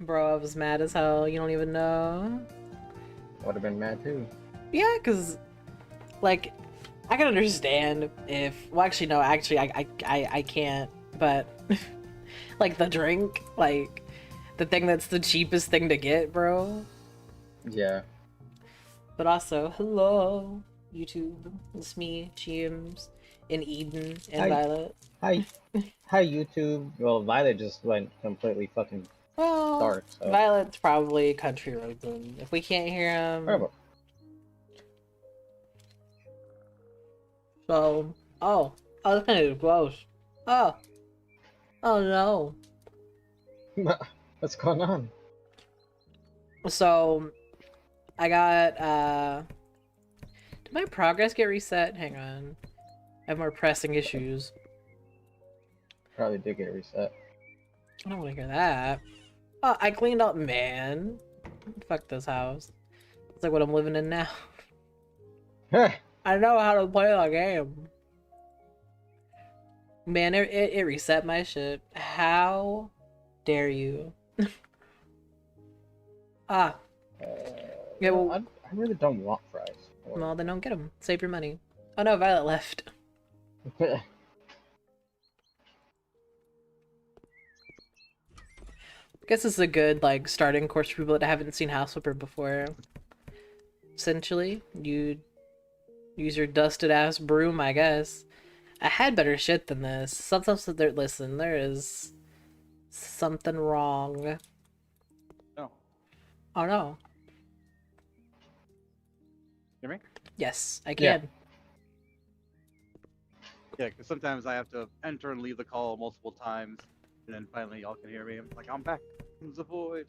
Bro, I was mad as hell. You don't even know. Would have been mad too. Yeah, cause like I can understand if. Well, actually, no. Actually, I can't. But like the drink, like the thing that's the cheapest thing to get, bro. Yeah. But also, hello, YouTube. It's me, James, and Eden, and Hi. Violet. Hi. Hi, YouTube. Well, Violet just went completely fucking Well, dark, so. Violet's probably country roading. If we can't hear him, Whatever. so oh, this thing is gross. Oh, oh no. What's going on? So I got did my progress get reset? Hang on. I have more pressing issues. Probably did get reset. I don't want to hear that. Oh, I cleaned up, man. Fuck this house. It's like what I'm living in now. I know how to play the game. Man, it reset my shit. How dare you? Ah. Yeah, well, I really don't want fries. well, then don't get them. Save your money. Oh no, Violet left. I guess this is a good, like, starting course for people that haven't seen HouseFlipper before. Essentially, you use your dusted ass broom, I guess. I had better shit than this. Sometimes listen, there is something wrong. No. Oh no. Hear me? Yes, I can. Yeah, because sometimes I have to enter and leave the call multiple times, and then finally y'all can hear me. I'm like, I'm back. It's the void.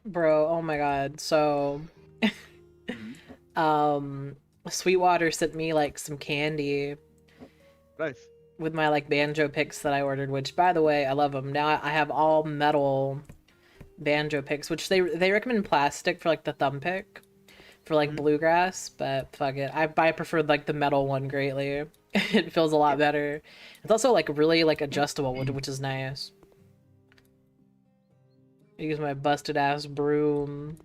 Bro, oh my god. So, Sweetwater sent me like some candy Nice. with my like banjo picks that I ordered, which by the way, I love them. Now I have all metal banjo picks, which they recommend plastic for like the thumb pick for like bluegrass, but fuck it. I prefer like the metal one greatly. It feels a lot better. It's also like really like adjustable, which is nice. I use my busted ass broom.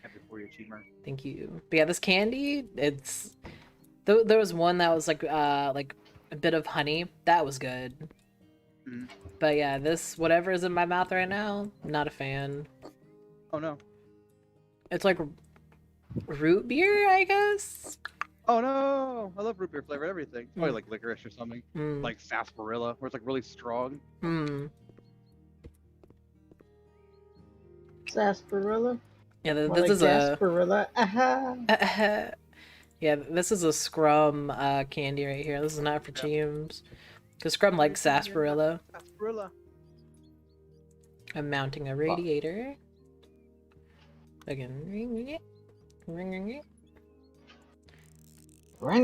Happy for you, Cheemer. Thank you. But yeah, this candy, it's there was one that was like a bit of honey. That was good. But yeah, this whatever is in my mouth right now, not a fan. Oh no. It's like root beer, I guess. Oh no! I love root beer flavored everything. It's probably like licorice or something. Like sarsaparilla, where it's like really strong. Sarsaparilla? Yeah, More this like is sarsaparilla. Aha! yeah, this is a Scrum candy right here. This is not for James. Because Scrum likes sarsaparilla. Sarsaparilla. I'm mounting a radiator. Again. Ring it. Are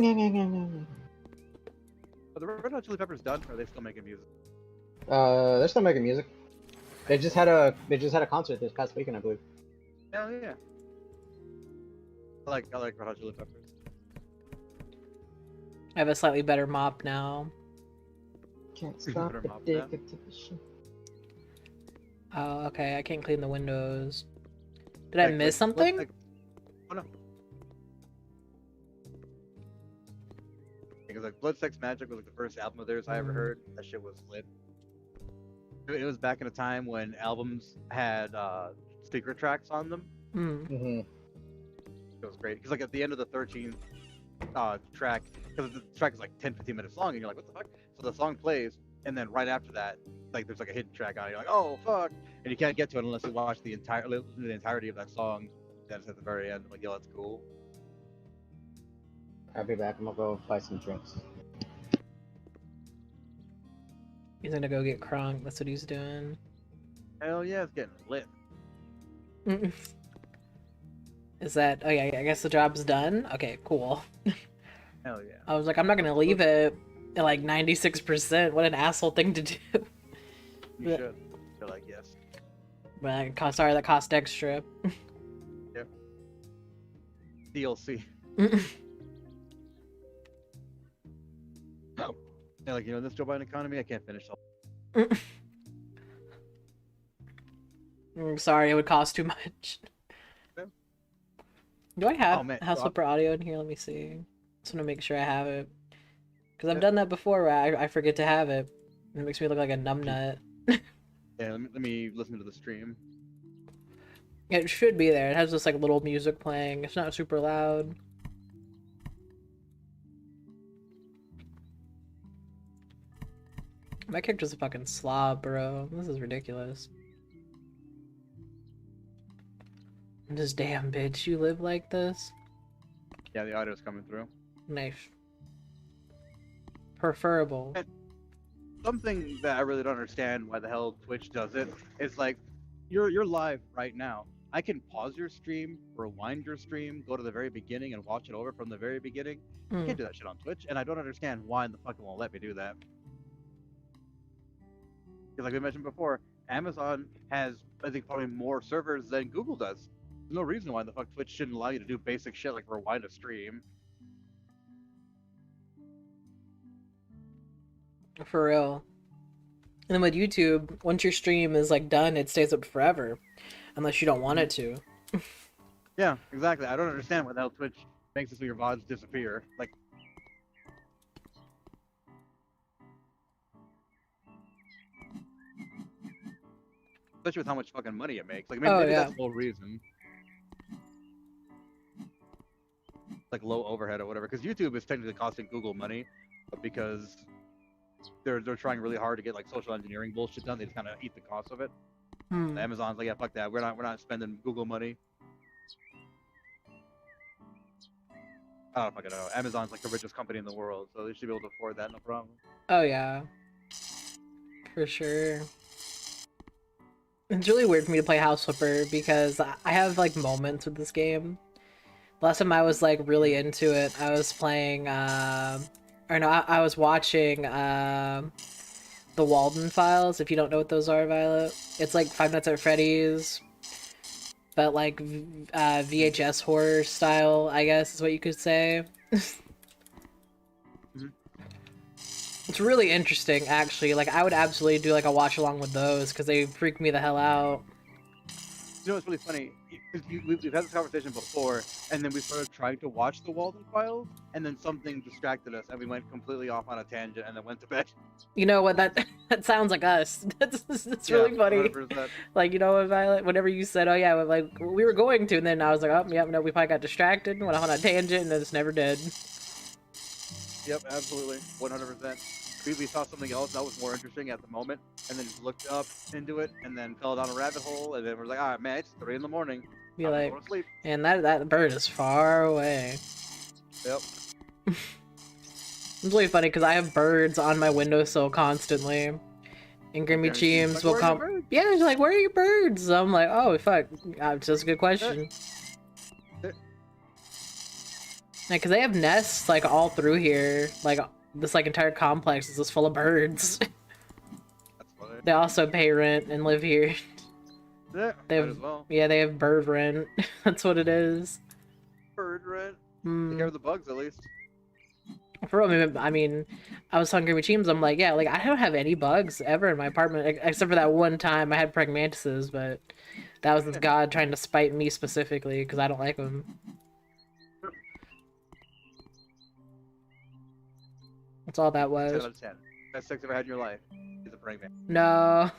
the Red Hot Chili Peppers done, or are they still making music? They're still making music. They just had a concert this past weekend, I believe. Hell yeah. I like Red Hot Chili Peppers. I have a slightly better mop now. Can't stop Better the mop that. diggity. Oh, okay. I can't clean the windows. Did I miss something? Oh no. Because like Blood Sex Magic was like the first album of theirs I ever heard. That shit was lit. It was back in a time when albums had speaker tracks on them. It was great because like at the end of the 13th track, because the track is like 10-15 minutes long, and you're like, what the fuck? So the song plays, and then right after that, like there's like a hidden track on it. You're like, oh fuck, and you can't get to it unless you watch the entirety of that song. That's at the very end. I'm like, yo, that's cool. I'll be back. I'm gonna go buy some drinks. He's gonna go get crunk. That's what he's doing. Hell yeah, it's getting lit. Is that... Oh yeah, I guess the job's done? Okay, cool. Hell yeah. I was like, I'm not gonna leave it at like 96%. What an asshole thing to do. You should. They're like, yes. But sorry, that cost extra. Yep. DLC. Oh. They're like, this Joe Biden economy, I can't finish all. Sorry, it would cost too much. Yeah. Do I have Oh, man. House So Flipper audio in here? Let me see. Just want to make sure I have it. Because I've Yeah. done that before where I forget to have it. It makes me look like a numbnut. Yeah, let me listen to the stream. It should be there. It has this like little music playing. It's not super loud. My character's a fucking slob, bro. This is ridiculous. This damn bitch, you live like this? Yeah, the audio's coming through. Nice. Preferable. Something that I really don't understand why the hell Twitch does it is like, you're live right now. I can pause your stream, rewind your stream, go to the very beginning and watch it over from the very beginning. I can't do that shit on Twitch, and I don't understand why in the fuck it won't let me do that. Because like we mentioned before, Amazon has, I think, probably more servers than Google does. There's no reason why the fuck Twitch shouldn't allow you to do basic shit like rewind a stream. For real. And then with YouTube, once your stream is like done, it stays up forever. Unless you don't want it to. Yeah, exactly. I don't understand why the hell Twitch makes it so your VODs disappear. Like, especially with how much fucking money it makes. Like, maybe that's the whole reason. Like low overhead or whatever. Because YouTube is technically costing Google money, but because they're trying really hard to get like social engineering bullshit done, they just kind of eat the cost of it. Amazon's like, yeah, fuck that. We're not spending Google money. I don't fucking know. Amazon's like the richest company in the world, so they should be able to afford that, no problem. Oh yeah. For sure. It's really weird for me to play House Flipper because I have like moments with this game. Last time I was like really into it, I was playing or no, I was watching the Walden Files, if you don't know what those are, Violet. It's like Five Nights at Freddy's, but like VHS horror style, I guess is what you could say. It's really interesting, actually. Like, I would absolutely do like a watch along with those because they freak me the hell out. You know what's really funny? We've had this conversation before, and then we started trying to watch the Walden Files, and then something distracted us, and we went completely off on a tangent, and then went to bed. You know what? That sounds like us. That's really funny. 100%. Like, you know what, Violet? Whenever you said, "Oh yeah," like we were going to, and then I was like, "Oh yeah, no, we probably got distracted, went on a tangent, and then just never did." Yep, absolutely, 100%. We saw something else that was more interesting at the moment, and then just looked up into it, and then fell down a rabbit hole, and then we're like, all right, man, it's 3 in the morning. Be I'm like, going to sleep. and that bird is far away. Yep. It's really funny because I have birds on my windowsill constantly. And Grimmy Cheems like, will come. Yeah, she's like, where are your birds? I'm like, oh, fuck. That's a good question. Yeah, because they have nests, like, all through here. Like, this, like, entire complex is just full of birds. That's funny. They also pay rent and live here. Yeah, they have, as well. Yeah, they have bird rent. That's what it is. Bird rent. Take care of the bugs, at least. For real, I mean, I was hungry with Cheems. I'm like, yeah, like, I don't have any bugs ever in my apartment, except for that one time I had praying mantises, but that was this god trying to spite me specifically, because I don't like them. That's all that was. 10 out of 10. Best sex ever had in your life. He's a praying man. No.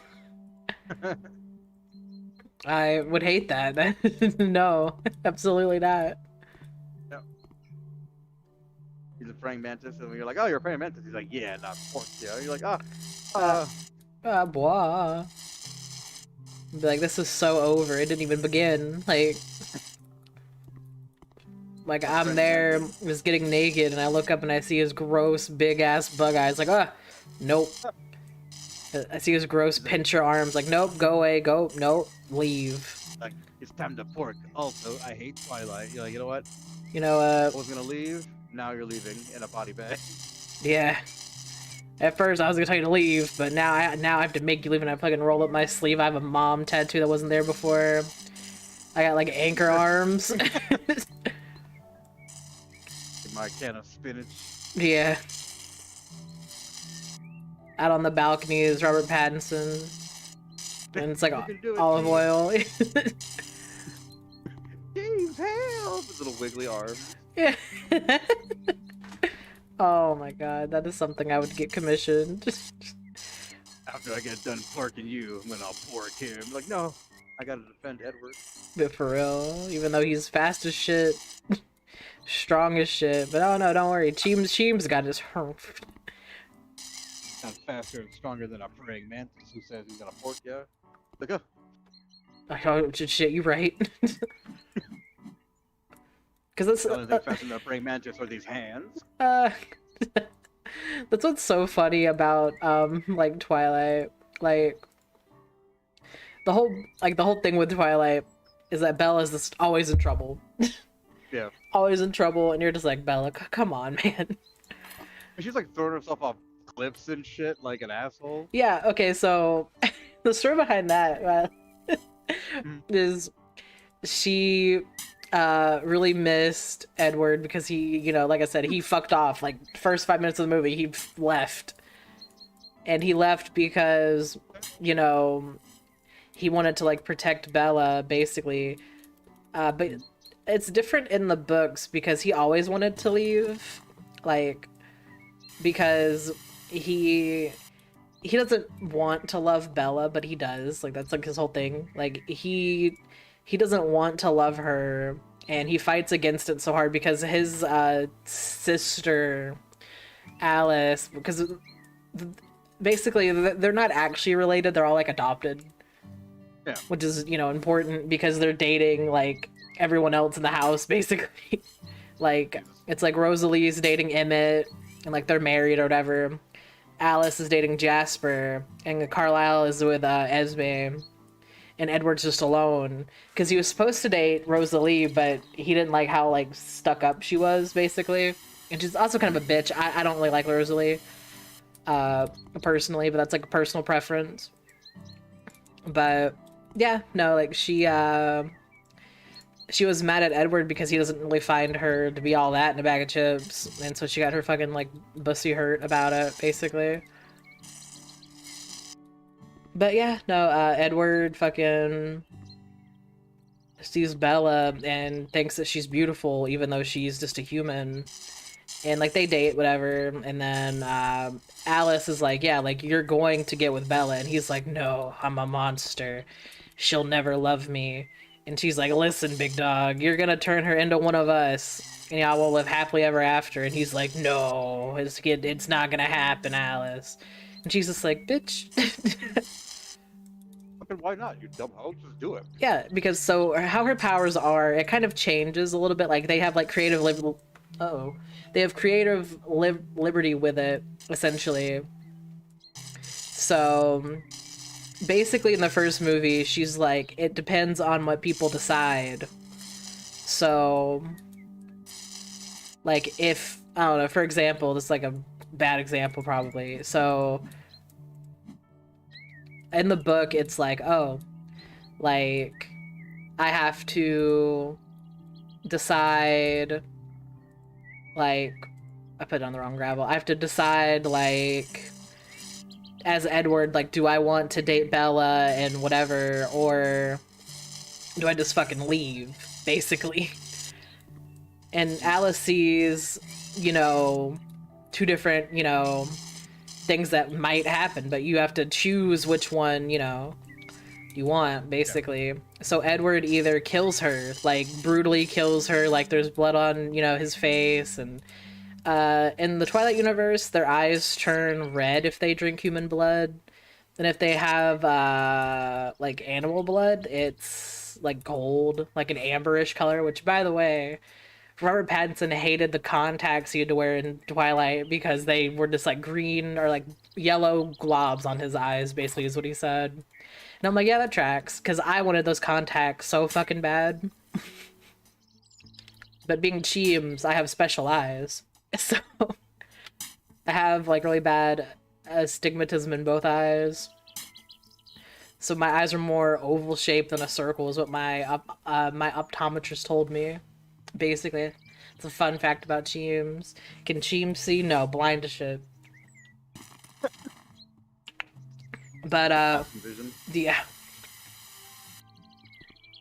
I would hate that. No, absolutely not. No. He's a praying mantis, and you're like, oh, you're a praying mantis. He's like, yeah, not pork, yeah. You're like, Blah. Be like, this is so over. It didn't even begin. Like I'm there, just getting naked, and I look up and I see his gross, big-ass bug eyes. Like, nope. I see his gross pincher arms. Like, nope, go away, go, nope, leave. Like, it's time to pork. Also, I hate Twilight. You're like, you know what? You know, I was gonna leave. Now you're leaving in a body bag. Yeah. At first, I was gonna tell you to leave, but now I have to make you leave, and I fucking roll up my sleeve. I have a mom tattoo that wasn't there before. I got like anchor arms. My can of spinach. Yeah. Out on the balcony is Robert Pattinson. And it's like You can do it, olive James. oil. James, help! His little wiggly arm. Yeah. Oh my god, that is something I would get commissioned. After I get done porking you, I'm gonna pork him. Like, no, I gotta defend Edward. But for real, even though he's fast as shit, strong as shit. But oh no, don't worry, Cheem's got his. Sounds faster and stronger than a praying mantis who says he's gonna pork you. Look up. Oh shit, you right? Because that's The only thing faster than a praying mantis are these hands. that's what's so funny about like Twilight, like the whole thing with Twilight is that Bella's just always in trouble. Yeah. Always in trouble, and you're just like, Bella, come on, man. She's like throwing herself off cliffs and shit like an asshole. Yeah, okay, so the story behind that is she really missed Edward because he, you know, like I said, he fucked off. Like, first 5 minutes of the movie, he left. And he left because, you know, he wanted to, like, protect Bella, basically. But it's different in the books because he always wanted to leave. Like, because he doesn't want to love Bella, but he does. Like, that's, like, his whole thing. Like, he doesn't want to love her, and he fights against it so hard because his sister, Alice, because basically they're not actually related, they're all, like, adopted. Yeah. Which is, you know, important because they're dating, like, everyone else in the house, basically. Like, it's like Rosalie's dating Emmett, and, like, they're married or whatever. Alice is dating Jasper, and Carlisle is with Esme, and Edward's just alone because he was supposed to date Rosalie, but he didn't like how like stuck up she was, basically, and she's also kind of a bitch. I don't really like Rosalie personally, but that's like a personal preference. But yeah, no, like she was mad at Edward because he doesn't really find her to be all that in a bag of chips, and so she got her fucking like bussy hurt about it, basically. But yeah, no, Edward fucking sees Bella and thinks that she's beautiful even though she's just a human. And like they date, whatever, and then Alice is like, yeah, like you're going to get with Bella, and he's like, no, I'm a monster. She'll never love me. And she's like, listen, big dog, you're gonna turn her into one of us, and y'all will live happily ever after. And he's like, no, it's not gonna happen, Alice. And she's just like, bitch. Why not? You dumb hoe, just do it. Yeah, because so how her powers are, it kind of changes a little bit. Like they have like creative liberty with it, essentially. So basically in the first movie, she's like, it depends on what people decide. So like if, I don't know, for example, this is like a bad example probably. So in the book, it's like, oh, like, I have to decide, like, I put it on the wrong gravel. I have to decide, like, as Edward, like, do I want to date Bella and whatever, or do I just fucking leave, basically? And Alice sees, you know, two different, you know, things that might happen, but you have to choose which one, you know, you want, basically. Yeah. So Edward either kills her, like brutally kills her, like there's blood on, you know, his face, and in the Twilight universe, their eyes turn red if they drink human blood, and if they have like animal blood, it's like gold, like an amberish color, which, by the way, Robert Pattinson hated the contacts he had to wear in Twilight because they were just like green or like yellow globs on his eyes, basically, is what he said. And I'm like, yeah, that tracks, because I wanted those contacts so fucking bad. But being Cheems, I have special eyes. So I have like really bad astigmatism in both eyes. So my eyes are more oval shaped than a circle, is what my optometrist told me. Basically, it's a fun fact about Cheems. Can Cheems see? No, blind as shit. But yeah,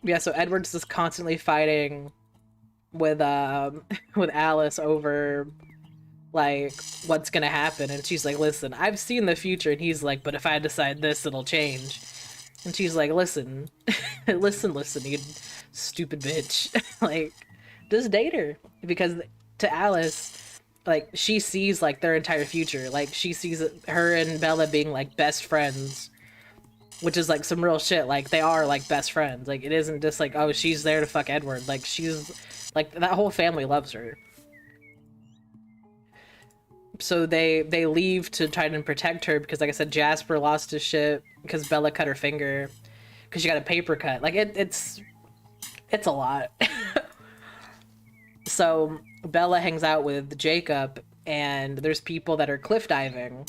Yeah, so Edward's just constantly fighting with with Alice over like what's gonna happen, and she's like, listen, I've seen the future, and he's like, but if I decide this, it'll change. And she's like, listen, listen, you stupid bitch. Like, just date her. Because to Alice, like, she sees, like, their entire future. Like, she sees her and Bella being, like, best friends. Which is, like, some real shit. Like, they are, like, best friends. Like, it isn't just, like, oh, she's there to fuck Edward. Like, she's... Like, that whole family loves her. So they leave to try and protect her because, like I said, Jasper lost his shit because Bella cut her finger because she got a paper cut. Like, it's a lot. So Bella hangs out with Jacob, and there's people that are cliff diving,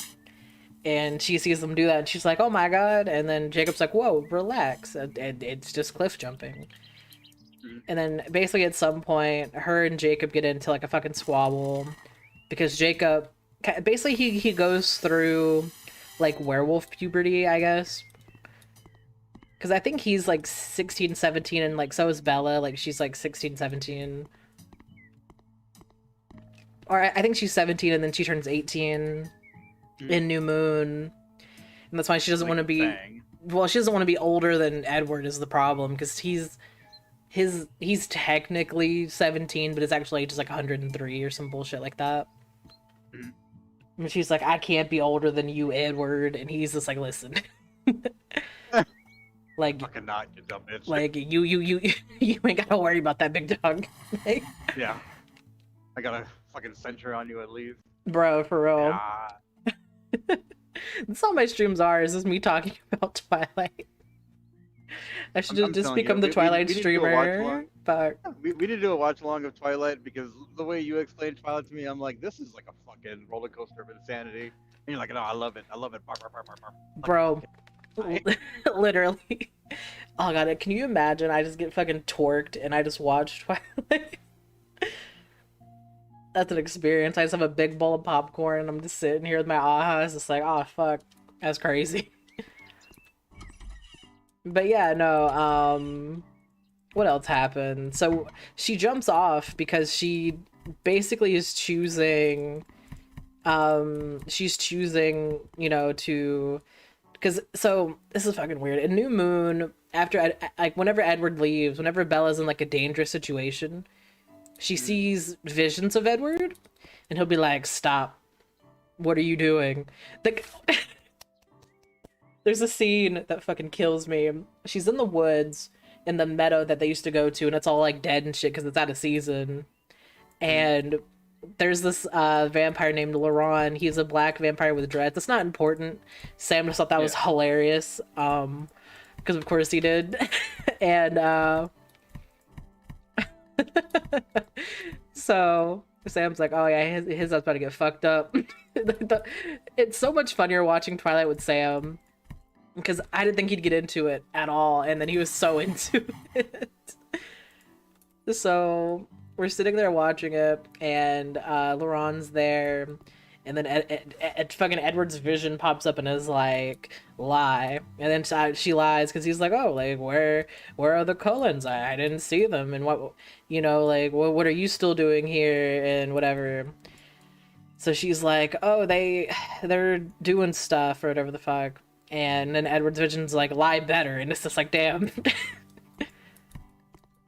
and she sees them do that, and she's like, oh my god. And then Jacob's like, whoa, relax, and it's just cliff jumping. And then basically at some point her and Jacob get into like a fucking squabble because Jacob basically he goes through like werewolf puberty, I guess, because I think he's like 16, 17, and like so is Bella. Like she's like 16, 17, or I think she's 17 and then she turns 18 in New Moon, and that's why she doesn't want to be well, she doesn't want to be older than Edward is the problem, because he's technically 17 but his actual age is like 103 or some bullshit like that. And she's like, I can't be older than you, Edward. And he's just like, listen. Like, fucking not, you dumb bitch. Like, you ain't gotta worry about that, big dog. Like, yeah. I got a fucking censure on you at least. Bro, for real. Yeah. That's all my streams are, is just me talking about Twilight. I should just become the Twilight streamer. Fuck. We need to do a watch along of Twilight, because the way you explained Twilight to me, I'm like, this is like a fucking roller coaster of insanity. And you're like, no, I love it. I love it. Bar, bar, bar, bar, bar. Bro. Literally. Oh god, can you imagine? I just get fucking torqued and I just watch Twilight. That's an experience. I just have a big bowl of popcorn and I'm just sitting here with my ahas, just like, oh fuck, that's crazy. But yeah, no, what else happened? So she jumps off because she basically is choosing, she's choosing, you know, to, because, so, this is fucking weird. In New Moon, after, like, whenever Edward leaves, whenever Bella's in, like, a dangerous situation, she sees visions of Edward, and he'll be like, stop. What are you doing? Like, there's a scene that fucking kills me. She's in the woods, in the meadow that they used to go to, and it's all, like, dead and shit because it's out of season. And there's this vampire named Laurent. He's a black vampire with dreads. It's not important. Sam just thought that was hilarious. Because of course he did. And so Sam's like, oh yeah, his about to get fucked up. It's so much funnier watching Twilight with Sam, because I didn't think he'd get into it at all, and then he was so into it. So we're sitting there watching it, and Laurent's there, and then fucking Edward's vision pops up and is like, lie. And then she lies because he's like, oh, like, where are the Cullens? I didn't see them, and what, you know, like, what are you still doing here, and whatever. So she's like, oh, they're doing stuff or whatever the fuck. And then Edward's vision's like, lie better, and it's just like, damn.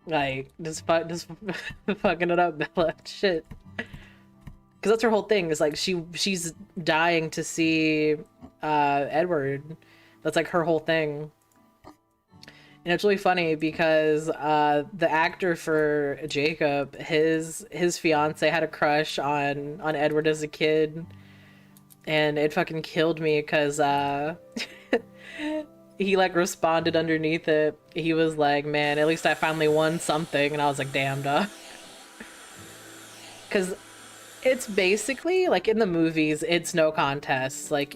Like, just fucking it up, Bella. Shit. Because that's her whole thing, is like, she's dying to see Edward. That's like her whole thing. And it's really funny because the actor for Jacob, his fiance had a crush on Edward as a kid. And it fucking killed me because he like responded underneath it. He was like, man, at least I finally won something. And I was like, damn, dog. Because it's basically, like, in the movies, it's no contest. Like,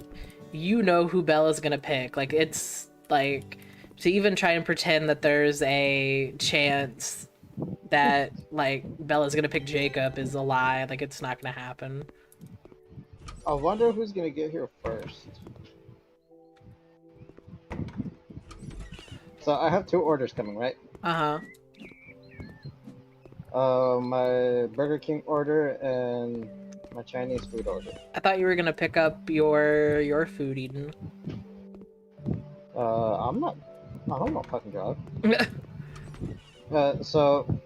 you know who Bella's gonna pick. Like, it's, like, to even try and pretend that there's a chance that, like, Bella's gonna pick Jacob is a lie. Like, it's not gonna happen. I wonder who's gonna get here first. So I have 2 orders coming, right? Uh-huh. My Burger King order and my Chinese food order. I thought you were gonna pick up your food, Eden. I'm not. I don't know fucking job. So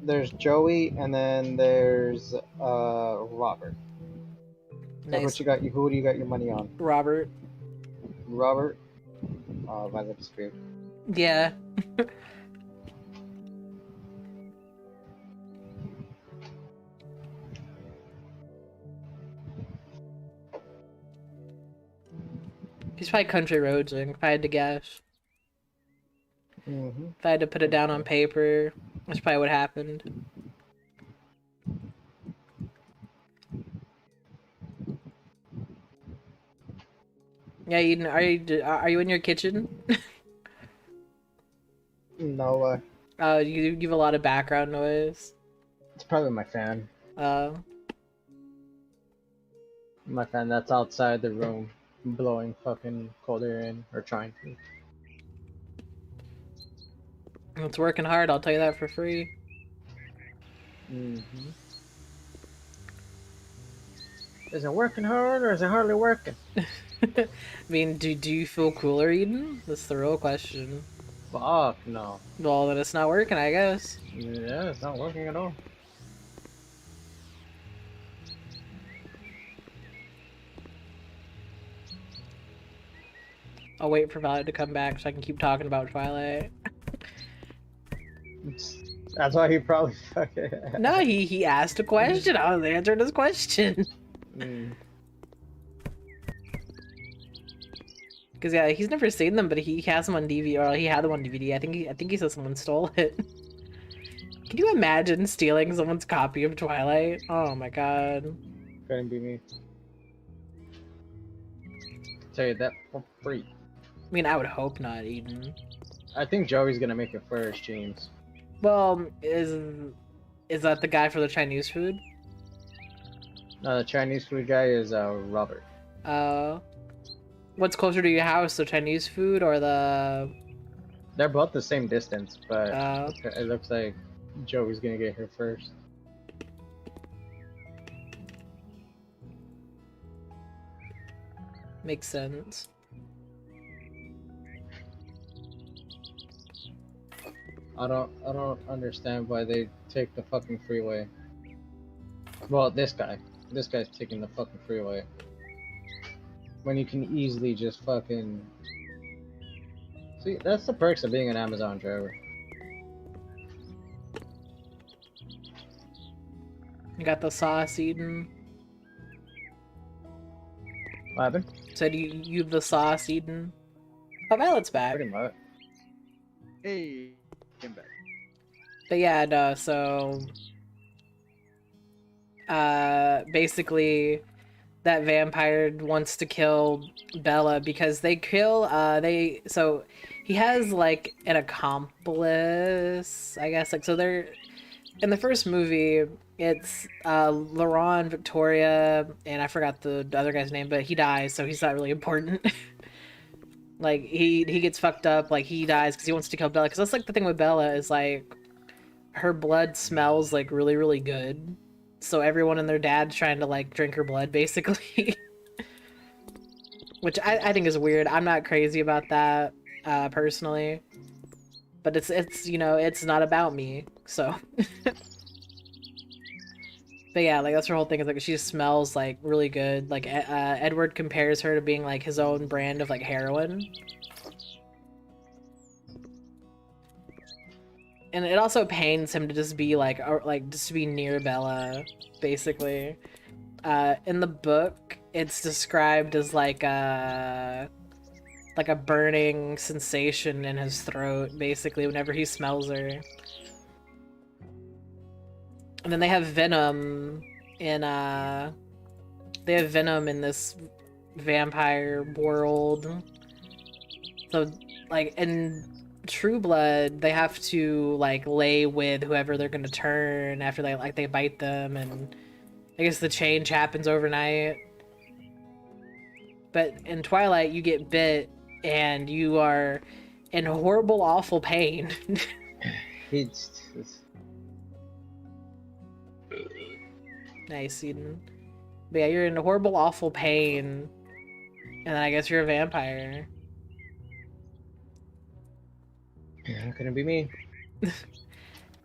there's Joey and then there's Robert. So Nice. who do you got your money on? Robert. Robert? My lips weird. Yeah. He's probably country roadsing, if I had to guess. Mm-hmm. If I had to put it down on paper, that's probably what happened. Yeah, Eden, are you in your kitchen? No, You give a lot of background noise. it's probably my fan. Uh, My fan that's outside the room, blowing fucking cold air in, or trying to. it's working hard, I'll tell you that for free. Mm-hmm. Is it working hard or is it hardly working? I mean, do you feel cooler, Eden? That's the real question. Fuck no. Well, then it's not working, I guess. Yeah, it's not working at all. I'll wait for Violet to come back so I can keep talking about Twilight. That's why he probably fucking. No, he asked a question. I was answering his question. Because yeah, he's never seen them, but he has them on DVD, or he had them on DVD. I think he said someone stole it. Can you imagine stealing someone's copy of Twilight? Oh my god. Couldn't be me. Tell you that for free. I mean, I would hope not, Eden. I think Joey's gonna make it first, James. Well, is that the guy for the Chinese food? The Chinese food guy is Robert. What's closer to your house, the Chinese food or the? They're both the same distance, but Uh, it looks like Joey's gonna get here first. Makes sense. I don't understand why they take the fucking freeway. Well, this guy's taking the fucking freeway. When you can easily just fucking... See, that's the perks of being an Amazon driver. You got the sauce, Eden. What happened? Said you have the sauce, Eden. Oh, Violet's back. Pretty much. Hey, came back. But yeah, no, so basically that vampire wants to kill Bella because they kill so he has like an accomplice, I guess. Like, so they're in the first movie, it's Laurent, Victoria, and I forgot the other guy's name, but he dies, so he's not really important. Like, he gets fucked up, like, he dies because he wants to kill Bella, because that's, like, the thing with Bella is, like, her blood smells, like, really, really good. So everyone and their dad's trying to, like, drink her blood, basically. Which I think is weird. I'm not crazy about that, personally. But it's you know, it's not about me, so... But yeah, like, that's her whole thing, is, like, she smells, like, really good. Like, Edward compares her to being, like, his own brand of, like, heroin. And it also pains him to just be, like, just to be near Bella, basically. In the book, it's described as, like a burning sensation in his throat, basically, whenever he smells her. And then they have venom in this vampire world. So, like, in True Blood, they have to, like, lay with whoever they're gonna turn after they bite them, and I guess the change happens overnight. But in Twilight, you get bit, and you are in horrible, awful pain. It's Nice, Eden. But yeah, you're in horrible, awful pain. And then I guess you're a vampire. not gonna be me.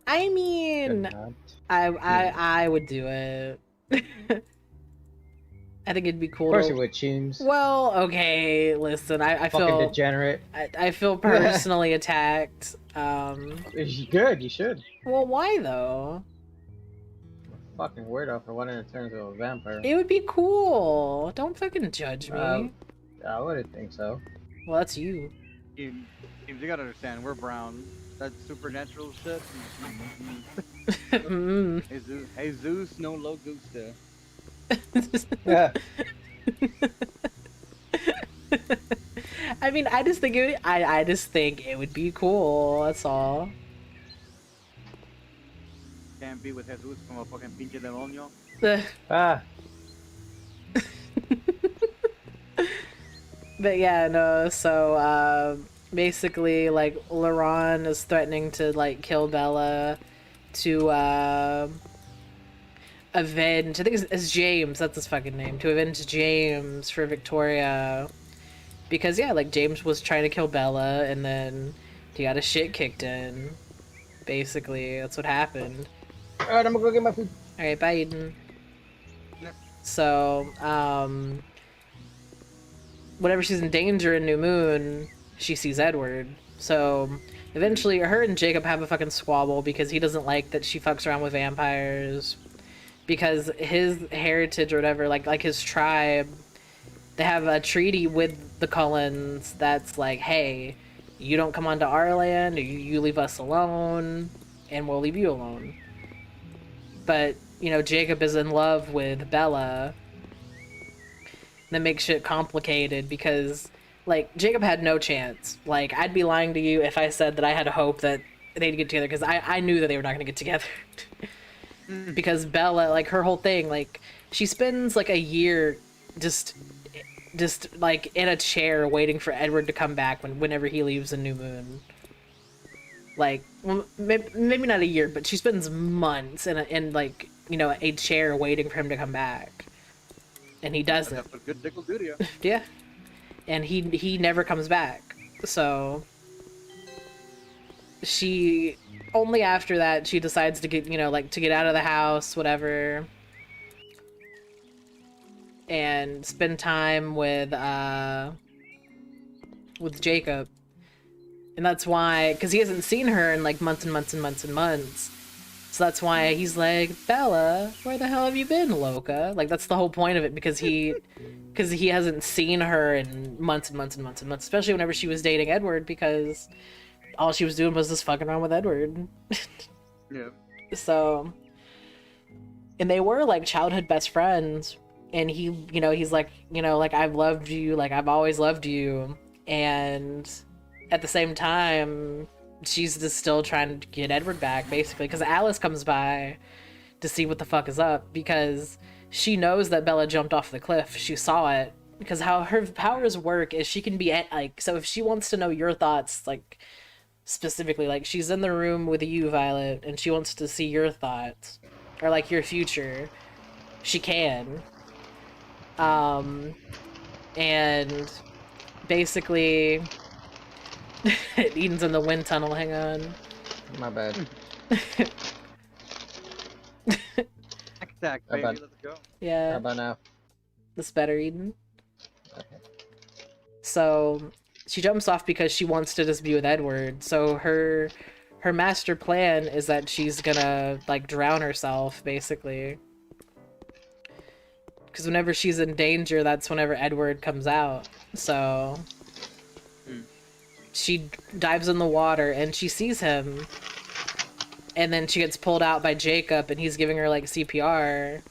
I mean, Good not. I would do it. I think it'd be cool. Of course to... it would, Cheems. Well, okay, listen, I Fucking feel degenerate. I feel personally attacked. Good, you should. Well, why though? Fucking weirdo for wanting to turn into a vampire. It would be cool. Don't fucking judge me. I wouldn't think so. Well, that's you. You gotta understand, we're brown. That supernatural shit. Mm. Jesus no lo gusta. Yeah. I mean, I just think I just think it would be cool. That's all. Can't be with Jesus como fucking pinche demonio. Ah. But yeah, no. So basically, like Laurent is threatening to like kill Bella to avenge. I think it's James. That's his fucking name. To avenge James for Victoria. Because yeah, like James was trying to kill Bella, and then he got his shit kicked in. Basically, that's what happened. Alright, I'm gonna go get my food. Alright, bye, Eden. Yep. So, whenever she's in danger in New Moon, she sees Edward. So, eventually, her and Jacob have a fucking squabble because he doesn't like that she fucks around with vampires. Because his heritage or whatever, like his tribe, they have a treaty with the Cullens that's like, hey, you don't come onto our land, or you leave us alone, and we'll leave you alone. But, you know, Jacob is in love with Bella. That makes shit complicated because, like, Jacob had no chance. Like, I'd be lying to you if I said that I had a hope that they'd get together, because I knew that they were not going to get together. Because Bella, like, her whole thing, like, she spends, like, a year just like, in a chair waiting for Edward to come back whenever he leaves the New Moon. Like, well, maybe not a year, but she spends months in like, you know, a chair waiting for him to come back. And he doesn't. That's a good dick will do to you. Yeah. And he never comes back. So she only after that she decides to get, you know, like to get out of the house, whatever. And spend time with Jacob. And that's why, because he hasn't seen her in like months and months and months and months. So that's why he's like, Bella, where the hell have you been, Loca? Like, that's the whole point of it, because he hasn't seen her in months and months and months and months, especially whenever she was dating Edward, because all she was doing was just fucking around with Edward. Yeah. So, and they were like childhood best friends, and he, you know, he's like, you know, like, I've loved you, like, I've always loved you, and at the same time, she's just still trying to get Edward back, basically, because Alice comes by to see what the fuck is up, because she knows that Bella jumped off the cliff. She saw it, because how her powers work is she can be at, like, so if she wants to know your thoughts, like, specifically, like, she's in the room with you, Violet, and she wants to see your thoughts, or, like, your future, she can. And basically... Eden's in the wind tunnel, hang on. My bad. Attack, baby, let's go. Yeah. How about now? This better, Eden. Okay. So she jumps off because she wants to just be with Edward. So her master plan is that she's gonna like drown herself, basically. Because whenever she's in danger, that's whenever Edward comes out. So she dives in the water and she sees him, and then she gets pulled out by Jacob, and he's giving her like CPR,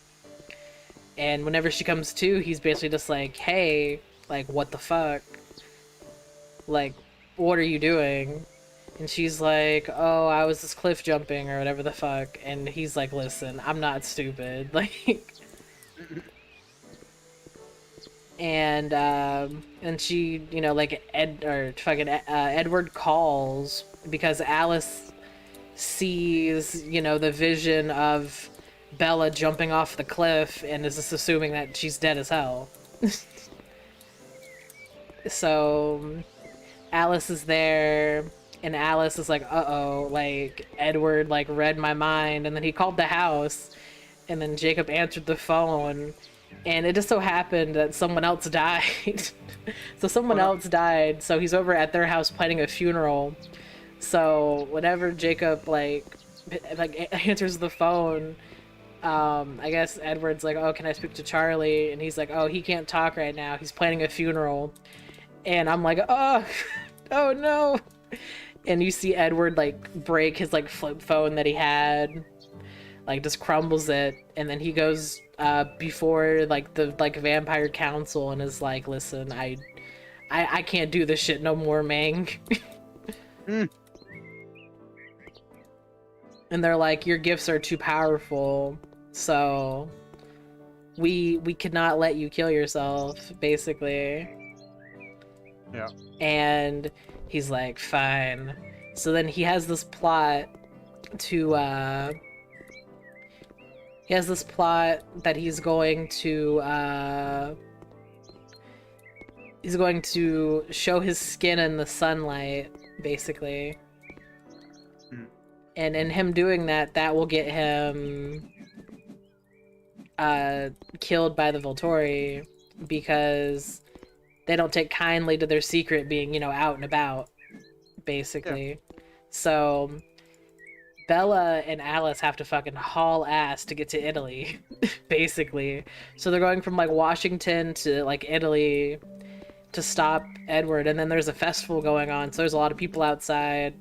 and whenever she comes to, he's basically just like, hey, like, what the fuck, like, what are you doing? And she's like, oh, I was just cliff jumping or whatever the fuck, and he's like, listen, I'm not stupid, like, and she, you know, like Edward calls because Alice sees, you know, the vision of Bella jumping off the cliff and is just assuming that she's dead as hell. So Alice is there, and Alice is like, uh-oh, like Edward like read my mind, and then he called the house, and then Jacob answered the phone, and it just so happened that someone else died. So someone else died, so he's over at their house planning a funeral. So whenever Jacob like answers the phone, I guess Edward's like, oh, can I speak to Charlie? And he's like, oh, he can't talk right now, he's planning a funeral. And I'm like, oh, oh no. And you see Edward like break his like flip phone that he had, like just crumbles it, and then he goes before like the vampire council and is like, listen, I can't do this shit no more, Mang. And they're like, your gifts are too powerful, so we cannot let you kill yourself, basically. Yeah. And he's like, fine. So then he has this plot to that he's going to show his skin in the sunlight, basically. And in him doing that, that will get him killed by the Volturi, because they don't take kindly to their secret being, you know, out and about, basically. Yeah. So Bella and Alice have to fucking haul ass to get to Italy, basically. So they're going from like Washington to like Italy to stop Edward, and then there's a festival going on, so there's a lot of people outside.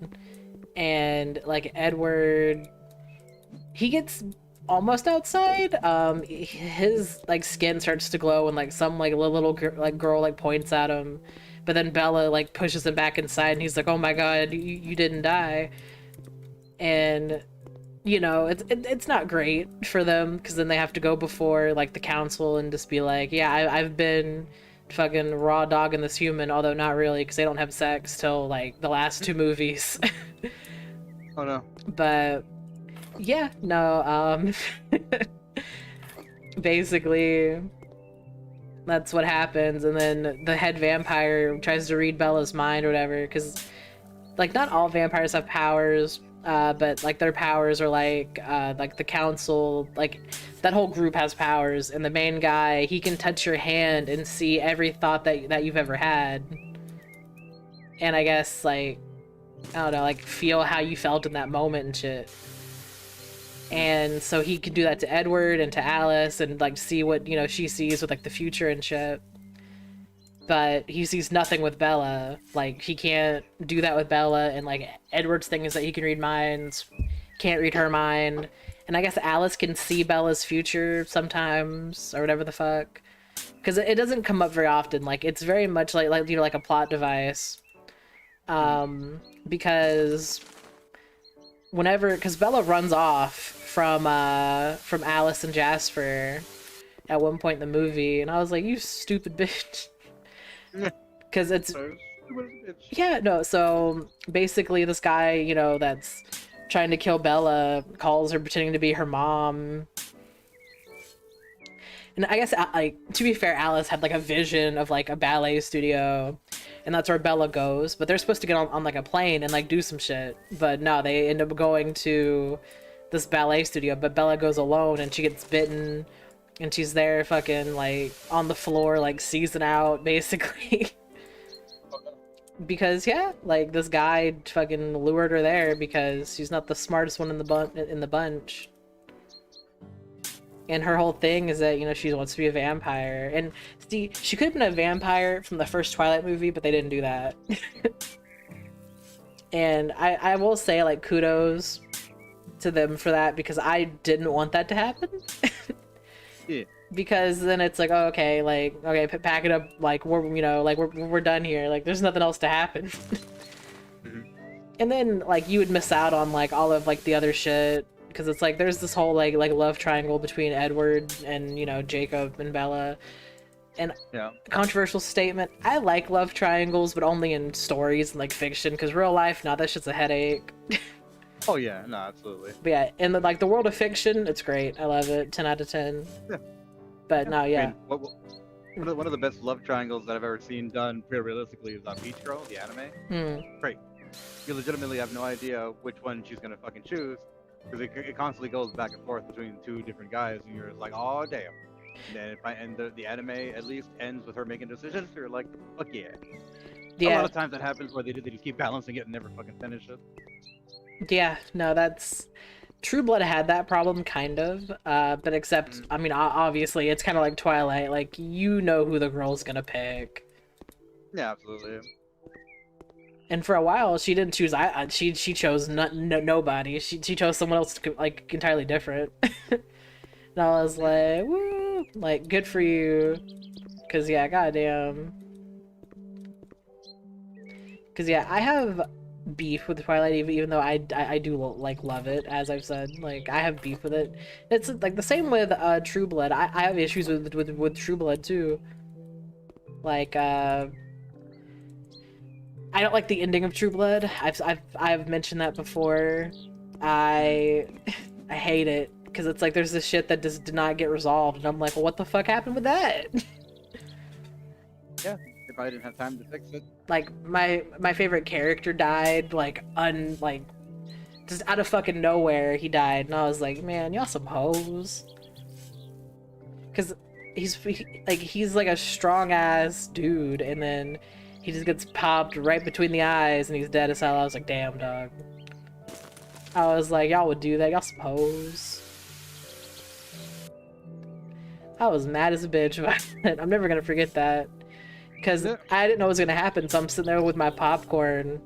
And like Edward, he gets almost outside. His like skin starts to glow, and like some like little girl like points at him, but then Bella like pushes him back inside, and he's like, oh my god, you didn't die. And you know, it's not great for them, because then they have to go before like the council and just be like, yeah, I've been fucking raw dogging this human, although not really, because they don't have sex till like the last two movies. Oh no. But yeah, no, basically that's what happens. And then the head vampire tries to read Bella's mind or whatever, because like not all vampires have powers, but like their powers are like the council, like that whole group has powers, and the main guy, he can touch your hand and see every thought that you've ever had, and I guess like, I don't know, like feel how you felt in that moment and shit. And so he could do that to Edward and to Alice, and like see what, you know, she sees with like the future and shit. But he sees nothing with Bella. Like he can't do that with Bella, and like Edward's thing is that he can read minds, can't read her mind. And I guess Alice can see Bella's future sometimes, or whatever the fuck. Because it doesn't come up very often. Like it's very much like you know, like a plot device. Because Bella runs off from Alice and Jasper at one point in the movie, and I was like, you stupid bitch. Because it's, yeah, no, so basically this guy, you know, that's trying to kill Bella calls her pretending to be her mom. And I guess, like, to be fair, Alice had like a vision of like a ballet studio, and that's where Bella goes, but they're supposed to get on like a plane and like do some shit, but no, they end up going to this ballet studio, but Bella goes alone, and she gets bitten, and she's there fucking like on the floor, like season out, basically. Because yeah, like this guy fucking lured her there because she's not the smartest one in the bunch. And her whole thing is that, you know, she wants to be a vampire. And see, she could have been a vampire from the first Twilight movie, but they didn't do that. And I will say, like, kudos to them for that, because I didn't want that to happen. Yeah. Because then it's like, oh, okay, like, okay, pack it up, like, we're done here, like, there's nothing else to happen. Mm-hmm. And then, like, you would miss out on, like, all of, like, the other shit, because it's like, there's this whole, like love triangle between Edward and, you know, Jacob and Bella. And Yeah. controversial statement, I like love triangles, but only in stories and like fiction, because real life, nah, that shit's a headache. Oh yeah, no, absolutely. But yeah, in the, like the world of fiction, it's great. I love it. 10 out of 10. Yeah. But no, I yeah. mean, one of the best love triangles that I've ever seen done pretty realistically is Beach Girl, the anime. Great. You legitimately have no idea which one she's gonna fucking choose, because it constantly goes back and forth between two different guys, and you're just like, oh damn. And then the anime at least ends with her making decisions. So you're like, fuck yeah. A lot of times that happens where they just keep balancing it and never fucking finish it. Yeah, no, that's... True Blood had that problem, kind of, but except, I mean, obviously, it's kind of like Twilight, like, you know who the girl's gonna pick. Yeah, absolutely. And for a while, she didn't choose, she chose nobody, she chose someone else, like, entirely different. And I was like, woo, like, good for you, because, yeah, goddamn. Because, yeah, I have beef with Twilight, even though I do like love it, as I've said. Like, I have beef with it. It's like the same with True Blood. I have issues with True Blood too. Like I don't like the ending of True Blood. I've mentioned that before. I hate it because it's like there's this shit that just did not get resolved, and I'm like, well, what the fuck happened with that? Yeah, they probably didn't have time to fix it. Like my favorite character died, like just out of fucking nowhere he died, and I was like, man, y'all some hoes. Cause he's like a strong ass dude, and then he just gets popped right between the eyes and he's dead as hell. I was like, damn, dog. I was like, y'all would do that, y'all some hoes. I was mad as a bitch about it. I'm never gonna forget that. Because I didn't know what was gonna happen, so I'm sitting there with my popcorn,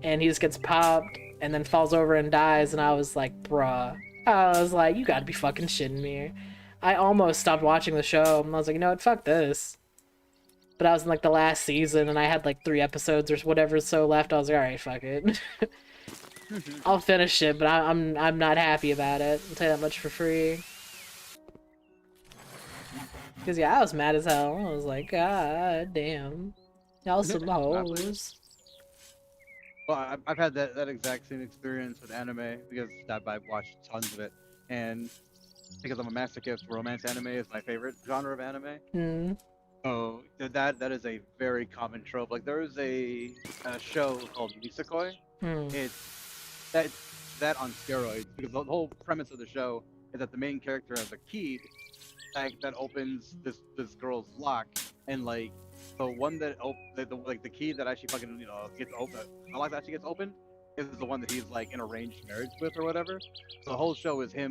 and he just gets popped, and then falls over and dies, and I was like, bruh. I was like, you gotta be fucking shitting me. I almost stopped watching the show, and I was like, you know what, fuck this. But I was in, like, the last season, and I had, like, 3 episodes or whatever so left, I was like, alright, fuck it. I'll finish it, but I'm not happy about it. I'll tell you that much for free. Because, yeah, I was mad as hell. I was like, god damn. Y'all some hoes. Well, I've had that exact same experience with anime because I've watched tons of it, and because I'm a masochist, romance anime is my favorite genre of anime. So that is a very common trope. Like there is a show called Nisekoi. It's that on steroids, because the whole premise of the show is that the main character has a key that opens this girl's lock, and like the one that the key that actually fucking gets open, the lock that actually gets opened is the one that he's like in arranged marriage with or whatever. So the whole show is him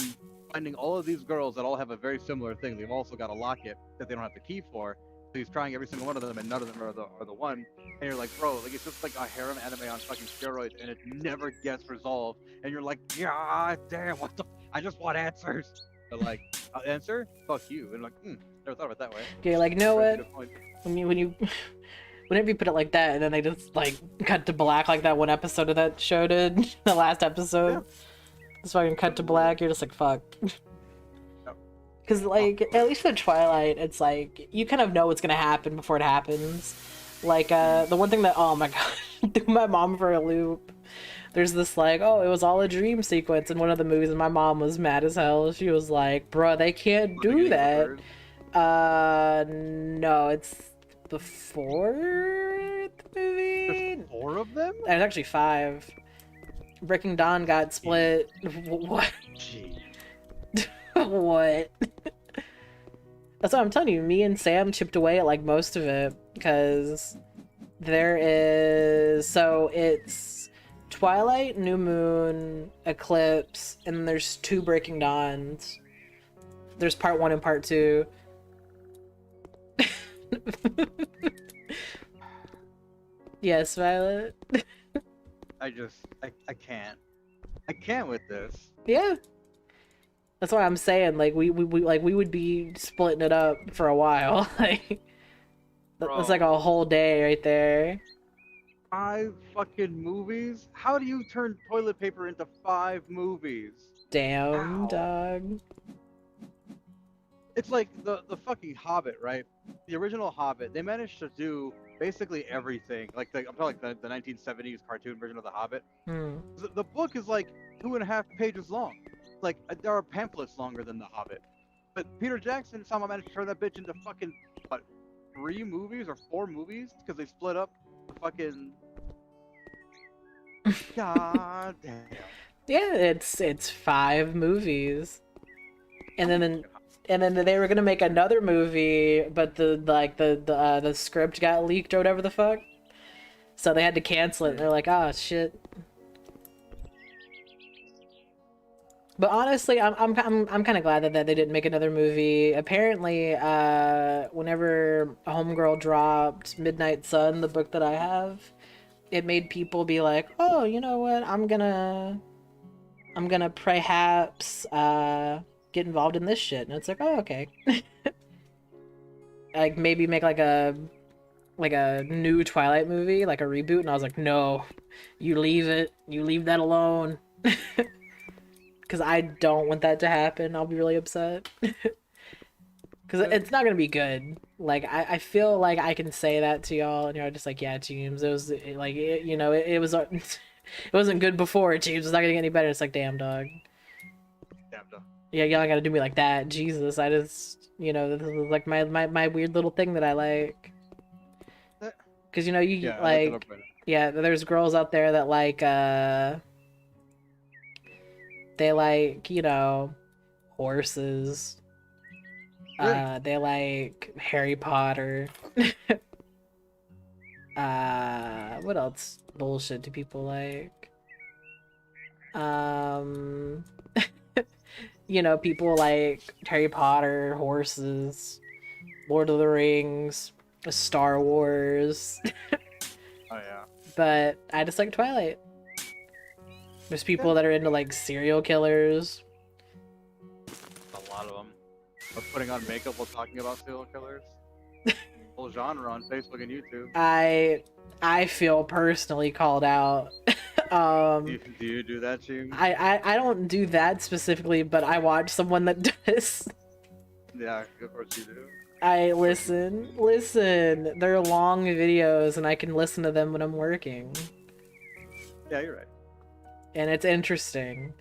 finding all of these girls that all have a very similar thing. They've also got a locket that they don't have the key for. So he's trying every single one of them, and none of them are the one. And you're like, bro, like it's just like a harem anime on fucking steroids, and it never gets resolved. And you're like, yeah, damn, what the? I just want answers. But like, answer? Fuck you. And like, never thought of it that way. Okay, you're like, you know what? Whenever you put it like that, and then they just like cut to black like that one episode of that show did, the last episode. Just fucking cut to black. You're just like, fuck. Because like, at least with Twilight, it's like you kind of know what's gonna happen before it happens. Like the one thing that, oh my god, threw my mom for a loop. There's this like, oh, it was all a dream sequence in one of the movies, and my mom was mad as hell. She was like, bruh, they can't do that. No, it's before the movie. There's 4 of them? There's actually 5. Breaking Dawn got split. What? Gee. What? That's what I'm telling you. Me and Sam chipped away at like most of it, because there is, so it's Twilight, New Moon, Eclipse, and then there's 2 Breaking Dawns. There's part 1 and part 2. Yes, Violet. I can't. I can't with this. Yeah. That's why I'm saying, like, we would be splitting it up for a while. Like, that's like a whole day right there. 5 fucking movies? How do you turn toilet paper into 5 movies? Damn, Ow. dog. it's like the fucking Hobbit, right? The original Hobbit, they managed to do basically everything. I'm talking like the 1970s cartoon version of the Hobbit. Hmm. The book is like 2.5 pages long. Like there are pamphlets longer than the Hobbit. But Peter Jackson somehow managed to turn that bitch into fucking what, 3 movies or 4 movies because they split up the fucking. God damn. Yeah, it's 5 movies, and then they were gonna make another movie, but the script got leaked or whatever the fuck, so they had to cancel it. And they're like, ah, shit. But honestly, I'm kind of glad that they didn't make another movie. Apparently, whenever Homegirl dropped Midnight Sun, the book that I have, it made people be like, oh, you know what? I'm gonna perhaps get involved in this shit. And it's like, oh, okay. Like maybe make like a new Twilight movie, like a reboot. And I was like, no, you leave it. You leave that alone. Because I don't want that to happen. I'll be really upset. Because it's not going to be good. Like, I feel like I can say that to y'all, and you're just like, yeah, James, it was, like, it was, it wasn't good before, James. It's not going to get any better. It's like, damn, dog. Damn dog. Yeah, y'all got to do me like that. Jesus, I just, this is, like, my weird little thing that I like. Because, you, like, yeah, there's girls out there that, like, they like, horses. Really? They like Harry Potter. What else bullshit do people like? People like Harry Potter, horses, Lord of the Rings, Star Wars. Oh yeah. But I just like Twilight. There's people that are into like serial killers. A lot of them. Or putting on makeup while talking about serial killers. Whole genre on Facebook and YouTube. I feel personally called out. Do you do that, James? I don't do that specifically, but I watch someone that does. Yeah, of course you do. I listen. They're long videos, and I can listen to them when I'm working. Yeah, you're right. And it's interesting.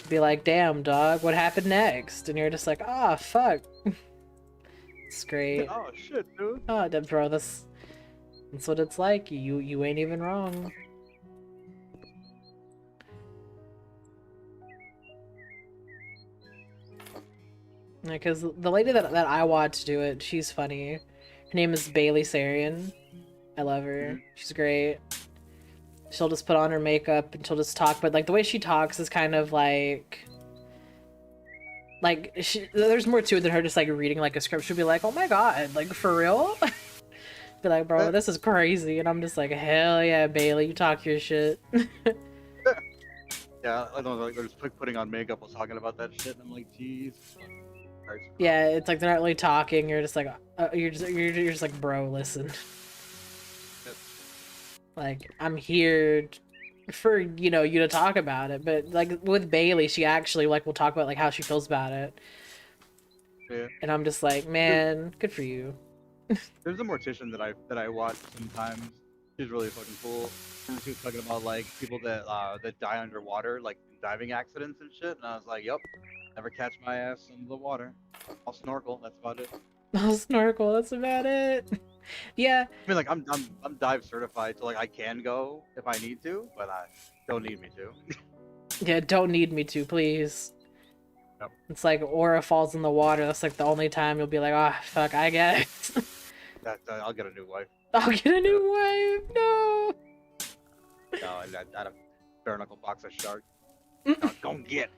Be like, damn, dog, what happened next? And you're just like, ah, fuck. It's great. Oh shit, dude. Oh, bro, that's what it's like. You ain't even wrong. Because the lady that I watch do it, she's funny. Her name is Bailey Sarian. I love her. She's great. She'll just put on her makeup and she'll just talk, but like the way she talks is kind of like there's more to it than her just like reading like a script. She'll be like, oh my god, like for real? Be like, bro, this is crazy. And I'm just like, hell yeah, Bailey, you talk your shit. Yeah, I don't know, like they're just putting on makeup while talking about that shit, and I'm like, jeez. Yeah, it's like they're not really talking. You're just like, you're just like, bro, listen. Like, I'm here for, you to talk about it. But, like, with Bailey, she actually, like, will talk about, like, how she feels about it. Yeah. And I'm just like, man, good for you. There's a mortician that I watch sometimes. She's really fucking cool. And she was talking about, like, people that die underwater, like, in diving accidents and shit. And I was like, yep, never catch my ass in the water. I'll snorkel, that's about it. I'll snorkel, that's about it. Yeah. I mean, like, I'm dive certified, so like I can go if I need to, but I don't need me to. Yeah, don't need me to, please. Nope. It's like Aura falls in the water. That's like the only time you'll be like, oh fuck, I get it. I'll get a new wife. I'll get a new wife. No. No, I a bare knuckle box of shark. No, don't get.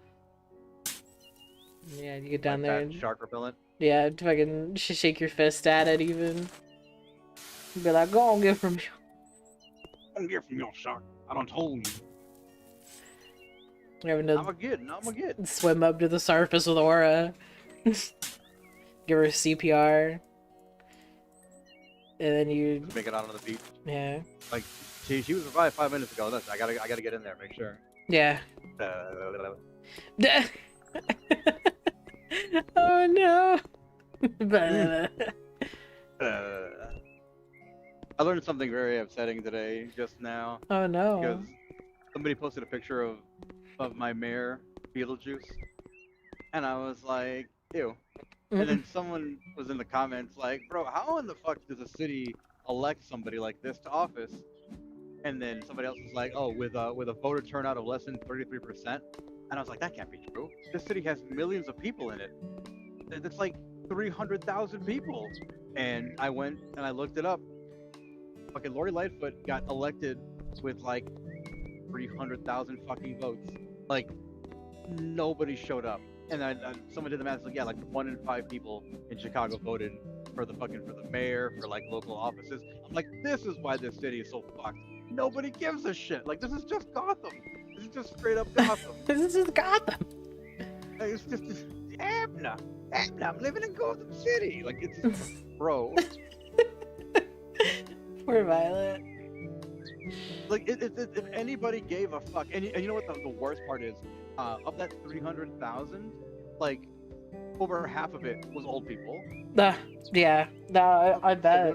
Yeah, you get down there. And, shark repellent. yeah, fucking shake your fist at it even. Be like, go on, get from you. Don't get from your shark. I don't told you. You're having to I'm a good. swim up to the surface with Aura. Give her CPR. And then you Just make it out on the beach. yeah. Like she was revived 5 minutes ago. Listen, I gotta get in there, make sure. Yeah. Oh no. I learned something very upsetting today, just now, Oh because no. somebody posted a picture of my mayor, Beetlejuice, and I was like, ew. And then someone was in the comments like, bro, how in the fuck does a city elect somebody like this to office? And then somebody else was like, oh, with a voter turnout of less than 33%. And I was like, that can't be true. This city has millions of people in it. It's like 300,000 people. And I went and I looked it up. Fucking Lori Lightfoot got elected with like 300,000 fucking votes. Like, nobody showed up. And someone did the math, like, yeah, like 1 in 5 people in Chicago voted for the mayor, for like local offices. I'm like, this is why this city is so fucked. Nobody gives a shit. Like, this is just Gotham. This is just straight up Gotham. This is just Gotham. Like, it's just Abna, I'm living in Gotham City. Like, it's bro. Poor Violet. Like, if anybody gave a fuck, and you know what the worst part is? Of that 300,000, like, over half of it was old people. Yeah, no, I bet.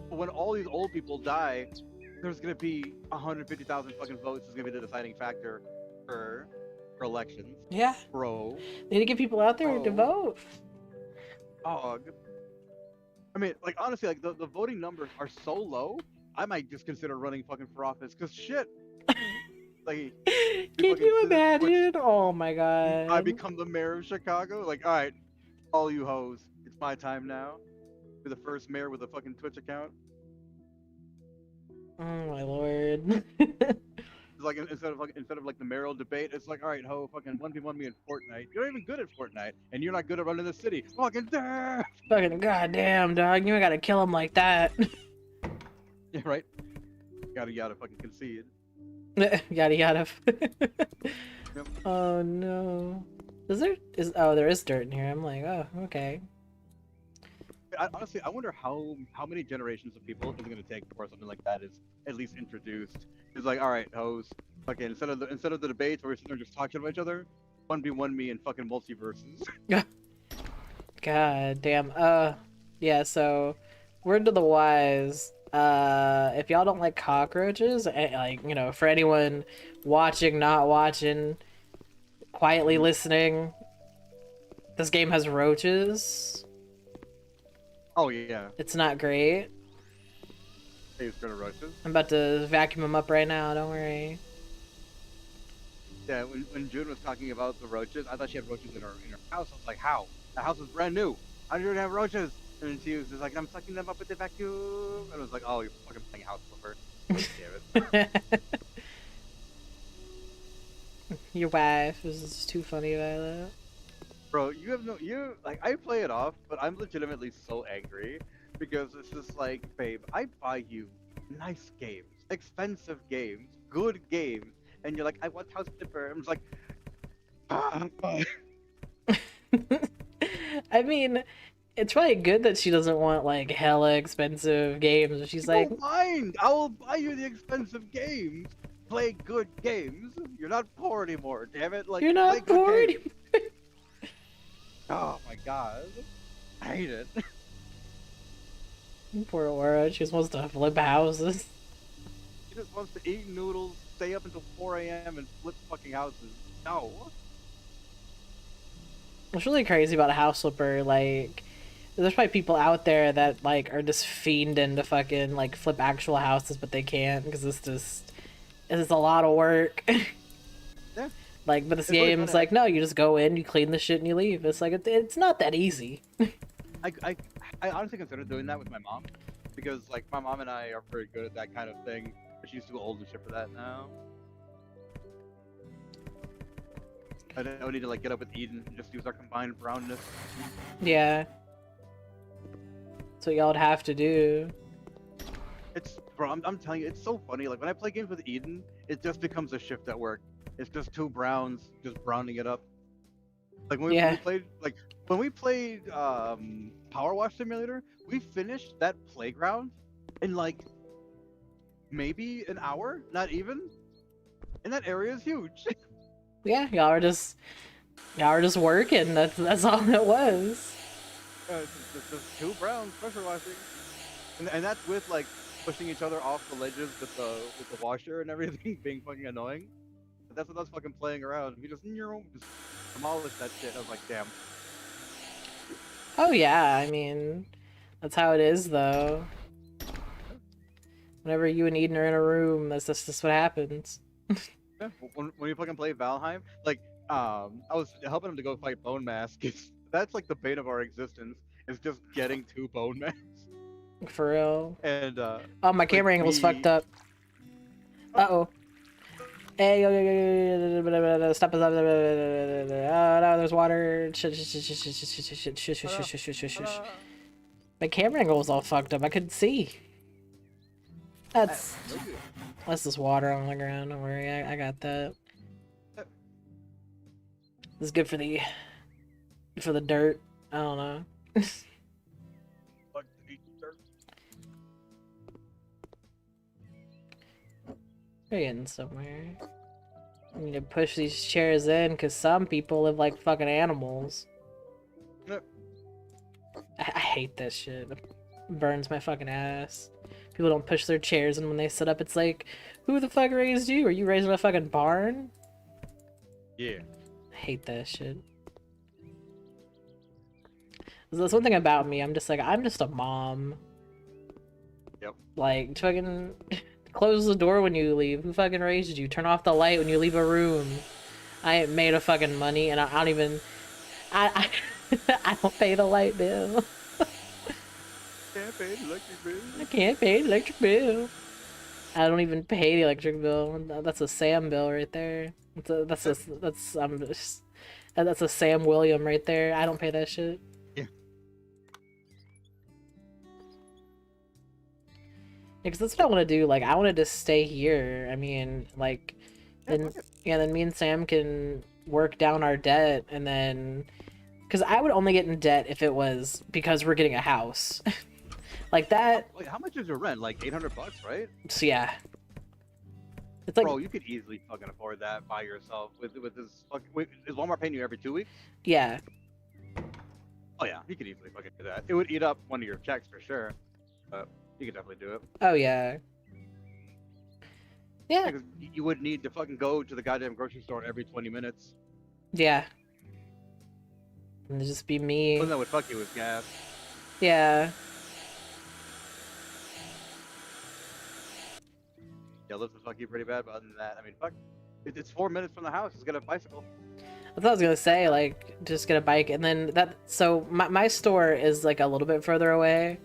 When all these old people die, there's gonna be 150,000 fucking votes. Is gonna be the deciding factor for elections. Yeah, bro. they need to get people out there to vote. Dog. I mean, like, honestly, like the voting numbers are so low. I might just consider running fucking for office, cause shit. Like, can you imagine? Oh my god. I become the mayor of Chicago. Like, all right, all you hoes, it's my time now. Be the first mayor with a fucking Twitch account. Oh my lord. It's like instead of like the mayoral debate, it's like, all right, ho, fucking 1v1 me in Fortnite. You're not even good at Fortnite, and you're not good at running the city. Fucking damn. Fucking goddamn, dog. You ain't gotta kill him like that. Yeah, right. Yada fucking concede. Yada yada. Yep. Oh no. Oh, there is dirt in here. I'm like, oh, okay. Honestly, I wonder how many generations of people it's gonna take before something like that is at least introduced. It's like, all right, hoes, fucking instead of the debates where we're sitting there just talking about each other, 1v1 me in fucking multiverses. God damn. Yeah. So, word to the wise. If y'all don't like cockroaches, like, you know, for anyone watching, not watching, quietly listening, this game has roaches. Oh yeah. It's not great. Hey, it's gonna roaches. I'm about to vacuum them up right now, don't worry. Yeah, when June was talking about the roaches, I thought she had roaches in her house. I was like, how? The house is brand new. How do you have roaches? And she was just like, I'm sucking them up with the vacuum. And I was like, oh, you're fucking playing House Flipper. Damn it. Your wife is just too funny about that. Bro, like, I play it off, but I'm legitimately so angry because it's just like, babe, I buy you nice games, expensive games, good games, and you're like, I want House Flipper. I'm just like, I mean, it's probably good that she doesn't want like hella expensive games. She's like, don't mind. I will buy you the expensive games. Play good games. You're not poor anymore. Damn it! Like, you're not play good poor games. anymore. Oh my god, I hate it. Poor Aura, she just wants to flip houses. She just wants to eat noodles, stay up until 4 a.m. and flip fucking houses. No. What's really crazy about a house flipper, like, there's probably people out there that like are just fiending to fucking like flip actual houses, but they can't because it's a lot of work. Yeah. Like, but this It's really game's fun. like, no, you just go in, you clean the shit, and you leave. It's like it's not that easy. I honestly considered doing that with my mom, because like my mom and I are pretty good at that kind of thing. But she's too old and shit for that now. I don't need to like get up with Eden and just use our combined brownness. Yeah. That's what y'all would have to do. It's, bro, I'm telling you, it's so funny. Like when I play games with Eden, it just becomes a shift at work. It's just two browns just browning it up. Like when we played Power Wash Simulator, we finished that playground in like maybe an hour, not even. And that area is huge. Yeah, y'all are just Y'all were just working. That's all it was. Just two browns pressure washing, and that's with like pushing each other off the ledges with the washer and everything being fucking annoying. But that's what I was fucking playing around. We just demolished that shit. I was like, damn. Oh yeah, I mean, that's how it is though. Whenever you and Eden are in a room, that's just what happens. Yeah, when we fucking play Valheim, like, I was helping him to go fight Bone Mask. That's like the bane of our existence, is just getting two Bone Masks. For real. And, oh, my camera angle's fucked up. Uh-oh. Hey, stop. Oh, no, there's water. My camera angle was all fucked up. I couldn't see. That's just water on the ground. Don't worry, I got that. This is good for the dirt. I don't know. We're getting somewhere. I need to push these chairs in because some people live like fucking animals. I hate this shit. It burns my fucking ass. People don't push their chairs in when they sit up. It's like, who the fuck raised you? Are you raised in a fucking barn? Yeah. I hate that shit. There's one thing about me, I'm just a mom. Yep. Like, fucking close the door when you leave. Who fucking raised you? Turn off the light when you leave a room. I ain't made of fucking money, and I don't even... I don't pay the light bill. Can't pay the electric bill. I can't pay the electric bill. I don't even pay the electric bill. That's a Sam bill right there. That's a Sam William right there. I don't pay that shit. Yeah. Because that's what I want to do. Like, I wanted to stay here. I mean, like, then me and Sam can work down our debt, and then, because I would only get in debt if it was because we're getting a house, like that. Wait, how much is your rent? Like $800, right? So yeah, it's like, bro, you could easily fucking afford that by yourself with this. Wait, is Walmart paying you every 2 weeks? yeah. Oh yeah, you could easily fucking do that. It would eat up one of your checks for sure, but you could definitely do it. Oh yeah. Yeah. Because you would need to fucking go to the goddamn grocery store every 20 minutes. Yeah. And it'd just be me. One that would fuck you with gas. Yeah. Yeah, lift would fuck you pretty bad, but other than that, I mean, fuck. It's 4 minutes from the house. Just get a bicycle. That's what I was gonna say, like, just get a bike, and then that, so my store is, like, a little bit further away.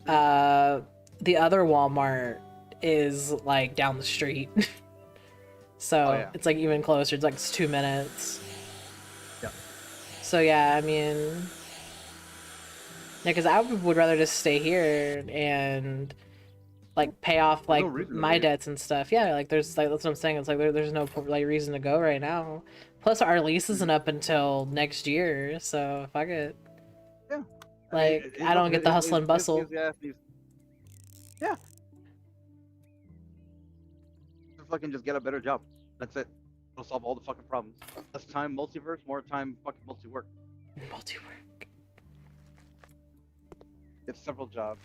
The other Walmart is, like, down the street. So, it's, like, even closer. It's, like, it's 2 minutes. Yeah. So, yeah, I mean... Yeah, because I would rather just stay here and, like, pay off, like, my debts and stuff. Yeah, like, there's, like, that's what I'm saying. It's, like, there's no, like, reason to go right now. Plus, our lease isn't up until next year, so fuck it. Yeah. Like, I don't get the hustle and bustle. Yeah. Just fucking just get a better job. That's it. It'll solve all the fucking problems. Less time multiverse, more time fucking multi-work. Multi-work. Get several jobs.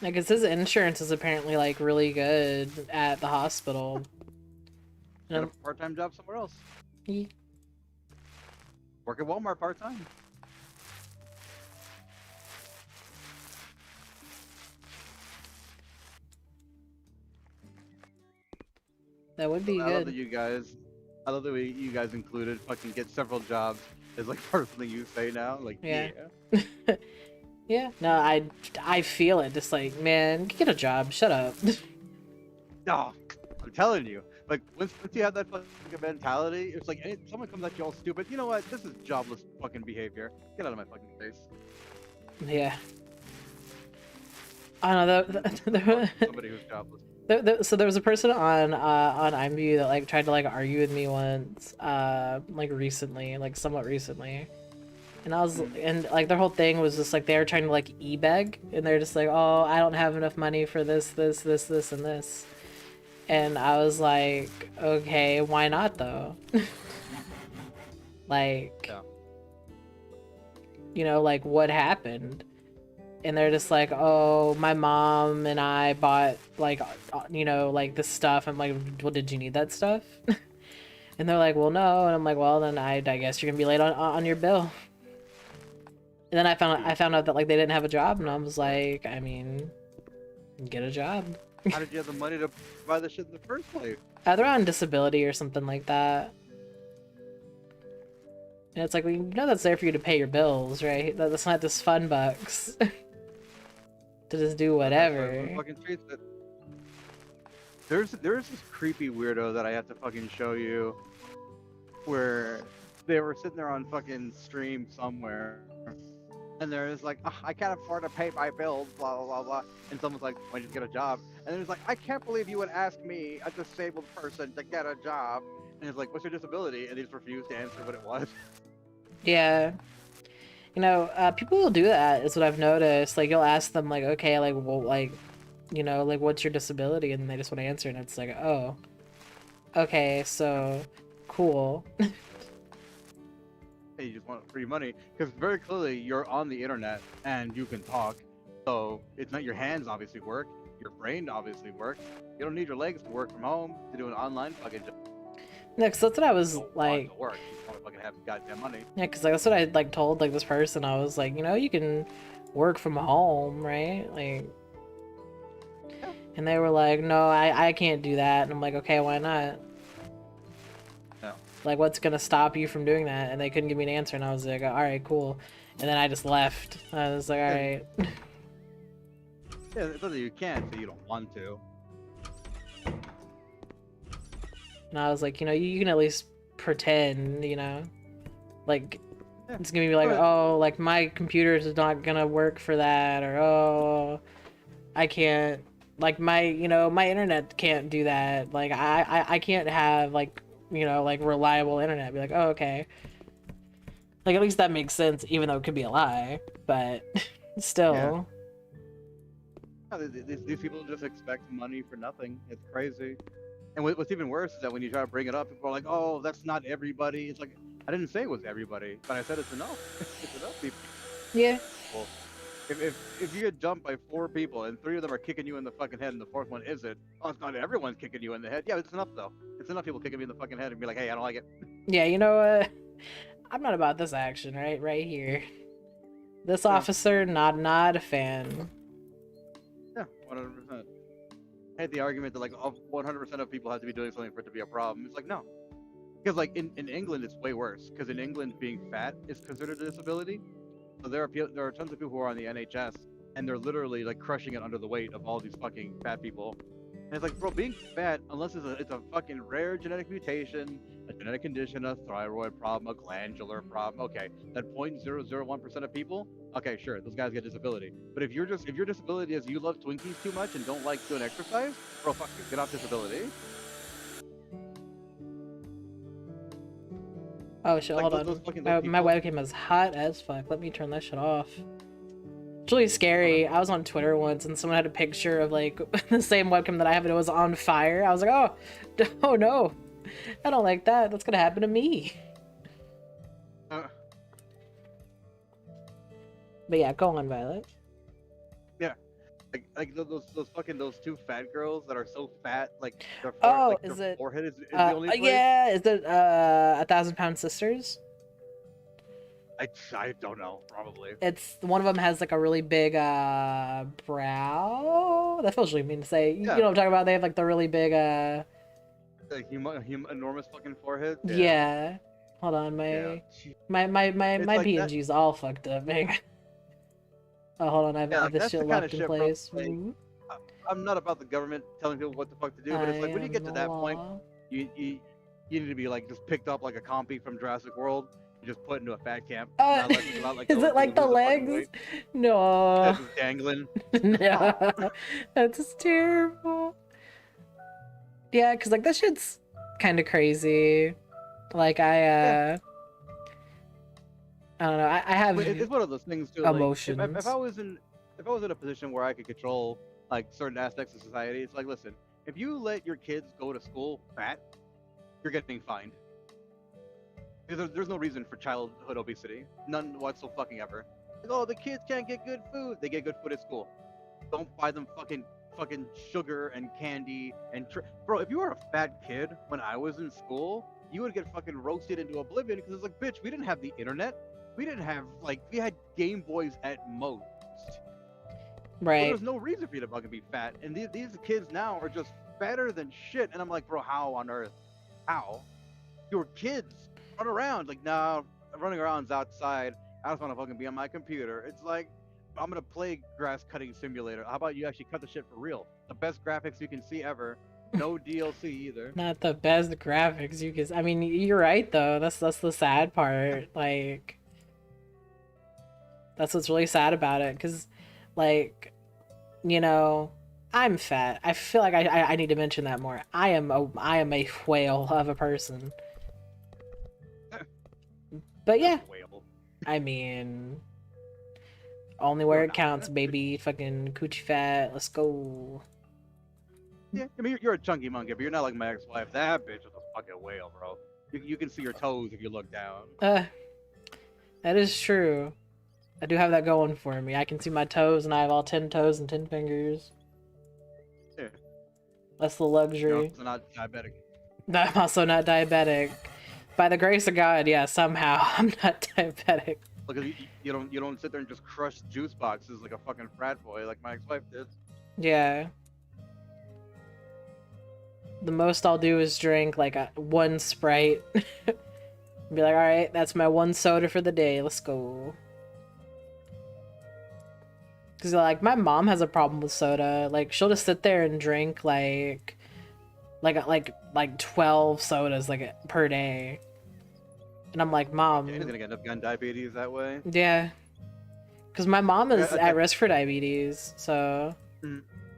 Like, cause his insurance is apparently, like, really good at the hospital. Get a part-time job somewhere else. Yeah. Work at Walmart part-time. That would be good. I love that you guys included fucking get several jobs as like part of something you say now. Like, yeah. Yeah. No, I feel it. Just like, man, get a job. Shut up. No, I'm telling you. Like, once you have that fucking mentality, it's like, if someone comes at you all stupid, you know what? This is jobless fucking behavior. Get out of my fucking face. Yeah. I don't know. Somebody who's jobless. So there was a person on IMView that like tried to like argue with me once, like recently, like somewhat recently, and like their whole thing was just like they were trying to like e-beg, and they're just like, oh, I don't have enough money for this, and this, and I was like, okay, why not though? Like, Yeah. you know, like what happened? And they're just like, oh, my mom and I bought like, you know, like this stuff. I'm like, well, did you need that stuff? And they're like, well, no. And I'm like, well, then I guess you're gonna be late on your bill. And then I found out that like they didn't have a job, and I was like, I mean, get a job. How did you have the money to buy the shit in the first place? They're on disability or something like that. And it's like, well, you know that's there for you to pay your bills, right? That's not just fun bucks. To just do whatever. Fucking streets that... There's this creepy weirdo that I have to fucking show you, where they were sitting there on fucking stream somewhere, and there's like, "Ugh, I can't afford to pay my bills, blah blah blah blah," and someone's like, "Why don't you get a job?" And there's like, "I can't believe you would ask me, a disabled person, to get a job," and it's like, "What's your disability?" And they just refused to answer what it was. Yeah. You know, people will do that, is what I've noticed. Like, you'll ask them, like, okay, like, well, like, you know, like, what's your disability? And they just want to answer, and it's like, oh, okay, so, cool. Hey, you just want free money, because very clearly you're on the internet and you can talk, so it's not your hands obviously work, your brain obviously works. You don't need your legs to work from home to do an online fucking job. No, because that's what I was, You don't like... want to work, you want to fucking have goddamn money. Yeah, because like, that's what I, like, told, like, this person. I was like, you know, you can work from home, right? Like... Yeah. And they were like, no, I can't do that. And I'm like, okay, why not? No. Like, what's gonna stop you from doing that? And they couldn't give me an answer, and I was like, alright, cool. And then I just left. I was like, alright. Yeah, it's not that you can't, but you don't want to. And I was like, you know, you can at least pretend, you know? Like, Yeah. it's gonna be like, oh, like, my computer is not gonna work for that, or, oh, I can't, like, my, you know, my internet can't do that. Like, I can't have, like, you know, like, reliable internet. Be like, oh, okay. Like, at least that makes sense, even though it could be a lie, but still. Yeah. No, these people just expect money for nothing. It's crazy. And what's even worse is that when you try to bring it up, people are like, "Oh, that's not everybody." It's like, I didn't say it was everybody, but I said it's enough. It's enough people. Yeah. Well, if you get jumped by 4 people and 3 of them are kicking you in the fucking head and the 4th one isn't, oh, it's not everyone's kicking you in the head. Yeah, it's enough though. It's enough people kicking me in the fucking head and be like, "Hey, I don't like it." Yeah, you know what? I'm not about this action, right here. This officer, not a fan. Yeah, 100%. I hate the argument that like 100% of people have to be doing something for it to be a problem. It's like, no. Because like in England it's way worse. Because in England being fat is considered a disability. So there are tons of people who are on the NHS and they're literally like crushing it under the weight of all these fucking fat people. And it's like, bro, being fat, unless it's a fucking rare genetic mutation, a genetic condition, a thyroid problem, a glandular problem, okay, that 0.001% of people, okay, sure, those guys get disability. But if your disability is you love Twinkies too much and don't like doing exercise, bro, fuck you, get off disability. Oh shit, Like, hold on. those My webcam is hot as fuck. Let me turn that shit off. It's really scary. I was on Twitter once and someone had a picture of like the same webcam that I have and it was on fire. I was like, oh no, I don't like that. That's gonna happen to me. But yeah, go on, Violet. Yeah, like those 2 fat girls that are so fat, like their forehead is the only place. Yeah, is it 1,000-pound sisters? I don't know, probably. It's one of them has like a really big brow. That feels really mean to say. Yeah. You know what I'm talking about? They have like the really big Like enormous fucking forehead. Yeah. Hold on, my like PNG's all fucked up, man. Oh, hold on, I have this shit locked in place. Like, I'm not about the government telling people what the fuck to do, but it's like when you get to that point, you need to be like just picked up like a compy from Jurassic World. Just put into a fat camp. Is it like the legs? No. That's just dangling. No. That's terrible. Yeah, because like that shit's kind of crazy. Like I don't know. I have it's one of those things too. Emotions. Like, if I was in a position where I could control like certain aspects of society, it's like, listen, if you let your kids go to school fat, you're getting fined. Because there's no reason for childhood obesity. None whatsoever. Like, oh, the kids can't get good food. They get good food at school. Don't buy them fucking sugar and candy and bro. If you were a fat kid when I was in school, you would get fucking roasted into oblivion because it's like, bitch, we didn't have the internet. We didn't have we had Game Boys at most. Right. So there's no reason for you to fucking be fat. And these kids now are just fatter than shit. And I'm like, bro, how on earth? How? Your kids run around like, nah, running around's outside. I just want to fucking be on my computer. It's like, I'm gonna play grass cutting simulator. How about you actually cut the shit for real? The best graphics you can see ever. No DLC either. Not the best graphics you can. I mean, you're right though. That's the sad part. Like, that's what's really sad about it. Cause, like, you know, I'm fat. I feel like I need to mention that more. I am a whale of a person. But yeah, I mean, only where it counts, baby. Fucking coochie fat. Let's go. Yeah, I mean, you're a chunky monkey, but you're not like my ex-wife. That bitch is a fucking whale, bro. You can see your toes if you look down. That is true. I do have that going for me. I can see my toes, and I have all 10 toes and 10 fingers. Yeah. That's the luxury. You're also not diabetic. I'm also not diabetic. By the grace of God, yeah, somehow I'm not diabetic. Look, you don't sit there and just crush juice boxes like a fucking frat boy like my ex-wife did. Yeah. The most I'll do is drink like one Sprite. Be like, all right, that's my one soda for the day. Let's go. Because like my mom has a problem with soda. Like she'll just sit there and drink like 12 sodas like per day. And I'm like, Mom. You're gonna get up gun diabetes that way. Yeah. Because my mom is at risk for diabetes, so.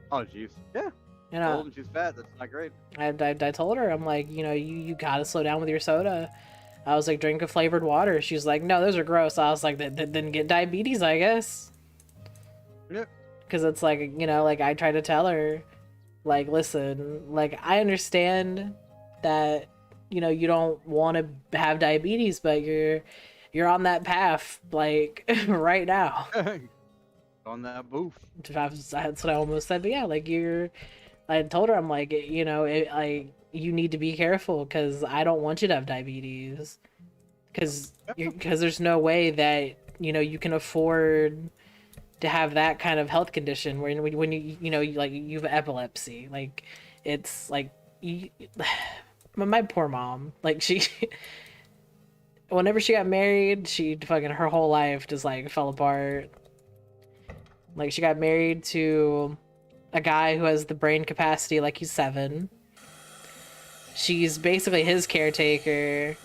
Oh jeez. Yeah. You know, old and she's fat. That's not great. I told her, I'm like, you know, you gotta slow down with your soda. I was like, drink a flavored water. She's like, no, those are gross. I was like, then get diabetes, I guess. Yeah. Because it's like, you know, like I try to tell her, like, listen, like I understand that, you know, you don't want to have diabetes, but you're on that path, like right now. On that booth. That's what I almost said, but yeah, like I told her, I'm like, you know, you need to be careful because I don't want you to have diabetes, because there's no way that, you know, you can afford to have that kind of health condition when you know, like you have epilepsy. Like it's like my poor mom, like she whenever she got married, she fucking her whole life just like fell apart. Like she got married to a guy who has the brain capacity like he's 7. She's basically his caretaker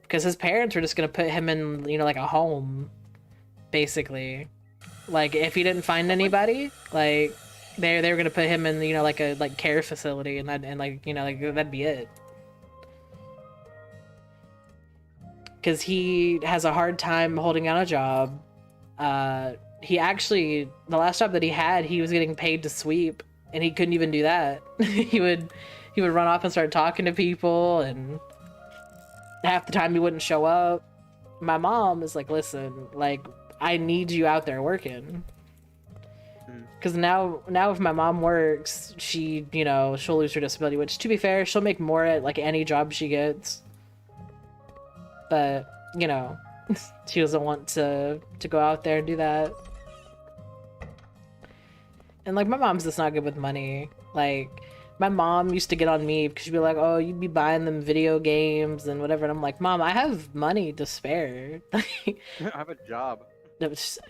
because his parents were just gonna put him in, you know, like a home, basically. Like if he didn't find anybody, like they were gonna put him in, you know, like a care facility, and like, you know, like that'd be it. Because he has a hard time holding down a job. He actually, the last job that he had, he was getting paid to sweep, and he couldn't even do that. he would run off and start talking to people, and half the time he wouldn't show up. My mom is like, listen, like, I need you out there working. Because now if my mom works, she, you know, she'll lose her disability, which, to be fair, she'll make more at like any job she gets. But, you know, she doesn't want to go out there and do that. And like my mom's just not good with money. Like my mom used to get on me because she'd be like, oh, you'd be buying them video games and whatever, and I'm like, Mom, I have money to spare. I have a job.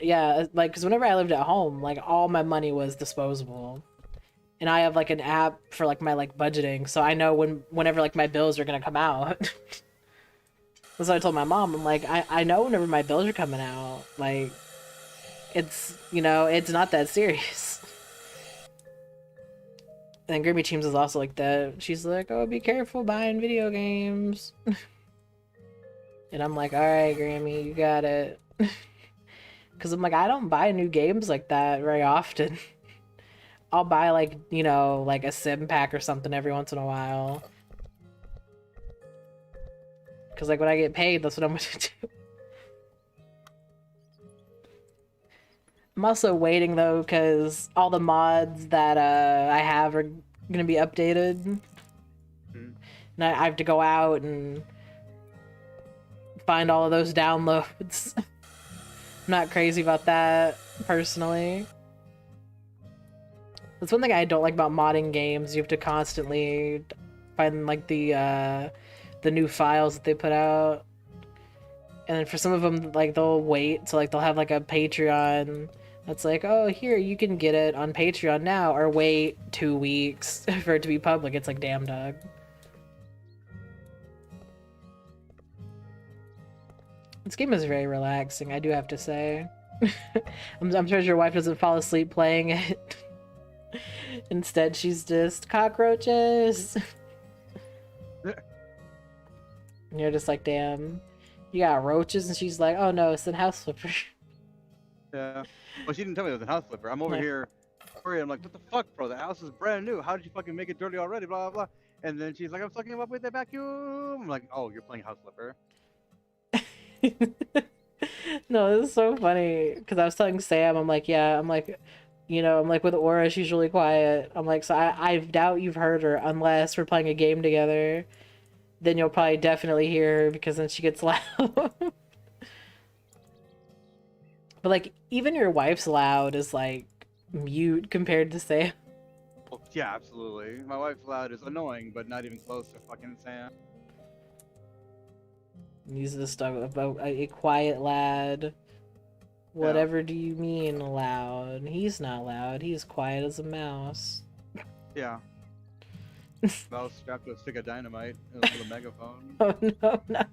Yeah, like, because whenever I lived at home, like all my money was disposable, and I have like an app for like my like budgeting, so I know whenever like my bills are gonna come out. That's what I told my mom. I'm like, I know whenever my bills are coming out, like, it's, you know, it's not that serious. And Grimmy Teams is also like that. She's like, oh, be careful buying video games. And I'm like, all right, Grammy, you got it. Because I'm like, I don't buy new games like that very often. I'll buy like, you know, like a sim pack or something every once in a while. Because, like, when I get paid, that's what I'm gonna do. I'm also waiting, though, because all the mods that I have are gonna be updated. And I have to go out and find all of those downloads. I'm not crazy about that, personally. That's one thing I don't like about modding games. You have to constantly find, like, the new files that they put out. And then for some of them, like, they'll wait. So, like, they'll have, like, a Patreon that's like, oh, here, you can get it on Patreon now, or wait 2 weeks for it to be public. It's like, damn, dog. This game is very relaxing, I do have to say. I'm sure your wife doesn't fall asleep playing it. Instead, she's just cockroaches. And you're just like, damn, you got roaches? And she's like, oh no, it's a house flipper. Yeah. Well, she didn't tell me it was a house flipper. I'm over here worried. I'm like, what the fuck, bro? The house is brand new. How did you fucking make it dirty already? Blah, blah, blah. And then she's like, I'm sucking him up with the vacuum. I'm like, oh, you're playing house flipper. No, this is so funny. Because I was telling Sam, I'm like, yeah, I'm like, you know, I'm like, with Aura, she's really quiet. I'm like, so I doubt you've heard her unless we're playing a game together. Then you'll probably definitely hear her because then she gets loud. But, like, even your wife's loud is, like, mute compared to Sam. Oh, yeah, absolutely. My wife's loud is annoying, but not even close to fucking Sam. Use this stuff about a quiet lad. Whatever do you mean loud? He's not loud. He's quiet as a mouse. Yeah. Mouse strapped to a stick of dynamite and a little megaphone. Oh no, no.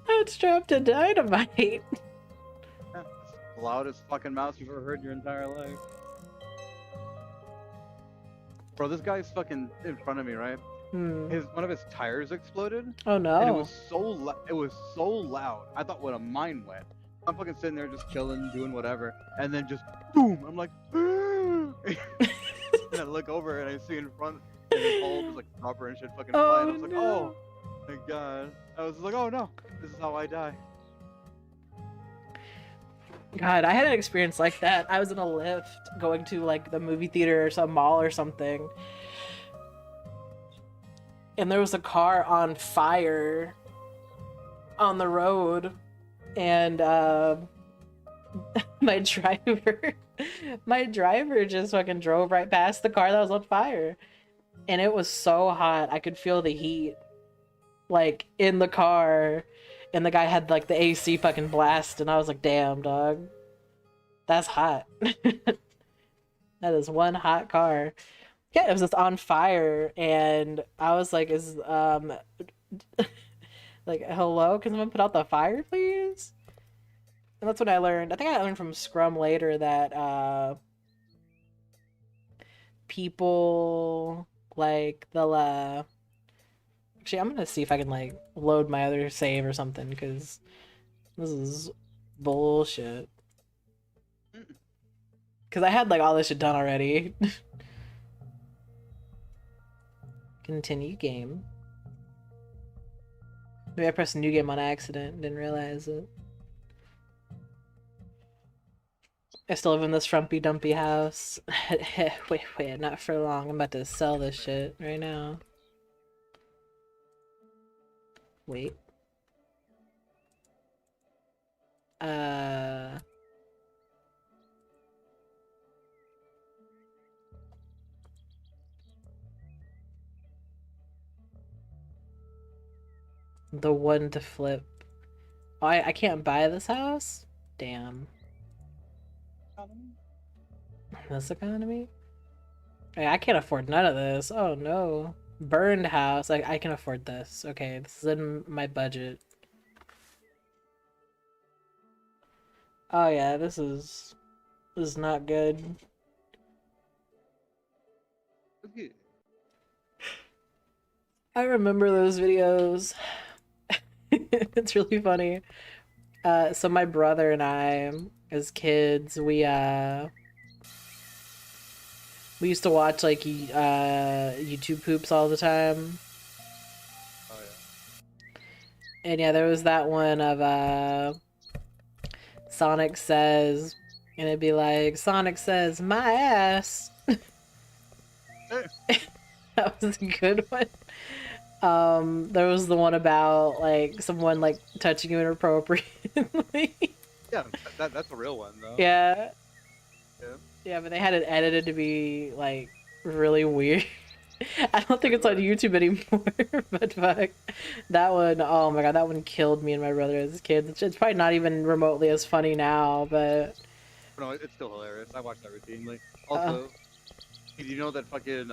Not strapped to dynamite. Yeah, it's the loudest fucking mouse you've ever heard in your entire life. Bro, this guy's fucking in front of me, right? One of his tires exploded. Oh no. And it was so loud. I thought, what, a mine went. I'm fucking sitting there just chilling, doing whatever, and then just boom! I'm like, and I look over and I see in front, and it's all just like rubber and shit fucking flying. I was like, oh my god. I was like, oh no, this is how I die. God, I had an experience like that. I was in a lift going to like the movie theater or some mall or something. And there was a car on fire on the road. And my driver just fucking drove right past the car that was on fire. And it was so hot. I could feel the heat like in the car. And the guy had like the AC fucking blast, and I was like, damn, dog. That's hot. That is one hot car. Yeah, it was just on fire, and I was like, is like, hello, can someone put out the fire, please? And that's when I learned, I think I learned from Scrum later that people like they'll actually, I'm gonna see if I can, like, load my other save or something, because this is bullshit. Because I had, like, all this shit done already. Continue game. Maybe I pressed new game on accident, didn't realize it. I still live in this frumpy dumpy house. Wait, not for long. I'm about to sell this shit right now. Wait. The one to flip. Oh, I can't buy this house? Damn. This economy? Hey, I can't afford none of this. Oh no. Burned house. I can afford this. Okay, this is in my budget. Oh yeah, this is not good. I remember those videos. It's really funny. So my brother and I, as kids, we used to watch like YouTube poops all the time. Oh And yeah, there was that one of Sonic says, and it'd be like, Sonic says, my ass. That was a good one. There was the one about like someone like touching you inappropriately. Yeah, that's a real one though. Yeah. Yeah. Yeah, but they had it edited to be like really weird. I don't think it's on YouTube anymore, but fuck. That one, oh my god, that one killed me and my brother as kids. It's probably not even remotely as funny now, but No, it's still hilarious. I watch that routinely. Also, did you know that fucking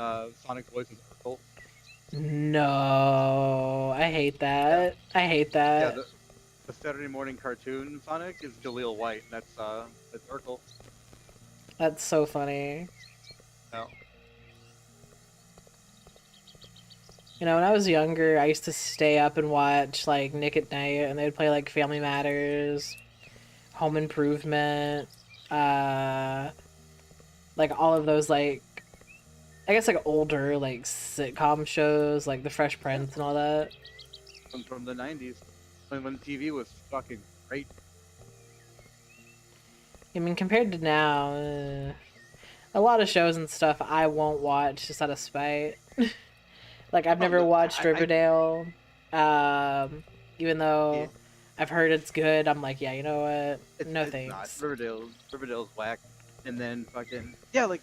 Sonic's voice is Urkel? no, I hate that. I hate Yeah, that. the Saturday morning cartoon Sonic is Jaleel White. And that's Urkel. That's so funny. No. You know, when I was younger, I used to stay up and watch like Nick at Night, and they'd play like Family Matters, Home Improvement, like all of those like I guess like older like sitcom shows like The Fresh Prince and all that. From the 90s, when TV was fucking great. I mean, compared to now, a lot of shows and stuff I won't watch just out of spite. Like I've never watched Riverdale, even though Yeah. I've heard it's good. I'm like, yeah, you know what? No It's thanks. not. Riverdale's whack. And then fucking yeah, like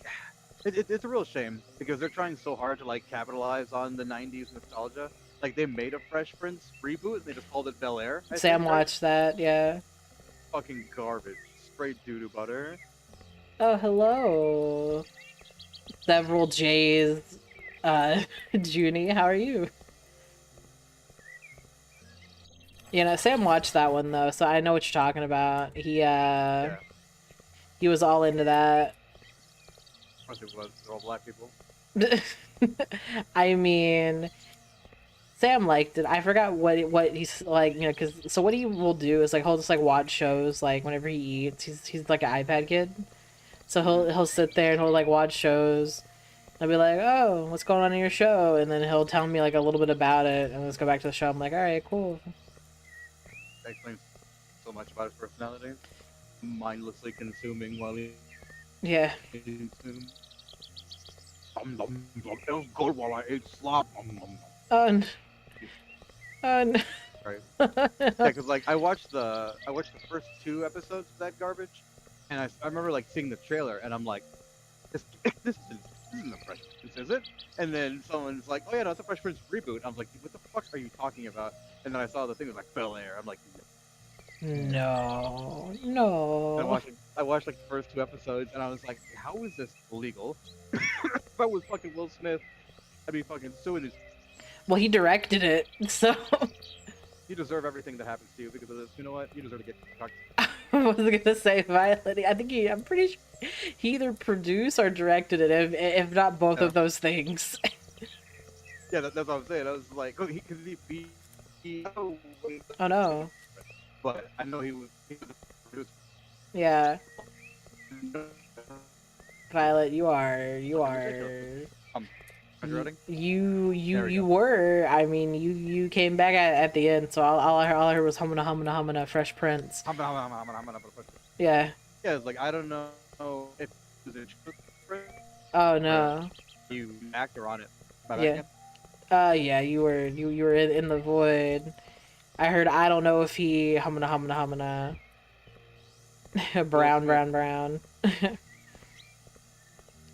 it's a real shame because they're trying so hard to like capitalize on the 90s nostalgia. Like they made a Fresh Prince reboot and they just called it Bel Air. Sam watched that, yeah. Fucking garbage. Straight doo-doo butter. Oh, hello. Several J's. Junie, how are you? You know, Sam watched that one though, so I know what you're talking about. He was all into that. Of course it was. They're all black people. I mean, Sam liked it. I forgot what he's like, you know, because so what he will do is like he'll just like watch shows like whenever he eats. He's like an iPad kid, so he'll sit there and he'll like watch shows. I'll be like, oh, what's going on in your show? And then he'll tell me like a little bit about it, and let's go back to the show. I'm like, all right, cool. That explains so much about his personality. Mindlessly consuming while he Yeah. consumes. It was good while I ate slop. Right. Yeah, because like I watched the first 2 episodes of that garbage, and I remember like seeing the trailer, and I'm like, this isn't the Fresh Prince, is it? And then someone's like, oh yeah, no, it's a Fresh Prince reboot. I'm like, what the fuck are you talking about? And then I saw the thing was like Bel Air. I'm like, no. I watched like the first 2 episodes, and I was like, how is this legal? If I was fucking Will Smith, I'd be fucking suing his. Well, he directed it, so You deserve everything that happens to you because of this. You know what? You deserve to get fucked. I was gonna say Violet. I think I'm pretty sure he either produced or directed it, if not both of those things. Yeah, that's what I'm saying. I was like, oh, Oh no. But I know he was the producer. Yeah. Violet, you are. You were. I mean, you came back at the end, so all I heard was humana Fresh Prince. Yeah. Yeah, it's like I don't know if it was a Oh no. you actor on it. Yeah. Yeah, you were in the void. I heard. I don't know if he humana. brown.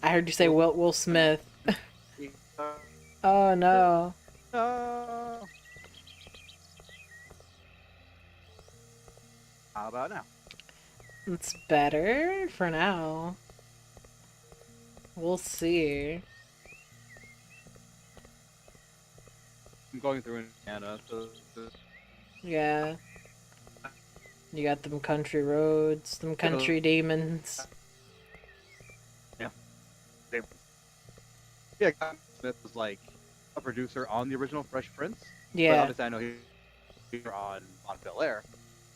I heard you say Will Smith. Oh no. How about now? It's better for now. We'll see. I'm going through Indiana, so Yeah. You got them country roads, them country demons. yeah, Smith was like a producer on the original Fresh Prince. But Yeah. obviously, I know he was on Bel Air,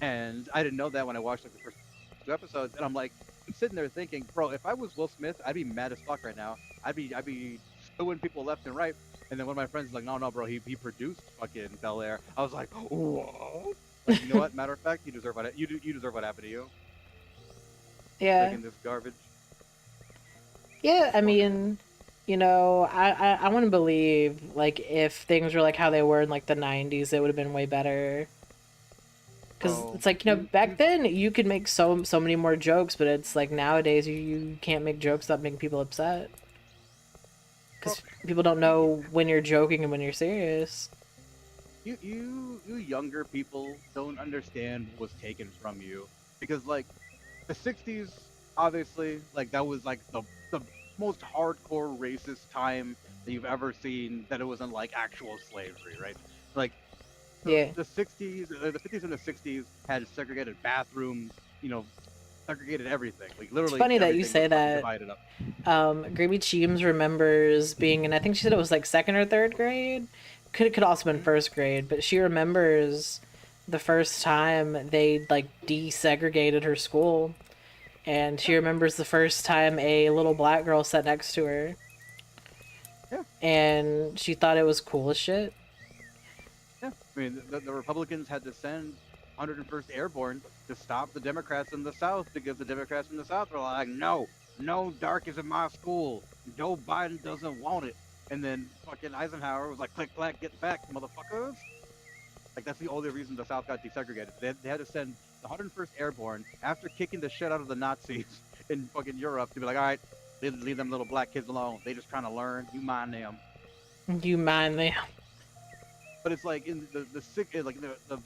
and I didn't know that when I watched like the first 2 episodes. And I'm like, I'm sitting there thinking, bro, if I was Will Smith, I'd be mad as fuck right now. I'd be suing people left and right And then one of my friends was like, no, bro, he produced fucking Bel Air. I was like, what? Like, you know what? Matter of fact, you deserve what you deserve what happened to you. Yeah. Making this garbage. Yeah, I mean, you know, I want to believe, like, if things were like how they were in, like, the 90s, it would have been way better. Because Bro, it's like, you know, back then you could make so many more jokes, but it's like nowadays you can't make jokes without making people upset. bro, Because people don't know when you're joking and when you're serious. you younger people don't understand what was taken from you because like the 60s obviously like that was like the most hardcore racist time that you've ever seen that it wasn't like actual slavery, right? Like Yeah. the 60s, the 50s and the 60s had segregated bathrooms, you know, segregated everything. Like It's literally funny that you everything was say fucking that. divided up. Gravy Cheems remembers being in, I think she said it was like second or third grade. Could also been first grade, but she remembers the first time they like desegregated her school, and she Yeah, remembers the first time a little black girl sat next to her, yeah, and she thought it was cool as shit. yeah. I mean, the Republicans had to send 101st Airborne to stop the Democrats in the South because the Democrats in the South were like, no, no dark is in my school. Joe Biden doesn't want it. And then fucking Eisenhower was like, click, clack, get back, motherfuckers. Like, that's the only reason the South got desegregated. They had to send the 101st Airborne after kicking the shit out of the Nazis in fucking Europe to be like, all right, leave them little black kids alone. They just trying to learn. You mind them. You mind them? But it's like in the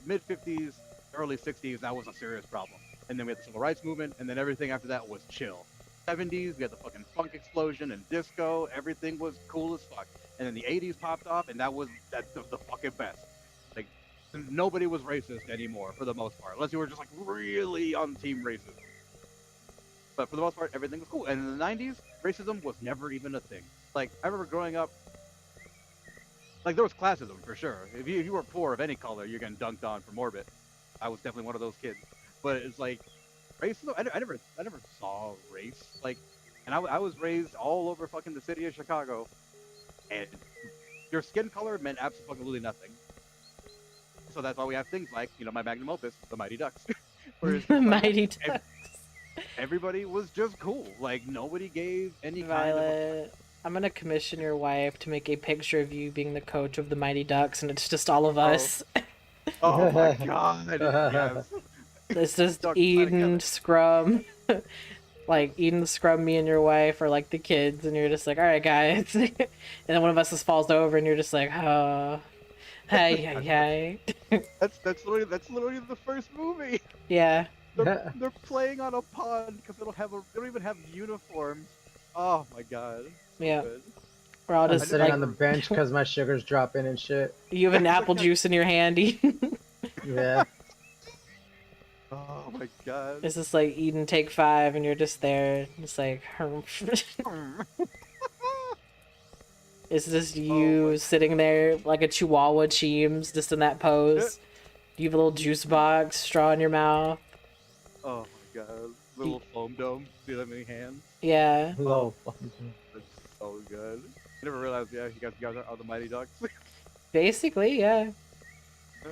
mid 50s, early 60s, that was a serious problem. And then we had the civil rights movement, and then everything after that was chill. 70s, we had the fucking funk explosion and disco. Everything was cool as fuck. And then the 80s popped off, and that's the fucking best. Like nobody was racist anymore for the most part, unless you were just like really on team racism. But for the most part, everything was cool. And in the 90s, racism was never even a thing. Like I remember growing up, like there was classism for sure. If you were poor of any color, you're getting dunked on for morbid. I was definitely one of those kids. But it's like racism. I never saw race. Like, and I was raised all over fucking the city of Chicago, and your skin color meant absolutely nothing. So that's why we have things like, you know, my magnum opus, the Mighty Ducks. Where it's just like, Mighty Ducks. everybody was just cool. Like nobody gave any kind of Violet, I'm gonna commission your wife to make a picture of you being the coach of the Mighty Ducks, and it's just all of us. Oh my god, yes. It's just Ducks play Eden, together. Scrum, like Eden, Scrum, me and your wife, or like the kids, and you're just like, all right, guys, and then one of us just falls over, and you're just like, oh, hey. That's literally the first movie. Yeah, They're playing on a pond because they don't even have uniforms. Oh my god. So yeah. good. We're all I'm just sitting like, on the bench because my sugar's dropping and shit. you have an apple juice in your hand, Eden. Yeah. Oh my god. It's just like Eden, take 5, and you're just there. It's like, it's just you sitting there like a Chihuahua Cheems, just in that pose. You have a little juice box, straw in your mouth. Oh my god. Little foam dome. See that many hands? Yeah. Low. That's so good. I never realized, yeah, you guys are the Mighty Ducks. Basically, yeah. Yeah.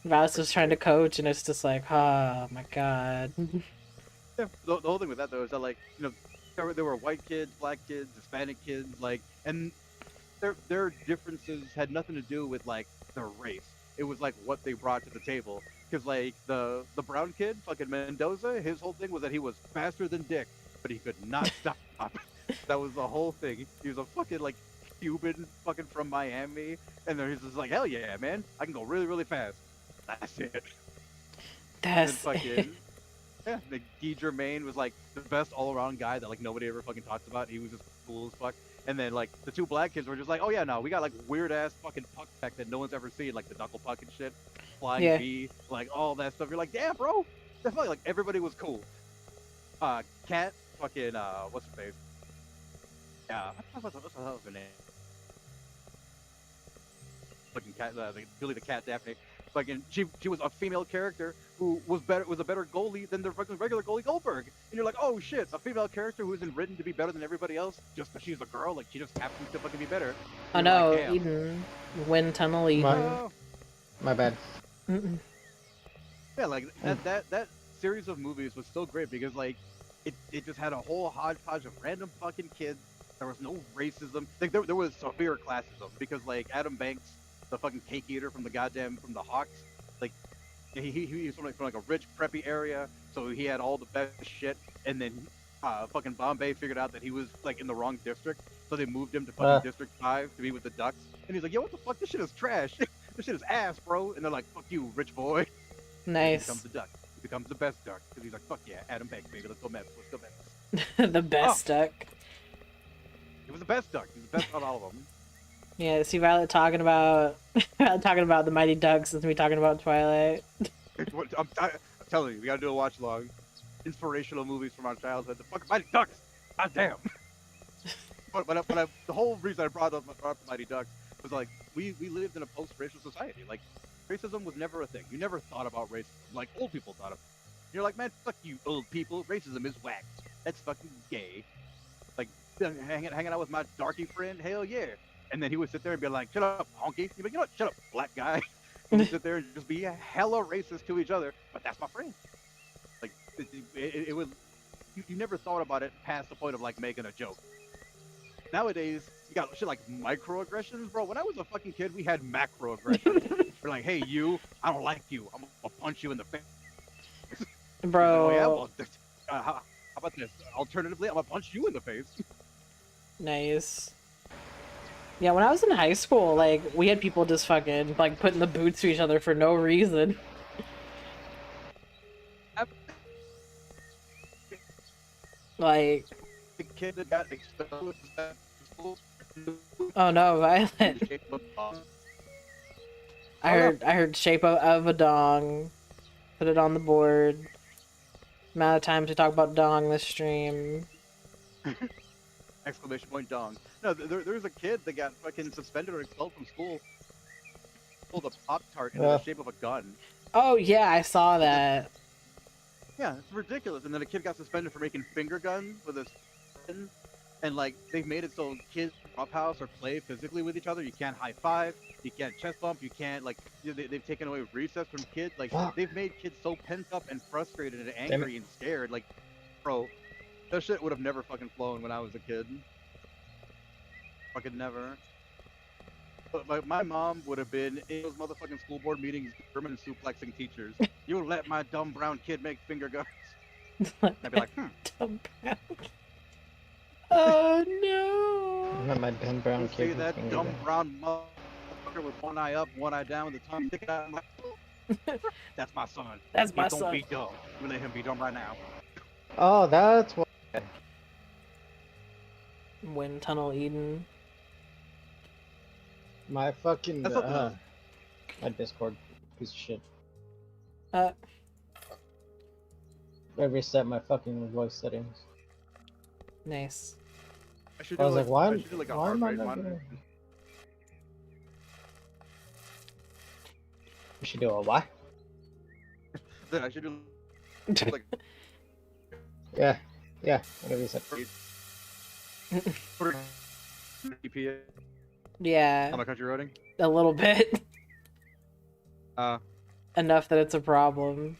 Valice was trying to coach, and it's just like, oh my god. Yeah, the whole thing with that though is that like, you know, there were white kids, black kids, Hispanic kids, like, and their differences had nothing to do with like their race. It was like what they brought to the table. Because like the brown kid, fucking Mendoza, his whole thing was that he was faster than Dick, but he could not stop. That was the whole thing. He was a fucking like Cuban, fucking from Miami, and then he's just like, hell yeah, man, I can go really, really fast. That's it. That's Fucking yeah. The Guy Germain was like the best all-around guy that like nobody ever fucking talks about. He was just cool as fuck. And then like the two black kids were just like, oh yeah, no, we got like weird ass fucking puck tech that no one's ever seen, like the knuckle puck and shit, flying V, like all that stuff. You're like, damn, bro, that's funny. Like everybody was cool. Cat, fucking what's her face? Yeah, what's her name? Fucking cat, Billy the Cat Daphne. Fucking, she was a female character who was a better goalie than the fucking regular goalie Goldberg. And you're like, oh shit, a female character who isn't written to be better than everybody else just because she's a girl, like she just happens to fucking be better. Oh You're no, like, damn. Eden. Wind tunnel Eden. Oh. My bad. Yeah, like that series of movies was so great because like it just had a whole hodgepodge of random fucking kids. There was no racism. Like there was severe classism because like Adam Banks, the fucking cake eater from the Hawks, like he was from like a rich preppy area, so he had all the best shit. And then fucking Bombay figured out that he was like in the wrong district, so they moved him to fucking District 5 to be with the Ducks. And he's like, yo, what the fuck? This shit is trash. This shit is ass, bro. And they're like, fuck you, rich boy. Nice. He becomes the duck. He becomes the best duck because he's like, fuck yeah, Adam Banks, baby. Let's go Mets. Let's go Mets. The best duck. He was the best duck. He was the best out of all of them. Yeah, see Violet talking about the Mighty Ducks since we talking about Twilight. I'm telling you, we gotta do a watch along. Inspirational movies from our childhood. The fucking Mighty Ducks. God damn. but the whole reason I brought up the Mighty Ducks was like we lived in a post-racial society. Like racism was never a thing. You never thought about racism like old people thought of it. You're like, man, fuck you, old people. Racism is whack. That's fucking gay. Like hanging out with my darky friend, hell yeah. And then he would sit there and be like, shut up, honky. He'd be like, you know what, shut up, black guy. And we'd sit there and just be hella racist to each other, but that's my friend. Like, it was, you never thought about it past the point of like making a joke. Nowadays, you got shit like microaggressions, bro. When I was a fucking kid, we had macroaggressions. We're like, hey, you, I don't like you. I'm gonna punch you in the face. Bro. Like, oh, yeah, well, how about this? Alternatively, I'm gonna punch you in the face. Nice. Yeah, when I was in high school, like, we had people just fucking, like, putting the boots to each other for no reason. Like... The kid that got exposed at school. Oh no, Violet. I heard shape of a dong. Put it on the board. Amount of time to talk about dong this stream. Exclamation point dong. No, there was a kid that got fucking suspended or expelled from school. Pulled a Pop-Tart in the shape of a gun. Oh yeah, I saw that. Yeah, it's ridiculous. And then a kid got suspended for making finger guns with his friend. And like they've made it so kids roughhouse or play physically with each other. You can't high five. You can't chest bump. You can't like. They've taken away recess from kids. Like they've made kids so pent up and frustrated and angry and scared. Like, bro, that shit would have never fucking flown when I was a kid. Fucking never. But like my mom would have been in those motherfucking school board meetings, German suplexing teachers. You let my dumb brown kid make finger guns. I'd be like, Dumb brown. Oh no! Let my dumb brown kid. See that dumb brown motherfucker with one eye up, one eye down, with the tongue sticking out. That's my son. That's my son. Don't be dumb. We let him be dumb right now. Oh, that's what. Wind tunnel Eden. My fucking That's my Discord piece of shit. Uh. I reset my fucking voice settings. Nice. I was like, why? I should do like a Why heart am I rate not monitor. doing? We should do a what? Then I should do like Yeah, whatever you said. EPA Yeah, on my country roading. a little bit. Enough that it's a problem.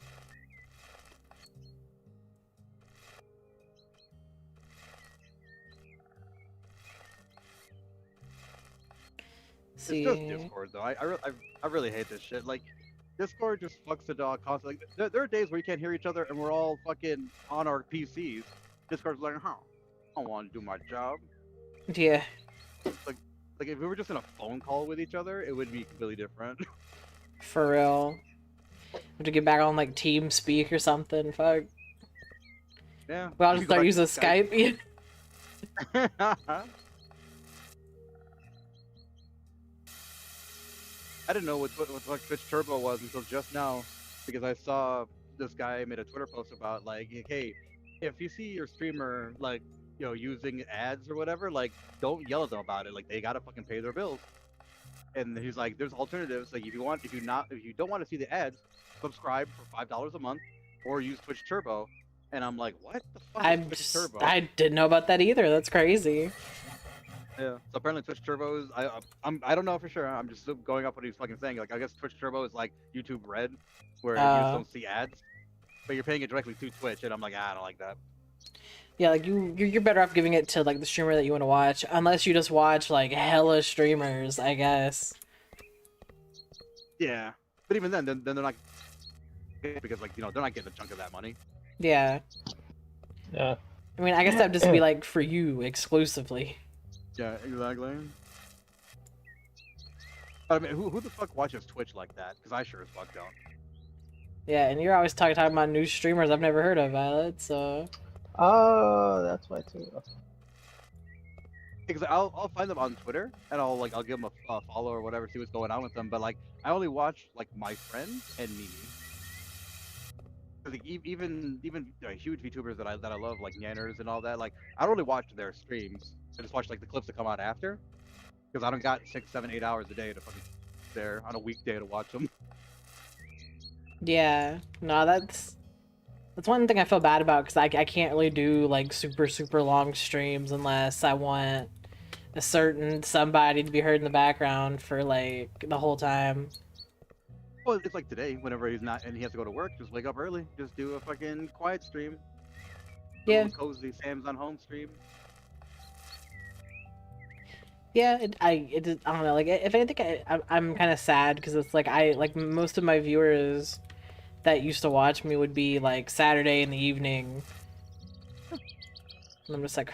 It's just Discord though. I really hate this shit. Like Discord just fucks the dog constantly. Like, there are days where you can't hear each other and we're all fucking on our PCs. Discord's like, huh? I don't want to do my job. Yeah. Like if we were just in a phone call with each other, it would be completely different. For real. Have to get back on like TeamSpeak or something. Fuck. Yeah. Well, I'll just start using Skype. I didn't know what Twitch Turbo was until just now, because I saw this guy made a Twitter post about like, hey, if you see your streamer like, you know, using ads or whatever, like, don't yell at them about it. Like, they gotta fucking pay their bills. and he's like, there's alternatives. Like if you don't want to see the ads, subscribe for $5 a month, or use Twitch Turbo. And I'm like, what the fuck is Twitch Turbo? I didn't know about that either. That's crazy. Yeah. So apparently Twitch Turbo is I don't know for sure. I'm just going up what he's fucking saying. Like I guess Twitch Turbo is like YouTube Red, where you just don't see ads, but you're paying it directly to Twitch. And I'm like, I don't like that. Yeah, like you're better off giving it to like the streamer that you want to watch, unless you just watch like hella streamers, I guess. Yeah. But even then they're not, because like they're not getting a chunk of that money. Yeah. Yeah. I mean, I guess that'd just be like for you exclusively. Yeah, exactly. But I mean, who the fuck watches Twitch like that? Because I sure as fuck don't. Yeah, and you're always talking about new streamers I've never heard of, Violet. So. Oh, that's why too. Because I'll find them on Twitter and I'll give them a follow or whatever, see what's going on with them. But like I only watch like my friends and me. Like, even huge VTubers that I love, like Yanners and all that, like I don't really watch their streams. I just watch like the clips that come out after, because I don't got 6, 7, 8 hours a day to fucking there on a weekday to watch them. Yeah, no, that's one thing I feel bad about, because I can't really do like super long streams unless I want a certain somebody to be heard in the background for like the whole time. Well, it's like today, whenever he's not and he has to go to work, just wake up early, just do a fucking quiet stream. Yeah. Cozy Sam's on home stream. Yeah, I don't know. Like, if anything, I'm kind of sad, because it's like most of my viewers that used to watch me would be like Saturday in the evening, and I'm just like,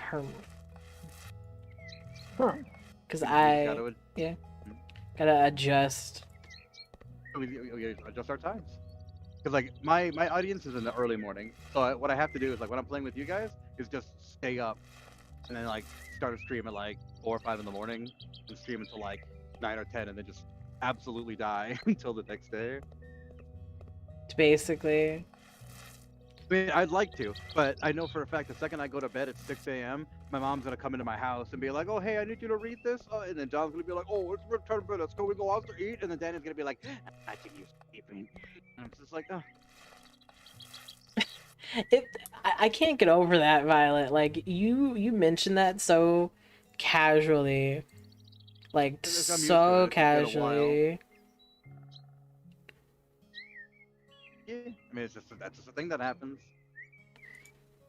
because gotta adjust. We adjust our times. Because like my audience is in the early morning, so what I have to do is like when I'm playing with you guys is just stay up, and then like start a stream at like 4 or 5 in the morning, and stream until like 9 or 10, and then just absolutely die until the next day. Basically. I mean, I'd like to, but I know for a fact the second I go to bed at 6 a.m., my mom's gonna come into my house and be like, "Oh, hey, I need you to read this," and then John's gonna be like, "Oh, it's return to bed. Let's go. We go out to eat," and then Danny's gonna be like, "I think you're sleeping," and I'm just like, "Oh." I can't get over that, Violet. Like you mentioned that so casually, like so casually. Yeah, I mean, that's just a thing that happens.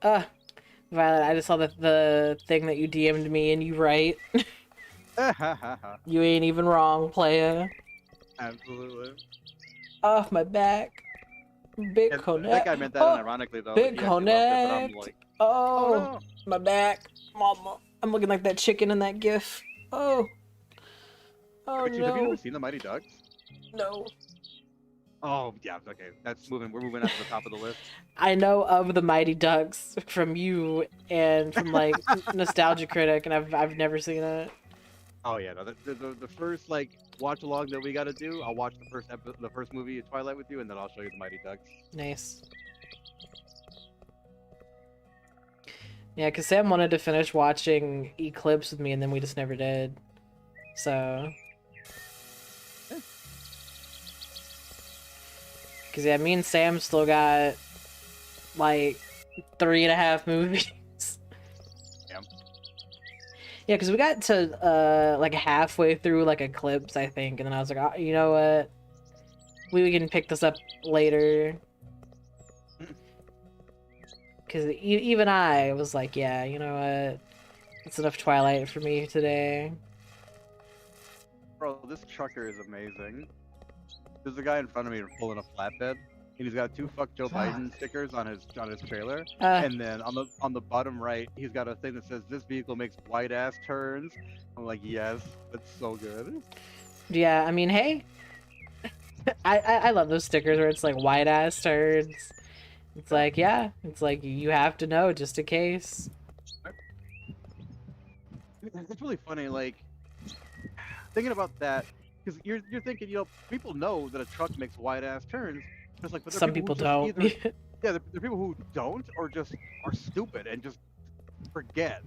Violet, I just saw the thing that you DM'd me, and you right. You ain't even wrong, playa. Absolutely. Off my back. Big I connect. think I meant that ironically though. Big connect. Like, oh no. My back, mama. I'm looking like that chicken in that gif. Oh No. Have you ever seen the Mighty Ducks? No. Oh yeah, okay. We're moving up to the top of the list. I know of the Mighty Ducks from you and from like Nostalgia Critic, and I've never seen it. Oh yeah, no. The first like watch along that we gotta do, I'll watch the first movie of Twilight with you, and then I'll show you the Mighty Ducks. Nice. Yeah, because Sam wanted to finish watching Eclipse with me, and then we just never did. So. Because, yeah, me and Sam still got, like, 3.5 movies. Yeah. Yeah, because we got to, like, halfway through, like, Eclipse, I think, and then I was like, oh, you know what? We can pick this up later. Because even I was like, yeah, you know what? It's enough Twilight for me today. Bro, this trucker is amazing. There's a guy in front of me pulling a flatbed, and he's got 2 "Fuck Joe Biden" stickers on his trailer, and then on the bottom right, he's got a thing that says, "This vehicle makes white ass turns." I'm like, yes, that's so good. Yeah, I mean, hey, I love those stickers where it's like white ass turns. It's like, yeah, it's like you have to know just in case. It's really funny, like thinking about that. Because you're thinking, people know that a truck makes wide ass turns. Just like, but some people don't. Yeah, there are people who don't, or just are stupid and just forget.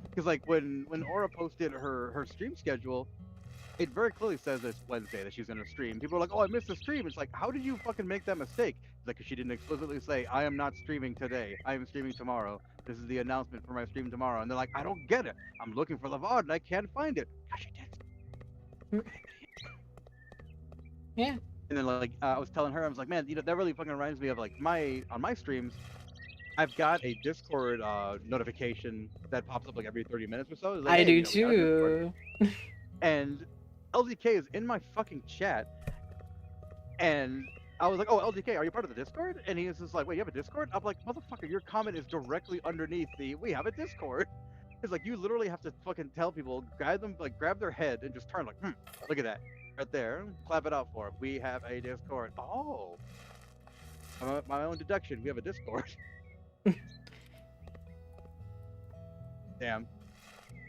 Because like when Aura posted her stream schedule, it very clearly says it's Wednesday that she's gonna stream. People are like, "Oh, I missed the stream." It's like, how did you fucking make that mistake? It's like, 'cause she didn't explicitly say, "I am not streaming today. I am streaming tomorrow. This is the announcement for my stream tomorrow." And they're like, "I don't get it. I'm looking for the VOD and I can't find it." Gosh, she did. Yeah. And then like I was telling her, I was like, "Man, you know, that really fucking reminds me of like on my streams. I've got a Discord notification that pops up like every 30 minutes or so. It's like, I hey, do you know, we got a Discord." too. And LDK is in my fucking chat, and I was like, "Oh, LDK, are you part of the Discord?" And he was just like, "Wait, you have a Discord?" I'm like, "Motherfucker, your comment is directly underneath the we have a Discord." It's like you literally have to fucking tell people, grab them, like grab their head and just turn like, look at that, right there, clap it out for them. We have a Discord. Oh, my own deduction. We have a Discord. Damn.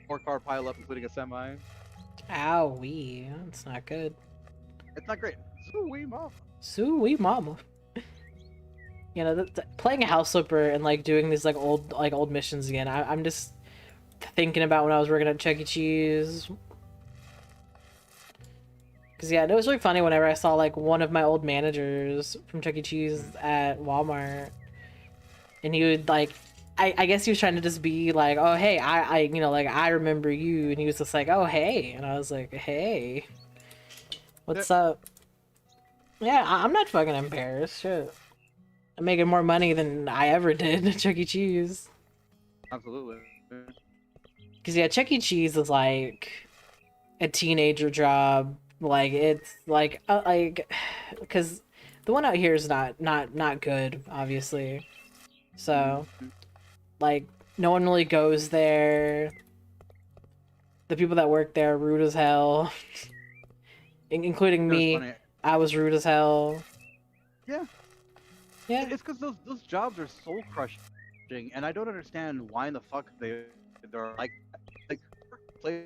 4-car pile up, including a semi. Owie, that's not good. It's not great. Sweet mama. Sweet mama. You know, playing a house flipper and like doing these like old missions again. I'm just thinking about when I was working at Chuck E. Cheese. Cause yeah, it was really funny whenever I saw like one of my old managers from Chuck E. Cheese at Walmart, and he would like, I guess he was trying to just be like, oh hey, I you know, like I remember you, and he was just like, oh hey, and I was like, hey, what's up? Yeah, I'm not fucking embarrassed. Shit, I'm making more money than I ever did at Chuck E. Cheese. Absolutely. Cause yeah, Chuck E. Cheese is like a teenager job. Like it's like because the one out here is not good, obviously. So like no one really goes there. The people that work there are rude as hell, including me. Funny. I was rude as hell. Yeah. Yeah. It's because those jobs are soul crushing, and I don't understand why in the fuck they're like play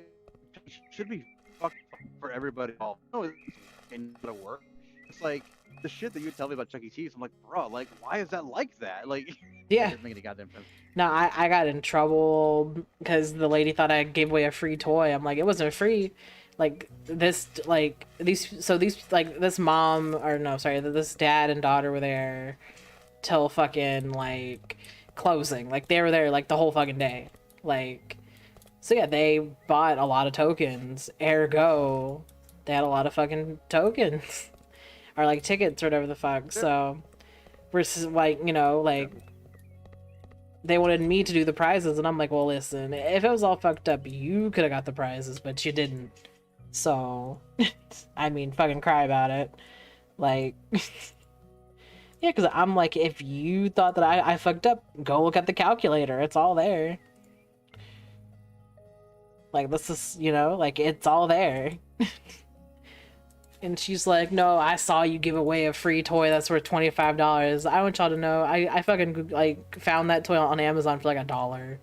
should be fucked for everybody. No, it's gotta work. It's like the shit that you tell me about Chuck E. Cheese. I'm like, bro, like why is that like that? Like, Yeah. it doesn't make any goddamn sense. No, I got in trouble because the lady thought I gave away a free toy. I'm like, it wasn't free. Like this, like these like this mom or no, sorry, this dad and daughter were there till fucking like closing. Like they were there like the whole fucking day. Like, so yeah, they bought a lot of tokens. Ergo, they had a lot of fucking tokens or like tickets or whatever the fuck. So versus like, you know, like they wanted me to do the prizes, and I'm like, well, listen, if it was all fucked up, you could have got the prizes, but you didn't. So, I mean, fucking cry about it. Like, yeah, because I'm like, if you thought that I fucked up, go look at the calculator. It's all there. Like, this is, you know, like, it's all there. And she's like, no, I saw you give away a free toy that's worth $25. I want y'all to know, I fucking, like, found that toy on Amazon for, like, $1.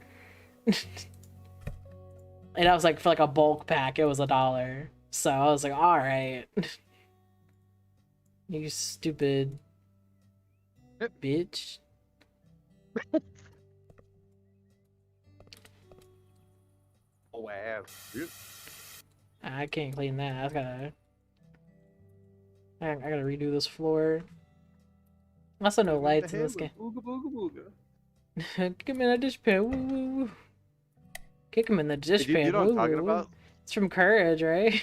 And I was like, for, like, a bulk pack, it was $1. So I was like, alright. You stupid bitch. Oh, wow. I can't clean that. I gotta redo this floor. Also, no lights in this game. Ooga booga booga. Kick him in the dishpan. Woo, woo, woo. Kick him in the dishpan. You know what I'm talking woo, woo. about? It's from Courage, right?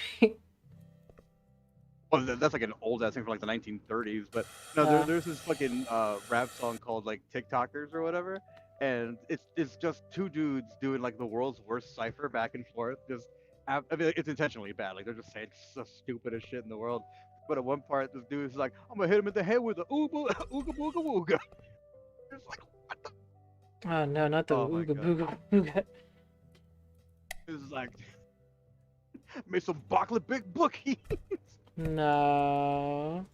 Well, that's like an old ass thing from like the 1930s. But no, there's this fucking rap song called like TikTokers or whatever, and it's just two dudes doing like the world's worst cipher back and forth. Just I mean, it's intentionally bad. Like they're just saying the stupidest shit in the world. But at one part, this dude is like, "I'm gonna hit him in the head with a ooga booga booga." It's like, what the? Oh no, not the Oh my ooga God. booga booga. It's like made some chocolate big bookie. No.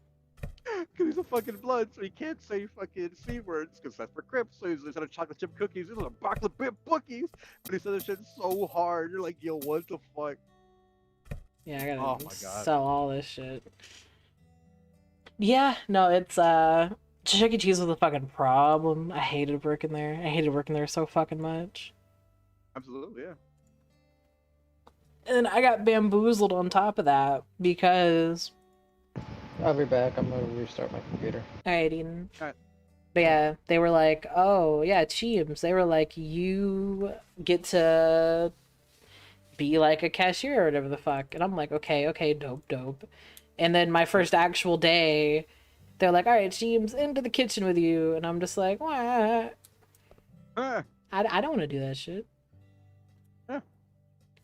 Because he's a fucking blood, so he can't say fucking C words, because that's for Crips. So he's instead of chocolate chip cookies, he's like chocolate bit bookies. But he said this shit so hard, you're like, yo, what the fuck? Yeah, I gotta Oh my God. sell all this shit. Yeah, no, it's Chuck E. Cheese was a fucking problem. I hated working there. I hated working there so fucking much. Absolutely, yeah. And I got bamboozled on top of that because I'll be back. I'm gonna restart my computer. alright, Eden. Alright. But yeah, they were like, oh yeah, Cheems. They were like, you get to be like a cashier or whatever the fuck. And I'm like, okay, dope. And then my first actual day, they're like, alright, Cheems, into the kitchen with you. And I'm just like, what? Huh. I don't want to do that shit. Huh.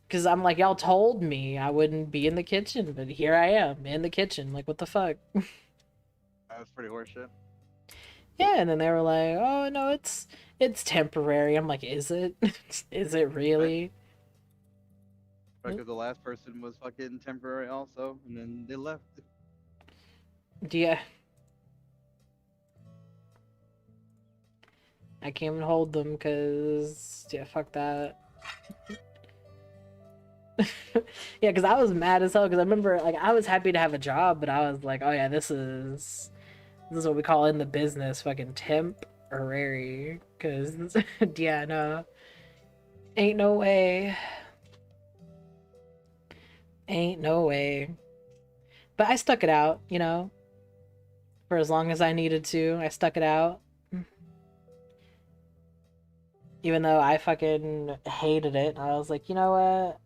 Because I'm like, y'all told me I wouldn't be in the kitchen, but here I am in the kitchen. Like, what the fuck? That's pretty horseshit. Yeah, and then they were like, oh no, it's temporary. I'm like, is it? Is it really? Because the last person was fucking temporary also, and then they left. Yeah. I can't even hold them because, yeah, fuck that. Yeah, because I was mad as hell because I remember, like, I was happy to have a job, but I was like, oh yeah, this is what we call in the business fucking temporary. Because, yeah, no. Ain't no way. Ain't no way. But I stuck it out, you know? For as long as I needed to. I stuck it out. Even though I fucking hated it. I was like, you know what?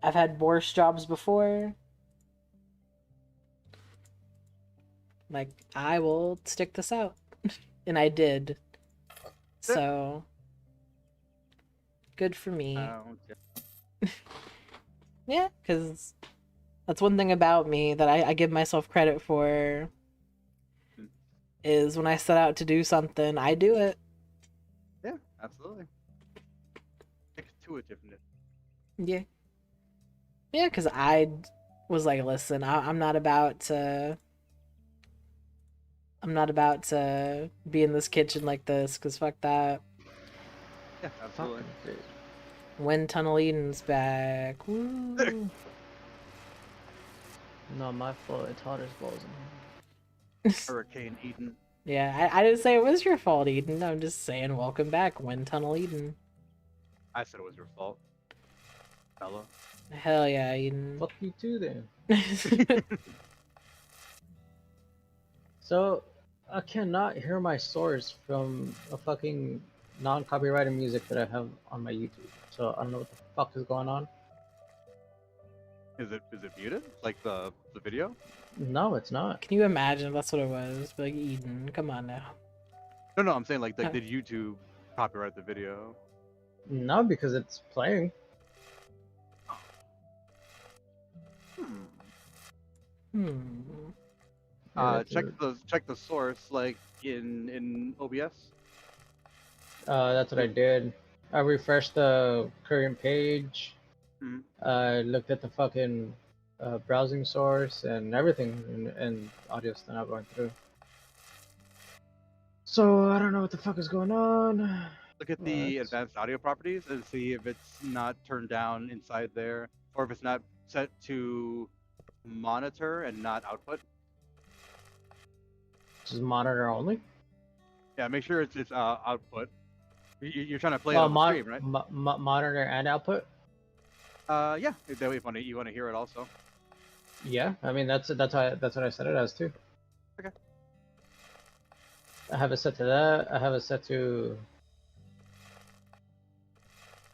I've had worse jobs before. Like, I will stick this out. And I did. So, good for me. Yeah, because that's one thing about me that I give myself credit for. Is when I set out to do something, I do it. Yeah, absolutely. Intuitiveness. Yeah. Yeah, because I was like, listen, I'm not about to... I'm not about to be in this kitchen like this, because fuck that. Yeah, absolutely. Wind Tunnel Eden's back. Woo. Not my fault. It's hot as balls Hurricane Eden. Yeah, I didn't say it was your fault, Eden. I'm just saying, welcome back, Wind Tunnel Eden. I said it was your fault. Fella. Hell yeah, Eden. Fuck you too, then. So, I cannot hear my source from a fucking non-copyrighted music that I have on my YouTube. So I don't know what the fuck is going on. Is it muted? Like the video? No, it's not. Can you imagine if that's what it was? But like, Eden, come on now. No, I'm saying like did YouTube copyright the video? No, because it's playing. Check the source like in OBS. That's what I did. I refreshed the current page. I looked at the fucking browsing source and everything, and audio's still not going through. So I don't know what the fuck is going on. Look at the advanced audio properties and see if it's not turned down inside there, or if it's not set to monitor and not output. Just monitor only? Yeah, make sure it's output. You're trying to play it on the stream, right? Monitor and output? Yeah, that way if you want to hear it also. Yeah, I mean that's what I set it as too. Okay. I have it set to that. I have it set to.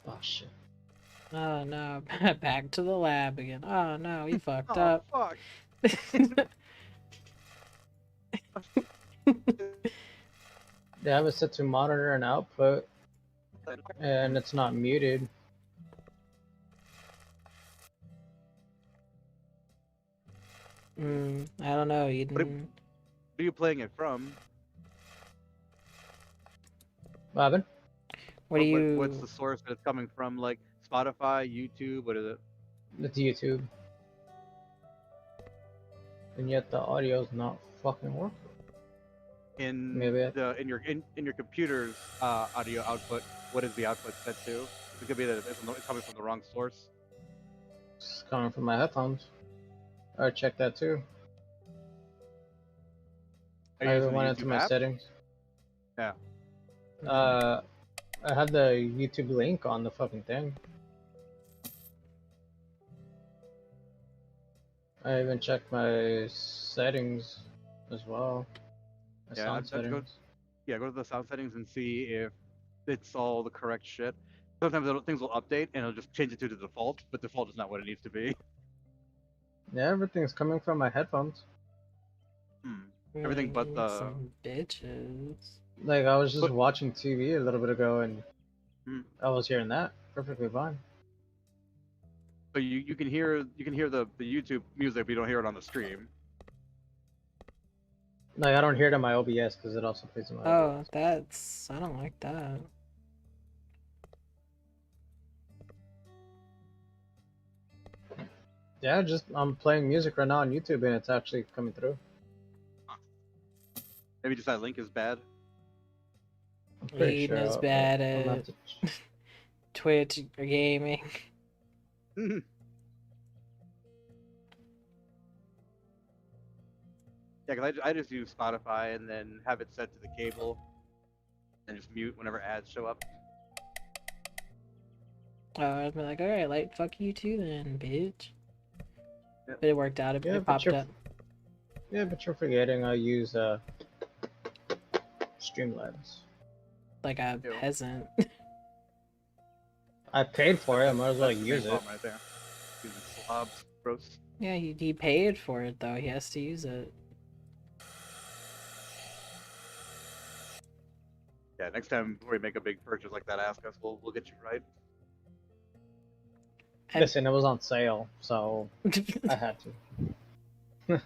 Oh shit. Oh no, back to the lab again. Oh no, you fucked Oh, up. fuck. They have it set to monitor and output, and it's not muted. I don't know, Eden. What are you playing it from? Robin? What's the source that it's coming from? Like Spotify, YouTube? What is it? It's YouTube. And yet the audio's not fucking working. In your computer's audio output, what is the output set to? It could be that it's coming from the wrong source. It's coming from my headphones. I checked that too. I even went into my settings. Yeah. I had the YouTube link on the fucking thing. I even checked my settings as well. My Yeah, sound I'd go. settings. Yeah, go to the sound settings and see if it's all the correct shit. Sometimes things will update and it'll just change it to the default, but default is not what it needs to be. Yeah, everything's coming from my headphones. Everything but the. Some bitches. Like I was just But, watching TV a little bit ago, and mm, I was hearing that perfectly fine. but you can hear the YouTube music, but you don't hear it on the stream. Like I don't hear it on my OBS because it also plays in my Oh, OBS. I don't like that. Yeah, just I'm playing music right now on YouTube, and it's actually coming through. Maybe just that link is bad. I'm pretty Aiden sure. is bad I'll have at to... Twitch or gaming. Yeah, because I just use Spotify and then have it set to the cable and just mute whenever ads show up. Oh, I'd be like, alright, like, fuck you too then, bitch. Yep. But it worked out, it popped up. Yeah, but you're forgetting I use Streamlabs. Like a Ew. peasant. I paid for it, I might as well That's the use main it. problem right there. Using slobs, gross. Yeah, he paid for it though, he has to use it. Yeah, next time we make a big purchase like that, ask us. We'll get you right. Listen, it was on sale, so I had to.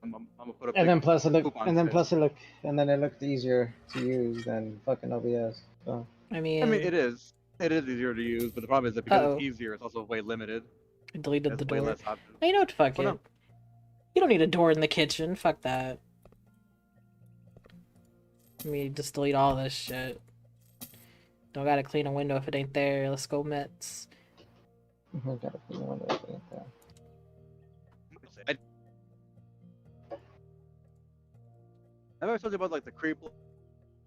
I'm gonna put a And big then plus it looked, coupon and then sale. plus it looked, and then it looked easier to use than fucking OBS. So. I I mean, mean, it is. It is easier to use, but the problem is that because Uh-oh. it's easier, it's also way limited. I deleted There's the way door. less options. Oh, you know what, fuck Oh, it. no. You don't need a door in the kitchen, fuck that. Let me just delete all this shit. Don't gotta clean a window if it ain't there, let's go Mets. I gotta put one of those in there. Have I ever told you about like the creep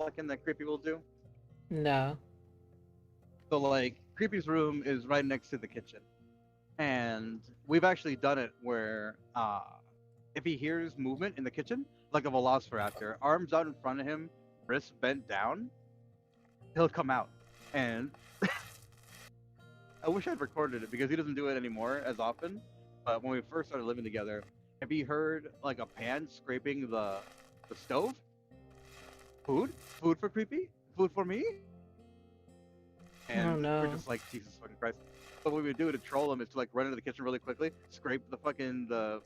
looking that creepy will do? No. So like Creepy's room is right next to the kitchen. And we've actually done it where if he hears movement in the kitchen, like a velociraptor, arms out in front of him, wrists bent down, he'll come out. And I wish I'd recorded it because he doesn't do it anymore as often. But when we first started living together, if he heard like a pan scraping the stove, food for Creepy, food for me. And Oh, no. we're just like, Jesus fucking Christ. But what we would do to troll him is to like run into the kitchen really quickly, scrape the fucking a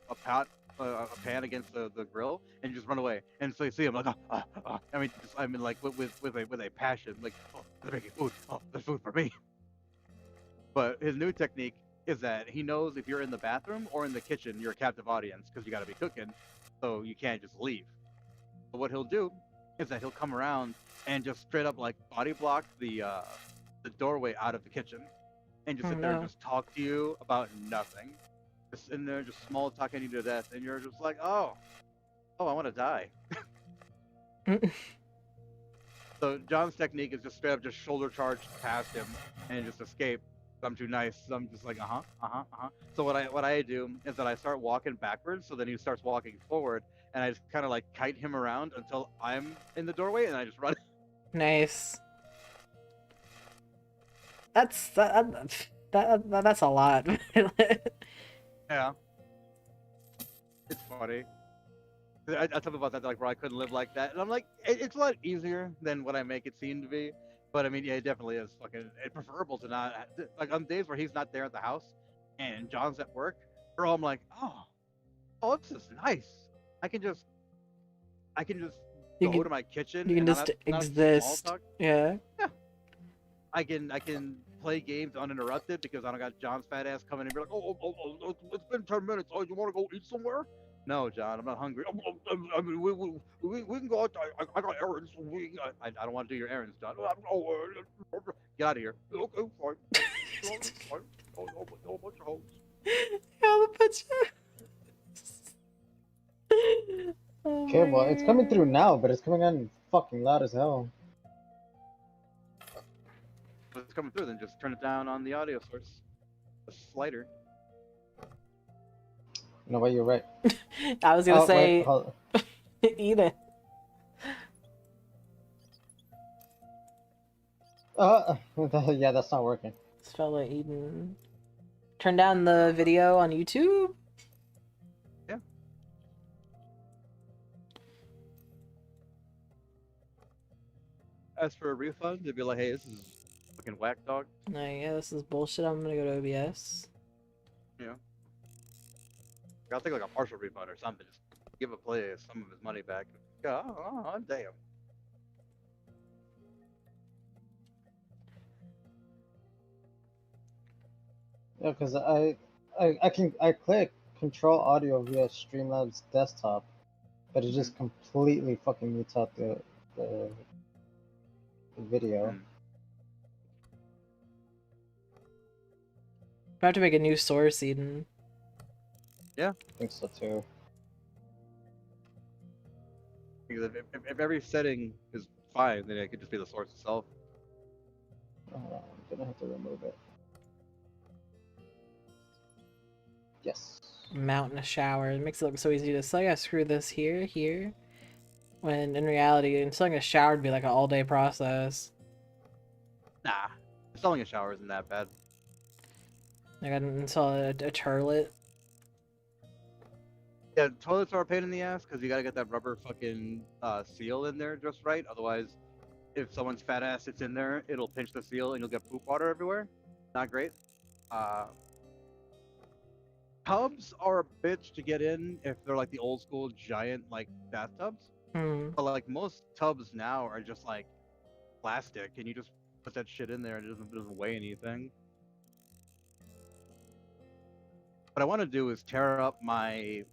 pan against the grill, and just run away. And so you see him like, I mean like with a passion, like, oh, they're making food. Oh, there's food for me. But his new technique is that he knows if you're in the bathroom or in the kitchen, you're a captive audience because you got to be cooking, so you can't just leave. But what he'll do is that he'll come around and just straight up like body block the doorway out of the kitchen, and just sit there and just talk to you about nothing. Just in there, just small talking you to death, and you're just like, oh, I want to die. So John's technique is just straight up just shoulder charge past him and just escape. I'm too nice. So I'm just like, So what I do is that I start walking backwards, so then he starts walking forward, and I just kind of like kite him around until I'm in the doorway, and I just run. Nice. That's a lot. Yeah. It's funny. I tell people about that, like, where I couldn't live like that, and I'm like, it's a lot easier than what I make it seem to be. But I mean, yeah, it definitely is fucking preferable to not, like, on days where he's not there at the house and John's at work, bro. I'm like, oh, this is nice. I can just go to my kitchen. You can and just not exist. small talk. Yeah. Yeah. I can play games uninterrupted because I don't got John's fat ass coming in and be like, oh, it's been 10 minutes. Oh, you want to go eat somewhere? No, John, I'm not hungry. I mean, we can go out. I got errands. I don't want to do your errands, John. Get out of here. Okay, fine. Fine. Oh, bunch of hoes. How the bunch Okay, well, it's coming through now, but it's coming on fucking loud as hell. If it's coming through, then just turn it down on the audio source. slider. No way, you're right. I was gonna Wait, say, hold. eat it. Yeah, that's not working. This fella eating. Turn down the video on YouTube. Yeah. As for a refund, they'd be like, "Hey, this is fucking whack, dog." No, yeah, this is bullshit. I'm gonna go to OBS. Yeah. I'll take like a partial refund or something. Just give a player some of his money back. Oh, damn. Yeah, because I click control audio via Streamlabs desktop, but it just completely fucking mutes out the video. I have to make a new source, Eden. I think so too. Because if every setting is fine, then it could just be the source itself. I'm gonna have to remove it. Yes. Mount in a shower. It makes it look so easy to say, I screw this here. When in reality, installing a shower would be like an all-day process. Nah, installing a shower isn't that bad. I gotta install a toilet. Yeah, toilets are a pain in the ass because you gotta get that rubber fucking seal in there just right. Otherwise, if someone's fat ass sits in there, it'll pinch the seal and you'll get poop water everywhere. Not great. Tubs are a bitch to get in if they're like the old school giant like bathtubs. But like most tubs now are just like plastic, and you just put that shit in there and it doesn't weigh anything. What I want to do is tear up my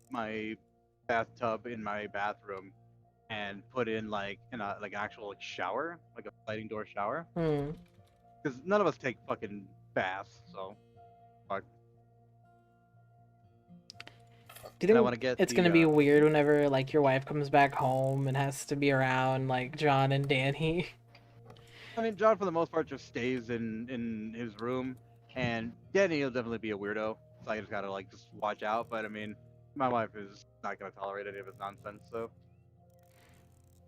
bathtub in my bathroom and put in like an actual like shower, like a sliding door shower. Because none of us take fucking baths, so fuck. Do you think it's gonna be weird whenever like your wife comes back home and has to be around like John and Danny? I mean, John for the most part just stays in his room, and Danny will definitely be a weirdo. So I just gotta like just watch out. But I mean, my wife is not gonna tolerate any of his nonsense. So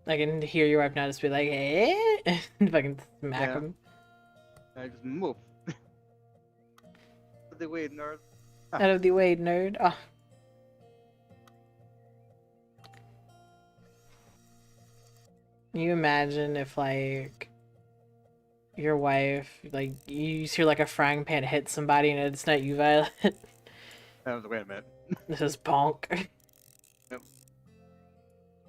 I can hear your wife now just be like, "Eh," if I can smack him. I just move. Out of the way, nerd. Out of the way, nerd. Oh. Can you imagine if like your wife, like you hear like a frying pan hit somebody and it's not you, Violet? Wait a minute. This is Bonk. Yep.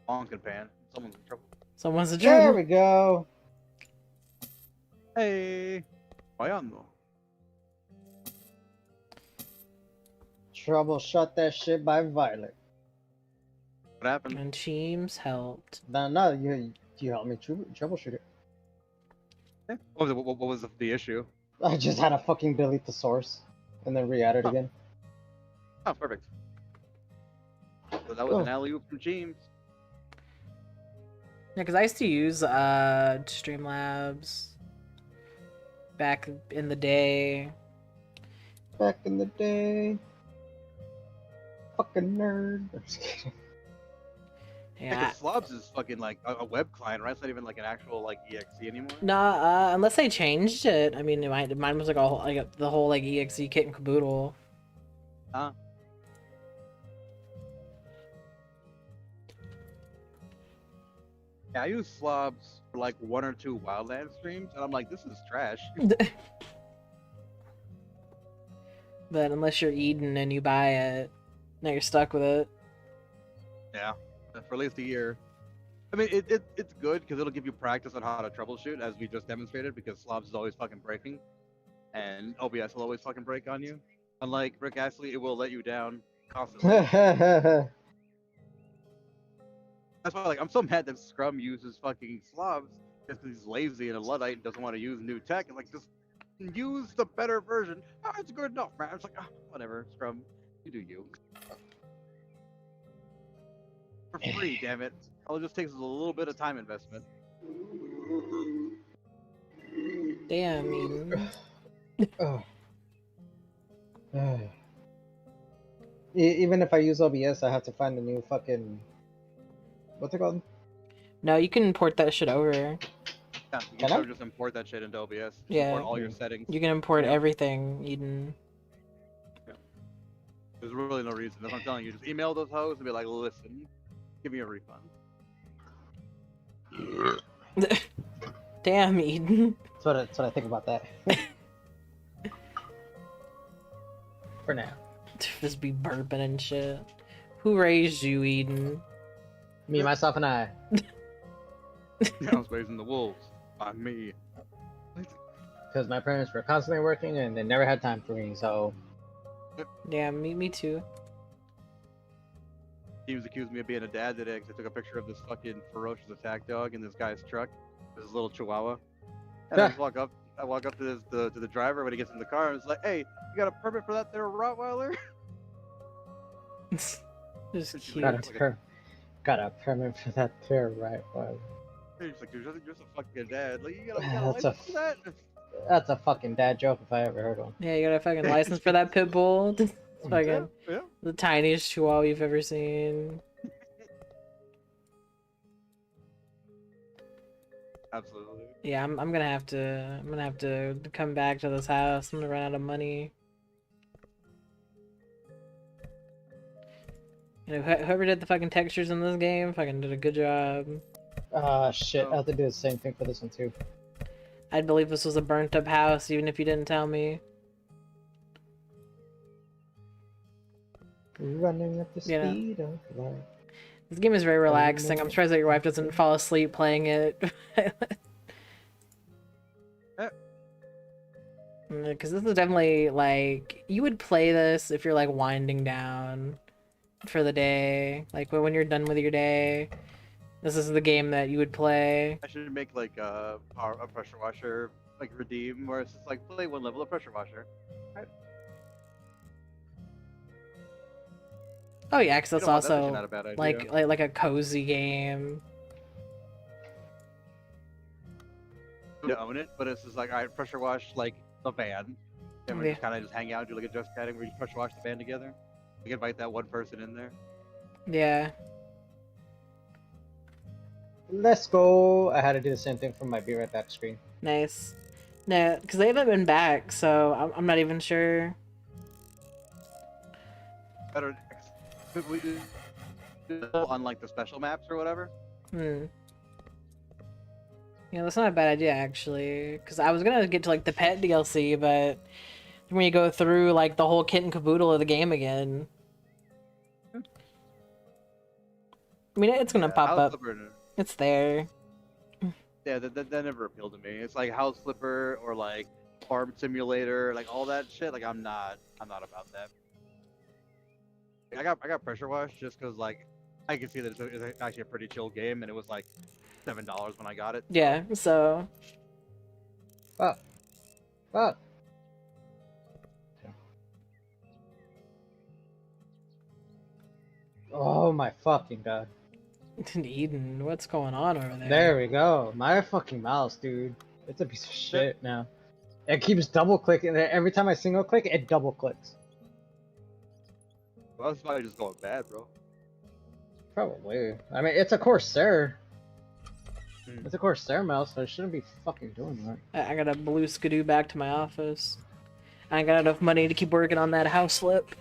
Bonk and pan. Someone's in trouble. Someone's in trouble. There we go. Hey, Bayando. Troubleshot that shit by Violet. What happened? And Cheems helped. No, you helped me troubleshoot it. Yeah. What was the issue? I just had to fucking delete the source and then re-add it again. Oh, perfect. So that was an alley-oop from James. Yeah, because I used to use Streamlabs back in the day. Back in the day. Fucking nerd. I'm just kidding. Yeah. Slobs is fucking like a web client, right? It's not even like an actual like exe anymore. Nah, unless they changed it. I mean, mine was like a whole, like the whole like exe kit and caboodle. Huh? Yeah, I use Slobs for like 1 or 2 Wildlands streams, and I'm like, this is trash. But unless you're Eden and you buy it, now you're stuck with it. Yeah, for at least a year. I mean, it's good because it'll give you practice on how to troubleshoot, as we just demonstrated, because Slobs is always fucking breaking, and OBS will always fucking break on you. Unlike Rick Astley, it will let you down constantly. That's why, like, I'm so mad that Scrum uses fucking Slobs just because he's lazy and a Luddite and doesn't want to use new tech. And like, just use the better version. Oh, it's good enough, man. It's like, oh, whatever, Scrum, you do you. For free, damn it. All it just takes is a little bit of time investment. Damn, Eden. Even if I use OBS, I have to find a new fucking. What's it called? No, you can import that shit over. Yeah, you Can can I? sort of just import that shit into OBS. Just Yeah. import all your settings. You can import Yeah. everything, Eden. There's really no reason. That's what I'm telling you. Just email those hoes and be like, listen, give me a refund. Damn, Eden. That's what I think about that. For now. Just be burping and shit. Who raised you, Eden? Me, myself, and I. I was raising the wolves by me. Because my parents were constantly working and they never had time for me, so. Yeah, me too. He was accusing me of being a dad today because I took a picture of this fucking ferocious attack dog in this guy's truck, this little chihuahua. And I just walk up to the driver when he gets in the car and it's like, hey, you got a permit for that there Rottweiler? Just cute. Got a permit for that there, right? Well, He's like, dude, you're a fucking dad. Like, you got a license for that? That's a fucking dad joke if I ever heard one. Yeah, you got a fucking license for that pit bull? It's fucking Yeah. the tiniest chihuahua you've ever seen. Absolutely. Yeah, I'm gonna have to come back to this house. I'm gonna run out of money. You know, whoever did the fucking textures in this game fucking did a good job. Shit, I have to do the same thing for this one too. I'd believe this was a burnt up house even if you didn't tell me. Running at the Yeah. speed of light. This game is very relaxing. I'm surprised that your wife doesn't fall asleep playing it. Because this is definitely, like, you would play this if you're, like, winding down for the day. Like, when you're done with your day, this is the game that you would play. I should make like a pressure washer like redeem where it's just like play one level of pressure washer. Right? Oh yeah, because that's That's also not a bad idea. like a cozy game. You own it, but it's just like, all right, pressure wash like the van, and we just kind of just hang out, do like a just chatting where you pressure wash the van together. We can invite that one person in there. Yeah. Let's go. I had to do the same thing for my Be Right Back screen. Nice. No, because they haven't been back, so I'm not even sure. Better, unlike the special maps or whatever. Yeah, that's not a bad idea, actually. Because I was gonna get to, like, the pet DLC, but when you go through, like, the whole kit and caboodle of the game again... I mean, it's gonna pop up. It's there. Yeah, that never appealed to me. It's like House Flipper or, like, Farm Simulator, like, all that shit. Like, I'm not about that. I got Pressure Wash just because, like, I can see that it's actually a pretty chill game, and it was, like, $7 when I got it. Yeah, so... Fuck. Oh my fucking god. Eden, what's going on over there? There we go. My fucking mouse, dude. It's a piece of shit now. It keeps double clicking. Every time I single click, it double clicks. Well, that's probably just going bad, bro. Probably. I mean, it's a Corsair. It's a Corsair mouse, so it shouldn't be fucking doing that. I gotta blue skidoo back to my office. I ain't got enough money to keep working on that house flip.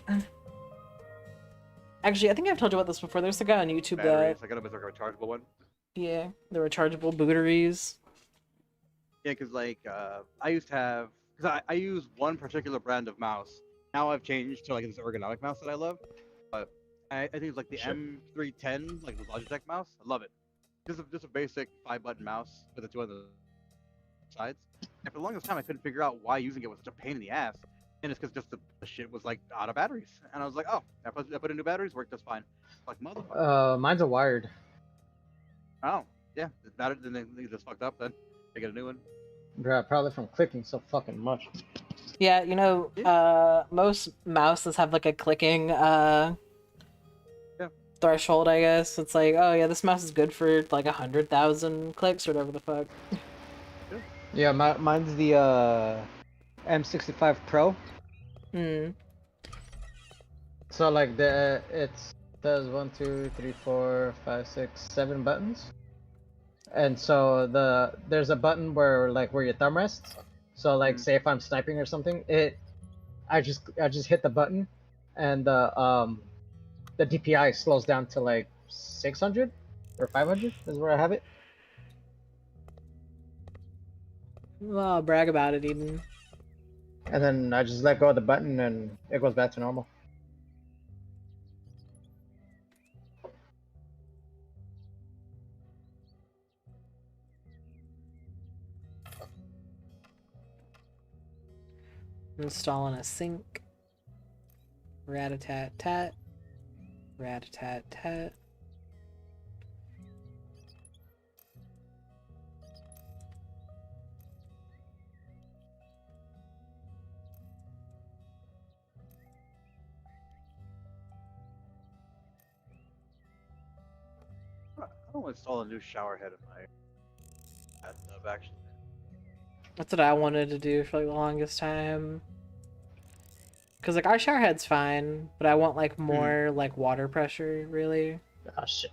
Actually, I think I've told you about this before. There's a guy on YouTube Batteries. I got a rechargeable one. Yeah, the rechargeable booteries. Yeah, because, like, I used to have... Because I use one particular brand of mouse. Now I've changed to, like, this ergonomic mouse that I love. But I think it's, like, the M310, like, the Logitech mouse. I love it. Just a basic 5-button mouse with the two on the sides. And for the longest time, I couldn't figure out why using it was such a pain in the ass. And it's because just the shit was, like, out of batteries. And I was like, oh, I put in new batteries, worked just fine. Like, motherfucker. Mine's a wired. Oh, yeah. Then they just fucked up then. They get a new one. Yeah, probably from clicking so fucking much. Yeah, you know, most mouses have, like, a clicking, threshold, I guess. It's like, oh yeah, this mouse is good for, like, 100,000 clicks or whatever the fuck. Yeah, mine's the, M65 Pro. So like it does 1, 2, 3, 4, 5, 6, 7 buttons, and so there's a button where your thumb rests. So like say if I'm sniping or something, I just hit the button, and the DPI slows down to like 600 or 500 is where I have it. Well, brag about it, Eden. And then I just let go of the button and it goes back to normal. Installing a sink. Rat-a-tat-tat. Rat-a-tat-tat. I don't install a new shower head in my bathtub, actually. That's what I wanted to do for like the longest time. Cause like our shower head's fine, but I want like more like water pressure, really. Oh shit.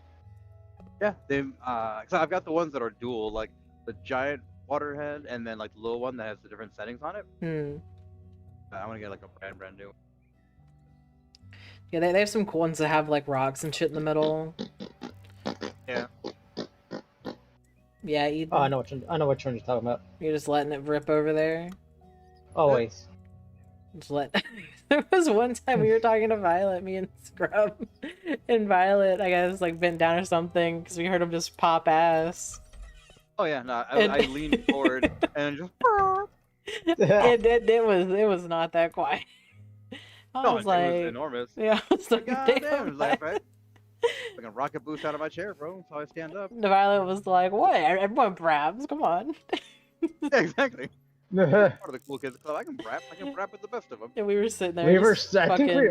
Yeah, cause I've got the ones that are dual, like the giant water head and then like the little one that has the different settings on it. I want to get like a brand new. Yeah, they have some cool ones that have like rocks and shit in the middle. Yeah. Yeah, Eden. Oh, I know what one you're talking about. You're just letting it rip over there. Always. Just let. There was one time we were talking to Violet, me and Scrub, and Violet, I guess, like bent down or something because we heard him just pop ass. Oh yeah, no, I leaned forward and just. it was not that quiet. I was like, it was enormous. Yeah, I was like, goddamn, like, right? Like a rocket boost out of my chair, bro. That's how I stand up. Violet was like, what? Everyone brabs, come on. Yeah, exactly. Part of the cool kids club. I can rap with the best of them. And we were sitting there.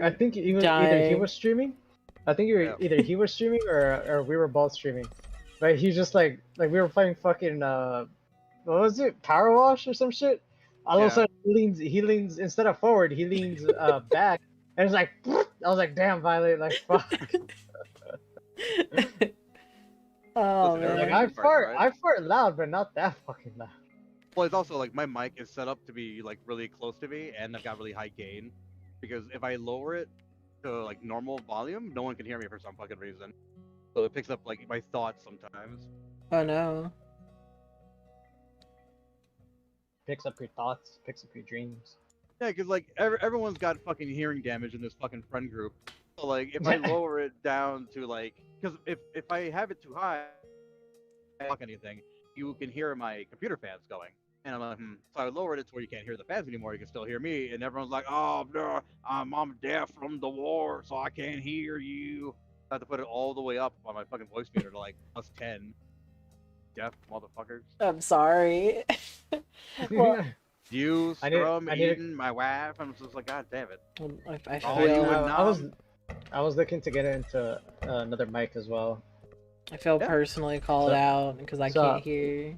I think either he was streaming. I think either he was streaming or we were both streaming. But he just like we were playing fucking what was it? Power Wash or some shit. All of a sudden he leans instead of forward, he leans back and it's like I was like, damn, Violet, like fuck. Oh Listen, man. Like I fart loud, but not that fucking loud. Well, it's also like my mic is set up to be like really close to me, and I've got really high gain. Because if I lower it to like normal volume, no one can hear me for some fucking reason. So it picks up like my thoughts sometimes. Oh no. Picks up your thoughts, picks up your dreams. Yeah, because like everyone's got fucking hearing damage in this fucking friend group. So like if I lower it down to like, because if I have it too high, I don't talk anything, you can hear my computer fans going. And I'm like, So I lowered it to where you can't hear the fans anymore. You can still hear me. And everyone's like, oh, no, I'm deaf from the war, so I can't hear you. I have to put it all the way up on my fucking voice meter to like +10. Deaf motherfuckers. I'm sorry. Well, You, Scrum, Eden, my wife. I'm just like, God damn it. I was looking to get into another mic as well. I feel personally called out because I can't hear.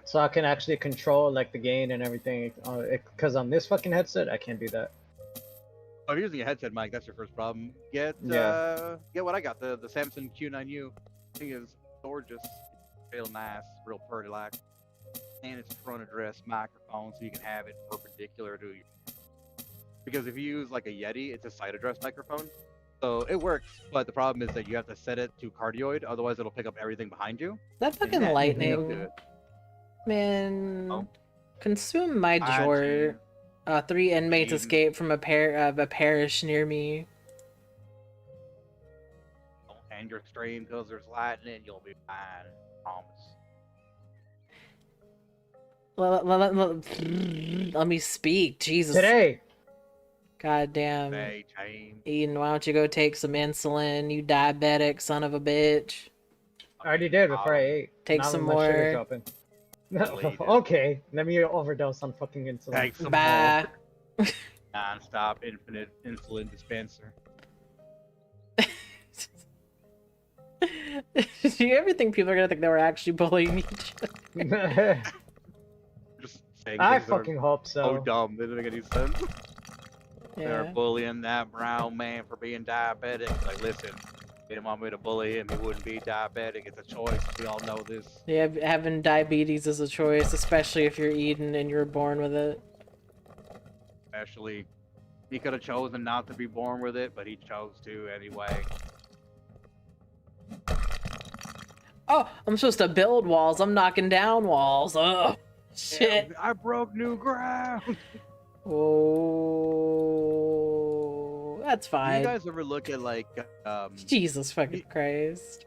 So I can actually control like the gain and everything. Because on this fucking headset, I can't do that. Oh, if you're using a headset mic, that's your first problem. Get what I got, the Samsung Q9U. Thing is gorgeous, real nice, real pretty like, and it's a front address microphone, so you can have it perpendicular to you. Because if you use like a Yeti, it's a side address microphone, so it works. But the problem is that you have to set it to cardioid, otherwise it'll pick up everything behind you. That fucking lightning, man. Consume my joy. 3 inmates escaped from a parish near me. Don't hand your stream because there's lightning. You'll be fine. Promise. Let me speak. Jesus. Today. God damn. Eden, why don't you go take some insulin, you diabetic son of a bitch. I already did before I ate. Take some more. Okay, let me overdose on fucking insulin. Bye. Non-stop infinite insulin dispenser. Do you ever think people are gonna think they were actually bullying each other? Just saying I fucking hope so. Oh, dumb. They didn't make any sense. They're Yeah. bullying that brown man for being diabetic. Like, listen, they didn't want me to bully him. He wouldn't be diabetic. It's a choice. We all know this. Yeah, having diabetes is a choice, especially if you're eating and you're born with it. Especially, he could have chosen not to be born with it, but he chose to anyway. Oh, I'm supposed to build walls. I'm knocking down walls. Oh, shit. Yeah, I broke new ground. Oh, that's Do fine. you guys ever look at like, Jesus fucking Christ.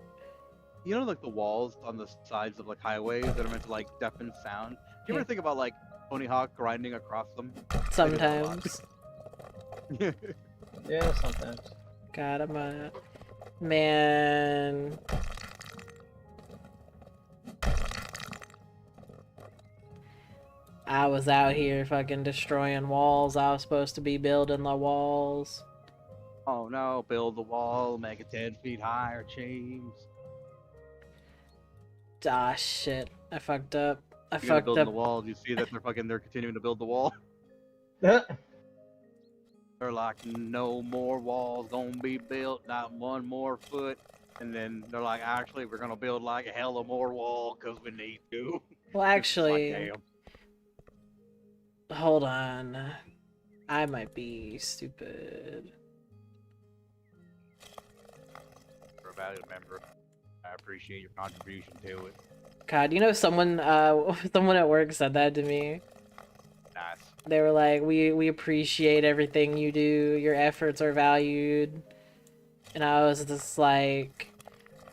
you know, like the walls on the sides of like highways that are meant to like deafen sound? Do you Yeah. ever think about like Tony Hawk grinding across them? Sometimes. Yeah, sometimes. God, I'm a man. I was out here fucking destroying walls. I was supposed to be building the walls. Oh no, build the wall, make it 10 feet high or change. Ah, shit. I fucked up. I You're gonna fucked build up. the wall. You see that they're continuing to build the wall. They're like, no more walls gonna be built, not one more foot. And then they're like, actually, we're gonna build like a hell of more wall because we need to. Well, It's actually, like, damn. hold on. I might be stupid. You're a valued member. I appreciate your contribution to it. God, you know, someone someone at work said that to me. Nice. They were like, we appreciate everything you do. Your efforts are valued. And I was just like,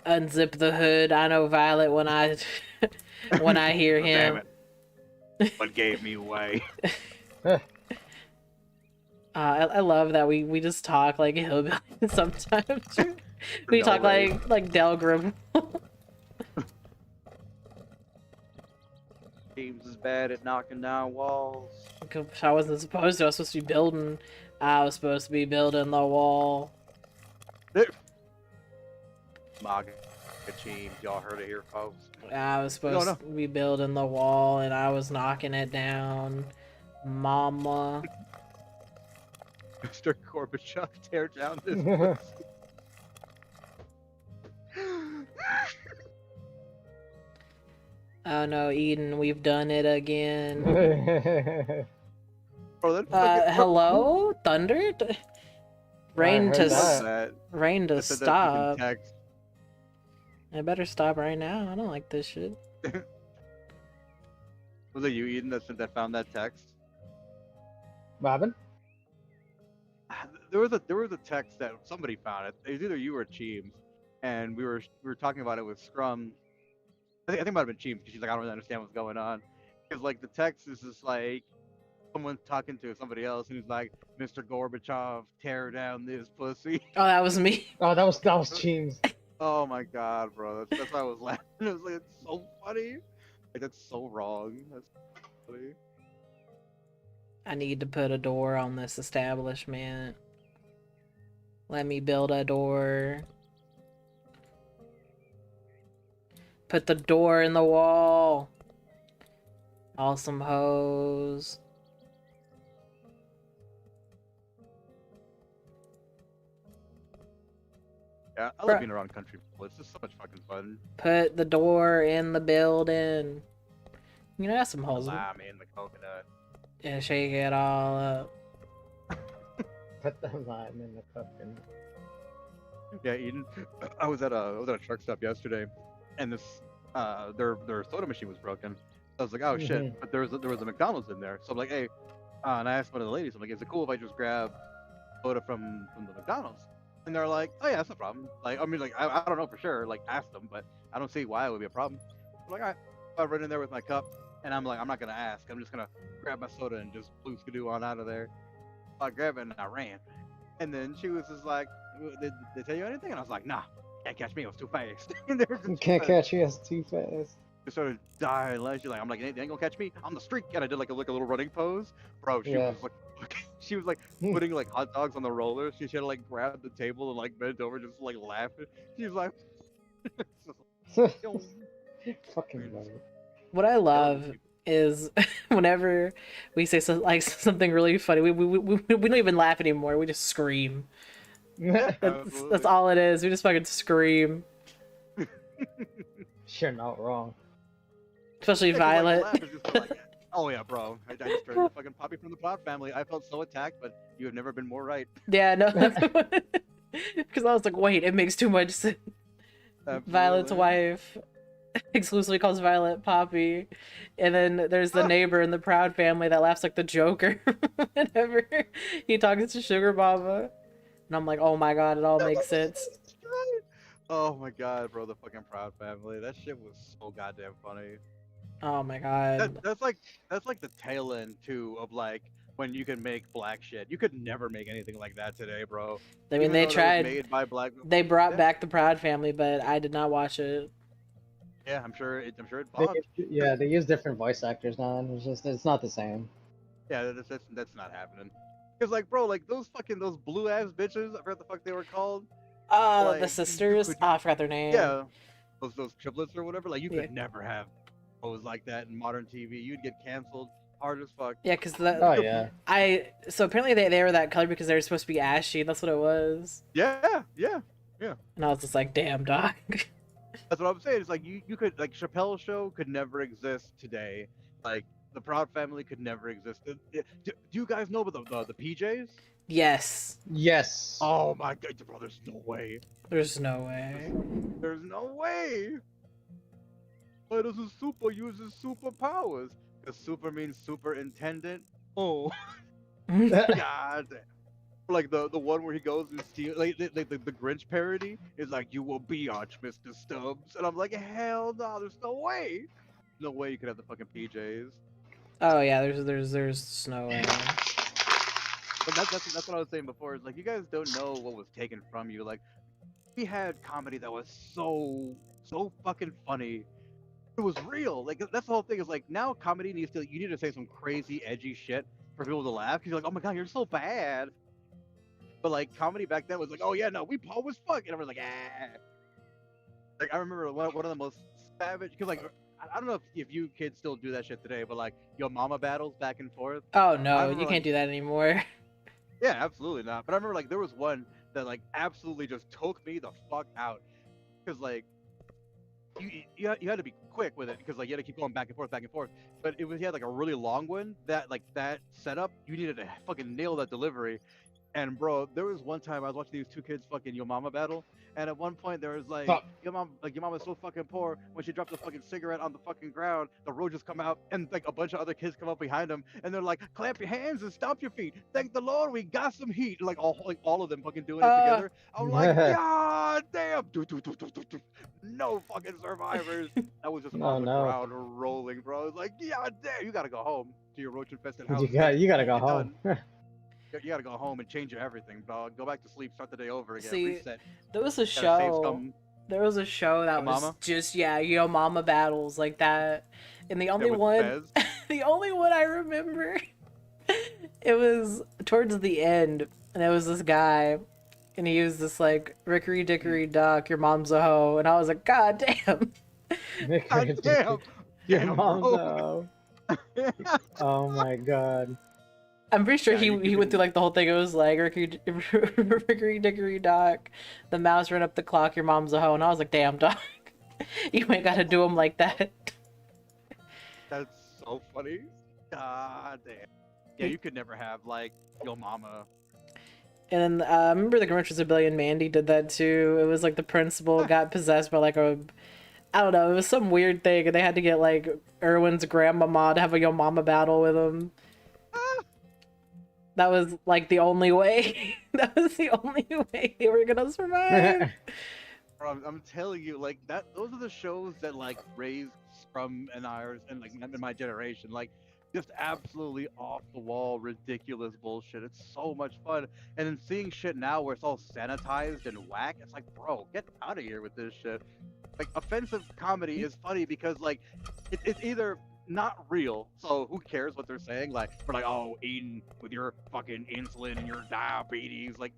unzip the hood. I know Violet when I when I hear Oh, him. damn it. What gave me away? I love that we just talk like hillbilly sometimes. We No talk way. like Delgrim. James is bad at knocking down walls. I wasn't supposed to. I was supposed to be building. I was supposed to be building the wall. Maga James, y'all heard it here, folks. I was supposed to be building the wall, and I was knocking it down. Mama. Mr. Gorbachev, tear down this place. Oh no, Eden, we've done it again. Bro, that Hello? Thunder? Rain heard to that. rain to I said that stop. fucking text. I better stop right now. I don't like this shit. Was it you, Eden, that found that text? Robin? There was a text that somebody found. It was either you or Cheems, and we were talking about it with Scrum. I think it might have been Cheems because she's like, I don't really understand what's going on. Because like the text is just like someone talking to somebody else, and he's like, Mr. Gorbachev, tear down this pussy. Oh, that was me. Oh, that was James. Oh my god, bro. That's why I was laughing. It was like, it's so funny. Like, that's so wrong. That's funny. I need to put a door on this establishment. Let me build a door. Put the door in the wall. Awesome hose. Yeah, I Bruh. love being around country people. It's just so much fucking fun. Put the door in the building. You know, that's some holes. Lime in the coconut. Yeah, shake it all up. Put the lime in the coconut. Yeah, Eden. I was at a truck stop yesterday, and this their soda machine was broken. I was like, oh shit! But there was a McDonald's in there, so I'm like, hey, and I asked one of the ladies, I'm like, is it cool if I just grab soda from the McDonald's? And they're like, oh yeah, that's no problem. Like, I mean, like, I don't know for sure. Like, ask them, but I don't see why it would be a problem. I'm like, all right. I run in there with my cup, and I'm like, I'm not gonna ask. I'm just gonna grab my soda and just blue skidoo on out of there. I grabbed it and I ran. And then she was just like, did they tell you anything? And I was like, nah, can't catch me. It was too fast. And they were just Can't like- catch you, that's too fast. Just started dying. Like, I'm like, they ain't gonna catch me. I'm the streak. And I did like a little running pose. Bro, she Yeah. was like, she was like putting like hot dogs on the roller. She had to like grab the table and like bent over, just like laughing. She was like, yo, Fucking love it. What I love is whenever we say like something really funny, we don't even laugh anymore. We just scream. That's all it is. We just fucking scream. You're not wrong. Especially Yeah, 'cause, Violet. like, the laugh is just like, oh yeah, bro. I just turned the fucking Poppy from the Proud Family. I felt so attacked, but you have never been more right. Yeah, no. Because I was like, wait, it makes too much sense. Violet's wife exclusively calls Violet Poppy, and then there's the neighbor in the Proud Family that laughs like the Joker whenever he talks to Sugar Mama, and I'm like, oh my god, it all makes sense. Oh my god, bro, the fucking Proud Family. That shit was so goddamn funny. Oh my god. That's like the tail end too of like when you can make black shit. You could never make anything like that today, bro. I mean, Even they though that was tried. made by black... They brought Yeah. back the Proud Family, but I did not watch it. Yeah, I'm sure it bombed. They use different voice actors now, and it's not the same. Yeah, that's not happening. Cause like, bro, like those blue ass bitches. I forgot the fuck they were called. The sisters. I forgot their name. Yeah, those triplets or whatever. Like you Yeah. could never have shows like that in modern TV. You'd get canceled hard as fuck. Yeah, because Oh yeah. so apparently they were that color because they were supposed to be ashy. That's what it was. Yeah. And I was just like, damn, dog. That's what I'm saying. It's like you could like Chappelle's show could never exist today. Like the Proud Family could never exist. Do you guys know about the PJs? Yes. Yes. Oh my god, bro! There's no way. There's no way. There's no way. Why does a super uses superpowers? Because super means superintendent. Oh, god. Like the one where he goes and steals, like the Grinch parody is like, you will be Arch Mr. Stubbs, and I'm like, hell no, there's no way. No way you could have the fucking PJs. Oh yeah, there's no way. But that's what I was saying before. Is like you guys don't know what was taken from you. Like we had comedy that was so fucking funny. It was real. Like that's the whole thing. Is like now comedy you need to say some crazy edgy shit for people to laugh. Because you're like, oh my god, you're so bad. But like comedy back then was like, oh yeah, no, we Paul was fuck, and everyone's like, ah. Like I remember one of the most savage. Because like I don't know if you kids still do that shit today, but like Yo Mama battles back and forth. Oh no, remember, you can't do that anymore. Yeah, absolutely not. But I remember like there was one that like absolutely just took me the fuck out because like you had to be quick with it because like you had to keep going back and forth. But you had like a really long one that setup you needed to fucking nail that delivery. And bro, there was one time I was watching these two kids fucking Yo Mama battle, and at one point there was like your mama's so fucking poor when she drops a fucking cigarette on the fucking ground, the roaches come out and like a bunch of other kids come up behind them and they're like, clap your hands and stomp your feet. Thank the Lord we got some heat. Like all of them fucking doing it together. I'm like, god damn, no fucking survivors. That was just on the ground rolling, bro. It's like, yeah, damn, you gotta go home to your roach infested house. You gotta go home. You gotta go home and change everything, dog. Go back to sleep, start the day over again, See, reset. There was a show. There was a show that was just Yo Mama battles like that, and the only one, the only one I remember, it was towards the end, and it was this guy, and he used this like Rickory Dickory Dock, your mom's a hoe, and I was like, god damn. God damn. Your mom's a hoe. Oh my god. I'm pretty sure he went through like the whole thing. It was like Rickory Dickory Dock, the mouse ran up the clock, your mom's a hoe, and I was like, damn dog, you ain't gotta do him like that. That's so funny. God damn. Yeah, you could never have like Yo Mama. And then I remember the Grinch was a Billion Mandy did that too. It was like the principal got possessed by like I don't know, it was some weird thing, and they had to get like Erwin's grandmama to have a Yo Mama battle with him. That was like the only way. That was the only way they were gonna survive. Bro, I'm telling you, like that. Those are the shows that like raised Scrum and ours and like in my generation. Like just absolutely off the wall, ridiculous bullshit. It's so much fun. And then seeing shit now where it's all sanitized and whack, it's like, bro, get out of here with this shit. Like offensive comedy is funny because like it's either not real, so who cares what they're saying? Like we're like, oh, eating with your fucking insulin and your diabetes, like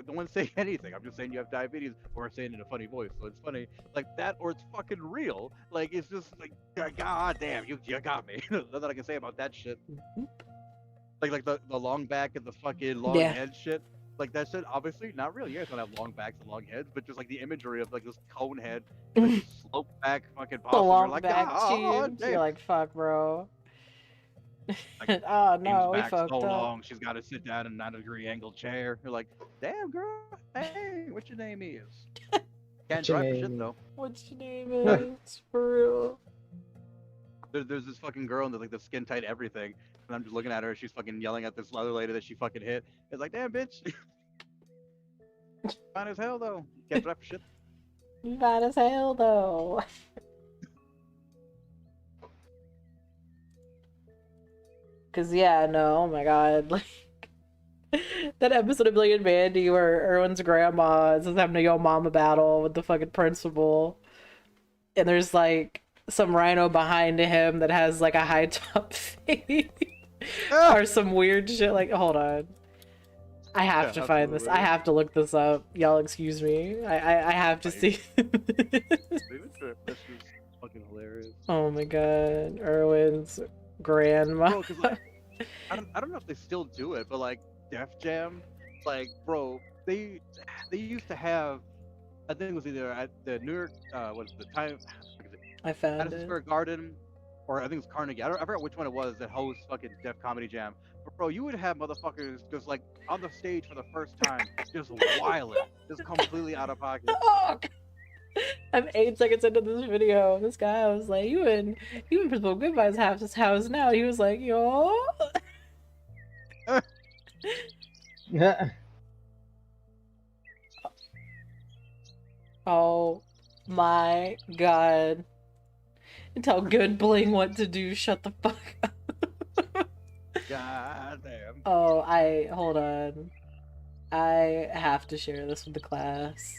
No one's saying anything. I'm just saying you have diabetes, or I'm saying it in a funny voice, so it's funny. Like that, or it's fucking real. Like it's just like, god damn, you got me. Nothing I can say about that shit. Like the long back and the fucking long Yeah. head shit. Like that shit, obviously not real. You guys don't have long backs and long heads, but just like the imagery of like this cone head, like slope back fucking The possum. You're long like, back oh, cheeks. damn. You're like, fuck, bro. Like, Oh James no, we back fucked so up. long, she's got to sit down in a 90-degree angled chair. You're like, damn girl, hey, what your name is? Can't drive for shit though. What's your name is? For real. There's this fucking girl in the, like the skin tight everything, and I'm just looking at her. She's fucking yelling at this other lady that she fucking hit. It's like, damn bitch, fine as hell though. Can't drive for shit. You fine as hell though. Cause yeah, no, oh my god, like that episode of Billy and Mandy where Erwin's grandma is having a yo mama battle with the fucking principal, and there's like some rhino behind him that has like a high top face or some weird shit. Like, hold on, I have to find this. I have to look this up. Y'all, excuse me. I have to see. This is fucking hilarious. Oh my god, Erwin's grandma. Bro, 'cause, like, I don't know if they still do it, but like Def Jam, like bro, they used to have, I think it was either at the New York, what is it, the time, I found Madison it. Square Garden, or I think it's Carnegie. I forgot which one it was that hosts fucking Def Comedy Jam. But bro, you would have motherfuckers just like on the stage for the first time, just wilding, just completely out of pocket. Oh, I'm 8 seconds into this video. This guy, I was like, you in Principal Goodbye's house now. He was like, yo. Yeah. Oh my god. Tell Good Bling what to do. Shut the fuck up. God damn. Oh, hold on. I have to share this with the class.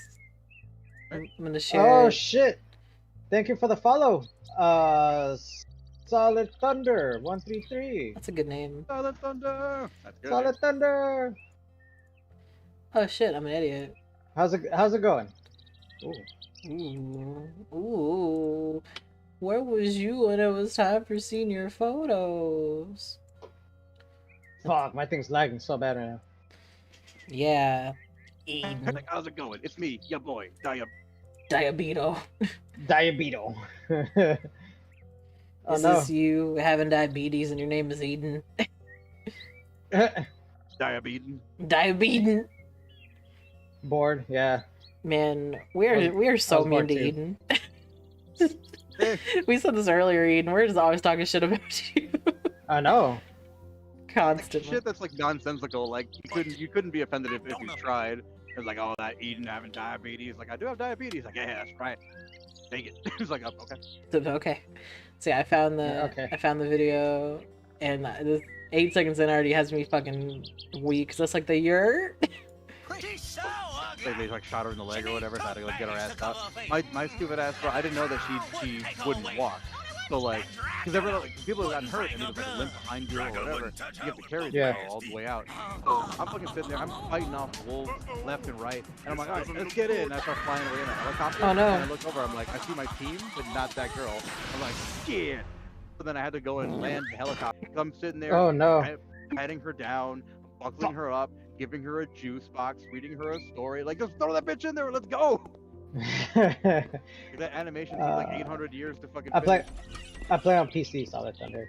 I'm gonna share Oh it. shit! Thank you for the follow. Solid Thunder 133. That's a good name. Solid Thunder. That's good. Solid Thunder. Oh shit, I'm an idiot. How's it going? Ooh. Ooh. Where was you when it was time for senior photos? Fuck, my thing's lagging so bad right now. Yeah. Eden. Like, how's it going? It's me, your boy, Diabeto. Diabeto. Oh Is no. this you having diabetes and your name is Eden? Diabetes. Diabetes. Bored, yeah. Man, we are so was mean bored to too. Eden. We said this earlier, Eden. We're just always talking shit about you. I know. Constantly. Shit that's like nonsensical. Like you couldn't be offended if you tried. It's like, oh, that Eden having diabetes. Like, I do have diabetes. Like, yeah, that's right. Take it. It's like, oh, okay. Okay. So yeah, I found the Yeah, okay. I found the video, and this 8 seconds in already has me fucking weak. Cause that's like the yurt. They like shot her in the leg or whatever, so I had to like get her ass out. My stupid ass, bro. I didn't know that she wouldn't walk. So like, because everyone, like, people have gotten hurt and there's like a limp behind you or whatever. You have to carry the girl all the way out. So I'm fucking sitting there, I'm fighting off wolves left and right, and I'm like, all right, let's get in. And I start flying away in a helicopter. Oh no! And I look over, I'm like, I see my team, but not that girl. I'm like, shit. So then I had to go and land the helicopter. So I'm sitting there, Oh no. patting her down, buckling her up, giving her a juice box, reading her a story. Like, just throw that bitch in there. Let's go. That animation took like 800 years to fucking finish. I play on PC, Solid Thunder.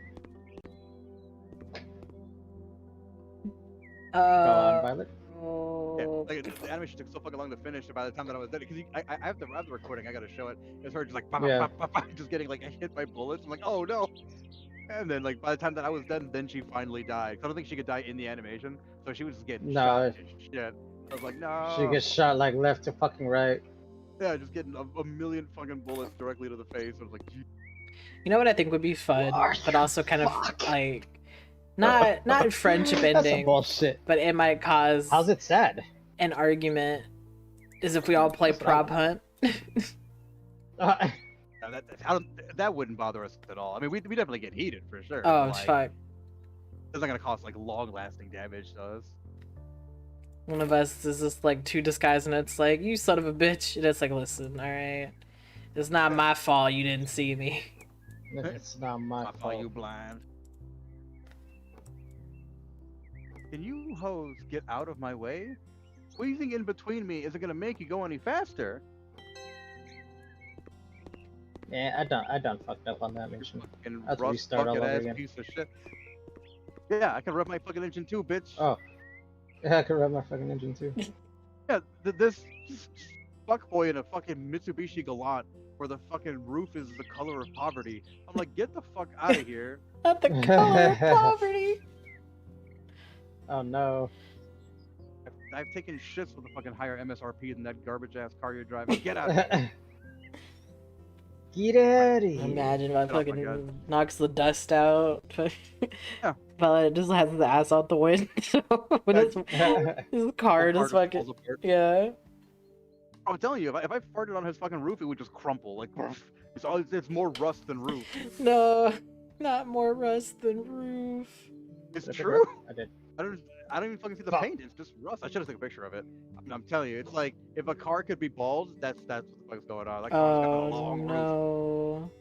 Go on, Violet. Yeah, like, the animation took so fucking long to finish. By the time that I was done, because I have the recording, I gotta show it. It's her just like just getting like hit by bullets. I'm like, oh no. And then like by the time that I was done, then she finally died. I don't think she could die in the animation, so she was just getting shot and shit. I was like, no. She gets shot like left to fucking right. Yeah, just getting a million fucking bullets directly to the face. I was like, gee. You know what I think would be fun, but also kind of like not friendship That's some ending, bullshit. but it might cause How's it sad? an argument. Is if we all play prop hunt. That wouldn't bother us at all. I mean, we definitely get heated for sure. Oh like, fuck! It's not gonna cause like long-lasting damage to us. One of us is just like too disguised, and it's like, you son of a bitch. And it's like, listen, all right, it's not my fault you didn't see me. It's not my I saw fault. you blind. Can you hoes get out of my way? Squeezing in between me isn't gonna make you go any faster. Yeah, I done fucked up on that mission. Fucking Let's rust restart all bucket over ass again. piece of shit. Yeah, I can rev my fucking engine too, bitch. Oh, yeah, I could rev my fucking engine too. Yeah, this fuckboy in a fucking Mitsubishi Galant where the fucking roof is the color of poverty. I'm like, get the fuck out of here. Not the color of poverty. Oh no. I've taken shits with a fucking higher MSRP than that garbage ass car you're driving. Get out of here. Get out of here. Imagine if I Oh my fucking God. knocks the dust out. Yeah. But it just has his ass out the window. When his car The just car fucking, falls apart. yeah. I'm telling you, if I farted on his fucking roof, it would just crumple. Like, it's more rust than roof. No, not more rust than roof. It's Did I true. I did. I don't even fucking see the Fuck. paint. It's just rust. I should have taken a picture of it. I'm telling you, it's like if a car could be bald, that's what the fuck's going on. That car's got a Oh long roof. no.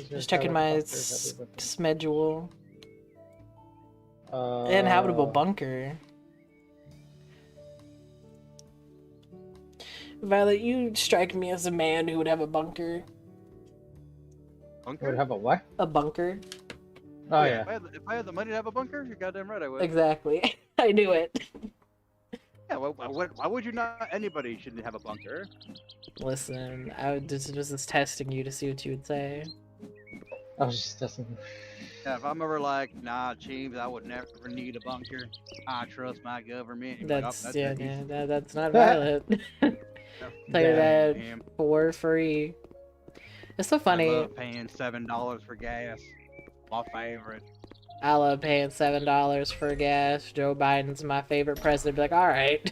Just checking my schedule. Inhabitable bunker. Violet, you strike me as a man who would have a bunker. Bunker? Would have a what? A bunker? Oh Yeah. yeah. If I had the money to have a bunker, you're goddamn right I would. Exactly. I knew it. Yeah. Why would you not? Anybody should have a bunker. Listen, I would just testing you to see what you would say. I was just testing. Yeah, if I'm ever like, nah, James, I would never need a bunker. I trust my government. You'd be like, That's oh, yeah, it. yeah, that's not Violet. Tell you that Damn. for free. It's so I funny. love paying $7 for gas. My favorite. I love paying $7 for gas. Joe Biden's my favorite president. Be like, all right.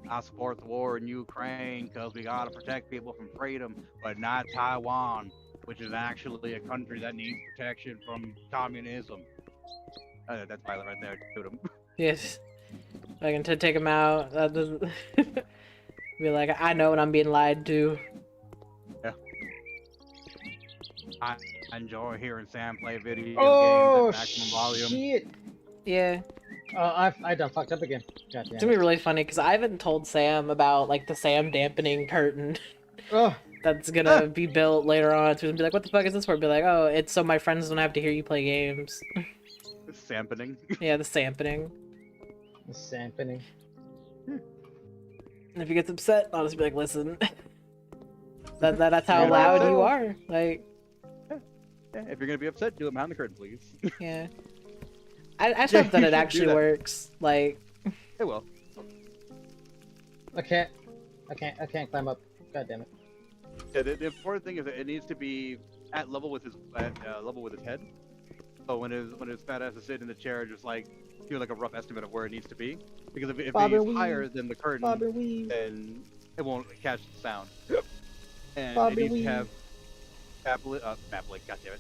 I support the war in Ukraine because we gotta protect people from freedom, but not Taiwan, which is actually a country that needs protection from communism. That's Violet right there. Shoot him. Yes. I can take him out. That doesn't. Be like, I know when I'm being lied to. I enjoy hearing Sam play video Oh games at maximum volume. shit! Yeah. I done fucked up again. God It's damn. gonna be really funny because I haven't told Sam about like the Sam dampening curtain Oh, that's gonna be built later on. So he'll be like, "What the fuck is this for?" Be like, "Oh, it's so my friends don't have to hear you play games." Sampening. Yeah, the sampling. the sampling. And if he gets upset, I'll just be like, "Listen, that's how Yeah, loud so- you are." Like, Yeah, if you're gonna be upset, do it behind the curtain, please. yeah. I just hope that you it should do actually that. works. Like, It will. I can't climb up. God damn it. Yeah, the important thing is that it needs to be at level with his head. So when his fat ass is sitting in the chair, just like do like a rough estimate of where it needs to be. Because if Bob and he's weave. higher than the curtain, Bob and weave. then it won't catch the sound. And Bob it and needs to weave. have babbling. God damn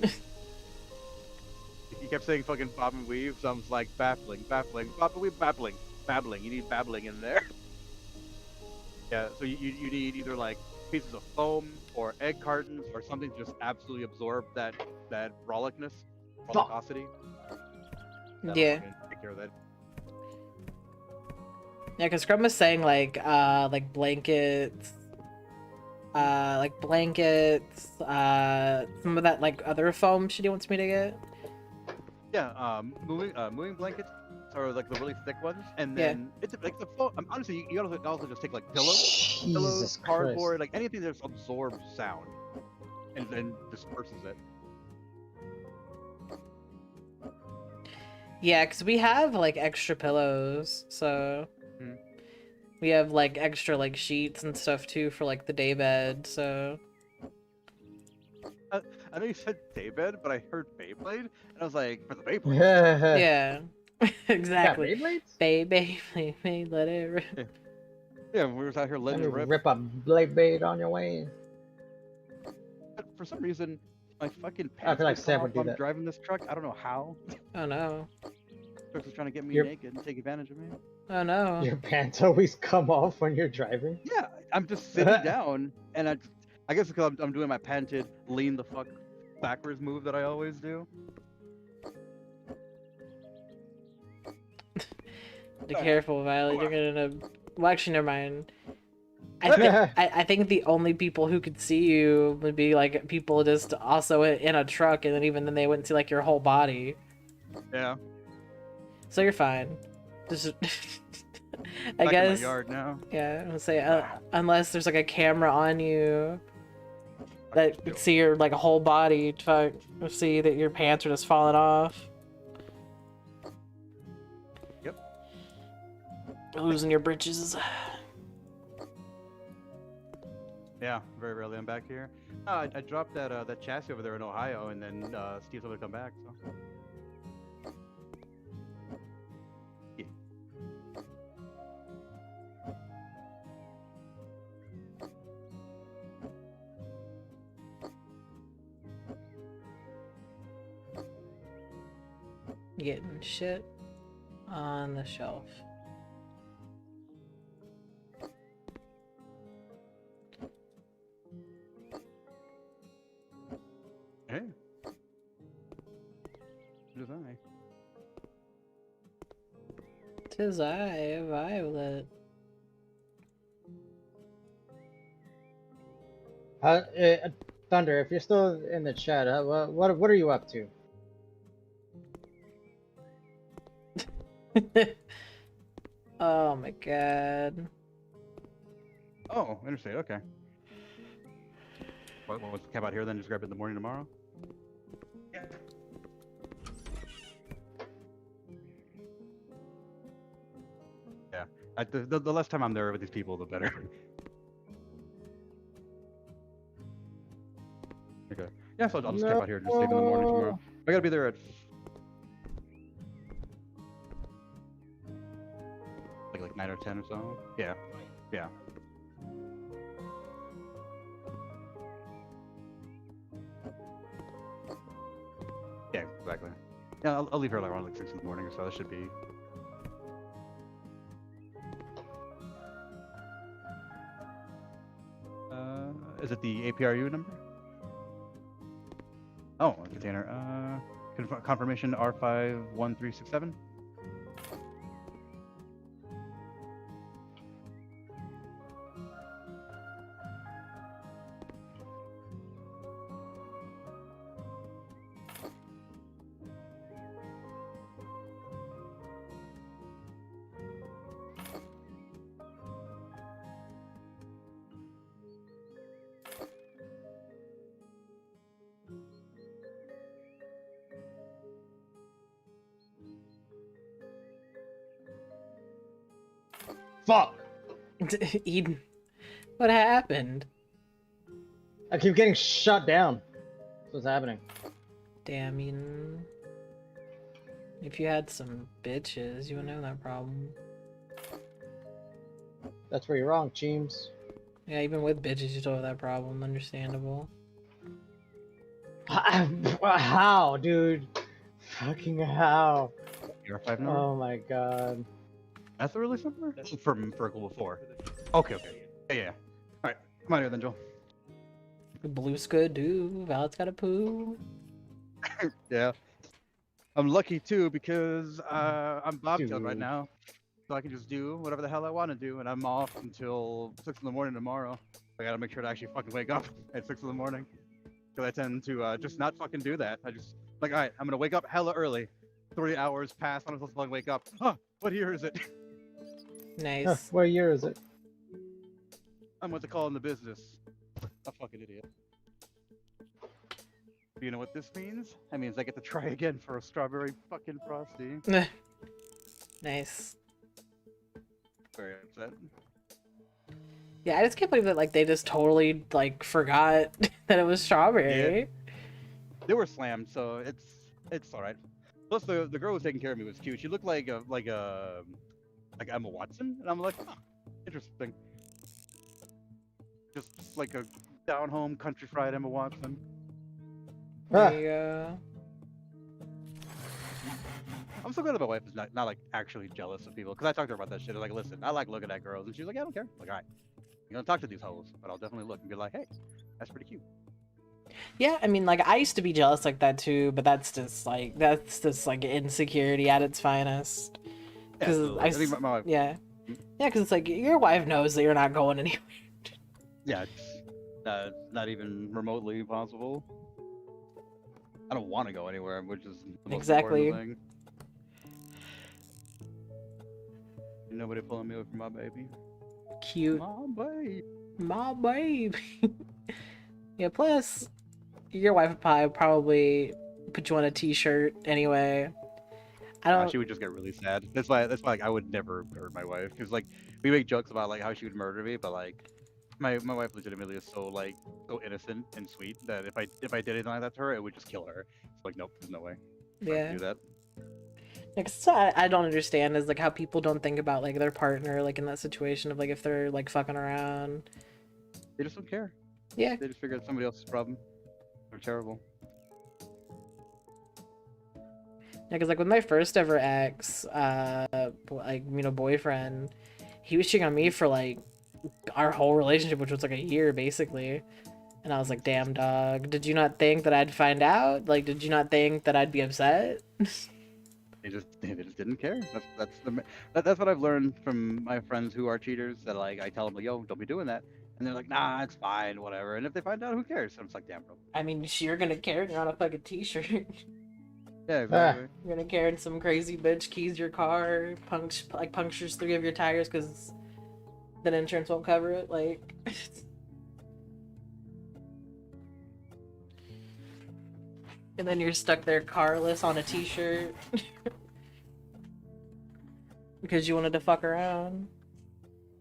it. He kept saying fucking bob and weave, so I'm like babbling, bob and weave, babbling. You need babbling in there. Yeah, so you need either like pieces of foam or egg cartons or something to just absolutely absorb that rollicosity. That'll yeah. fucking take care of that. Yeah, because Scrum was saying like blankets, some of that like other foam shit he wants me to get. Yeah, moving blankets are like the really thick ones, and then it's like the foam. Honestly, you also just take like pillows, Jesus cardboard, like anything that absorbs sound, and then disperses it. Yeah, because we have like extra pillows, so we have like extra like sheets and stuff too for like the day bed. So I know you said daybed, but I heard Beyblade, and I was like, for the Beyblade. Yeah. yeah, exactly. Beyblades? Beyblade, let it rip. Yeah, we were out here letting it rip. Rip a blade on your way. But for some reason, My fucking I pants feel like would come Sam off would do while I'm that. driving this truck. I don't know how. Oh no. Truck was trying to get me You're- naked and take advantage of me. Oh no. Your pants always come off when you're driving. Yeah, I'm just sitting down, and I guess because I'm doing my panted lean the fuck backwards move that I always do. Be careful, Violet. You're gonna. Well, actually, never mind. I think the only people who could see you would be like people just also in a truck, and then even then they wouldn't see like your whole body. Yeah. So you're fine. Just. I Back guess. in my yard now. Yeah, I would say unless there's like a camera on you that could see your like whole body to see that your pants are just falling off. Yep. Losing your britches. Yeah, very rarely I'm back here. I dropped that chassis over there in Ohio, and then Steve's able to come back. So. Yeah. Getting shit on the shelf. Hey. Who's I? Tis I, Violet. Thunder, if you're still in the chat, what are you up to? Oh my god. Oh, interstate. Okay. What was the cab out here? Then just grab it in the morning tomorrow. Yeah. Yeah. The less time I'm there with these people, the better. Okay. Yeah, so I'll just camp out here and just leave in the morning tomorrow. I gotta be there at like 9 or 10 or so. Yeah. Yeah. Yeah, exactly. Yeah, I'll leave her around like 6 in the morning or so. That should be. Is it the APRU number? Oh, container. Confirmation R51367. Fuck! Eden, what happened? I keep getting shut down. That's what's happening. Damn, Eden. If you had some bitches, you wouldn't have that problem. That's where you're wrong, James. Yeah, even with bitches, you still have that problem. Understandable. How, dude? Fucking how? Your 5 number? Oh my god. That's the release number? From Global 4. Okay, okay. Yeah. Alright, come on here then, Joel. Blue skidoo, Violet's got a poo. Yeah. I'm lucky too because I'm bobtailed right Dude. now. So I can just do whatever the hell I want to do, and I'm off until 6 in the morning tomorrow. I gotta make sure to actually fucking wake up at 6 in the morning. Because I tend to just not fucking do that. I just, like, alright, I'm gonna wake up hella early. 3 hours past, I'm supposed to fucking wake up. Huh, what year is it? Nice. What year is it? I'm what they call in the business. A fucking idiot. Do you know what this means? That means I get to try again for a strawberry fucking frosty. Nice. Very upset. Yeah, I just can't believe that like they just totally like forgot that it was strawberry. Yeah. They were slammed, so it's all right. Plus, the girl who was taking care of me was cute. She looked like Emma Watson, and I'm like, huh, interesting. Just like a down home country fried Emma Watson. There you go. I'm so glad that my wife is not like actually jealous of people, because I talked to her about that shit. I'm like, listen, I like looking at girls, and she's like, I don't care. I'm like, all right, I'm gonna talk to these hoes, but I'll definitely look and be like, hey, that's pretty cute. Yeah, I mean, like, I used to be jealous like that too, but that's just like insecurity at its finest. Because I think my wife. yeah, because it's like your wife knows that you're not going anywhere. Yeah, it's not even remotely possible. I don't want to go anywhere, which is the most Exactly. important thing. Nobody pulling me away from my baby. Cute. My baby. My baby. Yeah, plus your wife would probably put you on a t-shirt anyway. I don't. She would just get really sad. That's why like I would never hurt my wife, because like we make jokes about like how she would murder me, but like my wife legitimately is so like so innocent and sweet that if I did anything like that to her, it would just kill her. It's like, nope, there's no way. Yeah. Do that. Next, I don't understand is like how people don't think about like their partner like in that situation of like if they're like fucking around. They just don't care. Yeah. They just figure it's somebody else's problem. They're terrible. Yeah, because like with my first ever ex, like, you know, boyfriend, he was cheating on me for like our whole relationship, which was like a year basically. And I was like, damn, dog, did you not think that I'd find out? Like, did you not think that I'd be upset? They just didn't care. That's what I've learned from my friends who are cheaters. That like I tell them like, yo, don't be doing that, and they're like, nah, it's fine, whatever. And if they find out, who cares? And it's like, damn, bro. I mean, you're gonna care. You're on a fucking t-shirt. Yeah, exactly. You're gonna care, and some crazy bitch keys your car, punctures 3 of your tires because then insurance won't cover it. Like, and then you're stuck there carless on a t-shirt because you wanted to fuck around.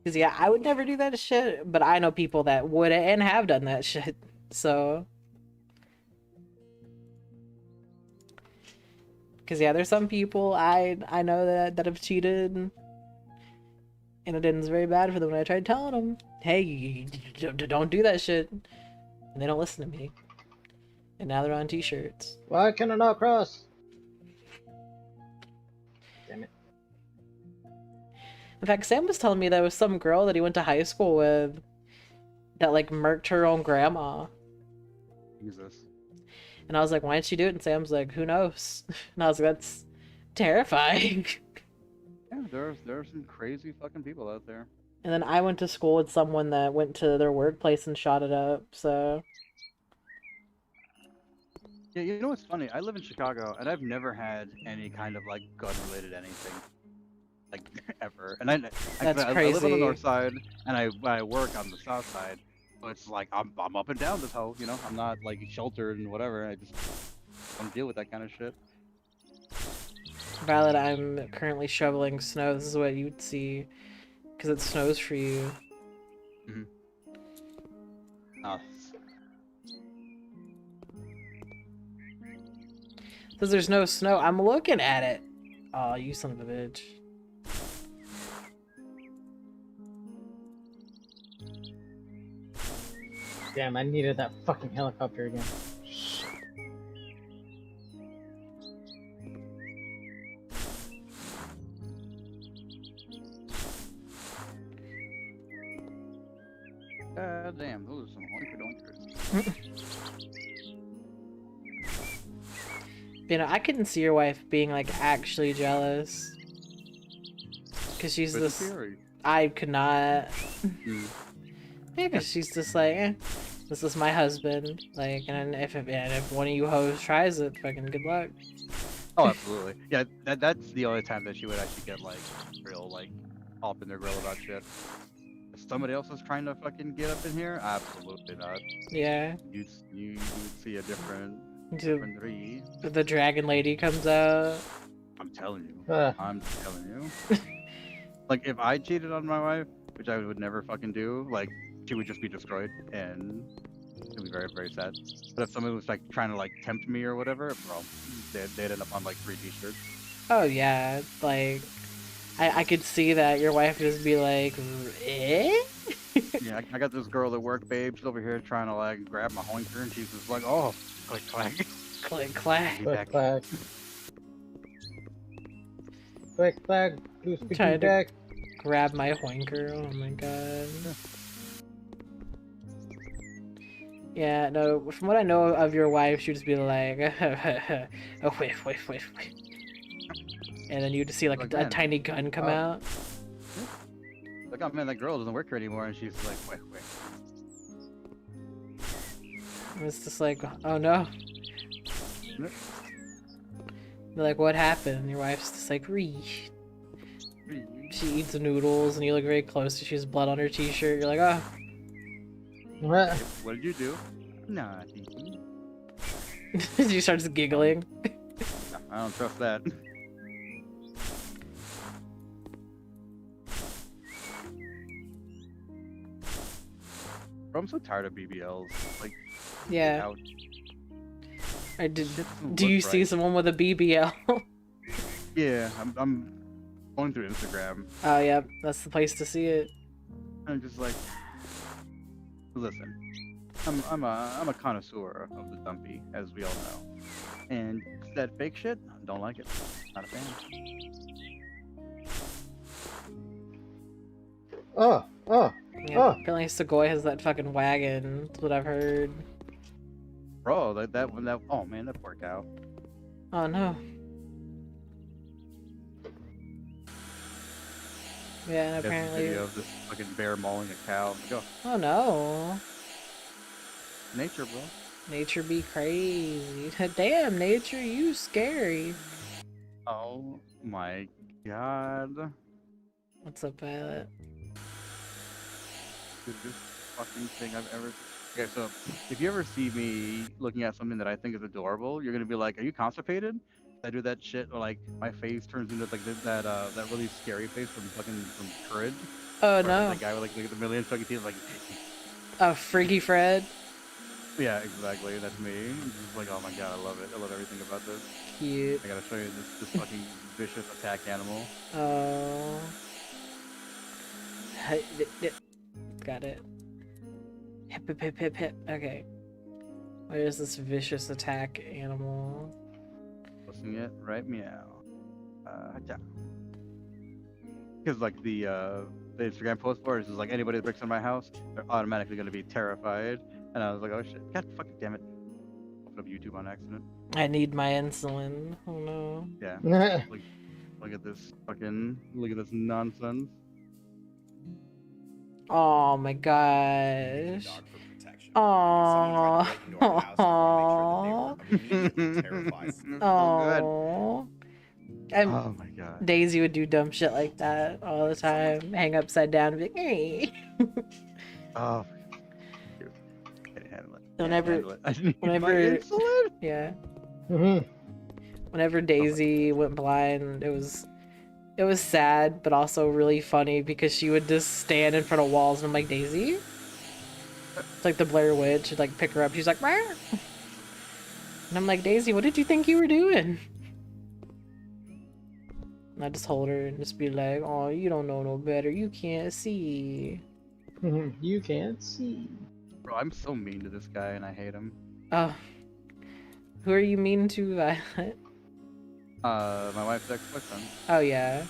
Because yeah, I would never do that shit, but I know people that would and have done that shit. So, because yeah, there's some people I know that have cheated, and it ends very bad for them when I tried telling them, hey, don't do that shit, and they don't listen to me. And now they're on t-shirts. Why can I not cross? Damn it. In fact, Sam was telling me there was some girl that he went to high school with that like murked her own grandma. Jesus. And I was like, why didn't she do it? And Sam's like, who knows? And I was like, that's terrifying. Yeah, there are some crazy fucking people out there. And then I went to school with someone that went to their workplace and shot it up, so... Yeah, you know what's funny? I live in Chicago, and I've never had any kind of like gun-related anything, like ever. And I live on the north side, and I work on the south side. So it's like I'm up and down this hoe, you know. I'm not like sheltered and whatever. I just don't deal with that kind of shit. Violet, I'm currently shoveling snow. This is what you'd see, because it snows for you. Mm-hmm. Oh. Says there's no snow. I'm looking at it. Oh, you son of a bitch. Damn, I needed that fucking helicopter again. God damn, those are some hoinker-doinkers. You know, I couldn't see your wife being like actually jealous. Because she's this. I could not. Yeah, because she's just like, this is my husband. Like, and if one of you hoes tries it, fucking good luck. Oh, absolutely. Yeah, that's the only time that she would actually get like real like up in their grill about shit. If somebody else is trying to fucking get up in here, absolutely not. Yeah. You would see a different breed. The dragon lady comes out. I'm telling you. I'm telling you. Like, if I cheated on my wife, which I would never fucking do, like, she would just be destroyed, and it'd be very, very sad. But if somebody was, like, trying to, like, tempt me or whatever, bro, they'd end up on, like, 3 t-shirts. Oh, yeah. Like, I could see that your wife would just be like, eh? Yeah, I got this girl at work, babe. She's over here trying to like grab my hoinker, and she's just like, "Oh, click clack." Click clack. Click clack. Click clack. Blue Tried squeaky to- back. Grab my hoinker. Oh my god. Yeah, no, from what I know of your wife, she'd just be like, oh, wait. And then you'd see like Like, a man. tiny gun come out. Like, oh man, that girl doesn't work here anymore, and she's like, "Wait." And it's just like, oh no. Yep. You're like, what happened? And your wife's just like, Ree. She eats the noodles, and you look very close. She has blood on her t-shirt. You're like, oh. What? What did you do? Nothing. She starts giggling. I don't trust that. Bro, I'm so tired of BBLs. Like, Yeah. out. Do Look you see right. someone with a BBL? Yeah, I'm going through Instagram. Oh, yeah. That's the place to see it. I'm just like, listen, I'm a connoisseur of the dumpy, as we all know, and that fake shit, don't like it. Not a fan. Oh. Yeah, Oh. apparently Segoy has that fucking wagon. That's what I've heard. Bro, that one, oh man, that poor cow. Oh, no. Yeah, and That's the apparently... video of this fucking bear mauling a cow. Go, Oh, no. nature, bro. Nature be crazy. Damn, nature, you scary. Oh my god. What's up, Violet? This fucking thing I've ever. Okay, so if you ever see me looking at something that I think is adorable, you're gonna be like, "Are you constipated?" I do that shit, or like my face turns into like that really scary face from Courage. Oh, Where, no. like, the guy with like the million fucking teeth, like. Oh, Freaky Fred. Yeah, exactly. That's me. I'm just like, oh my god, I love it. I love everything about this. Cute. I gotta show you this fucking vicious attack animal. Oh. Got it. Hip. Okay. Where's this vicious attack animal? Posting it right meow. Yeah. Because like the Instagram post for it is just like anybody that breaks in my house, they're automatically gonna be terrified. And I was like, oh shit, god fucking damn it. Open up YouTube on accident. I need my insulin. Oh no. Yeah. Look at this nonsense. Oh my gosh. Dog for protection. Aww. Someone tried to break into our house and we make sure that they were immediately terrified. Oh. Oh my god. Daisy would do dumb shit like that all the time. Hang upside down and be like, hey. Oh. Dude. Can't handle it. Whenever- I need my whenever- insulin. Yeah. Mhm. Whenever Daisy went blind, it was sad, but also really funny because she would just stand in front of walls, and I'm like, Daisy? It's like the Blair Witch. She'd like pick her up. She's like, Rah! And I'm like, Daisy, what did you think you were doing? And I just hold her and just be like, oh, you don't know no better. You can't see. You can't see. Bro, I'm so mean to this guy and I hate him. Oh. Who are you mean to, Violet? My wife's ex-boyfriend. Oh, yeah.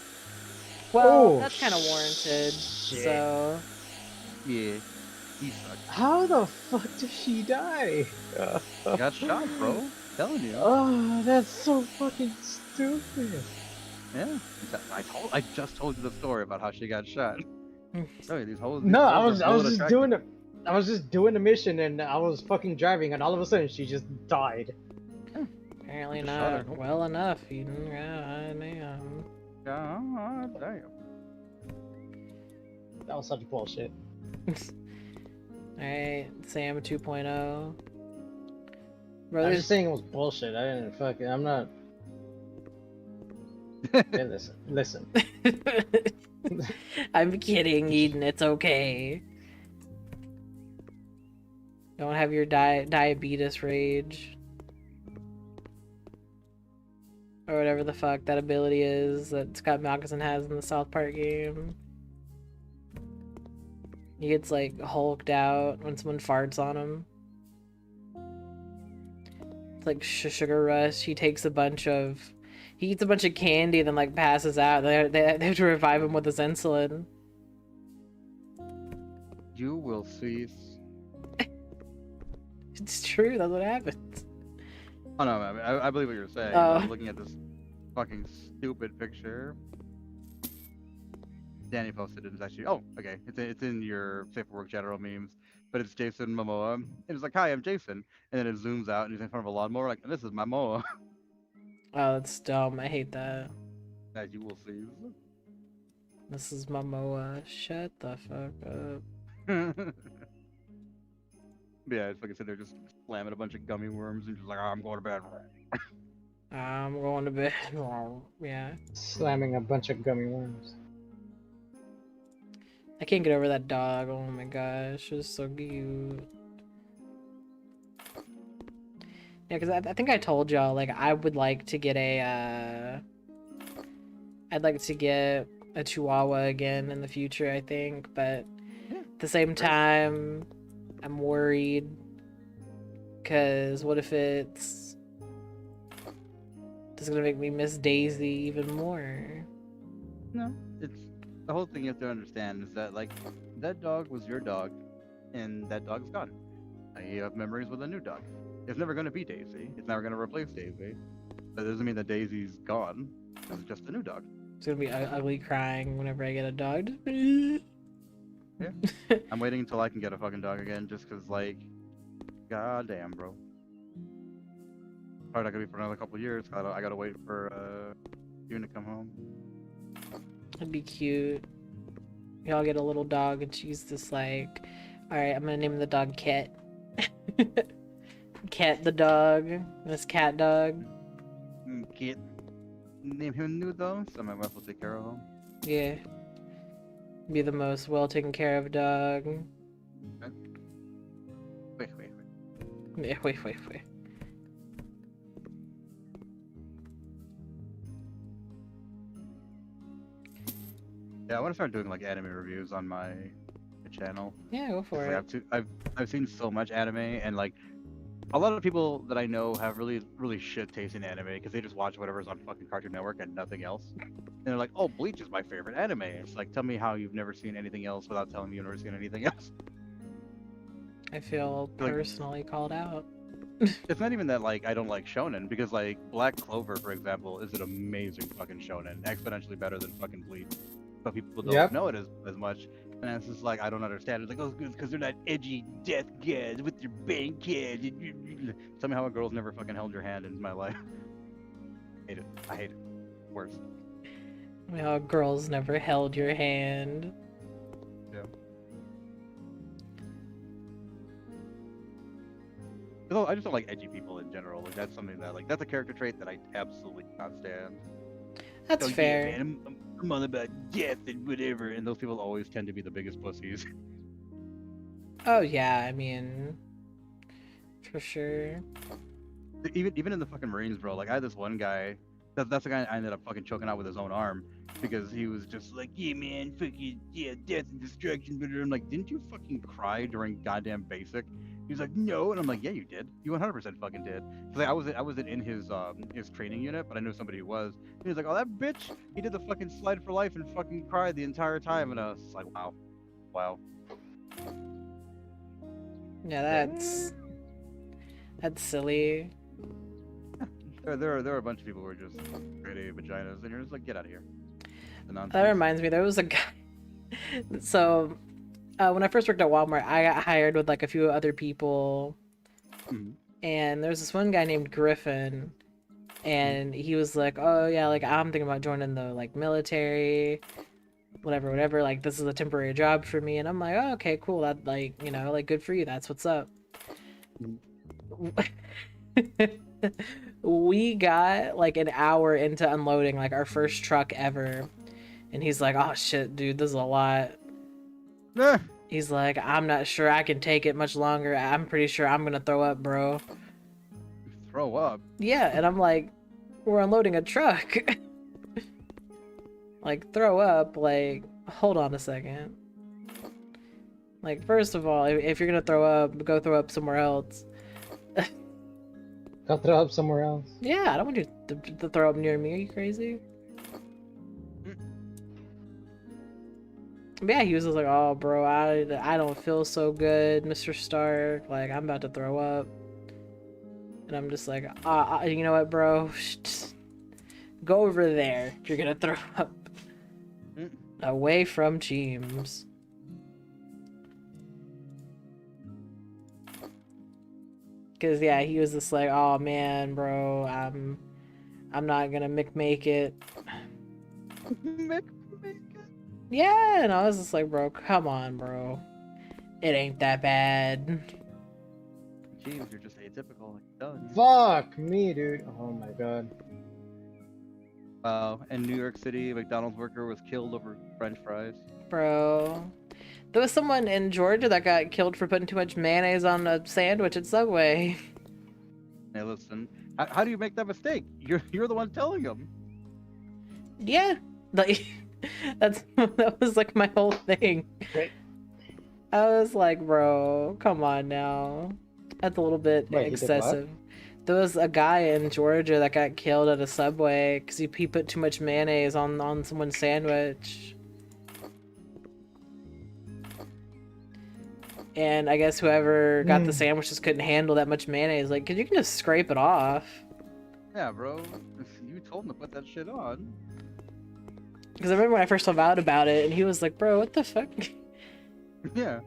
Well, Oh, that's kind of warranted. shit. So, Yeah. He sucks. How the fuck did she die? He got shot, bro. Telling you. Oh, that's so fucking stupid. Yeah. I just told you the story about how she got shot. Sorry, these hoes. No, I was just doing the mission and I was fucking driving and all of a sudden she just died. apparently Just shot not her. well enough, Eden. God damn. God damn. That was such bullshit. Alright, Sam 2.0. Bro, I was there's just saying it was bullshit. I didn't fucking. I'm not. Hey, listen. I'm kidding, Eden. It's okay. Don't have your diabetes rage. Or whatever the fuck that ability is that Scott Malkinson has in the South Park game. He gets like hulked out when someone farts on him. It's like sugar rush. He takes a bunch of, he eats a bunch of candy, then like passes out. They have to revive him with his insulin. You will cease. It's true. That's what happens. Oh no, I believe what you're saying. Oh. I'm looking at this fucking stupid picture. Danny posted it. It's actually, oh, okay. It's in your Safe for Work general memes, but it's Jason Momoa, and it's like, "Hi, I'm Jason," and then it zooms out, and he's in front of a lawnmower, like, "This is my Momoa." Oh, that's dumb. I hate that. As you will see. This is Momoa. Shut the fuck up. Yeah, it's like I said, they're just slamming a bunch of gummy worms and just like, "Oh, I'm going to bed." I'm going to bed. Yeah. Slamming a bunch of gummy worms. I can't get over that dog. Oh my gosh, it's so cute. Yeah, because I think I told y'all, like, I would like to get a, I'd like to get a Chihuahua again in the future, I think, but at the same time, I'm worried, because what if it's just gonna make me miss Daisy even more? No, it's the whole thing you have to understand is that like that dog was your dog, and that dog's gone. Now you have memories with a new dog. It's never going to be Daisy. It's never going to replace Daisy. That doesn't mean that Daisy's gone. It's just a new dog. It's gonna be ugly crying whenever I get a dog. Yeah. I'm waiting until I can get a fucking dog again, just cause like, goddamn, bro. Probably not gonna be for another couple of years. I gotta wait for June to come home. That'd be cute. Y'all get a little dog and she's just like, alright, I'm gonna name the dog Cat. Cat the dog. This cat dog. Kid. Name him Nudo, so my wife will take care of him. Yeah. Be the most well taken care of dog. Wait. Yeah, wait. Yeah, I want to start doing like anime reviews on my channel. Yeah, go for Like, it. I've seen so much anime, and like a lot of people that I know have really shit taste in anime because they just watch whatever's on fucking Cartoon Network and nothing else. And they're like, "Oh, Bleach is my favorite anime." It's like, tell me how you've never seen anything else without telling me you've never seen anything else. I feel Like- personally called out. It's not even that like I don't like shonen, because like Black Clover, for example, is an amazing fucking shonen, exponentially better than fucking Bleach. But people don't Yep. know it as much. And it's just like, I don't understand. It's like, oh, because they're not edgy death guys with their bang kids. Tell me how a girl's never fucking held your hand in my life. Hate it. I hate it. Worst. Well, girls never held your hand. Yeah. I just don't like edgy people in general. Like that's something that that's a character trait that I absolutely cannot stand. That's Oh, yeah, fair. man, I'm all about death and whatever, and those people always tend to be the biggest pussies. Oh yeah, I mean, for sure. Even in the fucking Marines, bro. Like I had this one guy. That's the guy I ended up fucking choking out with his own arm because he was just like, "Yeah, man, fucking yeah, death and destruction." But I'm like, "Didn't you fucking cry during goddamn basic?" He's like, "No," and I'm like, "Yeah, you did. You 100% fucking did." So like, I wasn't in his training unit, but I knew somebody who was. He was like, "Oh, that bitch, he did the fucking slide for life and fucking cried the entire time," and I was like, "Wow." Yeah, that's silly. There are a bunch of people who are just grade A vaginas, and you're just like, get out of here. The nonsense. That reminds me, there was a guy. So, when I first worked at Walmart, I got hired with like a few other people, Mhm. and there was this one guy named Griffin, and he was like, "Oh yeah, like I'm thinking about joining the like military, whatever. Like this is a temporary job for me." And I'm like, "Oh, okay, cool. That like like good for you. That's what's up." We got like an hour into unloading like our first truck ever, and he's like, "Oh shit, dude, this is a lot." Ah, He's like, "I'm not sure I can take it much longer. I'm pretty sure I'm gonna throw up, bro." throw up. Yeah, and I'm like, "We're unloading a truck." Like, throw up, like, hold on a second. Like, first of all, if you're gonna throw up, go throw up somewhere else. Go throw up somewhere else. Yeah, I don't want you to throw up near me. Are you crazy? But yeah, he was just like, "Oh, bro, I don't feel so good, Mr. Stark. Like, I'm about to throw up." And I'm just like, you know what, bro? Just go over there. You're gonna throw up. Away from James. Cause yeah, he was just like, "Oh man, bro, I'm not gonna make it." Make it. Yeah, and I was just like, "Bro, come on, bro. It ain't that bad." James, you're just atypical. Like, done. Fuck me, dude. Oh my god. Wow. In New York City, a McDonald's worker was killed over French fries. Bro. There was someone in Georgia that got killed for putting too much mayonnaise on a sandwich at Subway. Hey, listen. How do you make that mistake? You're the one telling him. Yeah. Like, that was like my whole thing. Great. I was like, bro, come on now. That's a little bit Wait, he did what? excessive. There was a guy in Georgia that got killed at a Subway because he put too much mayonnaise on someone's sandwich. And I guess whoever got the sandwich just couldn't handle that much mayonnaise. Like, 'cause you can just scrape it off. Yeah, bro. You told him to put that shit on. Because I remember when I first found out about it, and he was like, bro, what the fuck? Yeah.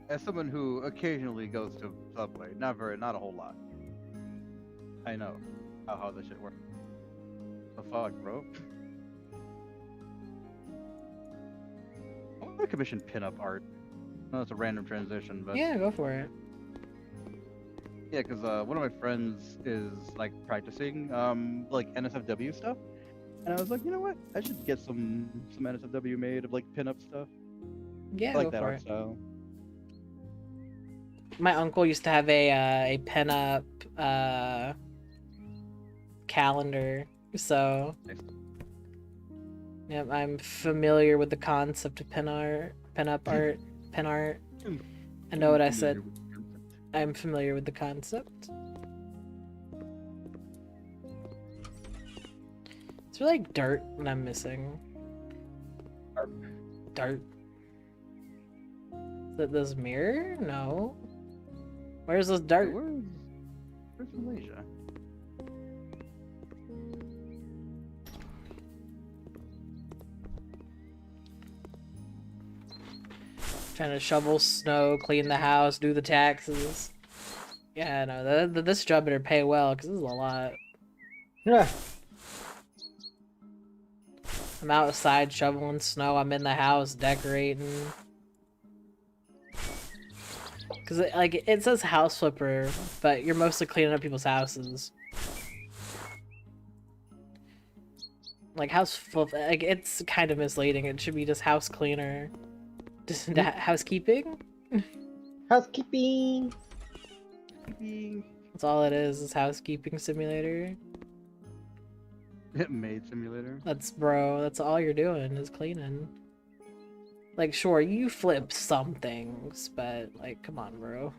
As someone who occasionally goes to Subway, not a whole lot. I know how this shit works. The fuck, bro? I want to commission pinup art. No, it's a random transition, but Yeah, go for it. yeah, because one of my friends is like practicing like NSFW stuff, and I was like, you know what? I should get some NSFW made of like pinup stuff. Yeah, I like go that for art it. style. My uncle used to have a pen-up calendar, so Nice. yeah, I'm familiar with the concept of pen art. I know what I said. I'm familiar with the concept. It's really like dirt that I'm missing. Dirt. Is that this mirror? No. Where's this dirt? Where's Malaysia? Trying to shovel snow, clean the house, do the taxes. Yeah, no, this job better pay well, because this is a lot. Yeah. I'm outside shoveling snow, I'm in the house decorating. Because, like, it says house flipper, but you're mostly cleaning up people's houses. Like, house flip, like, it's kind of misleading. It should be just house cleaner. Just housekeeping? Housekeeping. That's all it is housekeeping simulator. Maid simulator. Bro, that's all you're doing is cleaning. Like, sure, you flip some things, but, like, come on, bro.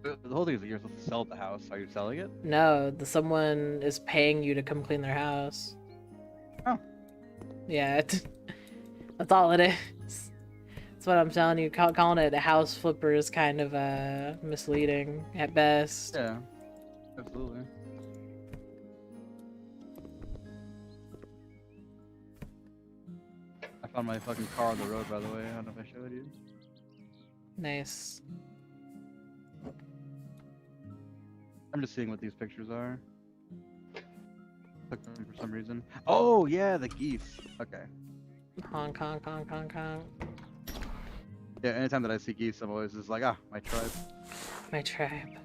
The whole thing is that you're supposed to sell the house. Are you selling it? No, someone is paying you to come clean their house. Oh. Yeah, that's all it is. That's what I'm telling you. Calling it a house flipper is kind of misleading at best. Yeah, absolutely. I found my fucking car on the road, by the way. I don't know if I showed you. Nice. I'm just seeing what these pictures are. Took them for some reason. Oh yeah, the geese. Okay. Honk, honk, honk, honk, honk. Yeah, anytime that I see geese, I'm always just like, ah, my tribe. My tribe.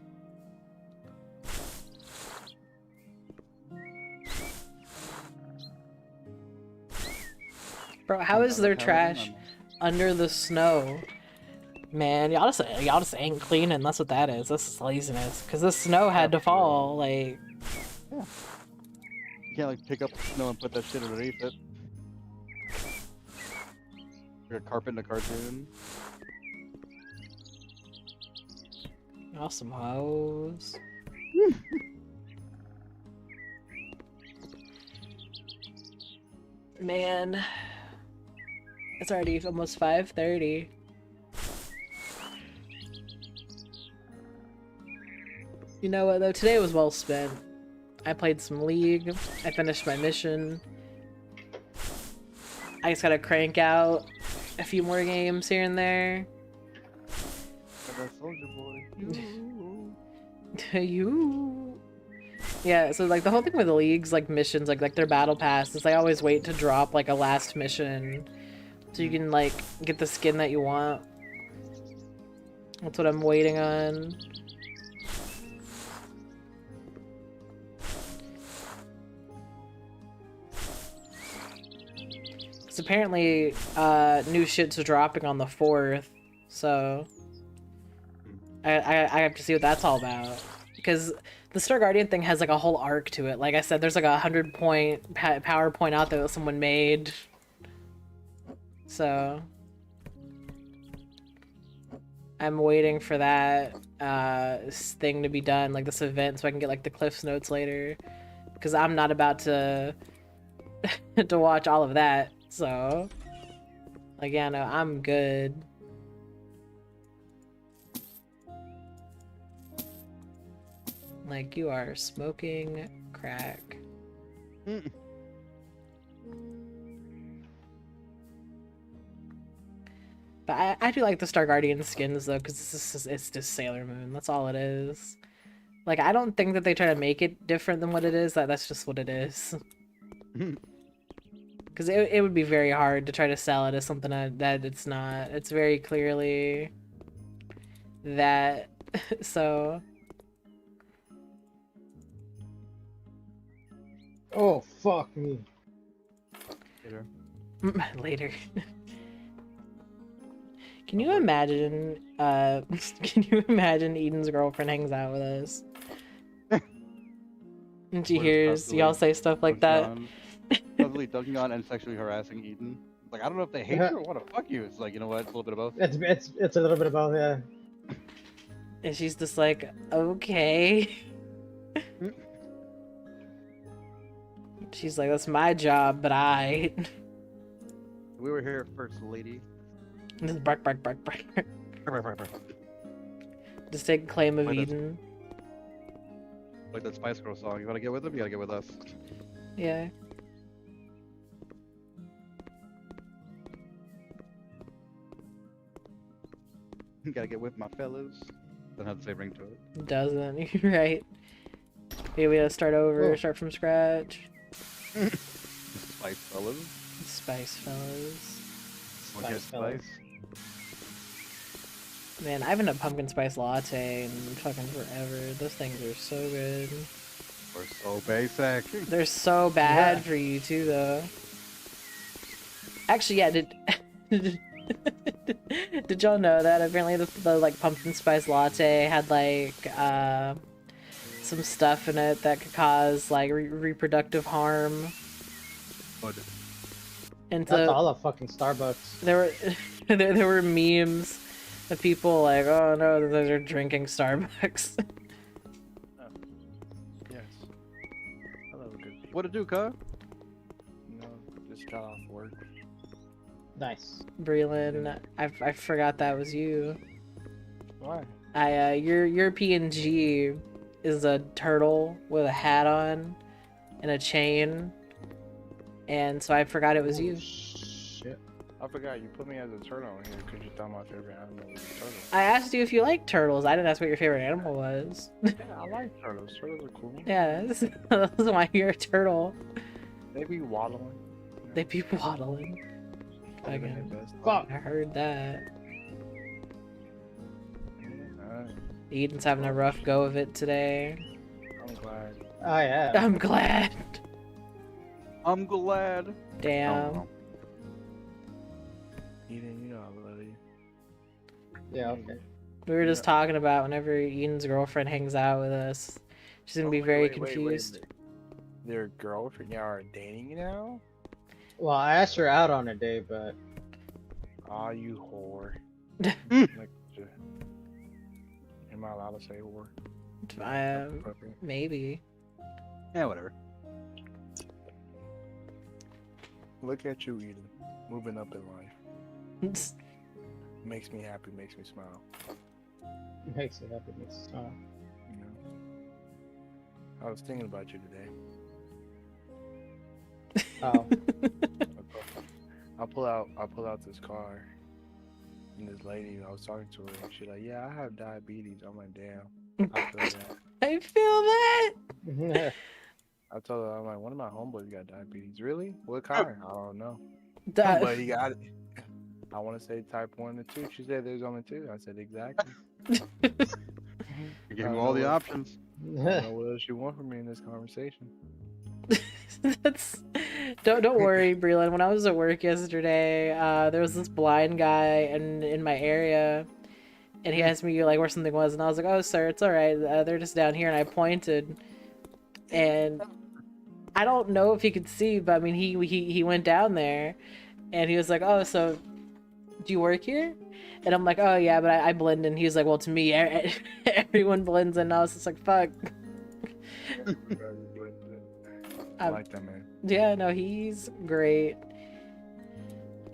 Bro, how is there trash under the snow? Man, y'all just ain't cleaning. That's what that is. This is laziness. Cause the snow had to fall. Like, yeah. You can't like pick up the snow and put that shit underneath it. Like a carpet in a cartoon. Awesome hoes. Man, it's already almost 5:30. You know what though? Today was well spent. I played some League. I finished my mission. I just gotta crank out a few more games here and there. Soldier boy. You. Yeah, so like the whole thing with the League's like missions, like their battle pass is I always wait to drop like a last mission so you can like get the skin that you want. That's what I'm waiting on. Because apparently new shit's dropping on the 4th, so I have to see what that's all about. Because the Star Guardian thing has like a whole arc to it. Like I said, there's like a 100-point PowerPoint out there that someone made. So I'm waiting for that thing to be done, like this event, so I can get like the Cliff's Notes later. Because I'm not about to to watch all of that. So like yeah, no, I'm good. Like, you are smoking crack. But I do like the Star Guardian skins, though, because it's just Sailor Moon. That's all it is. Like, I don't think that they try to make it different than what it is. That's just what it is. Because it would be very hard to try to sell it as something that it's not. It's very clearly that. So... Oh, fuck me. Later. Later. Can you imagine, can you imagine Eden's girlfriend hangs out with us? And she hears y'all say stuff like that. Totally dunking on and sexually harassing Eden. Like, I don't know if they hate you or want to fuck you. It's like, you know what? It's a little bit of both. It's a little bit of both, yeah. And she's just like, okay. She's like, that's my job, but We were here first, lady. Just bark. Just take claim of Wait, Eden. Like that Spice Girl song. You want to get with them? You gotta get with us. Yeah. You gotta get with my fellas. Doesn't have the same ring to it. Doesn't. You're right. Maybe we gotta start over, start from scratch. Spice fellas. Spice fellas. Spice fellas. Man, I haven't had a pumpkin spice latte in fucking forever. Those things are so good. We're so basic. They're so bad for you too, though. Actually, yeah. Did y'all know that apparently the like pumpkin spice latte had like some stuff in it that could cause like reproductive harm? Good. And so That's all of fucking Starbucks. there were memes of people like, oh no, those are drinking Starbucks. Yes. Hello, good people. What it do, cuz? No, just got off work. Nice. Breland, I forgot that was you. Why? Your PNG is a turtle with a hat on and a chain, and so I forgot it was you. Shit. I forgot you put me as a turtle in here because you thought my favorite animal was a turtle. I asked you if you like turtles. I didn't ask what your favorite animal was. Yeah, I like turtles. Turtles are cool. Yeah, that's why you're a turtle. They be waddling. They be waddling. Living Again. their best Fuck. I heard that. life. Eden's having a rough go of it today. I'm glad. Oh yeah. I'm glad. I'm glad. Damn. Oh, Eden, you know I love you. Yeah, okay. We were just talking about whenever Eden's girlfriend hangs out with us, she's gonna be very confused. Their girlfriend, y'all are dating now? Well, I asked her out on a date, but Aw, you whore. Like, your Am I allowed to say whore? Maybe. Yeah, whatever. Look at you, Eden. Moving up in life. Makes me happy, makes me smile. Makes it happy, makes it smile. You know? I was thinking about you today. Oh. I'll pull out this car, and this lady, I was talking to her, and she's like, "Yeah, I have diabetes." I'm like, "Damn, I feel that." I feel that. I told her, I'm like, "One of my homeboys got diabetes." Really? What kind? I don't know, Duh. but he got it. I want to say type 1 and 2. She said there's only 2. I said exactly. You gave him all the options. I don't know what else you want from me in this conversation. That's don't worry, Breland. When I was at work yesterday, there was this blind guy in my area, and he asked me like where something was, and I was like, "Oh, sir, it's all right. They're just down here." And I pointed, and I don't know if he could see, but I mean, he went down there, and he was like, "Oh, so do you work here?" And I'm like, "Oh yeah, but I blend in." He was like, "Well, to me, everyone blends in." And I was just like, "Fuck." I like that man. Yeah, no, he's great.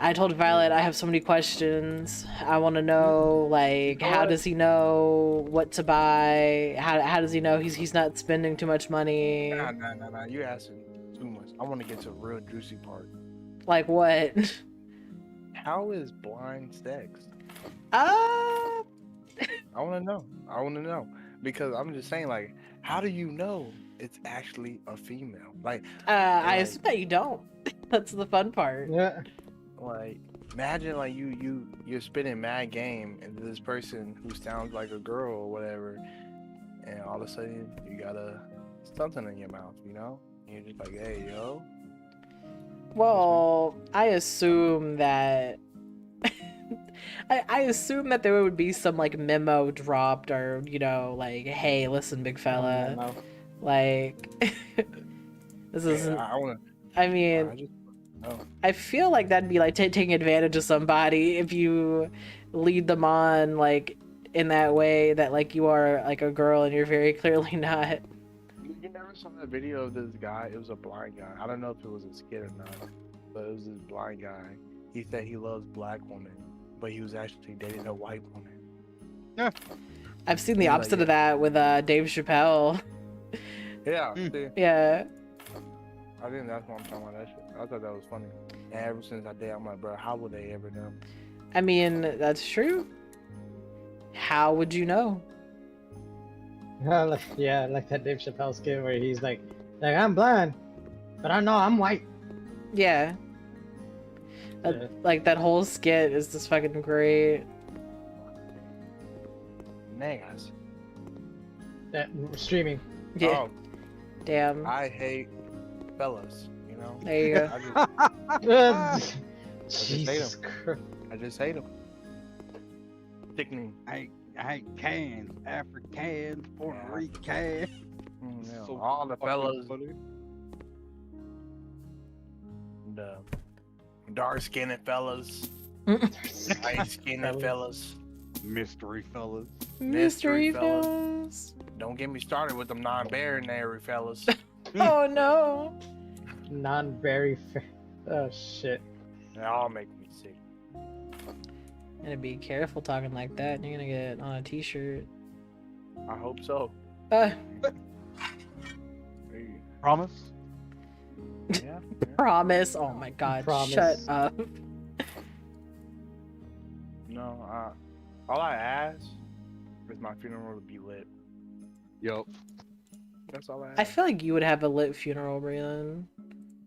I told Violet I have so many questions. I want to know, like, how does he know what to buy? How does he know he's not spending too much money? Nah. You asking too much. I want to get to the real juicy part. Like what? How is blind sex? Uh, I want to know because I'm just saying, like, how do you know it's actually a female? Like, I assume that you don't. That's the fun part. Yeah. like imagine like you're spitting mad game into this person who sounds like a girl or whatever, and all of a sudden you got something in your mouth, you know? And you're just like, "Hey, yo." Well, I assume that I assume that there would be some like memo dropped, or you know, like, "Hey, listen, big fella, No. like this isn't." I want I to. mean, No. I feel like that'd be like taking advantage of somebody if you lead them on like in that way that like you are like a girl and you're very clearly not. You never saw that video of this guy? It was a blind guy. I don't know if it was a skit or not, but it was this blind guy. He said he loves black women, but he was actually dating a white woman. I've seen the He's like, opposite yeah. of that with Dave Chappelle. Yeah, see, Yeah. I think that's what I'm talking about. That shit. I thought that was funny. And ever since that day, I'm like, bro, how would they ever know? I mean, that's true. How would you know? Yeah, like that Dave Chappelle skit where he's like I'm blind, but I know I'm white. Yeah. Yeah. Like that whole skit is just fucking great. Niggas. That streaming. Yeah. Oh, Damn. I hate fellas, you know? There you go. Jesus Christ. I just hate them. Sickening. I hate cans, Africans, Puerto Yeah. Rican. Yeah, So all the fucking fellas, funny. the dark-skinned fellas, light-skinned fellas, Mystery fellas. Mystery fellas. fellas. Don't get me started with them non-binary fellas. Oh no. Non-very fair. Oh shit. They all make me sick. Gonna be careful talking like that. You're gonna get on a t-shirt. I hope so. Uh, Hey, Promise? yeah. promise. Oh my god. Promise. Shut up. No, all I ask is my funeral to be lit. Yup. That's all I I ask. feel like you would have a lit funeral, Braylon.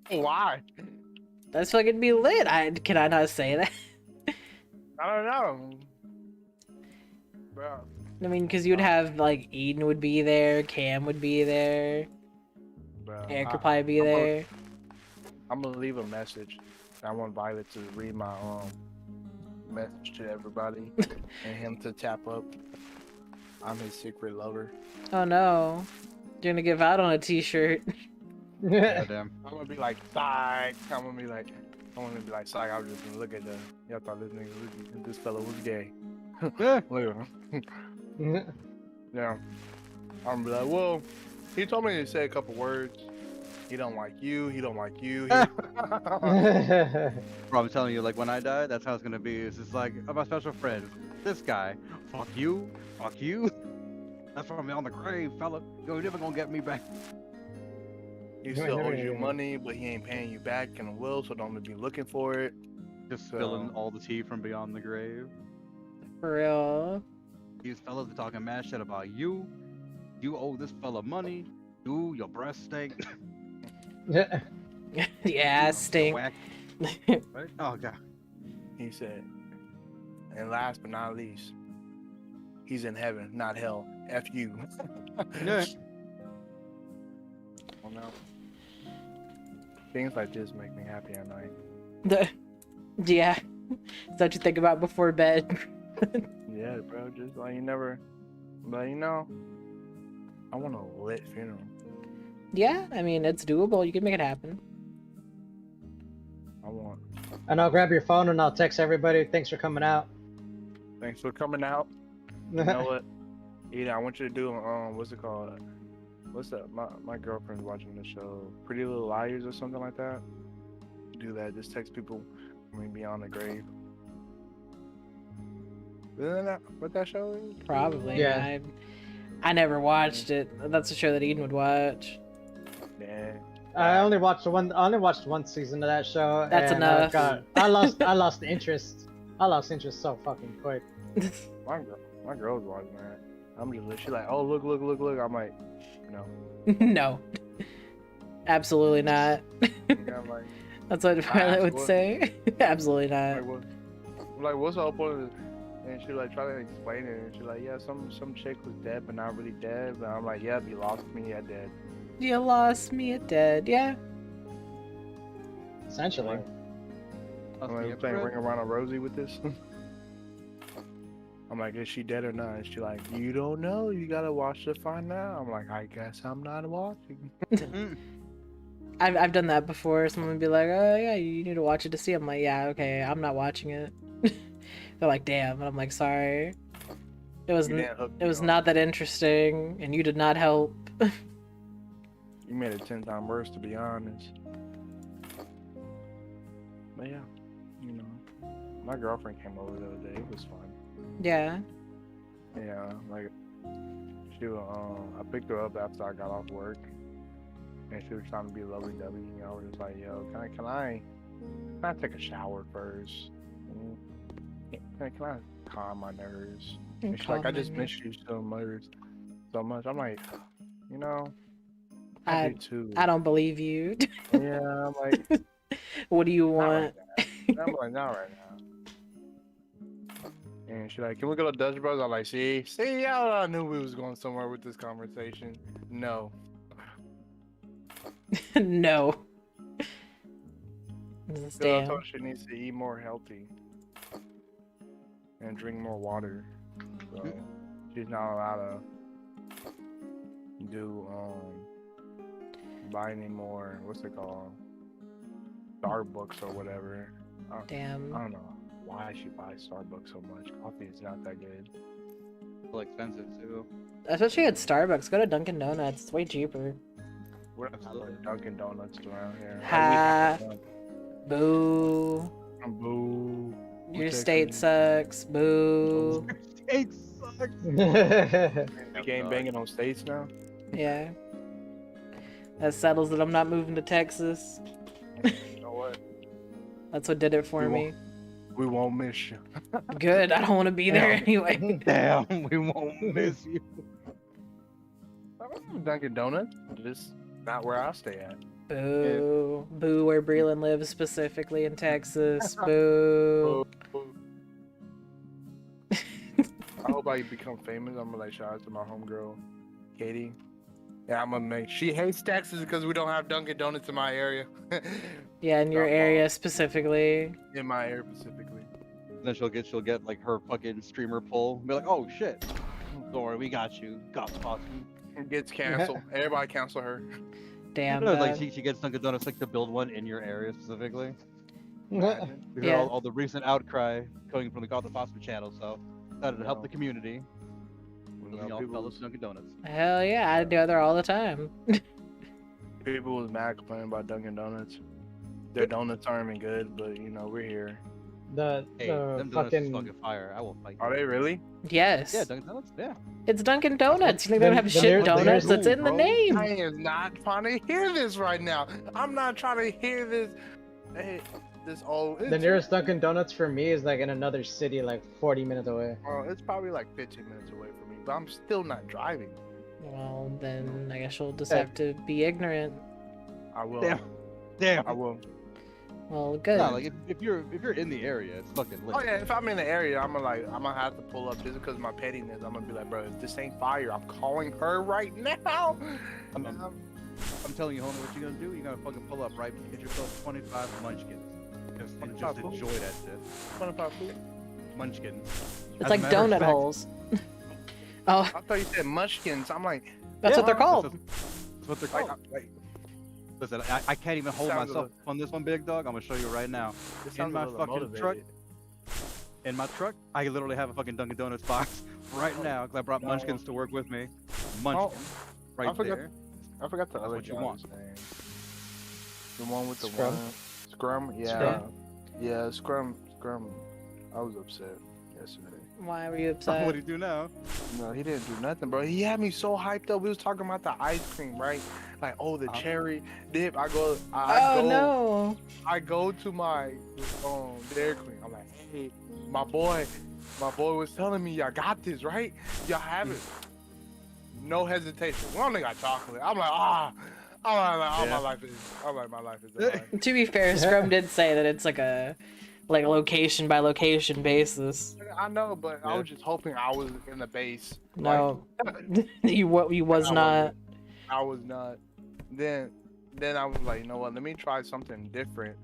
Why? I feel like it'd be lit. Can I not say that? I don't know. Bro. I mean, because you'd have like Eden would be there, Cam would be there, Bro. Eric would probably be there. I'm gonna leave a message. I want Violet to read my message to everybody and him to tap up. I'm his secret lover. Oh no, you're gonna give out on a t-shirt. Goddamn. I'm gonna be like, psych. I'm gonna be like, psych. I was just gonna look at y'all thought this fella was gay. Yeah. Look at him. Yeah. I'm like, well, he told me to say a couple words. He don't like you. He don't like you. He... Bro, I'm telling you, like when I die, that's how it's gonna be. It's just like, I'm my special friend. This guy. Fuck you. Fuck you. That's from me on the grave, fella. You're never gonna get me back. He still owes you money, but he ain't paying you back in a will, so don't be looking for it. Just spilling all the tea from beyond the grave. For real. These fellas are talking mad shit about you. You owe this fella money. You, your breast stink. Yeah, stink. Whack. Right? Oh god. He said, and last but not least, he's in heaven, not hell. F you. Yeah. Oh no. Things like this make me happy at night. Yeah. That's what you think about before bed. Yeah, bro. Just like you never, but you know, I want a lit funeral. Yeah, I mean, it's doable. You can make it happen. I want. And I'll grab your phone and I'll text everybody. Thanks for coming out. Thanks for coming out. You know what? Eda, I want you to do what's it called? What's that? My girlfriend's watching the show, Pretty Little Liars or something like that. Do that. Just text people when we be on the grave. Isn't that what that show is? Probably. Yeah. I never watched it. That's a show that Eden would watch. Yeah. I only watched one season of that show. That's and enough. I lost interest. I lost interest so fucking quick. My girl's watching that. I'm just she's like, oh look. I'm like, no. No. Absolutely not. I'm like, That's what Violet would say. Absolutely not. like, what? I'm like, what's the whole point of this? And she like try to explain it, and she's like, yeah, some chick was dead, but not really dead. But I'm like, yep, you lost me at dead. You lost me at dead. Yeah. Essentially. I'm like, we're playing Ring Around a Rosie with this. I'm like, is she dead or not? And she's like, you don't know. You gotta watch to find out. I'm like, I guess I'm not watching. I've done that before. Someone would be like, oh yeah, you need to watch it to see. I'm like, yeah, okay, I'm not watching it. They're like, damn, and I'm like, sorry. It was not that interesting, and you did not help. You made it 10 times worse, to be honest. But yeah, you know, my girlfriend came over the other day. It was fun. Yeah. Yeah, like I picked her up after I got off work, and she was trying to be lovey-dovey. You know, just like, yo, can I take a shower first? Can I calm my nerves? And she's like, I just miss you so much. I'm like, you know, I do too. I don't believe you. Yeah, I'm like, what do you want? I'm like, not right now. And she's like, can we go to Dutch Bros? I'm like, see, I knew we was going somewhere with this conversation. No. No. I told her she needs to eat more healthy and drink more water. So she's not allowed to do buy any more, what's it called, Starbucks or whatever. Damn. I don't know why she buys Starbucks so much. Coffee is not that good. It's expensive too. Especially at Starbucks. Go to Dunkin' Donuts. It's way cheaper. We're not like Dunkin' Donuts around here. Ha. Boo. Boo. Your state sucks. Boo. State sucks. We game banging on states now. Yeah. That settles that I'm not moving to Texas. You know what? That's what did it for me. We won't miss you. Good. I don't want to be there anyway. Damn, we won't miss you. Dunkin' Donuts, just not where I stay at. Boo. Boo where Breland lives, specifically in Texas. Boo. I hope I become famous. I'm gonna like shout out to my homegirl, Katie. Yeah, I'm gonna make. She hates Texas because we don't have Dunkin' Donuts in my area. Yeah, in your area specifically. In my area specifically. Then she'll get like her fucking streamer pull. Be like, oh shit. Don't worry, we got you. Got Possum. Gets canceled. Everybody cancel her. Damn. Like she gets Dunkin' Donuts like to build one in your area specifically. We heard Yeah. all the recent outcry coming from the Got the Possum channel, so decided to help the community. You Those know, y'all fellas Dunkin' Donuts. Hell yeah, I go there all the time. people was mad complaining about Dunkin' Donuts. Their donuts aren't even good, but you know we're here. The Hey, the them donuts is fucking fucking fire. I will fight Are you. they really? Yes. Yeah, Dunkin' Donuts. Yeah. It's Dunkin' Donuts. You think they don't Then- have then shit there- donuts? there's- That's in the bro. name. I am not trying to hear this right now. I'm not trying to hear this. Hey, this all. the nearest Dunkin' Donuts for me is like in another city, like 40 minutes away. It's probably like 15 minutes away from me, but I'm still not driving. Well, then I guess you'll just Hey. have to be ignorant. I will. Damn. I will. Well, good. No, like if you're in the area, it's fucking lit. Oh yeah, if I'm in the area, I'm gonna have to pull up just because of my pettiness. I'm gonna be like, bro, if this ain't fire, I'm calling her right now. I'm telling you, homie, what you gonna do? You gotta fucking pull up, right? Get yourself 25 munchkins. Just 25 food? enjoy that shit. 25 food? Munchkins. It's As a like matter of donut fact- holes. Oh, I thought you said munchkins. I'm like, that's what they're called. That's what they're called. like Listen, I can't even hold Sounds myself on this one, big dog. I'm gonna show you right now. this In sounds my a little fucking motivated. truck. In my truck, I literally have a fucking Dunkin' Donuts box right now because I brought No. Munchkins to work with me. Munchkins, I right forgot- there. I forgot the That's other what you guy's want. name. The one with the Scrum? one. Scrum? Yeah. Scrum? Yeah, Scrum. I was upset yesterday. Why were you What upset? do you do now? No, he didn't do nothing, bro. He had me so hyped up. We was talking about the ice cream, right? Like, oh, the cherry dip. I go No. I go to my Dairy Queen. I'm like, hey, my boy was telling me y'all got this, right? Y'all have it. No hesitation. We only got chocolate. I'm like, Yeah. my life is alright. To be fair, Scrum did say that it's like a location by location basis. I know, but I Yeah. was just hoping I was in the base. No, Like, you was I not. wasn't. I was not. Then I was like, you know what? Let me try something different.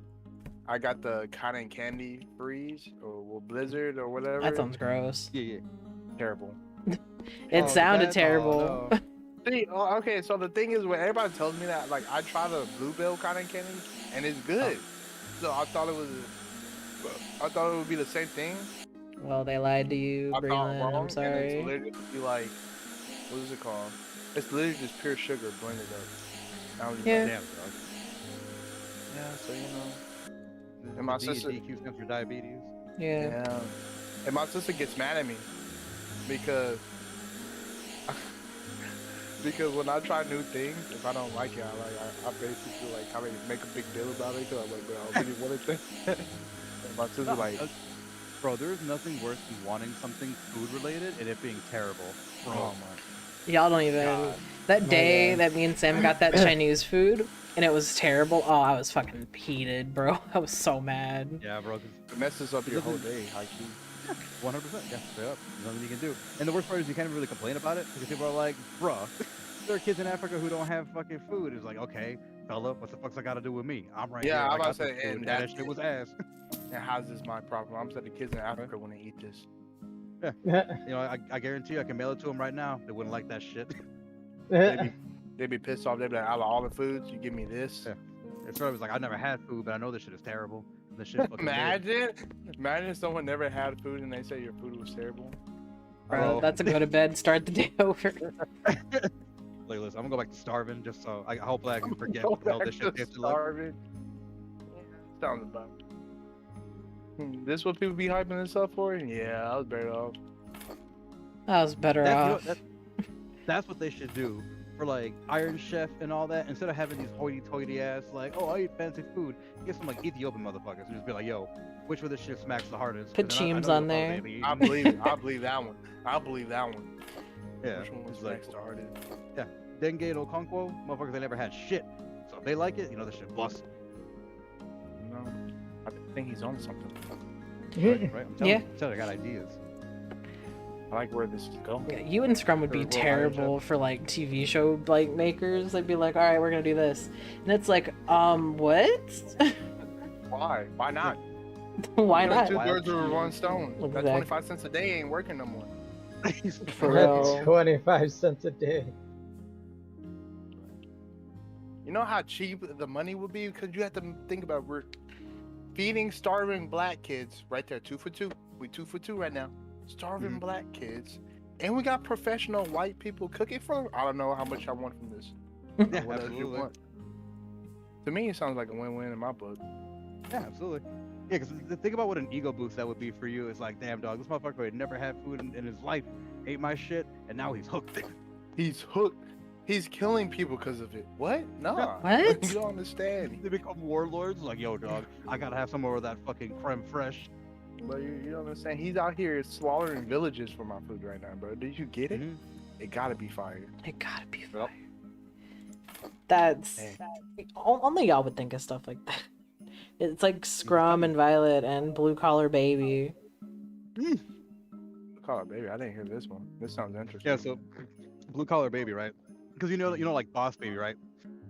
I got the cotton candy freeze or blizzard or whatever. That sounds gross. Yeah. terrible. It Oh, sounded that- terrible. oh, no. See, okay, so the thing is, when everybody tells me that, like, I try the bluebell cotton candy and it's good. So I thought it would be the same thing. Well, they lied to you, I thought Breland. wrong, I'm and sorry. it's literally be like, what is it called? It's literally just pure sugar blended up. I was just Yeah. like, Damn, dog. yeah, so you know. The And my D- sister- DQ stands for diabetes. Yeah. Yeah. And my sister gets mad at me because when I try new things, if I don't like it, I basically like kind of make a big deal about it because I'm like, bro, I really wanted this. And my sister like, Bro, there's nothing worse than wanting something food related and it being terrible. Bro, oh my. Y'all don't even. God. That day yeah. that me and Sam got that Chinese food and it was terrible. Oh, I was fucking heated, bro. I was so mad. Yeah, bro. It messes up your whole day, high key. 100%. Yeah, straight up. There's nothing you can do. And the worst part is you can't even really complain about it because people are like, bruh, there are kids in Africa who don't have fucking food. It's like, okay, fella, what the fuck's I got to do with me? I'm right Yeah, here. I'm I about got to say, this food, and that that- shit was ass. And how's this my problem? I'm saying the kids in Africa want to eat this. You know, I guarantee you I can mail it to them right now. They wouldn't like that shit. They'd be pissed off. They'd be like, out of all the foods, you give me this. Yeah. It's sort of like, I never had food, but I know this shit is terrible. And this shit fucking weird. Imagine if someone never had food and they say your food was terrible. Bro, that's a go to bed, start the day over. Like, listen, I'm gonna go back to starving just so hopefully I can forget Go what the hell back this to shit tasted like. starving. Sounds about it. This what people be hyping this up for? Yeah, I was better off. I was better off. That's what they should do for like Iron Chef and all that. Instead of having these hoity-toity ass like, oh, I eat fancy food, get some like Ethiopian motherfuckers and just be like, yo, which of this shit smacks the hardest? Put 'Cause I Cheems know on you'll there. probably be I eating. believe it. I believe that one. I believe that one. Yeah, Which one was it's like next started? Dengue and Okonkwo, motherfuckers they never had shit. So if they like it, you know this shit bust. No, I think he's on something. Right? I'm telling Yeah. you, I got ideas. I like where this is going. Yeah, you and Scrum would Or be Iron Chef. terrible for like TV show like makers. They'd be like, all right, we're gonna do this, and it's like, what? Why? Why not? Why Killing not? Two Wild birds with cheese. one stone. That Exactly. 25 cents a day ain't working no more. For real. 25 cents a day. You know how cheap the money would be? Because you have to think about we're feeding starving black kids right there, 2 for 2. We 2 for 2 right now. Starving Mhm. black kids, And we got professional white people cooking for them. I don't know how much I want from this. Yeah, What else you absolutely. want? To me, it sounds like a win-win in my book. Yeah, absolutely. Yeah, because the thing about what an ego boost that would be for you is like, damn dog, this motherfucker had never had food in his life, ate my shit, and now he's hooked. He's hooked. He's killing people because of it. What? Nah. What? You don't understand. They become warlords. Like, yo, dog, I gotta have some more of that fucking creme fraiche. But you don't understand. He's out here slaughtering villages for my food right now, bro. Did you get it? It gotta be fire. It gotta be Yep. fire. That's Hey. only y'all would think of stuff like that. It's like Scrum and Violet and Blue Collar Baby. Call it, baby. I didn't hear this one. This sounds interesting. Yeah, so blue collar baby, right? Because you know, like Boss Baby, right?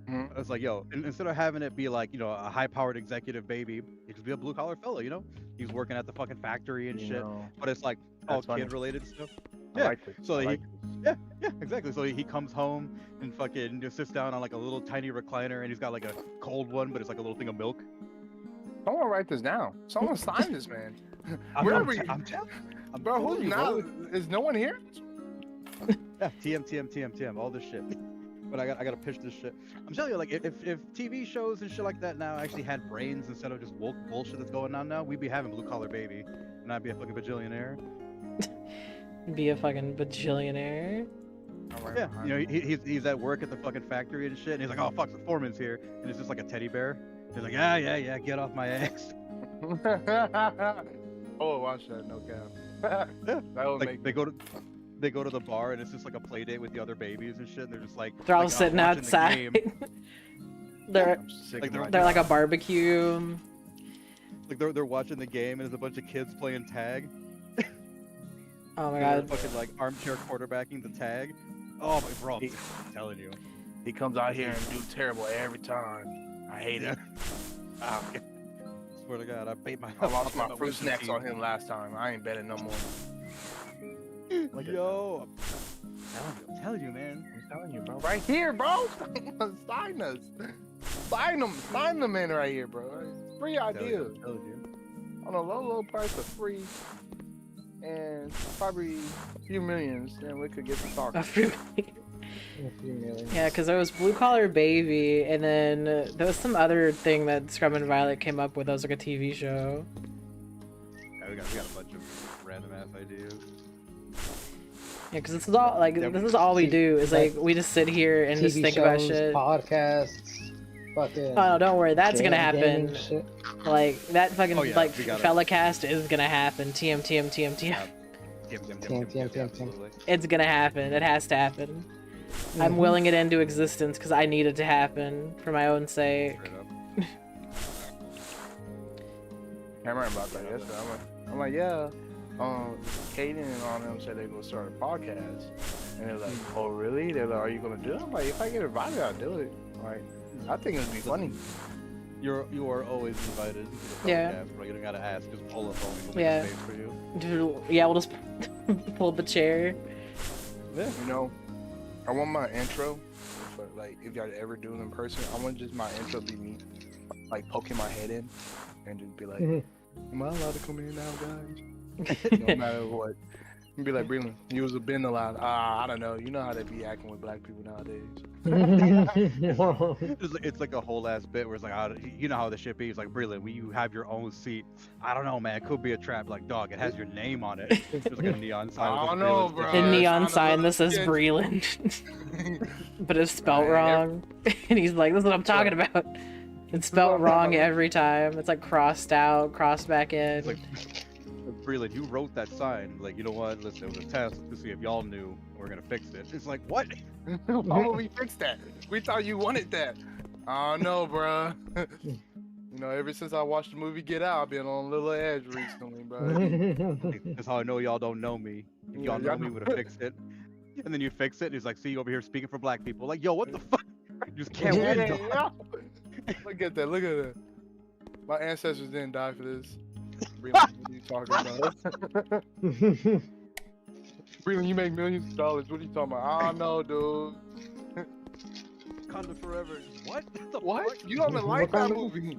Mhm. It's like, yo, instead of having it be like, you know, a high-powered executive baby, it could be a blue collar fella, you know? He's working at the fucking factory and You shit, know, but it's like all that's funny. kid-related stuff. I Yeah. like this. So I he- like this. Yeah, exactly. So he comes home and fucking just sits down on like a little tiny recliner, and he's got like a cold one, but it's like a little thing of milk. Someone write this down. Someone sign this, man. I'm Wherever telling you- Bro, who's you, now? bro. Is no one here? Yeah, TM, all this shit. But I gotta pitch this shit. I'm telling you, like, if TV shows and shit like that now actually had brains instead of just woke bullshit that's going on now, we'd be having blue collar baby, and I'd be a fucking bajillionaire. Be a fucking bajillionaire. I'm right Yeah, behind you know, he's at work at the fucking factory and shit, and he's like, oh fuck, the foreman's here, and it's just like a teddy bear. He's like, yeah, get off my ass. Oh, watch that, no cap. Yeah. That would Like make they go to the bar and it's just like a play date with the other babies and shit, and they're just like They're all like, sitting watching the outside. game. they're I'm sick like of they're- my they're like a job. barbecue. Like they're watching the game and there's a bunch of kids playing tag. Oh my And they're god. fucking like armchair quarterbacking the tag. Oh my bro, He- I'm telling you. He comes out here and do terrible every time. I hate it. Ah, Swear to God, I bait my. I lost my my fruit wisdom snacks teeth. on him last time. I ain't betting no more. Look at Yo, I'm telling you, man. I'm telling you, bro. Right here, bro. Sign us. Sign them. Sign them in right here, bro. Free I'm telling you, ideas. I'm telling you. On a low price of free. And probably a few millions, then we could get to talking. A fruit- A few million. Yeah, because there was Blue Collar Baby, and then there was some other thing that Scrum and Violet came up with. That was like a TV show. Yeah, we got a bunch of random ass ideas. Yeah, because this is all like Yeah, this is all we do is like we just sit here and just TV think shows, about shit. podcasts, fucking. Oh no, don't worry, that's gonna gaming happen. shit. Like that fucking Oh, yeah, like we gotta- fella cast is gonna happen. TM. Absolutely. It's gonna happen. It has to happen. I'm Mhm. willing it into existence because I need it to happen for my own sake. Straight up. I remember about that yesterday. I'm like, yeah. Kaden and all them said they gonna start a podcast, and they're like, oh really? They're like, are you gonna do it? I'm like, if I get invited, I'll do it. Like, I think it'd be funny. You are always invited to the Yeah. podcast, bro. You don't gotta ask. Just pull up phone. We'll Yeah. make space for you. Dude, yeah, we'll just pull the chair. Yeah. You know, I want my intro, but like, if y'all ever do it in person, I want just my intro be me, like poking my head in, and just be like, Mhm. am I allowed to come in now, guys? No matter what. And be like, Breland, you was a been allowed. I don't know. You know how they be acting with black people nowadays. It's like a whole ass bit where it's like, you know how the shit be. It's like, Breland, when you have your own seat, I don't know, man. It could be a trap. Like, dog, it has your name on it. There's like a neon sign. I with don't just know, Breland's bro. picture. A it's neon not a sign that little says kid. Breland, but it's spelled Right, wrong. And he's like, "This is what I'm talking about." It's spelled wrong every time. It's like crossed out, crossed back in. It's like, Breland, you wrote that sign. Like, you know what? Listen, it was a test to see if y'all knew we're gonna fix it. It's like, what? Why would we fix that? We thought you wanted that. I don't know, bro. You know, ever since I watched the movie Get Out, I've been on a little edge recently, bro. That's how I know y'all don't know me. If Yeah, y'all know y'all me, know- would have fixed it. And then you fix it, and he's like, see, over here speaking for black people. Like, yo, what the fuck? You just can't win, Yeah, dog. yeah. Look at that. Look at that. My ancestors didn't die for this. Breland, what are you talking about? Breland, you make millions of dollars. What are you talking about? I don't know, dude. Wakanda forever. What? The What? fuck? You don't even like that Wakanda? movie?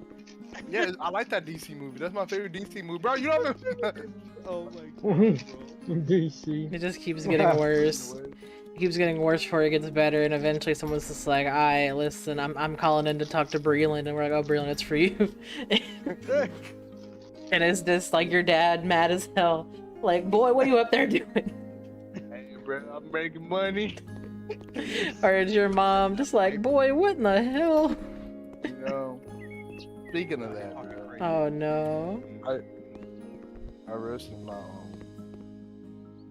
Yeah, I like that DC movie. That's my favorite DC movie, bro. You don't even... Oh my god, bro. DC. It just keeps getting worse. It keeps getting worse before it gets better, and eventually someone's just like, "Alright, listen, I'm calling in to talk to Breland," and we're like, "Oh, Breland, it's for you." And it's just like your dad, mad as hell, like, "Boy, what are you up there doing?" Hey, bro, I'm making money. Or it's your mom, just like, "Boy, what in the hell?" You know. Speaking of that, bro, Oh no. I roasted my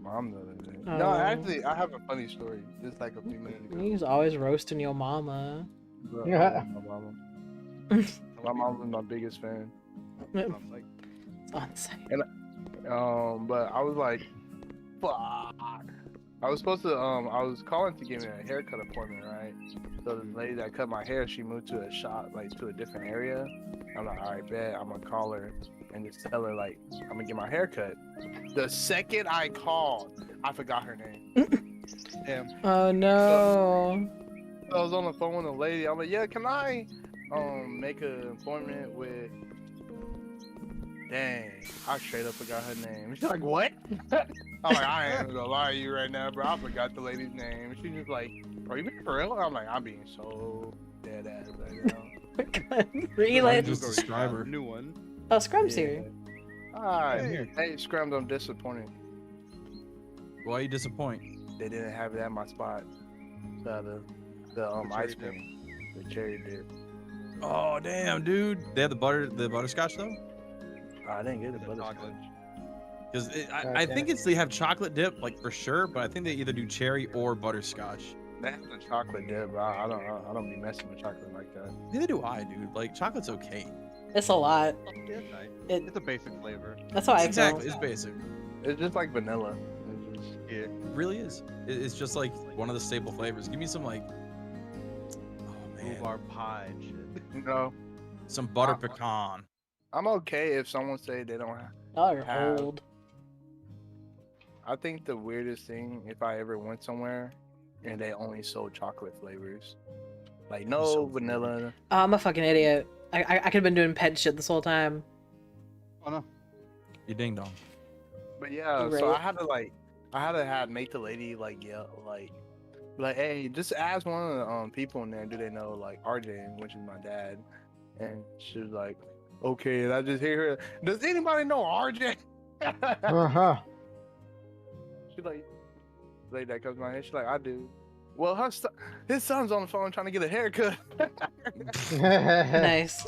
mom the other day. Oh. No, actually, I have a funny story. Just like a few minutes ago. He's always roasting your mama. Bro, I Yeah. love my mama. My mom was my biggest fan. It's on site. But I was like, fuck. I was supposed to, I was calling to get me a haircut appointment, right? So the lady that cut my hair, she moved to a shop, like to a different area. I'm like, all right, bet. I'm gonna call her and just tell her, like, I'm gonna get my hair cut. The second I called, I forgot her name. Damn. Oh no. I was on the phone with a lady. I'm like, yeah, can I make an appointment with? Dang, I straight up forgot her name. She's like, what? I'm like, I ain't gonna lie to you right now, bro. I forgot the lady's name. She's just like, are you being for real? I'm like, I'm being so dead ass right now. Really? Just describe her. New one. Oh, Scrum's here. Alright, hey, Scrums, I'm disappointed. Why you disappoint? They didn't have it at my spot. The ice cream, the cherry dip. Oh damn, dude. They have the butterscotch though. I didn't get the The butterscotch. chocolate. Because I think they have chocolate dip, like for sure, but I think they either do cherry or butterscotch. They have the chocolate dip, but I don't be messing with chocolate like that. Neither do I, dude. Like chocolate's okay. It's a lot. Yeah, it's nice. It- It's a basic flavor. That's how I Exactly, feel. it's basic. It's just like vanilla. It's just, Yeah. It really is. It's just like one of the staple flavors. Give me some like, oh man, Rhubarb pie and shit. you know, some butter pecan. I'm okay if someone say they don't have. Y'all are Have- old. I think the weirdest thing, if I ever went somewhere and they only sold chocolate flavors, like no So vanilla. Oh, I'm a fucking idiot. I could have been doing pet shit this whole time. Oh no. You ding dong. But yeah, Right. so I had to have make the lady like yell like hey, just ask one of the people in there, do they know like RJ, which is my dad, and she was like, okay, and I just hear her. Does anybody know RJ? Uh-huh. She like that comes to my head. She's like, I do. Well, his son's on the phone trying to get a haircut. Nice.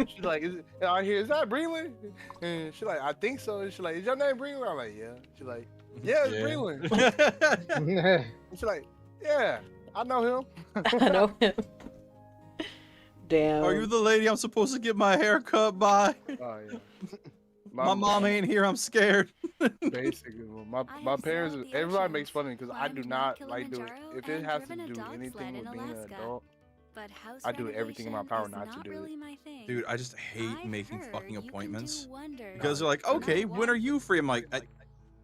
She's like, I hear, is that Breland? And she's like, I think so. And she's like, is your name Breland? I'm like, yeah. She's like, yeah, it's Breland. She's like, yeah, I know him. I know him. Damn. Are you the lady I'm supposed to get my hair cut by? Oh yeah. My mom ain't here. I'm scared. Basically, my parents, everybody makes fun of me because I do not like doing. If it has to do anything with being an adult, I do everything in my power not to do it. Dude, I just hate making fucking appointments because they're like, okay, when are you free? I'm like,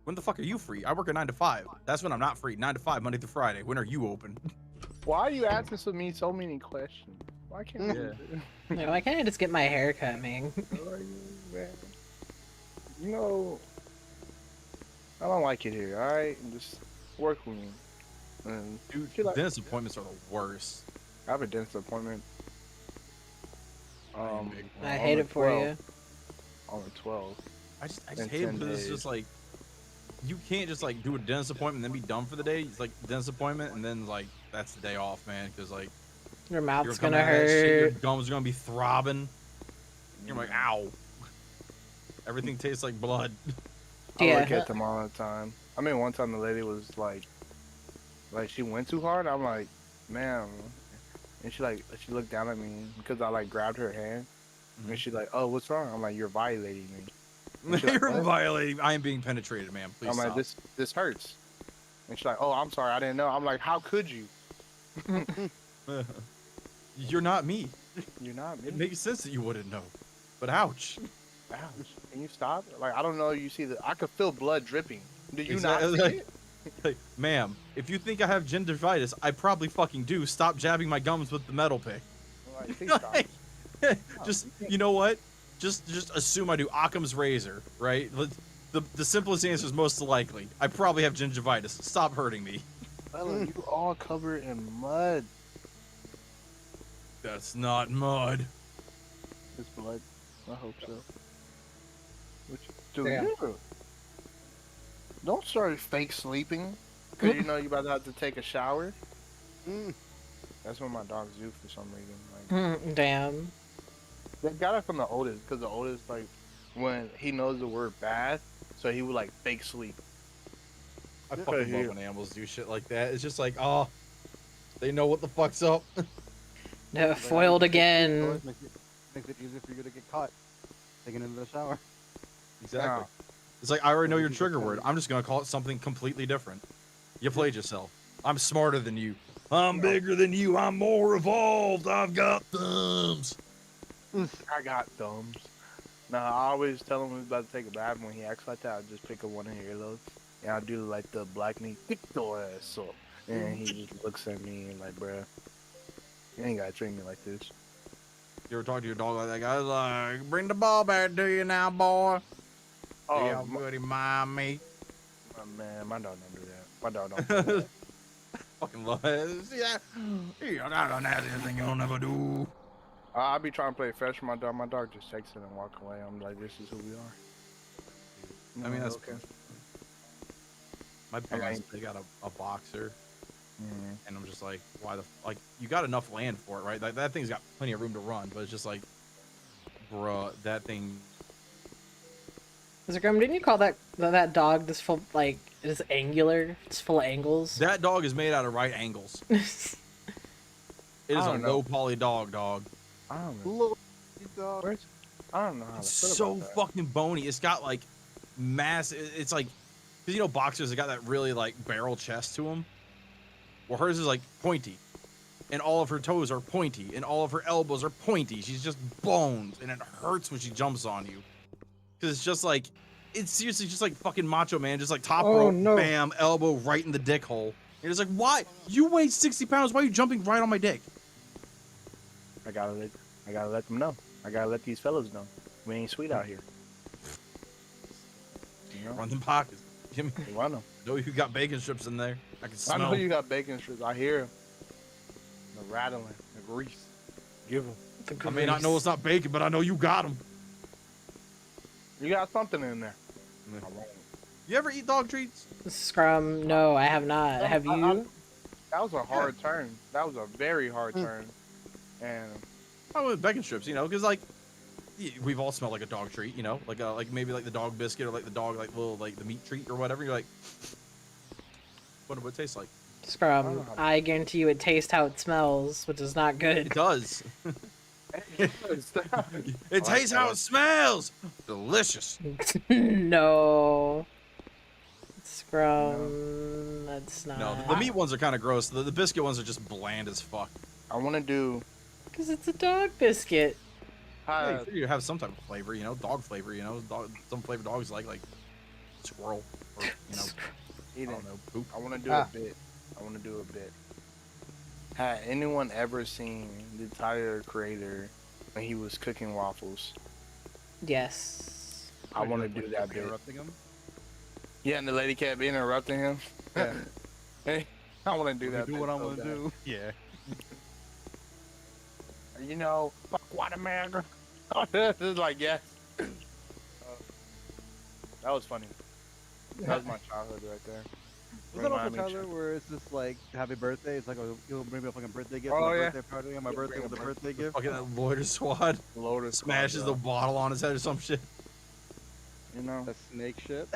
when the fuck are you free? I work a 9 to 5. That's when I'm not free. 9 to 5, Monday through Friday. When are you open? Why are you asking me so many questions? Why can't Yeah. Like, why can't I just get my hair cut, man? You know, I don't like it here. All right, just work with me. And Dude, she like, dentist appointments are the worst. I have a dentist appointment. I hate it for you. On the 12th. I just In hate it 10 because it's days. just like, you can't just like do a dentist appointment and then be done for the day. It's like dentist appointment and then like that's the day off, man. Because like Your you're mouth's coming gonna out of that shit, your hurt. gums are gonna be throbbing. You're like, ow. Everything tastes like blood. I Yeah. look at them all the time. I mean, one time the lady was like she went too hard. I'm like, ma'am, and she looked down at me because I like grabbed her hand, and she's like, oh, what's wrong? I'm like, you're violating me. And she's like, You're "What?" violating. I am being penetrated, ma'am. Please I'm stop. like, this hurts. And she's like, oh, I'm sorry, I didn't know. I'm like, how could you? You're not me. You're not me. It makes sense that you wouldn't know. But ouch. Ouch. Can you stop? Like, I don't know. You see I could feel blood dripping. Do you Exactly. not see it? Like, ma'am, if you think I have gingivitis, I probably fucking do. Stop jabbing my gums with the metal pick. I'm like, please stop. Just, you know what? Just assume I do Occam's razor, right? The simplest answer is most likely. I probably have gingivitis. Stop hurting me. Fella, you all covered in mud. That's not mud. It's blood. I hope so. What you Damn. do? Don't start fake sleeping, cause you know you about to have to take a shower. That's what my dogs do for some reason. Like, Damn. they got it from the oldest, cause the oldest, like, when he knows the word bath, so he would like fake sleep. I fucking love when animals do shit like that. It's just like, oh, they know what the fuck's up. No, foiled again. Makes it easier for you to get caught taking into the shower. Exactly. Yeah. It's like, I already know your trigger word. I'm just gonna call it something completely different. You played yourself. I'm smarter than you. I'm bigger than you. I'm more evolved. I've got thumbs. I got thumbs. Nah, I always tell him he's about to take a bath. When he acts like that, I just pick up one of his earlobes and I do like the black knee, pick your ass up. And he just looks at me and like, bruh, you ain't gotta treat me like this. You ever talk to your dog like that? Guy's like, bring the ball back to you now, boy. Oh, Yeah, buddy, mommy. man, my dog don't do that. My dog don't do that. Fucking love it. Yeah, that's a nasty thing you'll never do. I be trying to play fresh with my dog. My dog just takes it and walk away. I'm like, this is who we are. I mean, that's okay. My parents, they got a boxer, and I'm just like, why the like? You got enough land for it, right? Like that thing's got plenty of room to run, but it's just like, bruh, that thing. Mr. Grum, didn't you call that dog this full, like, it is angular? It's full of angles? That dog is made out of right angles. It is a don't know. low poly dog. I don't know. I don't know how to It's feel so about that. fucking bony. It's got like mass. It's like, cause you know boxers, they got that really like barrel chest to them. Well, hers is like pointy, and all of her toes are pointy, and all of her elbows are pointy. She's just bones, and it hurts when she jumps on you. Cause it's just like, it's seriously just like fucking Macho Man, just like top rope, bam, elbow right in the dick hole. And it's like, why? You weigh 60 pounds. Why are you jumping right on my dick? I gotta let them know. I gotta let these fellas know. We ain't sweet out here. You know? Run them pockets. Give me. You want them. Know you got bacon strips in there. I can I smell. know you got bacon strips. I hear 'em. The rattling, the grease. Give them. I may not know it's not bacon, but I know you got them. You got something in there. You ever eat dog treats? Scrum, no, I have not. Have you? That was a hard turn. That was a very hard turn. And Probably with bacon strips, you know, because like we've all smelled like a dog treat, you know, like maybe like the dog biscuit or like the dog like little like the meat treat or whatever. You're like, what would it taste like? Scrum, I guarantee you it tastes how it smells, which is not good. It does. It tastes how it smells. Delicious. No. Scrum, that's not. No, the meat ones are kind of gross. The biscuit ones are just bland as fuck. I want to do. Because it's a dog biscuit. Yeah, you figure you have some type of flavor, you know, dog flavor, you know, some flavor dogs like squirrel or, you know, I don't know, poop. I want to do a bit. Had anyone ever seen the Tyler Creator when he was cooking waffles? Yes. I want to do that bit. Interrupting him? Yeah, and the lady kept interrupting him. Yeah. Hey, I want to do that. Do bit what I'm so gonna bad. do. Yeah. You know, fuck Guatemala. This is like, yes. That was funny. That was my childhood right there. Was that also Remind me, Tyler where it's just like happy birthday? It's like you'll bring me a fucking birthday gift. Oh, my yeah. birthday party and my birthday with a birthday gift. Fucking that loiter squad Loader smashes the bottle on his head or some shit. You know. That snake shit.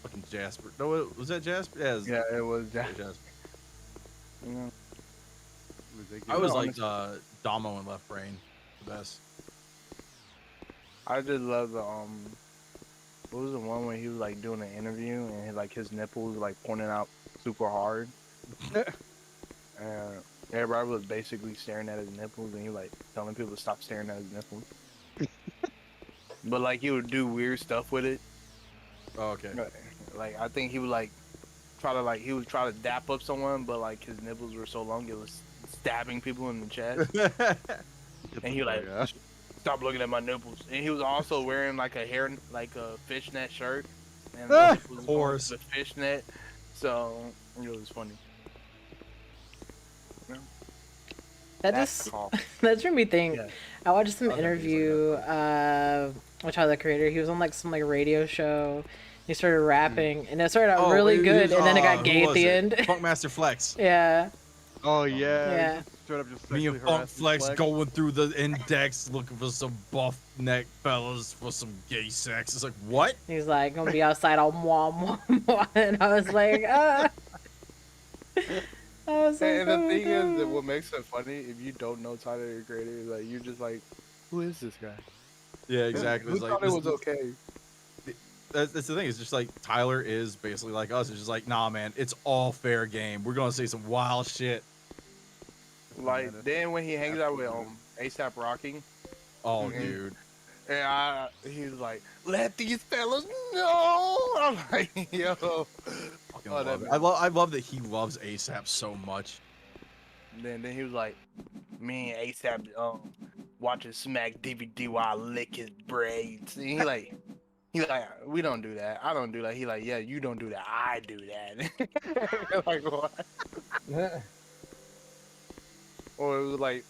Fucking Jasper. No, was that Jasper? Yeah, Yeah, it was that. Jasper. You know. I was No, like Damo in Left Brain, the best. I just love the what was the one where he was like doing an interview and his nipples like pointing out super hard. And everybody was basically staring at his nipples and he was like telling people to stop staring at his nipples. But like he would do weird stuff with it. Oh, okay. Like I think he would try to dap up someone, but like his nipples were so long it was stabbing people in the chest. And he like stop looking at my nipples. And he was also wearing like a fishnet shirt, and those nipples Of was course. the fishnet. So it was funny. That That's just call. that just made me think. Yeah. I watched some Other things like interview. Which other creator? He was on like some like radio show. He started rapping, and it started out really good, and then it got gay at the end. Funkmaster Flex. yeah. Oh yeah. Yeah. Just straight up just Me and sexually Funk harassing Flex Flex. going through the index looking for some buff neck fellas for some gay sex. It's like, what? He's like gonna be outside all mwah mwah mwah, and I was like, I was like, And the oh my thing is that God. what makes it funny, if you don't know Tyler the Creator, is like you're just like, who is this guy? Yeah, exactly. Who It's like, thought it was okay? that's the thing. It's just like Tyler is basically like us. It's just like, nah, man, it's all fair game. We're gonna say some wild shit. Like then when he hangs out with ASAP Rocky, Oh, Mhm. dude. and he's like, let these fellas know. I'm like, yo. Fucking Oh, love that- it. I love that he loves ASAP so much. Then he was like, me and ASAP watching Smack DVD while I lick his braids. And he like, we don't do that. I don't do that. He like, yeah, you don't do that. I do that. Like what? Or it was like,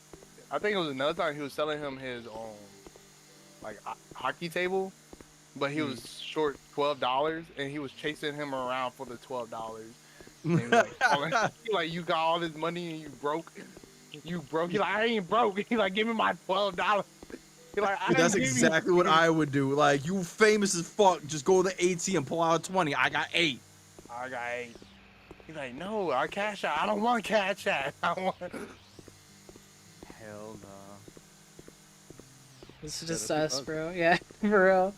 I think it was another time he was selling him his like hockey table, but he was short $12, and he was chasing him around for the $12. And he was like, he like, you got all this money and you broke. You broke. He like, I ain't broke. He like, give me my $12. He like, I Dude, that's didn't give you- exactly what I would do. Like, you famous as fuck. Just go to the ATM, pull out 20. I got 8. I got 8. He's like, no, I cash out. I don't want cash out. I want. Hell no. This is Yeah, just that'd be us, fun. bro. Yeah, for real.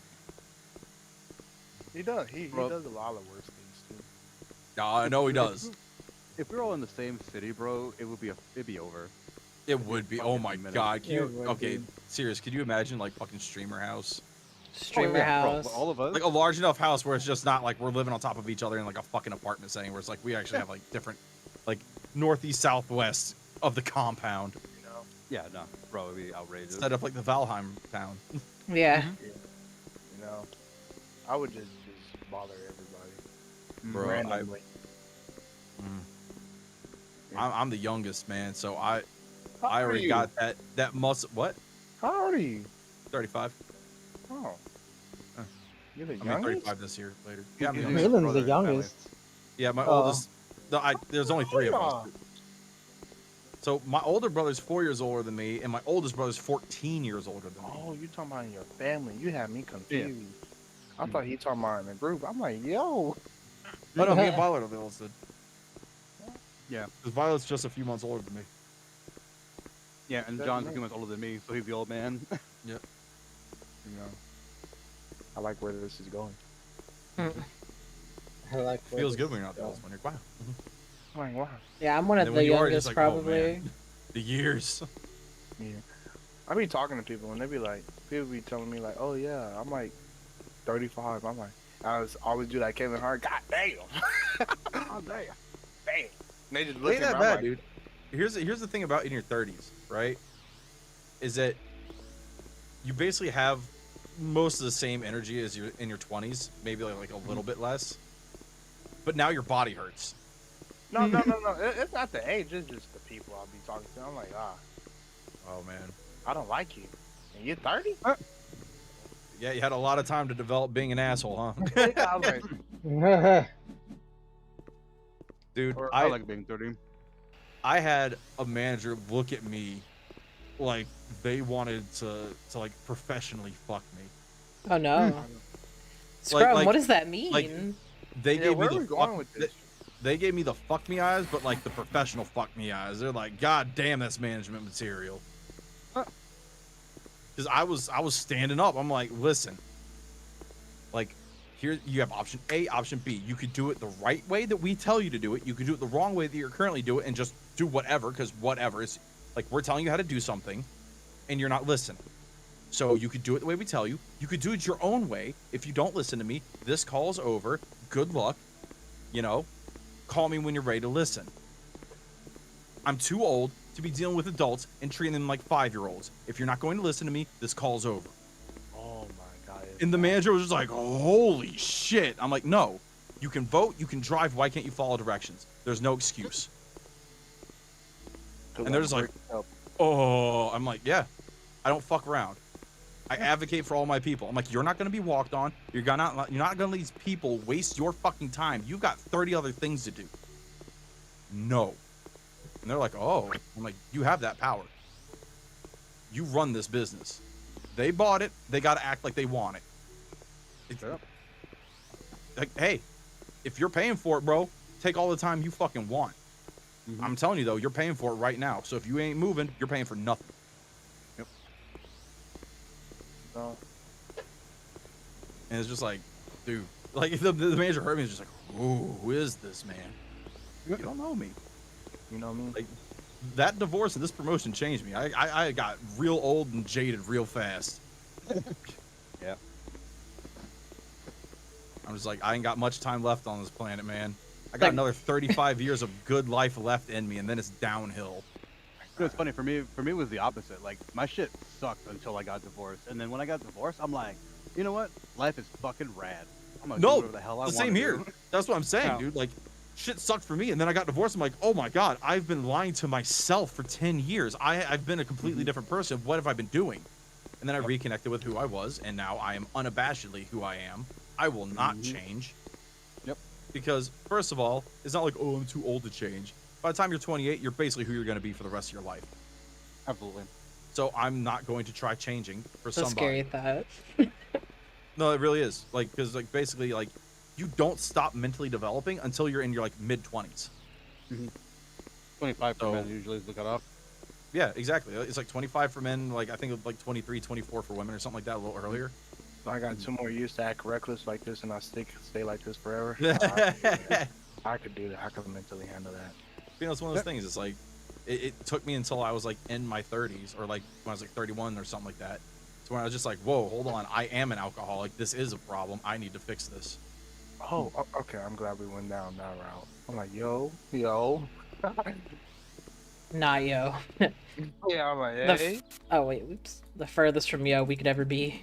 He does. He Bro. does a lot of worse things too. No, I know he does. If we were all in the same city, bro, it'd be over. It would be. Oh my Fucking god. Can It you, would okay, be. serious. Could you imagine like fucking streamer house? Streamer Bro, house. all of us. Like a large enough house where it's just not like we're living on top of each other in like a fucking apartment setting, where it's like we actually have like different, like northeast, southwest of the compound, You know. Yeah, no, bro, it'd be outrageous. set up like the Valheim town. Yeah. You know. I would just bother everybody. Bro, randomly. I'm the youngest, man, so I How old are already you? got that muscle. What? How old are you? 35. Oh. You're the I mean, youngest? 35 this year later. Yeah, I'm the He's youngest. Malin's brother the in the family. youngest. Yeah, my Oh. oldest. There's only 3 of us. So my older brother's 4 years older than me, and my oldest brother's 14 years older than me. Oh, you talking about in your family? You had me confused. I thought he talking about in the group. I'm like, yo. Oh, no, me and Violet are the oldest. Yeah. Because Violet's just a few months older than me. Yeah, and Doesn't John's a make- few months older than me, so he's the old man. You know. I like where this is going. I like where Feels this good when you're not is the oldest one. You're wow. I'm like, wow. Yeah, I'm one And of then the when you are, you're just youngest, like, oh, probably. man. The years. Yeah. I be talking to people and they be like, people be telling me like, oh yeah, I'm like 35. I'm like, I always do that Kevin Hart. God damn. Oh, damn. Damn. And they just look Ain't at that me. I'm bad, like, dude. Here's the thing about in your 30s, right? Is that you basically have most of the same energy as you in your 20s, maybe like a little bit less. But now your body hurts. no. It's not the age. It's just the people I'll be talking to. I'm like, Oh man. I don't like you. And you're 30? Yeah, you had a lot of time to develop being an asshole, huh? Yeah, I was like, going. Dude, Or I like being 30. I had a manager look at me like they wanted to like professionally fuck me. Oh no. Like- Scrum, like- what does that mean? They yeah, gave where me are the we going fuck, with this? they gave me the fuck me eyes, but like the professional fuck me eyes. They're like, God damn, that's management material. Because I was standing up. I'm like, listen, like here you have option A, option B. You could do it the right way that we tell you to do it. You could do it the wrong way that you're currently doing it and just do whatever, because whatever is like we're telling you how to do something and you're not listening. So you could do it the way we tell you. You could do it your own way. If you don't listen to me, this call's over. Good luck. You know, call me when you're ready to listen. I'm too old to be dealing with adults and treating them like 5-year-olds. If you're not going to listen to me, this call's over. Oh my god. And the manager was just like, holy shit. I'm like, no, you can vote, you can drive. Why can't you follow directions? There's no excuse. And they're just like, oh, I'm like, yeah, I don't fuck around. I advocate for all my people. I'm like, you're not going to be walked on. You're not going to let these people waste your fucking time. You've got 30 other things to do. No. And they're like, oh. I'm like, you have that power. You run this business. They bought it. They got to act like they want it. Like, hey, if you're paying for it, bro, take all the time you fucking want. I'm telling you, though, you're paying for it right now. So if you ain't moving, you're paying for nothing. No. And it's just like, dude, like the manager heard me and just like, who is this man? You don't know me. You know me? Like, that divorce and this promotion changed me. I got real old and jaded real fast. Yeah. I'm just like, I ain't got much time left on this planet, man. I got another 35 years of good life left in me, and then it's downhill. It's funny for me. For me, it was the opposite. Like my shit sucked until I got divorced, and then when I got divorced, I'm like, you know what? Life is fucking rad. I'm gonna do whatever the hell I want. Same here. Do. That's what I'm saying, Yeah. dude. Like, shit sucked for me, and then I got divorced. I'm like, oh my god, I've been lying to myself for 10 years. I've been a completely different person. What have I been doing? And then I reconnected with who I was, and now I am unabashedly who I am. I will not change. Yep. Because first of all, it's not like, oh, I'm too old to change. By the time you're 28, you're basically who you're going to be for the rest of your life. Absolutely. So I'm not going to try changing for That's a somebody. scary thought. No, it really is. Like, because like basically, like, you don't stop mentally developing until you're in your like mid 20s. 25 So- for men usually is the cutoff. Yeah, exactly. It's like 25 for men. Like I think like 23, 24 for women or something like that a little earlier. So I got 2 more years to act reckless like this, and I stay like this forever. I could do that. I could mentally handle that. You know, it's one of those things. It's like it took me until I was like in my 30s or like when I was like 31 or something like that. So when I was just like, whoa, hold on, I am an alcoholic. This is a problem. I need to fix this. Oh, okay. I'm glad we went down that route. I'm like, yo. Not yo. Yeah, I'm like, The hey. Oh wait, oops. The furthest from yo we could ever be.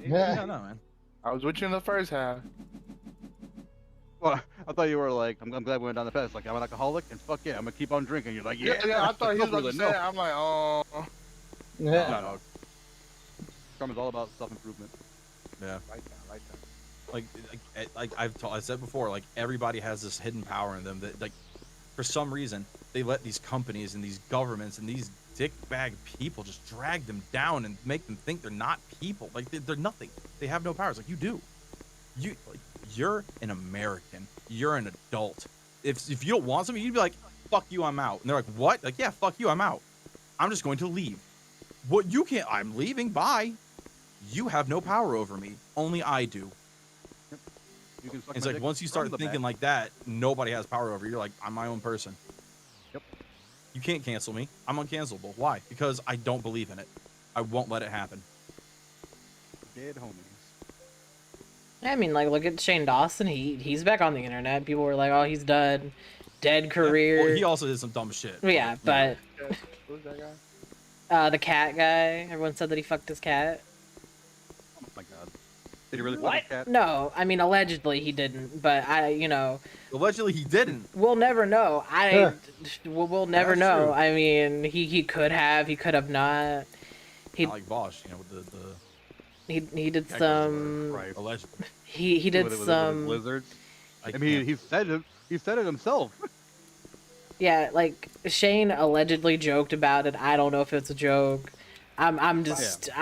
Yeah, no, man. I was with you in the first half. Well, I thought you were like, I'm glad we went down the path. Like, I'm an alcoholic, and fuck yeah, I'm gonna keep on drinking. You're like, yeah. I thought he was about to Really, say no. that. I'm like, oh. No. Karma's all about self-improvement. Yeah. Like that. Like I've said before, like everybody has this hidden power in them that like for some reason they let these companies and these governments and these dickbag people just drag them down and make them think they're not people. Like they're nothing. They have no powers. Like you do. You're an American. You're an adult. If you don't want something, you'd be like, fuck you, I'm out. And they're like, what? Like, yeah, fuck you, I'm out. I'm just going to leave. What you can't, I'm leaving, bye. You have no power over me. Only I do. You can suck It's my like dick once you from start the thinking back. like that, nobody has power over you. You're like, I'm my own person. Yep. You can't cancel me. I'm uncancelable. Why? Because I don't believe in it. I won't let it happen. Dead homies. I mean, like, look at Shane Dawson. He's back on the internet. People were like, oh, he's done. Dead career. Well, he also did some dumb shit. Yeah, but Who's that guy? the cat guy. Everyone said that he fucked his cat. Oh my god. Did he really fuck What? his cat? No, I mean allegedly he didn't, but Allegedly, he didn't. we'll never know. We'll never That's know. true. I mean, he could have not. He Not like Bosch, you know, with the he did Heck, some. Right. allegedly. He did With his some. lizards. I can't- mean, he said it himself. Yeah, like Shane allegedly joked about it. I don't know if it's a joke. I'm just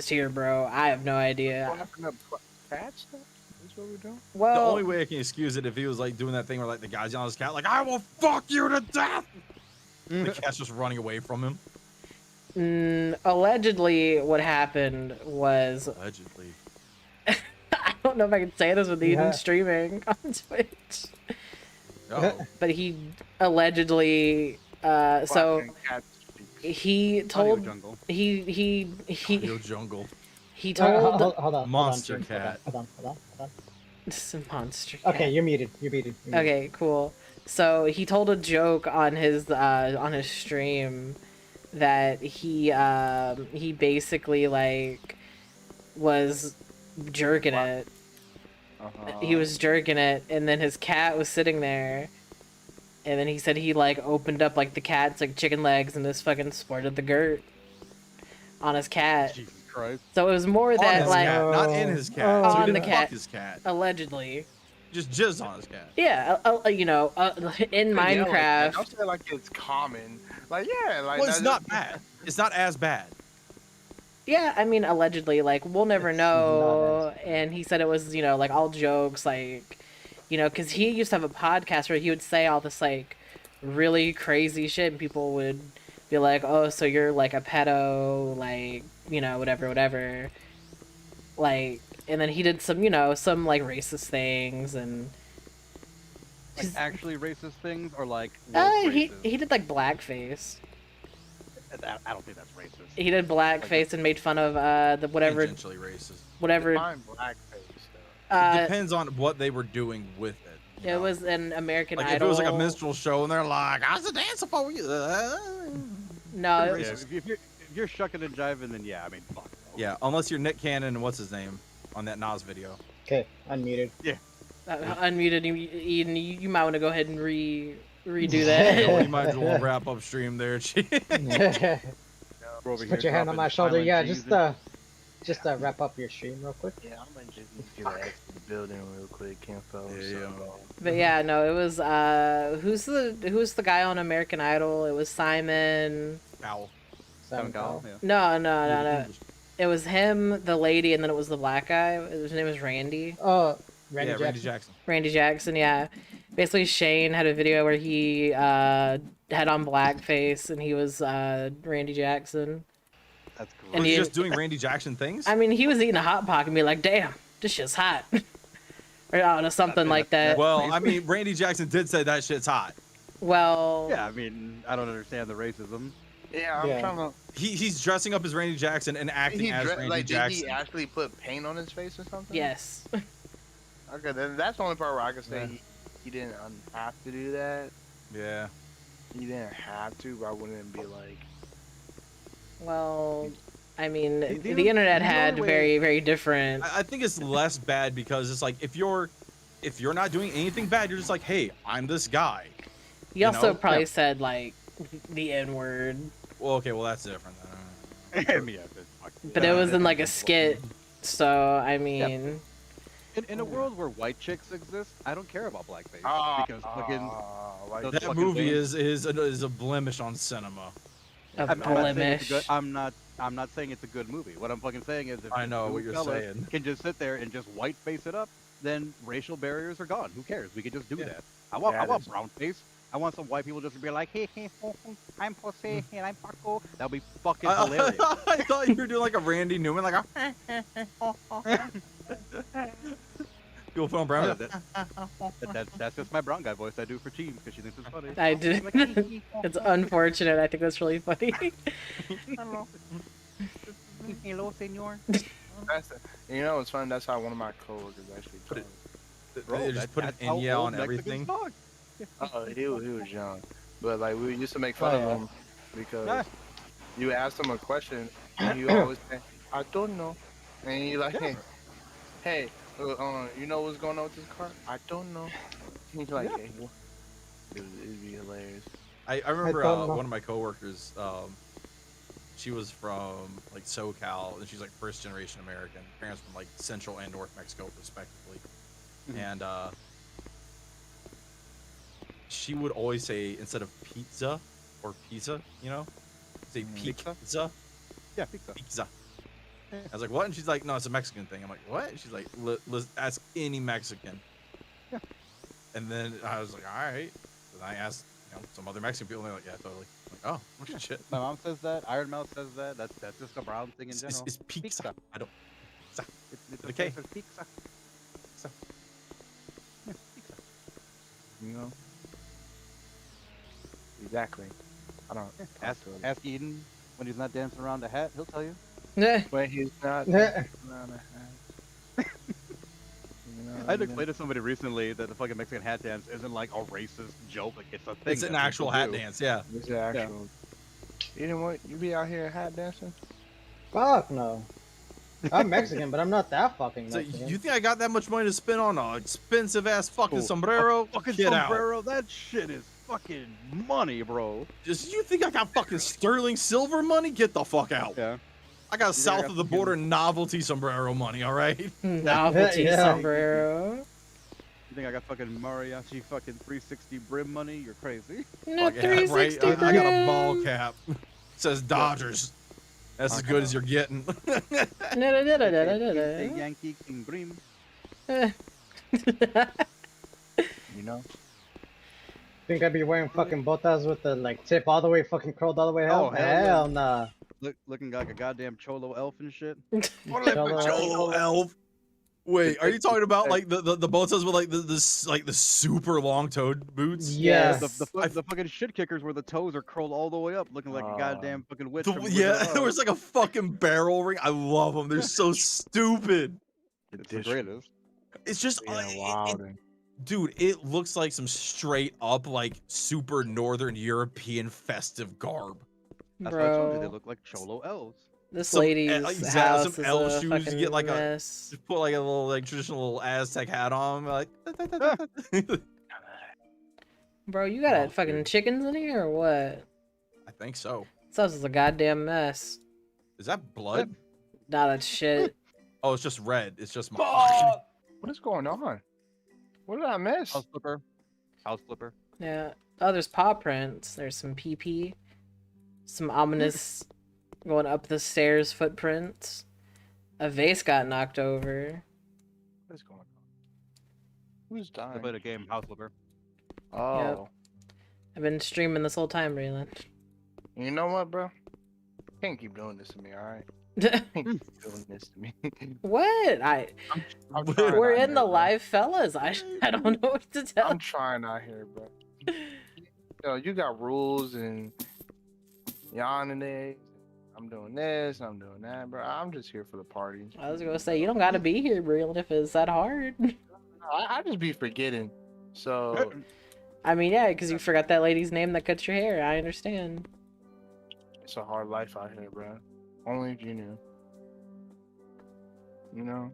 here, bro. I have no idea. What happened to cats? That's what we're doing? Well, The only way I can excuse it if he was like doing that thing where like the guy's yelling at his cat, like, I will fuck you to death. The cat's just running away from him. allegedly, what happened was Allegedly. I don't know if I can say this with Eden streaming on Twitch, Oh. but he allegedly so Fucking cat speaks. he Audio told jungle. he Audio jungle. he told Hold on. Monster hold on, cat. Hold on. this is a monster cat. Okay, you're muted. You're muted. Okay, cool. So he told a joke on his stream that he basically like was jerking it. He was jerking it, and then his cat was sitting there, and then he said he like opened up like the cat's like chicken legs and just fucking sported the girt on his cat. Jesus Christ. So it was more On that his like cat, not in his cat. So he on didn't the fuck cat. his cat. Allegedly. Just jizz on his cat. Yeah, in Minecraft. Don't say like it's common. Like yeah, like Well, it's not bad. It's not as bad. Yeah, I mean, allegedly, like, we'll never It's know. not as- And he said it was, like, all jokes, like, because he used to have a podcast where he would say all this, like, really crazy shit, and people would be like, oh, so you're, like, a pedo, like, whatever. Like, and then he did some, some, like, racist things, and... Like actually racist things or like he racist? did, like, blackface. I don't think that's racist. He did blackface and made fun of, the whatever... Tangentially racist. Whatever... Define blackface though. It depends on what they were doing with it. you It know? was an American like Idol. if it was like a minstrel show and they're like, "I was a dancer for you." No, Yeah, Racist. if you're shucking and jiving, then yeah, I mean, fuck. Yeah, unless you're Nick Cannon and what's his name on that Nas video. Okay, unmuted. unmuted. You might want to go ahead and redo Yeah, that. we might as well wrap up stream there. We're over Put here your hand on dropping my shoulder. silent Yeah, G's just wrap up your stream real quick. Yeah, I'm gonna just get back to the building real quick, info. Yeah. But yeah, no, it was who's the guy on American Idol? It was Simon. Ow. Simon Cowell, yeah. No. It was him, the lady, and then it was the black guy. His name was Randy. Randy Yeah, Jackson. Randy Jackson. Randy Jackson, yeah. Basically, Shane had a video where he had on blackface, and he was Randy Jackson. That's cool. And Was he he- just doing Randy Jackson things? I mean, he was eating a Hot Pocket and be like, damn, this shit's hot. Or I don't know, something like that. Well, I mean, Randy Jackson did say that shit's hot. Well, Yeah, I mean, I don't understand the racism. Yeah, I'm Yeah. trying to. He's dressing up as Randy Jackson and acting as Randy like, Jackson. did he actually put paint on his face or something? yes. Okay, then that's the only part where I can say he didn't have to do that. Yeah. He didn't have to, but I wouldn't be like. Well, I mean, The the internet only had way- very, very different. I think it's less bad because it's like if you're not doing anything bad, you're just like, hey, I'm this guy. He also know? probably said like the N word, Well, okay, well that's different. Yeah, but it was in like a skit. So I mean, in a world where white chicks exist, I don't care about blackface because fucking like, those That fucking movie things- is a blemish on cinema. a I'm not saying it's blemish. a good- I'm not saying it's a good movie. What I'm fucking saying is if I know this what you're fella saying. can just sit there and just white face it up, then racial barriers are gone. Who cares? We can just do Yeah. that. I want That is- brown face. I want some white people just to be like, hey, I'm Jose and I'm Paco. That'll be fucking hilarious. I thought you were doing like a Randy Newman, like a. You'll film brown. That's just my brown guy voice I do for Team because she thinks it's funny. I did. It's unfortunate. I think that's really funny. Hello. Hello, senor. that's you know, it's funny. That's how one of my coworkers actually Put it- told me. They just put an That's how Enya old on everything. Mexicans talk. Oh, he was young, but like we used to make fun Oh, of yeah. him because Yeah. you asked him a question and you always say, "I don't know," and you like, "Hey, you know what's going on with this car? I don't know." And he's like, Yeah. "Hey, what?" It'd be hilarious. I remember don't know. one of my coworkers. She was from like SoCal, and she's like first generation American. Parents from like Central and North Mexico, respectively. Mhm. And she would always say instead of pizza or pizza, say Pizza? pizza. Yeah, pizza. Pizza. I was like, what? And she's like, no, it's a Mexican thing. I'm like, what? She's like, let's ask any Mexican. Yeah. And then I was like, all right. And I asked, some other Mexican people, and they're like, yeah, totally. I'm like, oh, shit. My mom says that. Iron Mouth says that. That's just a brown thing in It's, general. it's pizza. Pizza. I don't. It's Okay. It's pizza. You know? Exactly. I don't. Ask Eden when he's not dancing around the hat. He'll tell you. Yeah. When he's not. Yeah. You know? I had to explain to somebody recently that the fucking Mexican hat dance isn't like a racist joke. Like it's a thing. It's an that actual people hat do. dance, yeah. It's actual. You know what? You be out here hat dancing? Fuck no. I'm Mexican, but I'm not that fucking So Mexican. you think I got that much money to spend on an expensive ass fucking sombrero? A fucking Get out. sombrero. That shit is fucking money, bro. Just you think I got fucking sterling silver money? Get the fuck out. Yeah. I got think I south got of the fucking- border novelty sombrero money, all right? Novelty Yeah. sombrero. You think I got fucking mariachi fucking 360 brim money? You're crazy. No Fuck yeah, 360 right? I got a ball brim. cap. Says Dodgers. That's as good as you're getting. The Yankee King Brim. You know? Think I'd be wearing fucking botas with the like tip all the way fucking curled all the way Oh, out? hell yeah. Hell nah. Looking like a goddamn cholo elf and shit. Cholo elf. Wait, are you talking about like the botas with like the super long toed boots? Yes. The fucking shit kickers where the toes are curled all the way up, looking like a goddamn fucking witch. from Wizard Yeah, of there Oz. was like a fucking barrel ring. I love them. They're so stupid. It's the greatest. It's just Wild. dude, it looks like some straight up like super northern European festive garb. That's what I told you. They Bro, look like cholo elves. this Some- lady's exactly, house some is elf a shoes, you fucking get, like, a- mess. Just put like a little like traditional little Aztec hat on, like. Bro, you got Oh, fucking dude. chickens in here or what? I think so. This house is a goddamn mess. Is that blood? Nah, that's shit. Oh, it's just red. It's just my. What is going on? What did I miss? House flipper. House flipper. Yeah. Oh, there's paw prints. There's some pee. Some ominous going up the stairs footprints. A vase got knocked over. What is going on? Who's I dying? played a game, House flipper. Oh. I've been streaming this whole time, Raylan. You know what, bro? Can't keep doing this to me, alright? Can't keep doing this to me. What? I'm We're trying out in the here, bro. live fellas. I don't know what to tell. I'm trying out here, bro. Yo, you got rules and yawning days. I'm doing this, I'm doing that, bro. I'm just here for the party. I was gonna say you don't gotta be here, Raylan, if it's that hard. I just be forgetting. So I mean, yeah, because you forgot that lady's name that cut your hair. I understand. it's a hard life out here, bro. Only if you knew. You know?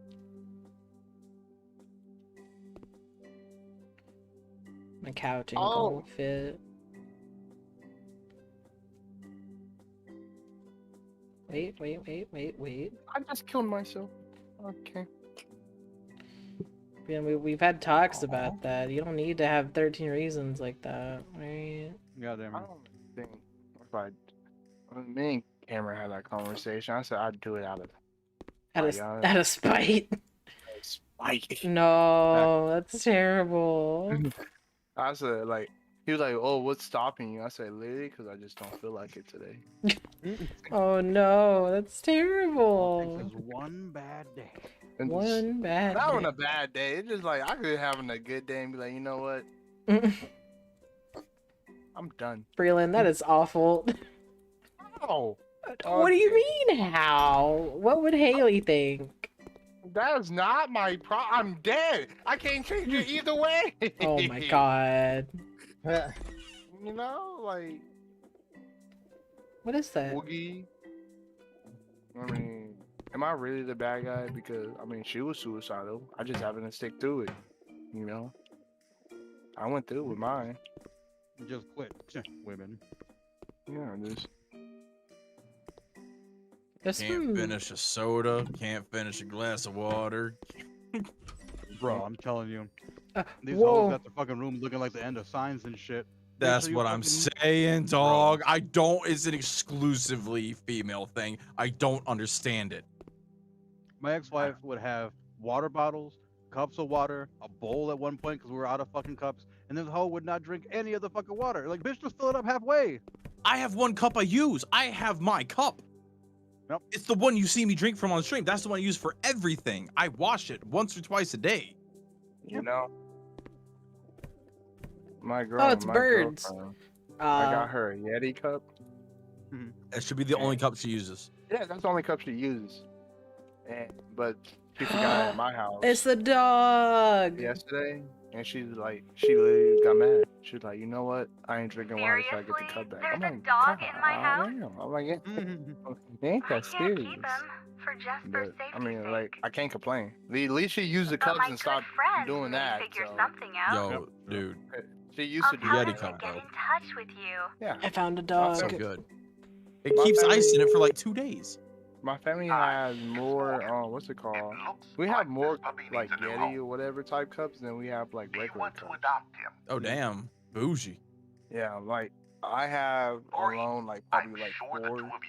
My couch ain't Oh. gonna fit. Wait. I just killed myself. Okay. Yeah, we've had talks about that. You don't need to have 13 reasons like that, right? Goddamn. I don't think if when me and Cameron had that conversation, I said I'd do it out of Out of spite. spite. No, that's terrible. I said like he was like, "Oh, what's stopping you?" I said, "Literally, because I just don't feel like it today." Oh no, that's terrible. This is one bad day. And One bad. not on day. a bad day. It's just like I could be having a good day and be like, you know what? I'm done. Breland, that is awful. Oh, What do you mean, how? What would Haley think? that's not my problem. I'm dead. I can't change it either way. Oh my god. You know, like What is that? Boogie. I mean, am I really the bad guy? Because I mean, she was suicidal. I just happened to stick through it. You know, I went through with mine. Just quit, women. Yeah, just There's Can't some... finish a soda. Can't finish a glass of water. Bro, I'm telling you. These whoa. hoes got the fucking room looking like the end of Signs and shit. That's sure you what I'm fucking- saying, dog. I don't. It's an exclusively female thing. I don't understand it. My ex-wife would have water bottles, cups of water, a bowl at one point because we were out of fucking cups, and this hoe would not drink any of the fucking water. Like, bitch, just fill it up halfway. I have one cup I use. I have my cup. Yep. It's the one you see me drink from on stream. That's the one I use for everything. I wash it once or twice a day. you know. My girl. Oh, it's my birds. girlfriend, I Uh, got her a Yeti cup. That should be the only cup she uses. Yeah, that's the only cup she uses. But She forgot it at my house It's the dog. yesterday, and she literally got mad. She was like, you know what? I ain't drinking water till I get the cup back. I'm There's a like, dog God in my house? damn. I'm like, it I ain't that can't serious. keep him for Jasper's But safety I mean, sake. like, I can't complain. At least she used the But cups my and good stopped friend doing may that. figure So something out. Yo, dude, she used I'll to do tell Yeti them that. to cup, get though. in touch with you. Yeah. I found a My dog. so family- good. It My keeps family- ice in it for like 2 days. My family has more, what's it called? We have more, like, Yeti or whatever type cups than we have, like, regular cups. Oh damn, bougie. Yeah, like, I have alone, like, probably, like, 4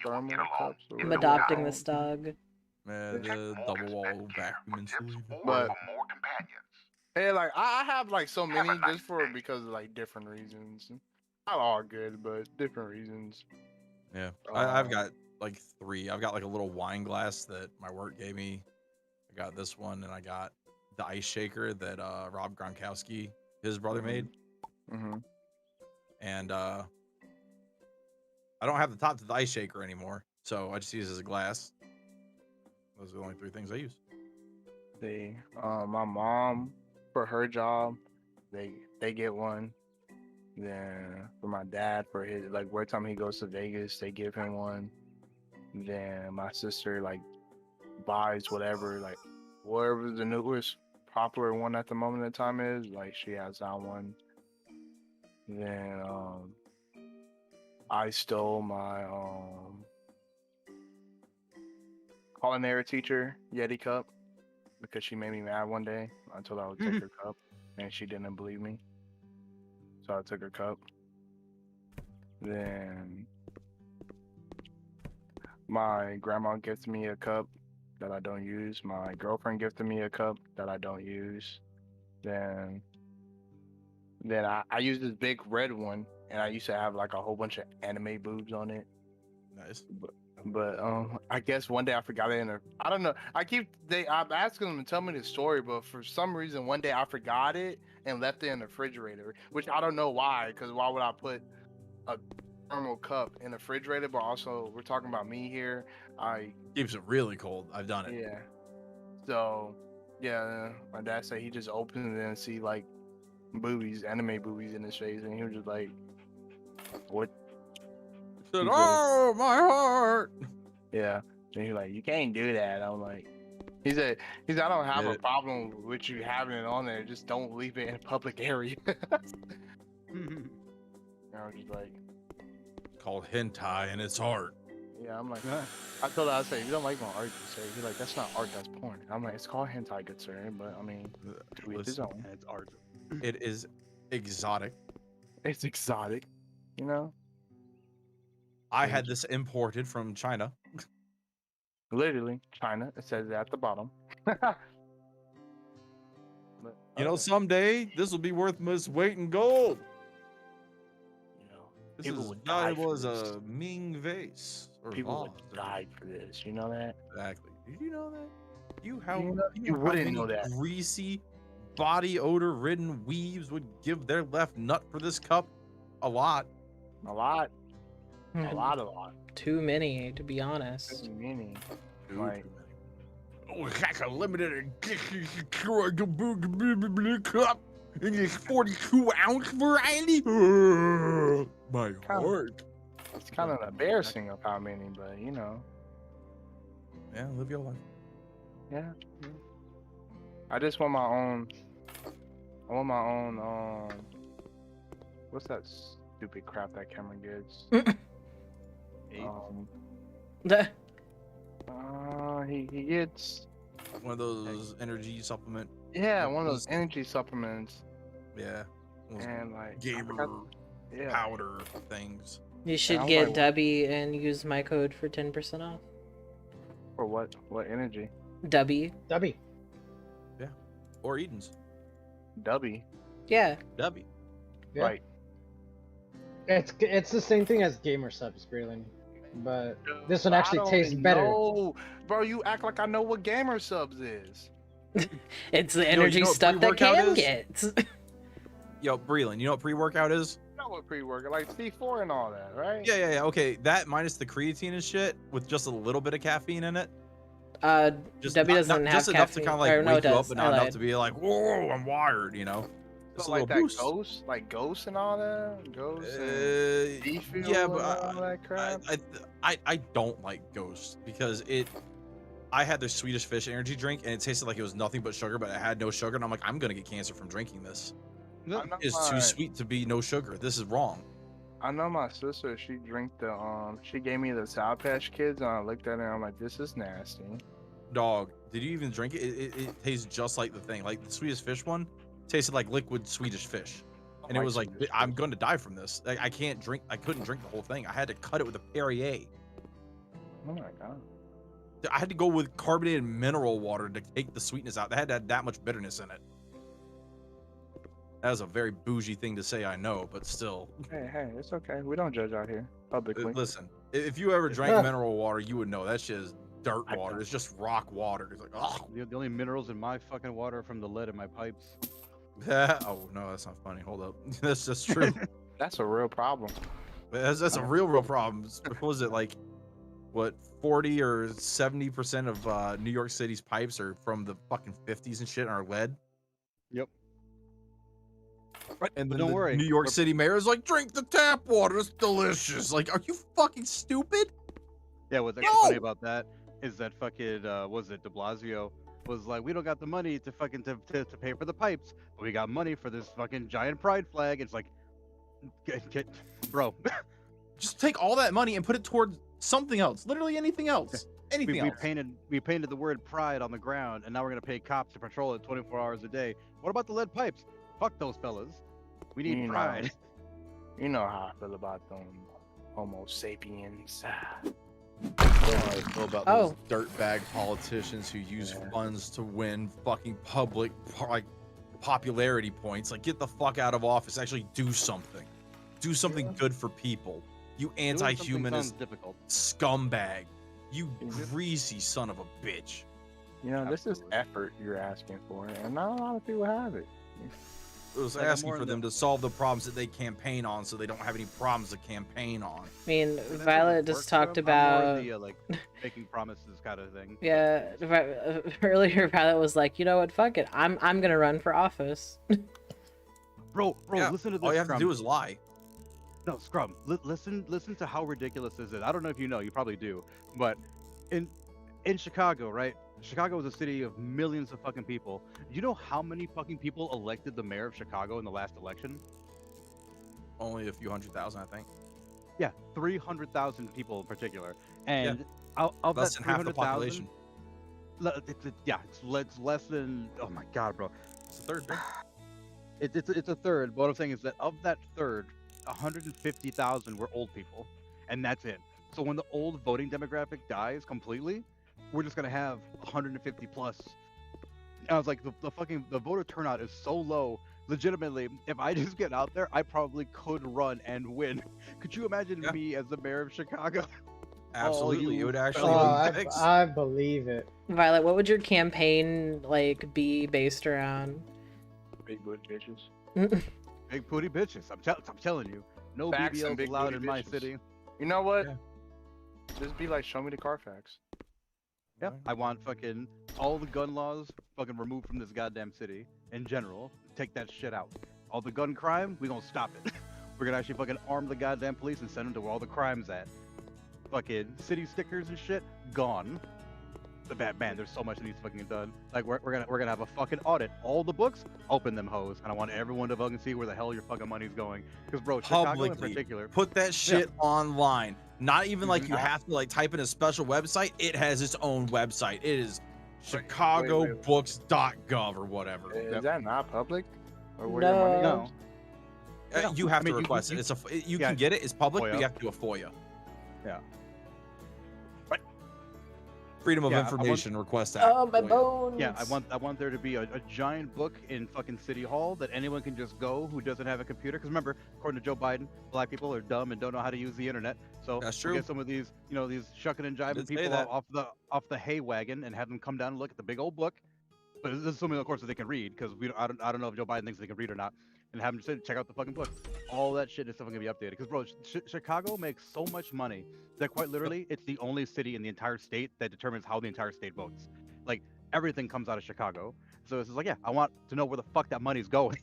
thermal cups. Or I'm whatever adopting they're this dog. The double wall vacuum insulator. But, hey, like, I have, like, so many just because of, like, different reasons. Not all good, but different reasons. Yeah, I've got like 3. I've got like a little wine glass that my work gave me. I got this one, and I got the ice shaker that Rob Gronkowski, his brother, made. Mm-hmm. And I don't have the top to the ice shaker anymore, so I just use it as a glass. Those are the only 3 things I use. See, my mom, for her job, they get one. Then for my dad, for his, like, every time he goes to Vegas, they give him one. Then my sister, like, buys whatever, like, whatever the newest popular one at the moment in time is, like, she has that one. Then I stole my culinary teacher Yeti cup because she made me mad one day. I told her I would take her cup, and she didn't believe me. So I took her cup. Then my grandma gifted me a cup that I don't use. My girlfriend gifted me a cup that I don't use. Then I use this big red one, and I used to have like a whole bunch of anime boobs on it. Nice. But I guess one day I forgot it in a. I don't know. I'm asking them to tell me the story, but for some reason one day I forgot it and left it in the refrigerator, which I don't know why. Because why would I put a thermal cup in the refrigerator? But also we're talking about me here. Keeps it really cold. I've done it. Yeah. So yeah, my dad said he just opened it and see like boobies, anime boobies in his face, and he was just like, "What?" Said, oh, my heart. Yeah. And he's like, you can't do that. I'm like, he said, I don't have a problem with you having it on there. Just don't leave it in a public area. And I was just like, It's called hentai, and it's art. yeah, I'm like, I told her, I said, you don't like my art, sir. He's like, that's not art, that's porn. I'm like, it's called hentai, good sir. But I mean, to each his Listen, own. It's art. it is exotic. It's exotic, you know? I had this imported from China. Literally, China. It says it at the bottom. But, You know, okay, someday this will be worth its weight in gold. you know, This people is would die valuable for as this. a Ming vase. Or People would vase, or- die for this. You know that? Exactly. Did you know that? You You wouldn't many know that. greasy, body odor-ridden weaves would give their left nut for this cup? A lot. A lot. A lot. Too many, to be honest. Meaning, Dude. like, Oh, heck, a limited cup in this 42-ounce variety. My heart. it's kind of embarrassing of how many, but you know, Yeah, live your life. yeah. I just want my own. I want my own. What's that stupid crap that Cameron gets? He gets. One of those energy supplement. Yeah, one of those energy supplements, Yeah. Those and like, I gamer forgot- yeah. powder things. You should I'm get like- Dubby and use my code for 10% off. For what? What energy? Dubby. Dubby. Or Eden's. Dubby. Yeah. Dubby. Yeah. Like, It's the same thing as gamer subs, Grayling, but this one I actually don't tastes better. know. Bro, you act like I know what gamer subs is. It's the You know energy what stuff that pre-workout Cam is? gets. Yo, Breland, you know what pre-workout is? You know what pre-workout, like C4 and all that, right? Yeah. Okay, that minus the creatine and shit with just a little bit of caffeine in it. Just W not- doesn't not- have just enough to caffeine. kind of like Or, no, wake it you up, does. but I not enough lied. to be like, whoa, I'm wired. You know, just So a like little that boost. ghost and all that, ghosts and refuel Yeah, and but all that crap. I don't like Ghost because I had the Swedish Fish energy drink and it tasted like it was nothing but sugar, but it had no sugar, and I'm like, I'm gonna get cancer from drinking this. I know It's too sweet to be no sugar. This is wrong. I know my sister. She drank she gave me the Sour Patch Kids, and I looked at her and I'm like, this is nasty. Dog, did you even drink it? It tastes just like the thing. Like the Swedish Fish one tasted like liquid Swedish fish. And it was like, Swedish I'm Fish. going to die from this. Like, I couldn't drink the whole thing. I had to cut it with a Perrier. Oh my god. I had to go with carbonated mineral water to take the sweetness out. They had to have that much bitterness in it. That was a very bougie thing to say, I know, but still. Hey, it's okay. We don't judge out here publicly. Listen, if you ever drank mineral water, you would know that shit is dirt I water. don't. It's just rock water. It's like, oh. The only minerals in my fucking water are from the lead in my pipes. Oh no, that's not funny. Hold up. That's just true. That's a real problem. That's a real problem. What was it like? What 40 or 70% of New York City's pipes are from the fucking 50s and shit and are lead? Yep. And But then don't the worry, New York we're- City mayor is like, drink the tap water. It's delicious. Like, are you fucking stupid? Yeah, what's actually No! funny about that is that fucking was it De Blasio was like, we don't got the money to fucking to pay for the pipes, but we got money for this fucking giant pride flag. It's like, bro, Just take all that money and put it towards something else. Literally anything else. Anything we else. painted the word pride on the ground, and now we're gonna pay cops to patrol it 24 hours a day. What about the lead pipes? Fuck those fellas. We need You know. pride. You know how I feel about them Homo sapiens. I feel about Oh. those dirtbag politicians who use funds to win fucking public like popularity points. Like, get the fuck out of office. Actually do something. Do something good for people. You Doing something anti-humanist sounds difficult. scumbag. You Mhm. greasy son of a bitch. You know, this is Absolutely. effort you're asking for, and not a lot of people have it. It was Like, I'm asking more for in them the- to solve the problems that they campaign on so they don't have any problems to campaign on. I mean, That's how Violet it just works, talked though. I'm more about. in the, like making promises kind of thing. Yeah, earlier Violet was like, you know what, fuck it, I'm gonna run for office. Bro, Yeah, listen to this. All you have Scrum. to do is lie. No, Scrum. Listen to how ridiculous this is. I don't know if you know. You probably do. But in Chicago, right? Chicago is a city of millions of fucking people. You know how many fucking people elected the mayor of Chicago in the last election? Only a few 100,000, I think. Yeah, 300,000 people in particular. And out of Less that than half the 300,000, population. it's less than. Oh my god, bro. It's the third. It's a third. But what I'm saying is that of that third, 150,000 were old people, and that's it. So when the old voting demographic dies completely, we're just gonna have 150 plus. And I was like, the voter turnout is so low. Legitimately, if I just get out there, I probably could run and win. Could you imagine Yeah. me as the mayor of Chicago? Absolutely. you It would actually Oh, be fixed. I believe it. Violet, what would your campaign like be based around? Big booty bitches. Big booty bitches. I'm telling you, no Facts and BBLs big allowed booty in my bitches. city. You know what? Yeah. Just be like, show me the Carfax. Yeah, I want fucking all the gun laws fucking removed from this goddamn city in general. Take that shit out. All the gun crime, we gonna stop it. We're gonna actually fucking arm the goddamn police and send them to where all the crime's at. Fucking city stickers and shit, gone. The bad man, there's so much that needs fucking done. Like we're gonna have a fucking audit. All the books, open them hoes, and I want everyone to fucking see where the hell your fucking money's going. Because bro, Chicago in Publicly. particular. Put that shit online. Not even like you Mhm. have to like type in a special website. It has its own website. It is wait. chicagobooks.gov or whatever. Is that not public? Or where No. your money No. goes? You have I mean, to you- request you- it. You yeah. can get it. It's public, but FOIA. you have to do a FOIA. Yeah. Freedom of Yeah, I want- Information Request Act. Oh, my FOIA. bones. Yeah, I want there to be a giant book in fucking City Hall that anyone can just go who doesn't have a computer. Because remember, according to Joe Biden, black people are dumb and don't know how to use the internet. So That's we'll true. get some of these, these shucking and jiving Did say people that. off the hay wagon and have them come down and look at the big old book. But this is assuming, of course, that they can read, because I don't know if Joe Biden thinks they can read or not. and have them just check out the fucking book. All that shit is still gonna be updated. Because bro, Chicago makes so much money that quite literally, it's the only city in the entire state that determines how the entire state votes. Like everything comes out of Chicago. So it's just like, yeah, I want to know where the fuck that money's going.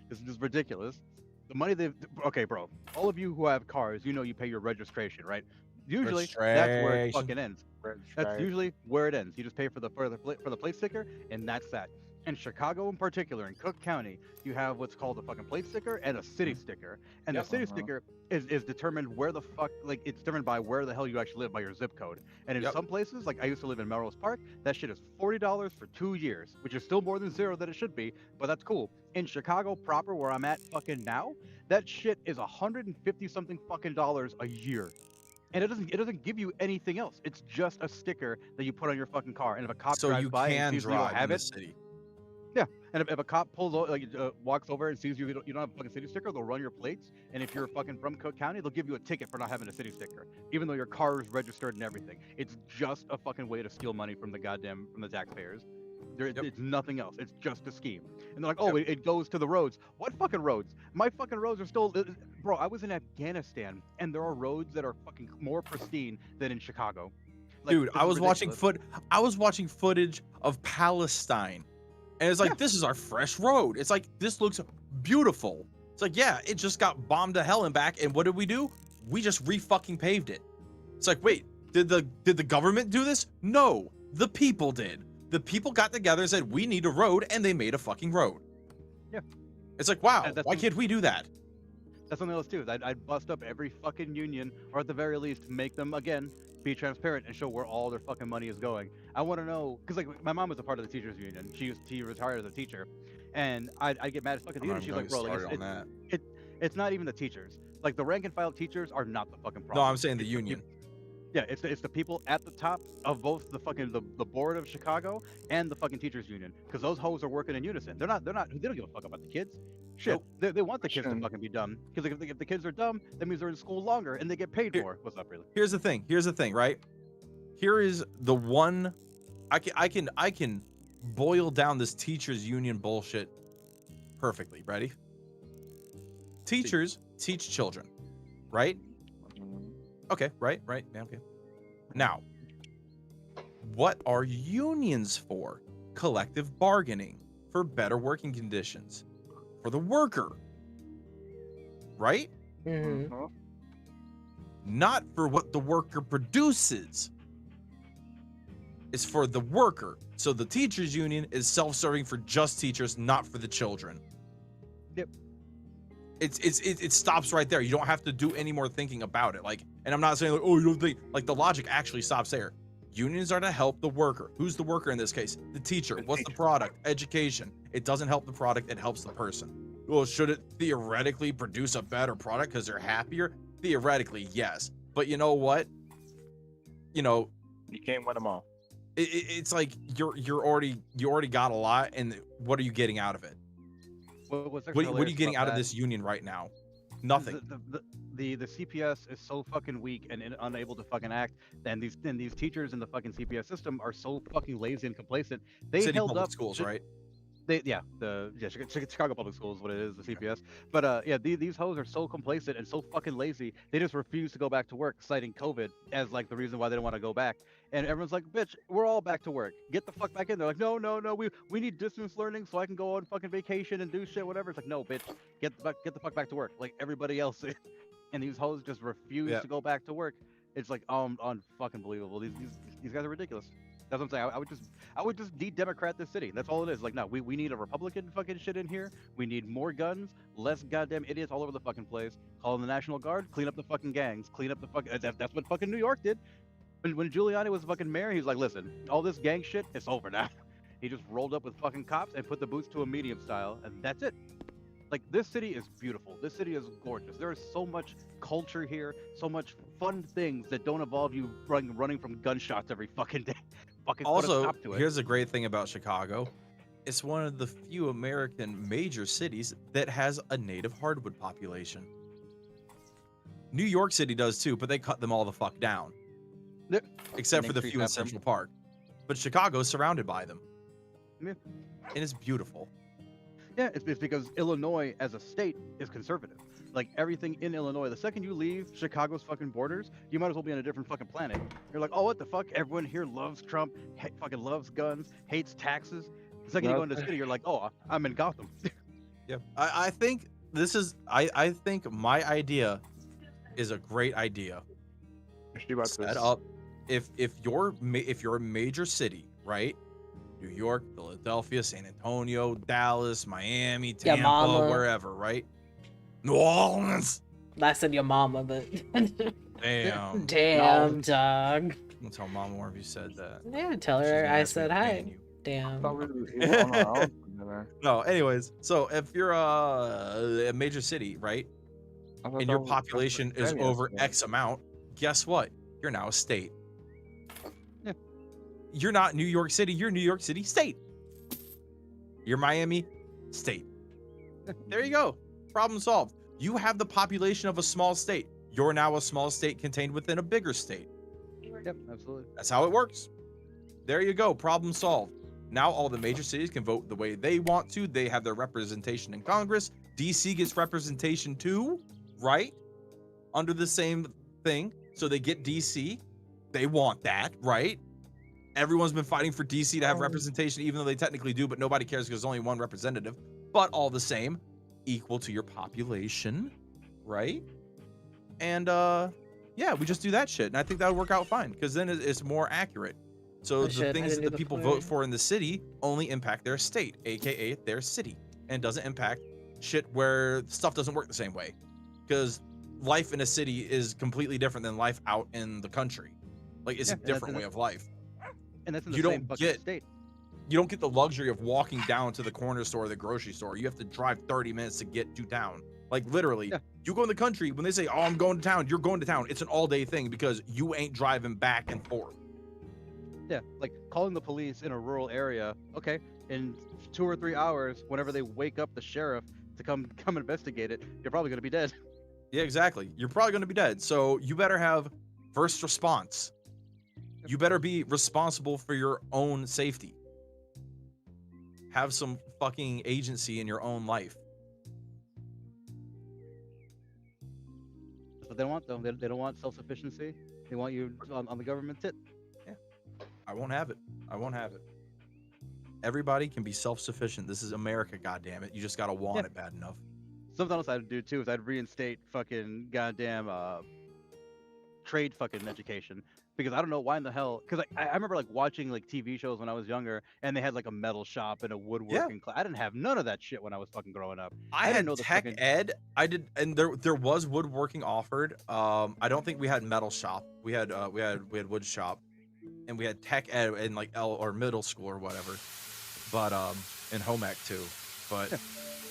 This is just ridiculous. The money okay, bro. All of you who have cars, you know you pay your registration, right? Usually that's where it fucking ends. That's usually where it ends. You just pay for the plate sticker, and that's that. In Chicago in particular, in Cook County, you have what's called a fucking plate sticker and a city sticker. And the city sticker is determined where the fuck, like it's determined by where the hell you actually live by your zip code. And in some places, like I used to live in Melrose Park, that shit is $40 for 2 years, which is still more than zero that it should be, but that's cool. In Chicago proper, where I'm at fucking now, that shit is 150 something fucking dollars a year. And it doesn't give you anything else. It's just a sticker that you put on your fucking car. And if a cop drives by and sees you don't have it, city. yeah. And if a cop pulls walks over and sees you don't have a fucking city sticker, they'll run your plates. And if you're fucking from Cook County, they'll give you a ticket for not having a city sticker, even though your car is registered and everything. It's just a fucking way to steal money from the taxpayers. It's nothing else. It's just a scheme. And they're like, oh, it goes to the roads. What fucking roads? My fucking roads are still... Bro, I was in Afghanistan, and there are roads that are fucking more pristine than in Chicago. Like, dude, I was watching footage of Palestine, and it's like, this is our fresh road. It's like, this looks beautiful. It's like, yeah, it just got bombed to hell and back, and what did we do? We just re-fucking paved it. It's like, wait, did the government do this? No, the people did. The people got together and said, we need a road, and they made a fucking road. Yeah. It's like, wow, why can't we do that? That's something else too. I'd bust up every fucking union, or at the very least, make them, again, be transparent and show where all their fucking money is going. I want to know, because like my mom was a part of the teachers union. She retired as a teacher, and I'd get mad as fuck at the union. She's like, bro, like, it's not even the teachers. Like the rank and file teachers are not the fucking problem. No, I'm saying the union. Yeah, it's the people at the top of both the fucking the board of Chicago and the fucking teachers union, because those hoes are working in unison. They don't give a fuck about the kids. Shit, they want the kids to fucking be dumb, because if the kids are dumb, that means they're in school longer and they get paid more. What's up, really? Here's the thing, right? Here is the one, I can boil down this teachers union bullshit perfectly. Ready? Teachers teach children, right? Okay, right, yeah, okay. Now, what are unions for? Collective bargaining, for better working conditions, for the worker, right? Mm-hmm. Not for what the worker produces. It's for the worker. So the teachers union is self-serving for just teachers, not for the children. Yep. It stops right there. You don't have to do any more thinking about it. Like, and I'm not saying like, oh, you don't think, like the logic actually stops there. Unions are to help the worker. Who's the worker in this case? The teacher. What's the product? Education. It doesn't help the product, it helps the person. Well, should it theoretically produce a better product because they're happier? Theoretically, yes. But you know what? You know, you can't win them all. It's like you already got a lot, and what are you getting out of it? What are you getting out of this union right now? Nothing. The CPS is so fucking weak and unable to fucking act. And these teachers in the fucking CPS system are so fucking lazy and complacent. They City held public up schools, right? Chicago Public Schools is what it is, the CPS. But these hoes are so complacent and so fucking lazy. They just refuse to go back to work, citing COVID as like the reason why they don't want to go back. And everyone's like, bitch, we're all back to work. Get the fuck back in. They're like, no, we need distance learning so I can go on fucking vacation and do shit, whatever. It's like, no, bitch, get the fuck back to work like everybody else is. And these hoes just refuse to go back to work. It's like unfucking believable. These guys are ridiculous. That's what I'm saying. I would just de-democrat this city. That's all it is. Like, no, we need a Republican fucking shit in here. We need more guns, less goddamn idiots all over the fucking place. Call in the National Guard, clean up the fucking gangs, clean up the fucking. That's what fucking New York did. When Giuliani was fucking mayor, he was like, listen, all this gang shit, it's over now. He just rolled up with fucking cops and put the boots to a medium style, and that's it. Like, this city is beautiful. This city is gorgeous. There is so much culture here, so much fun things that don't involve you running from gunshots every fucking day. Also, here's a great thing about Chicago. It's one of the few American major cities that has a native hardwood population. New York City does too, but they cut them all the fuck down. Except for the few in Central Park. But Chicago's surrounded by them. Yeah. And it's beautiful. Yeah, it's because Illinois as a state is conservative. Like everything in Illinois, the second you leave Chicago's fucking borders, you might as well be on a different fucking planet. You're like, oh, what the fuck? Everyone here loves Trump, fucking loves guns, hates taxes. The second you go into the city, you're like, oh, I'm in Gotham. Yeah, I think this is I think my idea is a great idea. Set up if you're a major city, right? New York, Philadelphia, San Antonio, Dallas, Miami, Your Tampa, mama. wherever, right? New Orleans. I said your mama, but Damn. damn, dog. Don't tell Mama whenever you said that. Yeah, tell She's her gonna I ask me said to hi. ban you. Damn. No, anyways, so if you're a major city, right, and your population is over X amount, guess what? You're now a state. Yeah. You're not New York City, you're New York City state. You're Miami state. There you go. Problem solved. You have the population of a small state. You're now a small state contained within a bigger state. Yep, absolutely. That's how it works. There you go. Problem solved. Now all the major cities can vote the way they want to. They have their representation in Congress. DC gets representation too, right? Under the same thing. So they get DC. They want that, right? Everyone's been fighting for DC to have representation, even though they technically do, but nobody cares because there's only one representative. But all the same, equal to your population, right? And yeah, we just do that shit. And I think that would work out fine because then it's more accurate. So the things that the people vote for in the city only impact their state, aka their city, and doesn't impact shit where stuff doesn't work the same way. Because life in a city is completely different than life out in the country. Like it's a different way of life. And that's in the You same don't fucking get state. you don't get the luxury of walking down to the corner store or the grocery store. You have to drive 30 minutes to get to town. Like literally, you go in the country, when they say, oh, I'm going to town, you're going to town. It's an all-day thing because you ain't driving back and forth. Yeah, like calling the police in a rural area. Okay, in 2 or 3 hours, whenever they wake up the sheriff to come investigate it, you're probably gonna be dead. Yeah, exactly. You're probably going to be dead. So you better have first response. You better be responsible for your own safety. Have some fucking agency in your own life. That's what they want, though. They don't want self-sufficiency. They want you on the government tit. Yeah, I won't have it. I won't have it. Everybody can be self-sufficient. This is America, goddammit. You just gotta want it bad enough. Something else I'd do too is I'd reinstate fucking goddamn trade fucking education, because I don't know why in the hell. Because I remember like watching like TV shows when I was younger, and they had like a metal shop and a woodworking class. I didn't have none of that shit when I was fucking growing up. I didn't had know the tech fucking... ed. I did, and there was woodworking offered. I don't think we had metal shop. We had wood shop, and we had tech ed in like or middle school or whatever. But in home ec too. But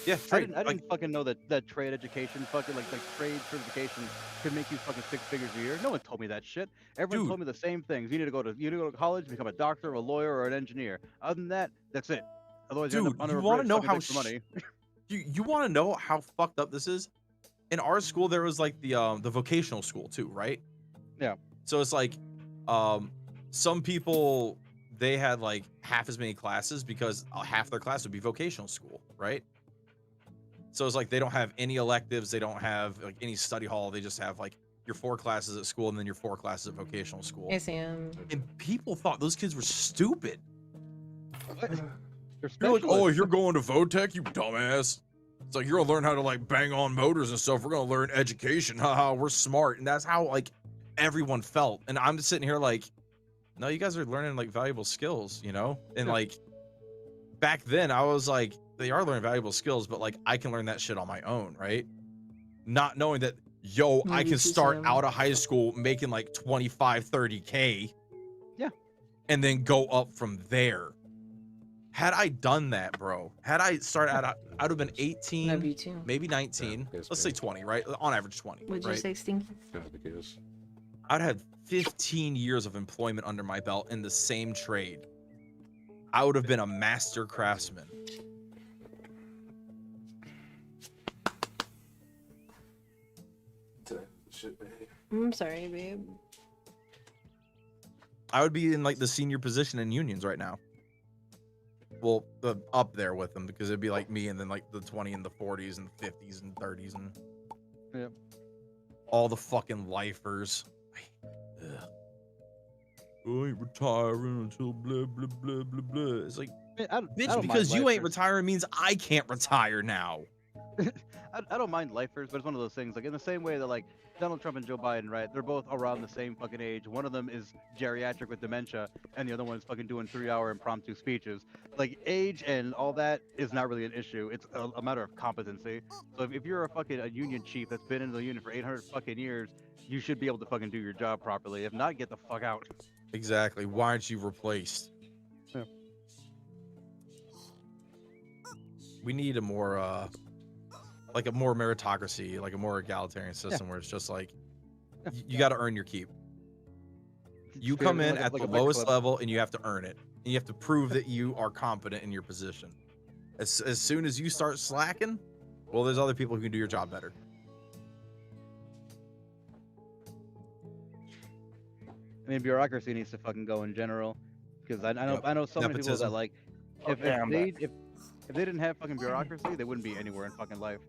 yeah, trade. I didn't fucking know that trade education, fucking like trade certification could make you fucking 6 figures a year. No one told me that shit. Everyone told me the same things. You need to go to college, become a doctor, a lawyer, or an engineer. Other than that, that's it. Otherwise, you end up under a bridge know how money. you want to know how fucked up this is? In our school, there was like the vocational school too, right? Yeah. So it's like, some people, they had like half as many classes because half their class would be vocational school, right? So it's like they don't have any electives, they don't have like any study hall, they just have like your 4 classes at school and then your 4 classes at vocational school. Hey, Sam. And people thought those kids were stupid. What? You're like, oh, you're going to Votech, you dumbass. It's like, you're gonna learn how to like bang on motors and stuff. We're gonna learn education. Haha, we're smart. And that's how like everyone felt. And I'm just sitting here like, no, you guys are learning like valuable skills, you know? And like back then I was like, they are learning valuable skills, but like I can learn that shit on my own, right? Not knowing that, yo, I can start out of high school making like 25, 30K. Yeah. And then go up from there. Had I done that, bro, had I started out, I'd have been 18, Love you too. maybe 19, let's say 20, right? On average 20, Would right? you say stinky? I'd had 15 years of employment under my belt in the same trade. I would have been a master craftsman. I'm sorry, babe. I would be in like the senior position in unions right now. well, up there with them because it'd be like me and then like the 20 and the 40s and 50s and 30s and Yep. all the fucking lifers. Ugh. I ain't retiring until blah blah blah blah blah. It's like, I bitch, don't because mind you ain't lifers. retiring means I can't retire now. I don't mind lifers, but it's one of those things. Like in the same way that like Donald Trump and Joe Biden, right? They're both around the same fucking age. One of them is geriatric with dementia, and the other one is fucking doing 3-hour impromptu speeches. Like age and all that is not really an issue. It's a matter of competency. So if you're a union chief that's been in the union for 800 fucking years, you should be able to fucking do your job properly. If not, get the fuck out. Exactly. Why aren't you replaced? Yeah. We need a more like a more meritocracy, like a more egalitarian system where it's just like you got to earn your keep. You Treat come everything in like at a- like the a fight lowest club. level and you have to earn it. And you have to prove that you are competent in your position. As soon as you start slacking, well, there's other people who can do your job better. I mean, bureaucracy needs to fucking go in general, because I know Yep. I know so many people that Nepotism. like Oh, if damn they didn't have fucking bureaucracy, they wouldn't be anywhere in fucking life.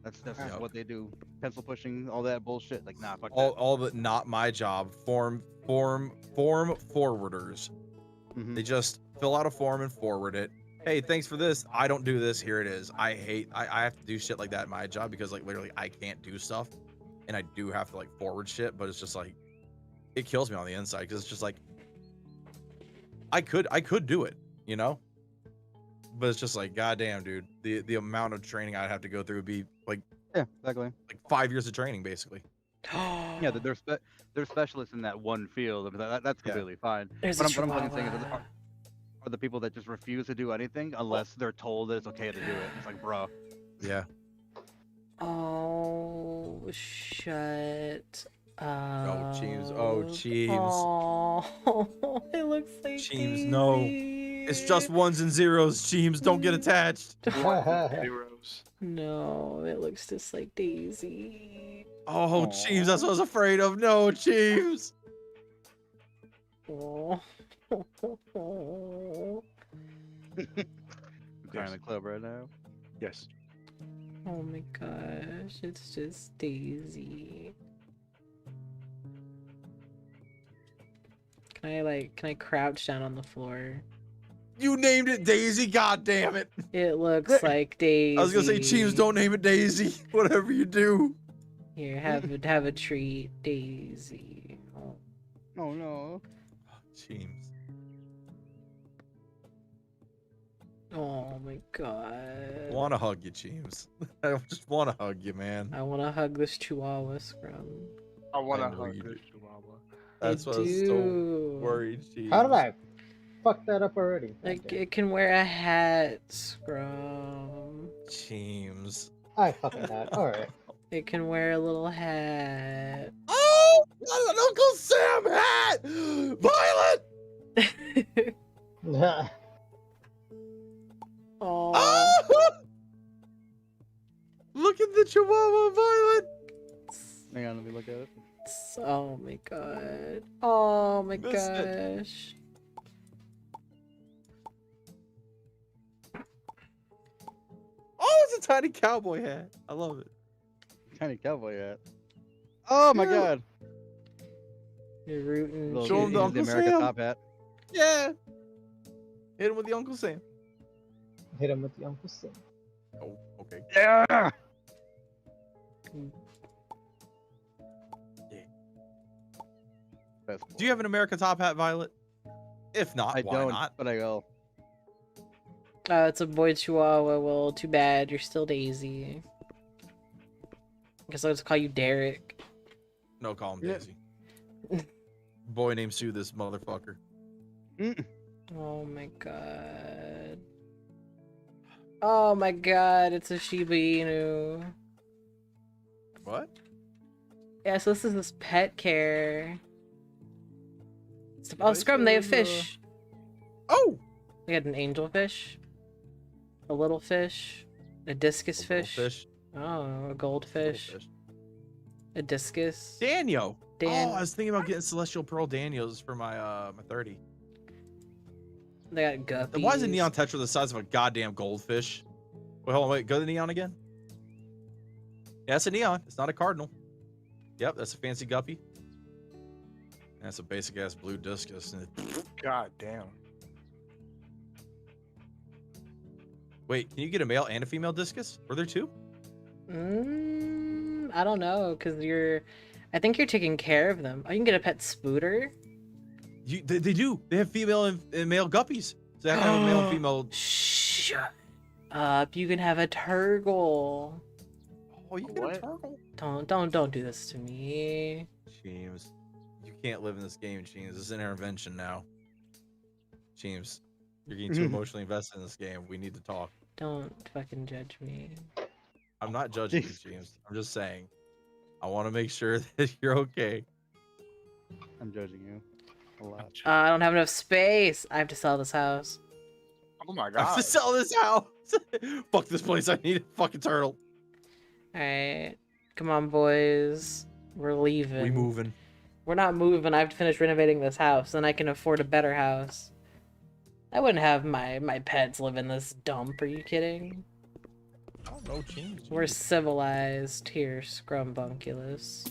That's just Yep. what they do. Pencil pushing, all that bullshit. Like, nah, fuck All the not my job form forwarders. that. They just fill out a form and forward it. Hey, thanks for this. I don't do this. Here it is. I have to do shit like that in my job because like literally I can't do stuff and I do have to like forward shit, but it's just like it kills me on the inside because it's just like I could do it, you know? But it's just like, goddamn, dude, the amount of training I'd have to go through would be like Yeah, exactly. like 5 years of training basically. Yeah, they're specialists in that one field. But that's Yeah. completely fine. There's What a I'm fucking saying is, chihuahua. are the people that just refuse to do anything unless they're told that it's okay to do it. It's like, bro. Yeah. Oh, shut up. Cheems. Oh, Cheems. Oh, it looks like Cheems, no. Daisy. It's just ones and zeros, Cheems. Don't get attached. Heroes. No, it looks just like Daisy. Oh, Aw. Cheems, that's what I was afraid of. No, Cheems. Oh. I'm crying in the club right now. Yes. Oh my gosh, it's just Daisy. Can I crouch down on the floor? You named it Daisy. God damn it. It looks like Daisy. I was gonna say, Cheems, don't name it Daisy. Whatever you do. Here, have a treat, Daisy. Oh. Oh no. Cheems. Oh my god. Want to hug you, Cheems. I just want to hug you, man. I want to hug this chihuahua scrum. I want I to know hug you this do. chihuahua. That's I what I was so do. worried, Cheems. How did I fuck that up already? Like, Okay. it can wear a hat, scrum. Cheems. I fucking had. Alright. It can wear a little hat. Oh, an Uncle Sam hat! Violet! Oh. Oh! Look at the Chihuahua, Violet! Hang on, let me look at it. Oh my god. Oh my Missed it. gosh. Oh, it's a tiny cowboy hat. I love it. Tiny cowboy hat. Oh my Yeah. god. You're rooting. Little, Show him the the Uncle America Sam. top hat. Yeah. Hit him with the Uncle Sam. Hit him with the Uncle Sam. Oh, okay. Yeah. That's Do you have an America top hat, Violet? If not, I why don't, not? but I will. It's a boy chihuahua. Well, too bad. You're still Daisy. Guess I'll just call you Derek. No, call him Yeah. Daisy. Boy named Sue, this motherfucker. Oh my god. Oh my god, it's a Shiba Inu. What? Yeah, so this is this pet care. Oh, Nice Scrum, they have little, fish. Oh! We had an angelfish, a little fish, a discus fish. Oh, a goldfish, Goldfish. a discus. Daniel. Dan. Oh, I was thinking about getting Celestial Pearl Daniels for my my 30. They got guppies. Why is a neon tetra the size of a goddamn goldfish? Wait, hold on, wait. Go to the neon again. Yeah, it's a neon. It's not a cardinal. Yep, that's a fancy guppy. That's a basic ass blue discus. God damn. Wait, can you get a male and a female discus? Were there two? I don't know, because I think you're taking care of them. Oh, you can get a pet spooter? They do. They have female and male guppies. So they have to have a male and female. Shut up. You can have a turgle. Oh, you get a turtle? Don't do this to me. James, you can't live in this game, James. This is an intervention now. James, you're getting too emotionally invested in this game. We need to talk. Don't fucking judge me. I'm not judging you, James. I'm just saying. I want to make sure that you're okay. I'm judging you a lot. I don't have enough space. I have to sell this house. Oh my I have god. to sell this house. Fuck this place. I need a fucking turtle. Alright. Come on, boys. We're leaving. We moving. We're not moving. I have to finish renovating this house, then I can afford a better house. I wouldn't have my pets live in this dump. Are you kidding? I don't know, James. We're civilized here, Scrumbunculus.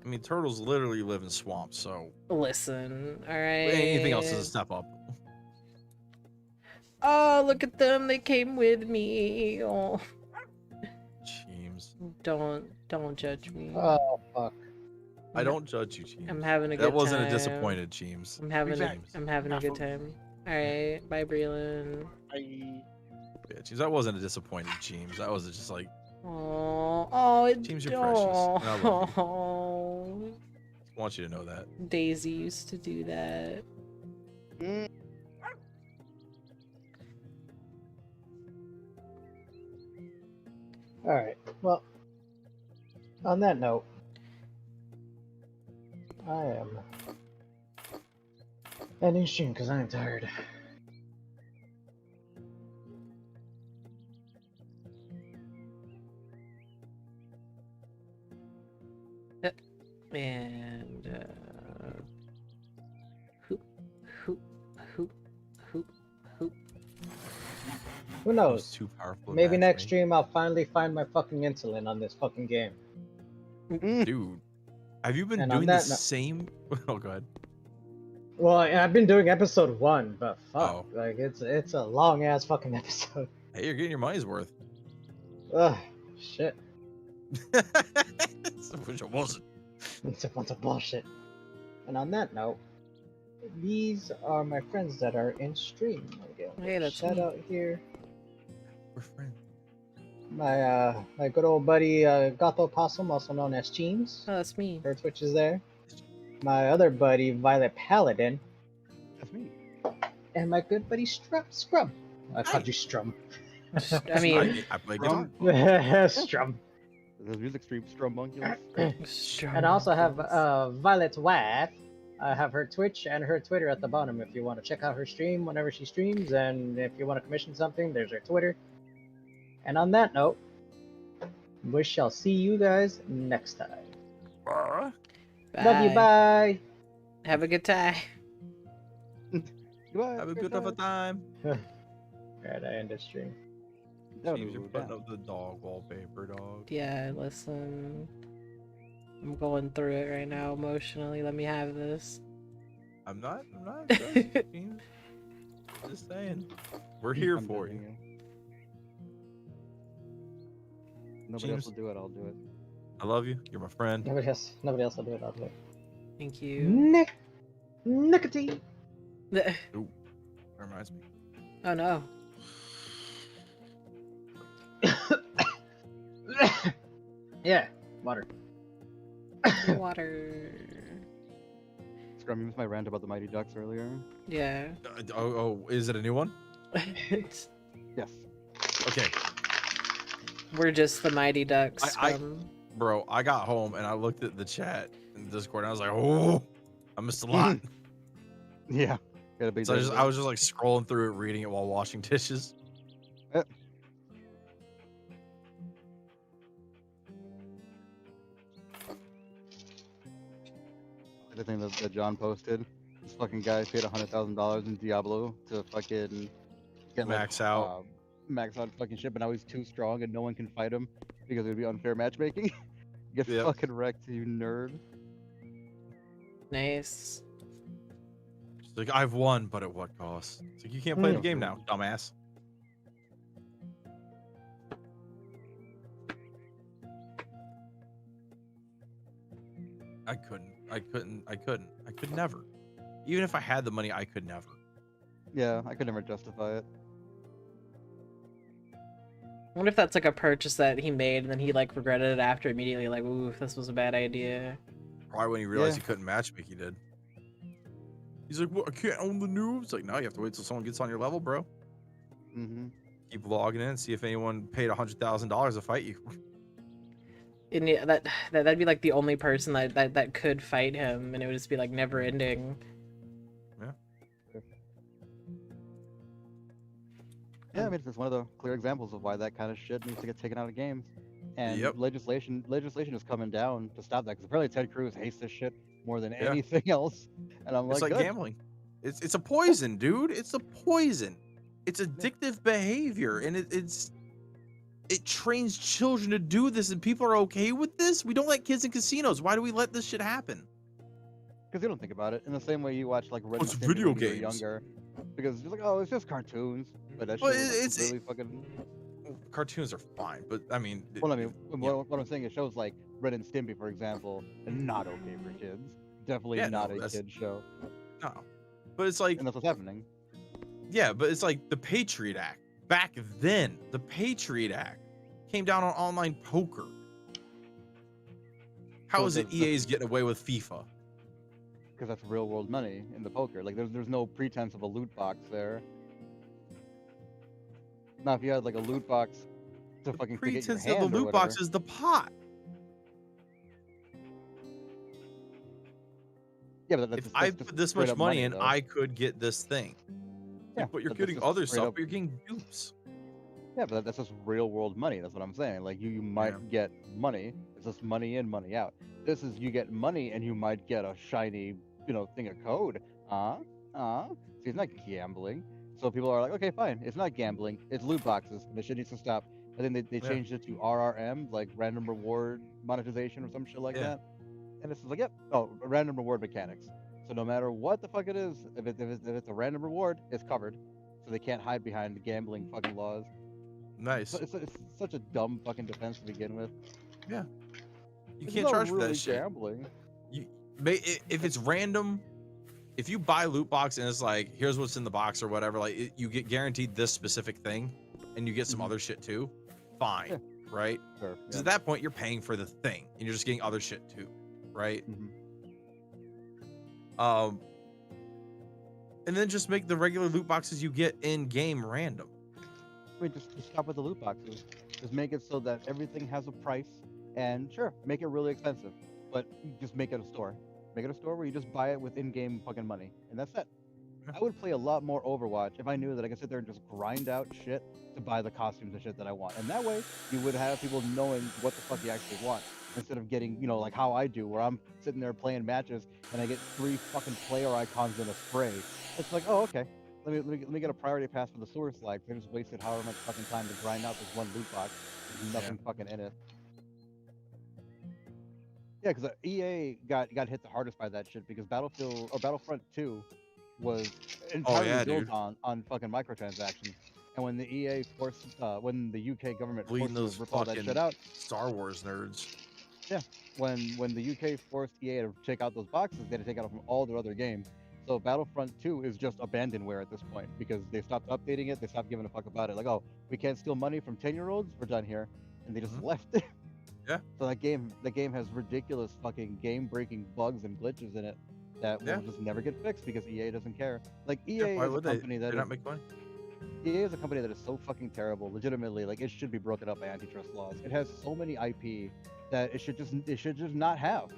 I mean, turtles literally live in swamps, so Listen, alright? anything else is a step up. Oh, look at them. They came with me. Oh. James. Don't judge me. Oh fuck. I don't judge you, James. I'm having a good time. That wasn't a disappointed, James. I'm having James. a good time. Alright, bye Breland. Bye. Yeah, James, that wasn't a disappointed, James. That was just like, Oh, James, you're precious. And I love you. Oh, I want you to know that. Daisy used to do that. Alright, well, on that note, I am ending stream because I am tired. And hoop, hoop, hoop, hoop, hoop. Who It was knows? too powerful. to Maybe match next me. stream I'll finally find my fucking insulin on this fucking game. Dude, have you been And on doing the that note- same? Oh, go ahead. Well, I've been doing episode 1, but fuck, Oh. like it's a long ass fucking episode. Hey, you're getting your money's worth. Ugh, shit. Which it wasn't. It's a bunch of bullshit. And on that note, these are my friends that are in stream. Hey, that's Shout me. out here. We're friends. My good old buddy Gato Possum, also known as Cheems. Oh, that's me. Her Twitch is there. My other buddy Violet Paladin, That's me. and my good buddy Scrum. I called you Strum. I mean, I play guitar. Strum. The music stream Strummunculus. And I also have Violet's wife. I have her Twitch and her Twitter at the bottom if you want to check out her stream whenever she streams, and if you want to commission something, there's her Twitter. And on that note, we shall see you guys next time. bye. Love you, bye! Have a good time. Goodbye. Have a good of a time. Alright, I end the stream. James, you're putting up the dog wallpaper, dog. Yeah, listen. I'm going through it right now emotionally. Let me have this. I'm not judging, James. Just saying. We're here I'm for judging you. Nobody else James. will do it. I'll do it. I love you. You're my friend. Nobody else will do it, I'll do it. Thank you. Nicotine! That reminds me. Oh no. Yeah, water. Water. Scrum, you missed my rant about the Mighty Ducks earlier. Yeah. Is it a new one? Yes. Okay, We're just the Mighty Ducks. I- bro. I got home and I looked at the chat in Discord and I was like, oh, I missed a lot. Yeah. Got a big So day I was just like scrolling through it, reading it while washing dishes. The thing that John posted. fucking guy paid $100,000 in Diablo to fucking get Max out. max out fucking shit, but now he's too strong and no one can fight him because it would be unfair matchmaking. Get Yep. fucking wrecked, you nerd. Nice. She's like, I've won, but at what cost? It's like, you can't play the game now, dumbass. I could never. Even if I had the money, I could never. Yeah, I could never justify it. I wonder if that's like a purchase that he made and then he like regretted it after immediately, like, ooh, this was a bad idea. Probably when he realized Yeah. he couldn't matchmake, he did. He's like, what? I can't own the noobs. Like, no, you have to wait till someone gets on your level, bro. Mm-hmm. Keep logging in, see if anyone paid $100,000 to fight you. And yeah, that'd be like the only person that could fight him, and it would just be like never ending. Yeah, I mean, it's one of the clear examples of why that kind of shit needs to get taken out of games. And Yep. legislation is coming down to stop that, because apparently Ted Cruz hates this shit more than Yeah. anything else. And I'm It's like good. gambling. It's a poison, dude. It's a poison. It's addictive behavior, and it trains children to do this, and people are okay with this. We don't let kids in casinos. Why do we let this shit happen? Because you don't think about it in the same way you watch like Red It's and Stimpy video when you were games. younger. Because you're like, oh, it's just cartoons. But that shit Well, was, like, it's- really fucking. Cartoons are fine, but I mean, Well, I mean, yeah. what I'm saying is shows like Red and Stimpy, for example, are not okay for kids. Definitely Yeah, not no, a that's- kid show, no. But it's like, and that's what's happening. yeah, but it's like the Patriot Act. Back then, the Patriot Act came down on online poker. How So is it does- EA's getting away with FIFA? Because that's real world money in the poker. Like there's no pretense of a loot box there. Now if you had like a loot box to fucking to get your Pretense of the hand or loot whatever, box is the pot. yeah, but that's If just, I that's just put this straight much up money in, though. I could get this thing. Yeah, But you're that's getting just other straight stuff, up- but you're getting dupes. Yeah, but that's just real world money. That's what I'm saying. Like you might Yeah. get money. It's just money in, money out. This is you get money and you might get a shiny, thing of code. See, it's not gambling. So people are like, okay, fine. It's not gambling. It's loot boxes. This shit needs to stop. And then they Yeah. changed it to RRM, like random reward monetization or some shit like Yeah. that. And it's like, yep, random reward mechanics. So no matter what the fuck it is, if it's a random reward, it's covered. So they can't hide behind the gambling fucking laws. Nice. It's such a dumb fucking defense to begin with. You It's can't not charge for really that shit. gambling. If it's random, if you buy loot box and it's like, here's what's in the box or whatever, like you get guaranteed this specific thing, and you get some Mhm. other shit too, fine, Yeah. right? Sure. Because Yeah. at that point you're paying for the thing, and you're just getting other shit too, right? Mhm. And then just make the regular loot boxes you get in game random. I mean, just stop with the loot boxes. Just make it so that everything has a price, and sure, make it really expensive, but just make it a store. Make it a store where you just buy it with in-game fucking money, and that's it. Yeah. I would play a lot more Overwatch if I knew that I could sit there and just grind out shit to buy the costumes and shit that I want. And that way, you would have people knowing what the fuck you actually want, instead of getting, like how I do, where I'm sitting there playing matches and I get 3 fucking player icons in a spray. It's like, oh, okay. Let me get a priority pass for the sewer slide. I just wasted however much fucking time to grind out this one loot box. There's nothing fucking in it. Yeah, because EA got hit the hardest by that shit because Battlefront 2 was entirely yeah, built dude. on fucking microtransactions. And when the EA forced, when the UK government Bleeding forced those to rip all that fucking shit out, Star Wars nerds. when the UK forced EA to take out those boxes, they had to take it out from all their other games. So Battlefront 2 is just abandonware at this point because they stopped updating it. They stopped giving a fuck about it. Like, oh, we can't steal money from 10-year-olds. We're done here, and they just Mhm. left. Yeah. So the game has ridiculous fucking game-breaking bugs and glitches in it that Yeah. will just never get fixed because EA doesn't care. Like Yeah, EA why is a would they? company that They're not is, making money. EA is a company that is so fucking terrible. Legitimately, like it should be broken up by antitrust laws. It has so many IP that it should just not have.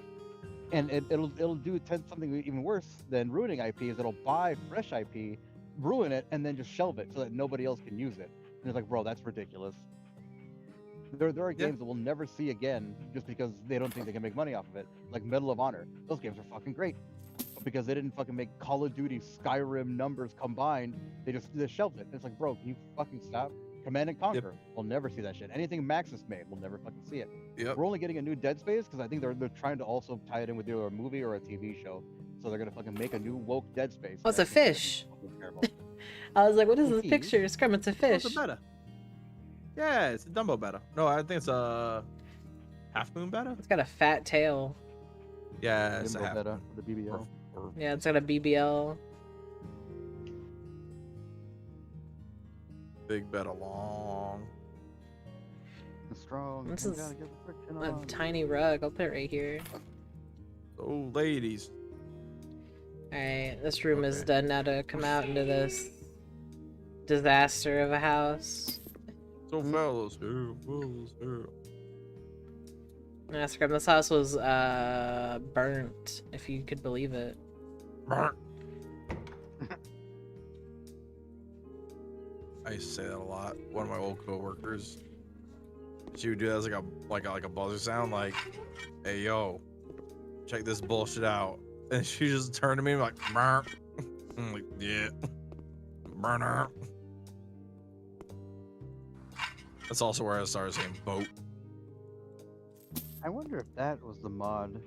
And it'll do something even worse than ruining IP is it'll buy fresh IP, ruin it, and then just shelve it so that nobody else can use it. And it's like, bro, that's ridiculous. There are Yeah. games that we'll never see again just because they don't think they can make money off of it. Like Medal of Honor. Those games are fucking great. because they didn't fucking make Call of Duty Skyrim numbers combined. They shelved it. It's like, bro, can you fucking stop? Command and Conquer, we'll never see that shit. Anything Maxis made, we'll never fucking see it. Yep. We're only getting a new Dead Space because I think they're trying to also tie it in with either a movie or a TV show. So they're gonna fucking make a new woke Dead Space. Oh, it's a fish. I was like, what is this picture? Scrum, it's a fish. It's a beta. Yeah, it's a Dumbo beta. No, I think it's a Half Moon beta. It's got a fat tail. Yeah, it's a Limbo half beta moon. for the BBL. Yeah, it's got a BBL. Big beta long. Strong. This you is gotta get the friction a on. tiny rug. I'll put it right here. So, ladies. Alright, this room is Okay. done now to come out into this disaster of a house. So, fellas, here, fellas, here. Yeah, Scrum, this house was burnt, if you could believe it. I used to say that a lot. One of my old coworkers, she would do that as like a buzzer sound, like, "Hey yo, check this bullshit out," and she just turned to me like, "Burn." I'm like, "Yeah, burner." That's also where I started saying boat. I wonder if that was the mod.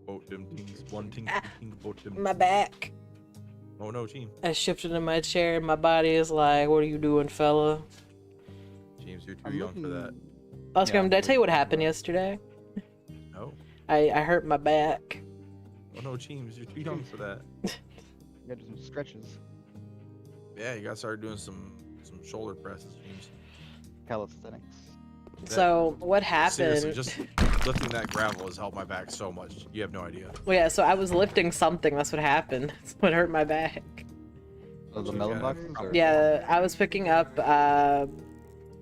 Boat dim tings, one ting ting boat dim. My back. Oh no, team. I shifted in my chair and my body is like, what are you doing, fella? James, you're too young for that. Oscar, Yeah, did I tell you what I'm happened looking yesterday? No. I hurt my back. Oh no, James, you're too young for that. You gotta do some stretches. Yeah, you gotta start doing some shoulder presses, James. Calisthenics. So what happened? Seriously, just lifting that gravel has helped my back so much. You have no idea. Well, yeah, so I was lifting something. That's what happened. That's what hurt my back. Oh, the Yeah. melon boxes? Or... Yeah, I was picking up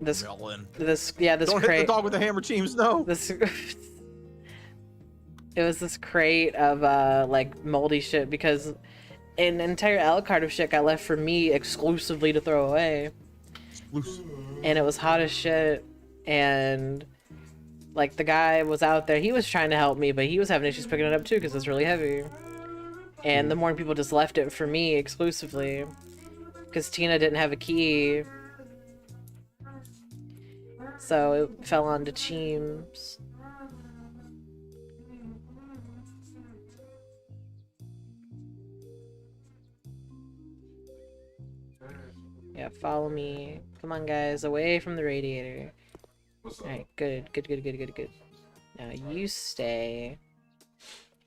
this Melon. this Don't hit the crate. dog with the hammer, James. No. This it was this crate of like moldy shit because an entire L cart of shit got left for me exclusively to throw away. And it was hot as shit, and like the guy was out there, he was trying to help me, but he was having issues picking it up too because it's really heavy. And the more people just left it for me exclusively because Tina didn't have a key, so it fell onto Cheems. Yeah, follow me. Come on, guys, away from the radiator. Alright, good. Now you stay.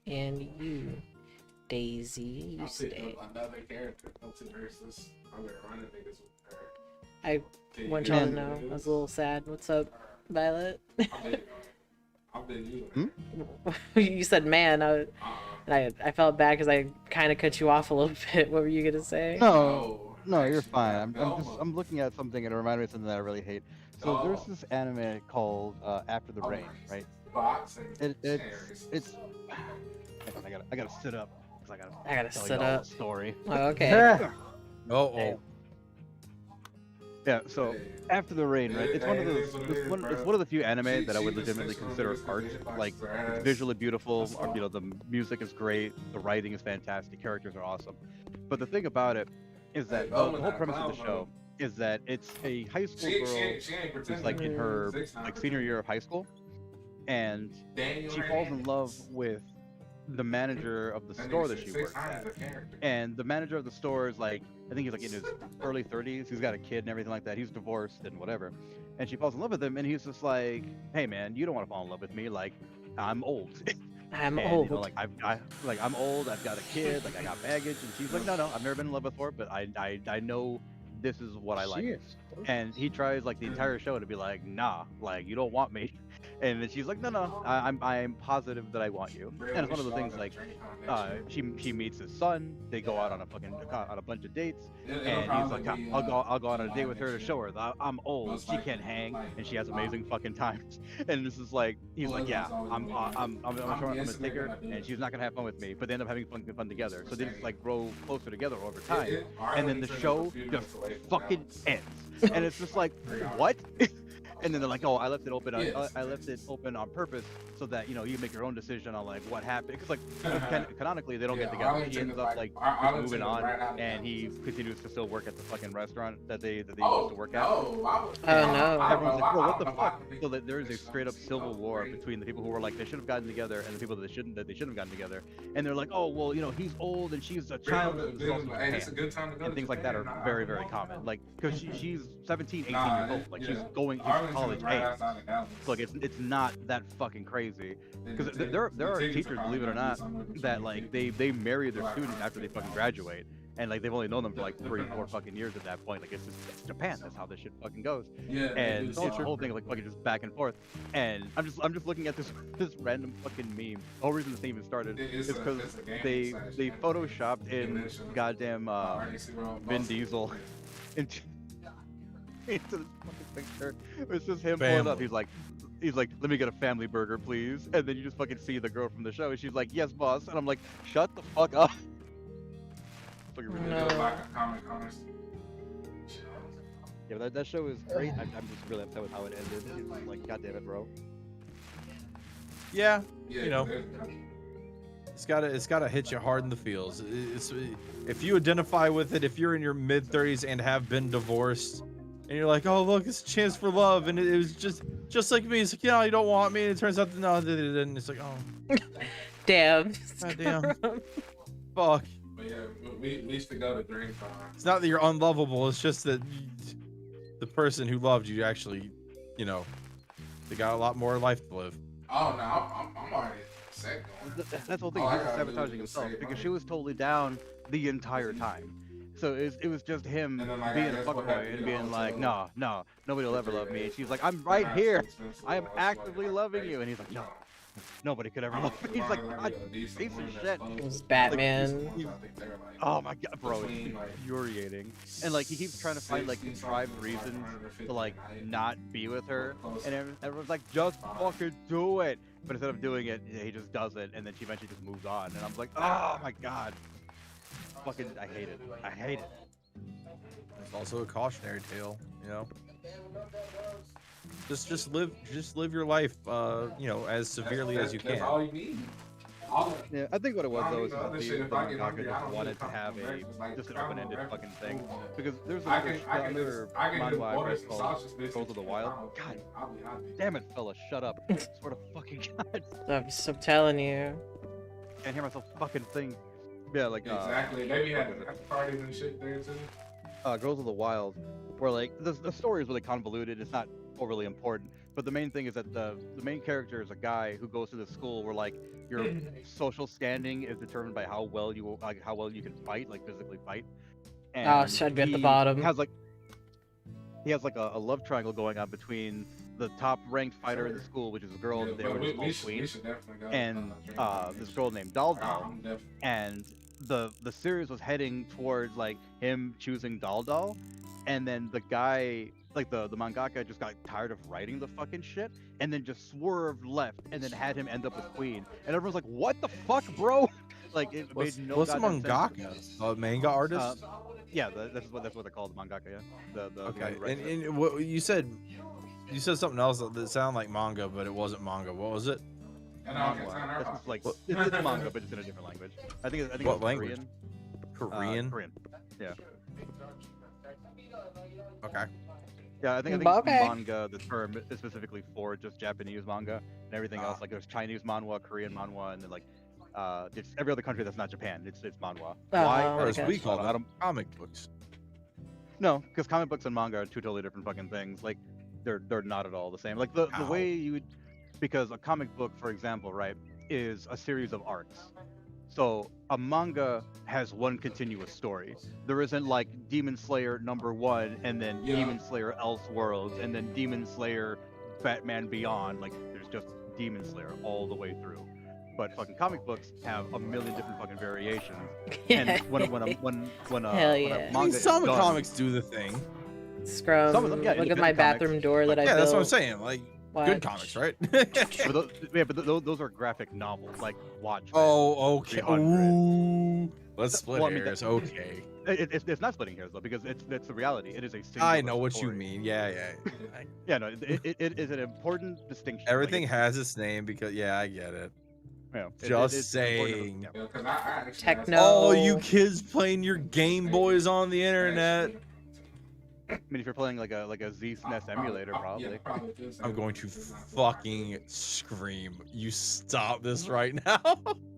And you, Daisy, you stay. Another character versus other running niggas with her. I want y'all to know, I was a little sad. What's up, Violet? I've been using You said man, and I felt bad because I kind of cut you off a little bit. What were you gonna say? No, you're fine. I'm looking at something and it reminded me of something that I really hate. So there's this anime called After the Rain, right? It's I gotta sit up because I gotta tell sit y'all up. the story. Oh, okay. Oh. Yeah, so After the Rain, right? It's one of the few anime that I would legitimately consider art. Like, it's visually beautiful. You know, the music is great, the writing is fantastic, characters are awesome. But the thing about it is that the whole premise of the show is that it's a high school girl who's like in her like senior year of high school, and she falls in love with the manager of the store that she works at. And the manager of the store is like, I think he's like in his early 30s. He's got a kid and everything like that. He's divorced and whatever. And she falls in love with him, and he's just like, "Hey man, you don't want to fall in love with me. Like, I'm old." I'm and, old. You know, like I'm old. I've got a kid. Like I got baggage. And she's like, "No, I've never been in love before, but I know this is what I like." And he tries like the entire show to be like, "Nah, like you don't want me." And then she's like, "No, I'm positive that I want you." And it's one of the things like, she meets his son. They go out on a bunch of dates, and he's like, "I'll go on a date with her to show her that I'm old. She can't hang, and she has amazing fucking times." And this is like, he's like, "Yeah, I'm gonna take her, and she's not gonna have fun with me." But they end up having fun together. So they just like grow closer together over time. And then the show just fucking ends. And it's just like, what? And then they're like, oh, I left it open. I left it open on purpose so that you make your own decision on like what happened. Because like canonically they don't get together. He ends up like just moving on, and he continues to still work at the fucking restaurant that they used to work at. Oh no. Everyone's like, bro, what the fuck? So that there is a straight up civil war between the people who were like they should have gotten together and the people that they shouldn't have gotten together. And they're like, oh well, he's old and she's a child. It's a good time to go. And things like that are very, very common. Like, because she's 17, 18 years old. Like, she's college age. So, like, it's not that fucking crazy. Because there are teachers, believe it or not, that, like, they marry their students after they fucking graduate. And, like, they've only known them for, like, 3 or 4 fucking years at that point. Like, it's Japan. That's how this shit fucking goes. Yeah, and it's the whole thing, like, fucking just back and forth. And I'm just looking at this random fucking meme. The whole reason this thing even started is because they photoshopped in goddamn Vin Diesel into this fucking picture. It's just him pulling up. He's like, let me get a family burger, please. And then you just fucking see the girl from the show, and she's like, yes, boss. And I'm like, shut the fuck up. No. Yeah, that show is great. I'm just really upset with how it ended. It's like, god damn it, bro. Yeah, it's gotta hit you hard in the feels. If you identify with it, if you're in your mid-30s and have been divorced, and you're like, oh look, it's a chance for love, and it was just like me. It's like, you don't want me, and it turns out that no, they didn't. It's like, oh, damn. God damn, fuck. But yeah, we used to go to Dream Farm. It's not that you're unlovable. It's just that the person who loved you actually, they got a lot more life to live. Oh no, I'm already set going. That's the whole thing. He was sabotaging himself because she was totally down the entire time. So it was just him being a fuckboy and being like, no, nobody will ever love me. And she's like, I'm right here. I am actively loving you. And he's like, no, nobody could ever love me. He's like, God, piece of shit. It was Batman. Oh my god, bro, it's infuriating. And like he keeps trying to find like contrived reasons to like not be with her, and everyone's like, just fucking do it. But instead of doing it, he just does it, and then she eventually just moves on. And I'm like, oh my god, fucking, I hate it. I hate it. It's also a cautionary tale, Just live your life, as severely as you can. That's all you need. Yeah, I think what it was though is that the mangaka just wanted to have just an open-ended fucking thing, because there's another manhwa I read called Girls of the Wild. God damn it, fella, shut up! Swear to fucking God. I'm telling you. Can't hear myself fucking think. Yeah, like exactly. They be having parties and shit there too. Girls of the Wild, where like the story is really convoluted. It's not overly important, but the main thing is that the main character is a guy who goes to the school where like your social standing is determined by how well you can fight, like physically fight. And so I'd be at the bottom. He has like a love triangle going on between the top ranked fighter in the school, which is a girl that they were just called Queen, and this girl named Dal Dal. And the series was heading towards like him choosing Dal Dal, and then the guy, like the mangaka, just got tired of writing the fucking shit and then just swerved left and then had him end up with Queen. And everyone's like, what the fuck, bro? Like, it made no what's a mangaka? A manga artist? Yeah, that's what they're called, the mangaka, yeah. Okay, and what you said something else that sounded like manga, but it wasn't manga. What was it? Manhwa. It's like, it's manga, but it's in a different language. I think what it's language? Korean. Korean? Yeah. Okay. Yeah, I think manga, the term, is specifically for just Japanese manga, and everything else, like there's Chinese manhwa, Korean manhwa, and then like it's every other country that's not Japan. It's manhwa. Why? Or as we call them, comic books. No, because comic books and manga are two totally different fucking things. Like they're not at all the same. Like the way you would, because a comic book, for example, right, is a series of arcs. So a manga has one continuous story. There isn't like Demon Slayer #1 and then Demon Slayer Elseworlds and then Demon Slayer Batman Beyond. Like there's just Demon Slayer all the way through. But fucking comic books have a million different fucking variations. And when a manga some is done, comics do the thing. Scrum. Some of them, yeah, Look at my bathroom door that I built. Yeah, that's what I'm saying. Like Watch. Good comics, right? but those are graphic novels. Like watch. Oh, okay. Ooh. Let's split Well, I mean, hairs. Okay. It's not splitting hairs though, because it's the reality. It is a singular I know what you story. mean. Yeah. Yeah, no, it is an important distinction. Like, Everything has its name because I get it. yeah, Just it's important to- saying. yeah. Yeah, 'cause I actually Techno. All you kids playing your Game Boys on the internet. I mean, if you're playing like a Z SNES emulator, probably. I'm going to fucking scream. You stop this right now.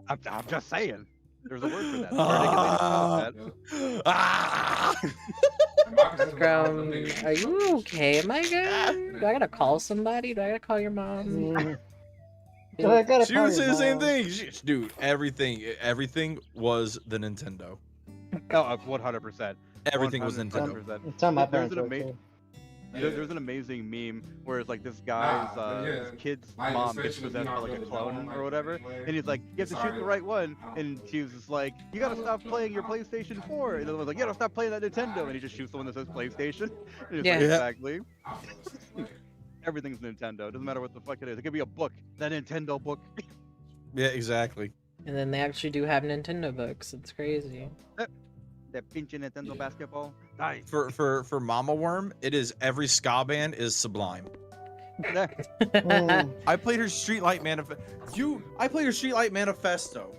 I'm just saying. There's a word for that. Ah. Articulated Ah! Scrum, are you okay, my guy? Do I gotta call somebody? Do I gotta call your mom? So I gotta She call would your say the same mom. thing. Dude, everything was the Nintendo. Oh, 100%. Everything was 100%. Nintendo. It's on my There's parents. an work, ama- too. There's an amazing meme where it's like this guy's his kid's mom gets possessed by like a clone or whatever, and he's like, "You have to shoot the right one," and she was just like, "You gotta stop playing your PlayStation 4," and the other one's like, "You gotta stop playing that Nintendo," and he just shoots the one that says PlayStation. And it's Yeah. like, Yeah. exactly. Everything's Nintendo. It doesn't matter what the fuck it is. It could be a book, the Nintendo book. Yeah, exactly. And then they actually do have Nintendo books. It's crazy. That pinche Nintendo basketball. Nice. For Mama Worm, it is every ska band is Sublime. Mm. I played her Streetlight I played her Streetlight Manifesto.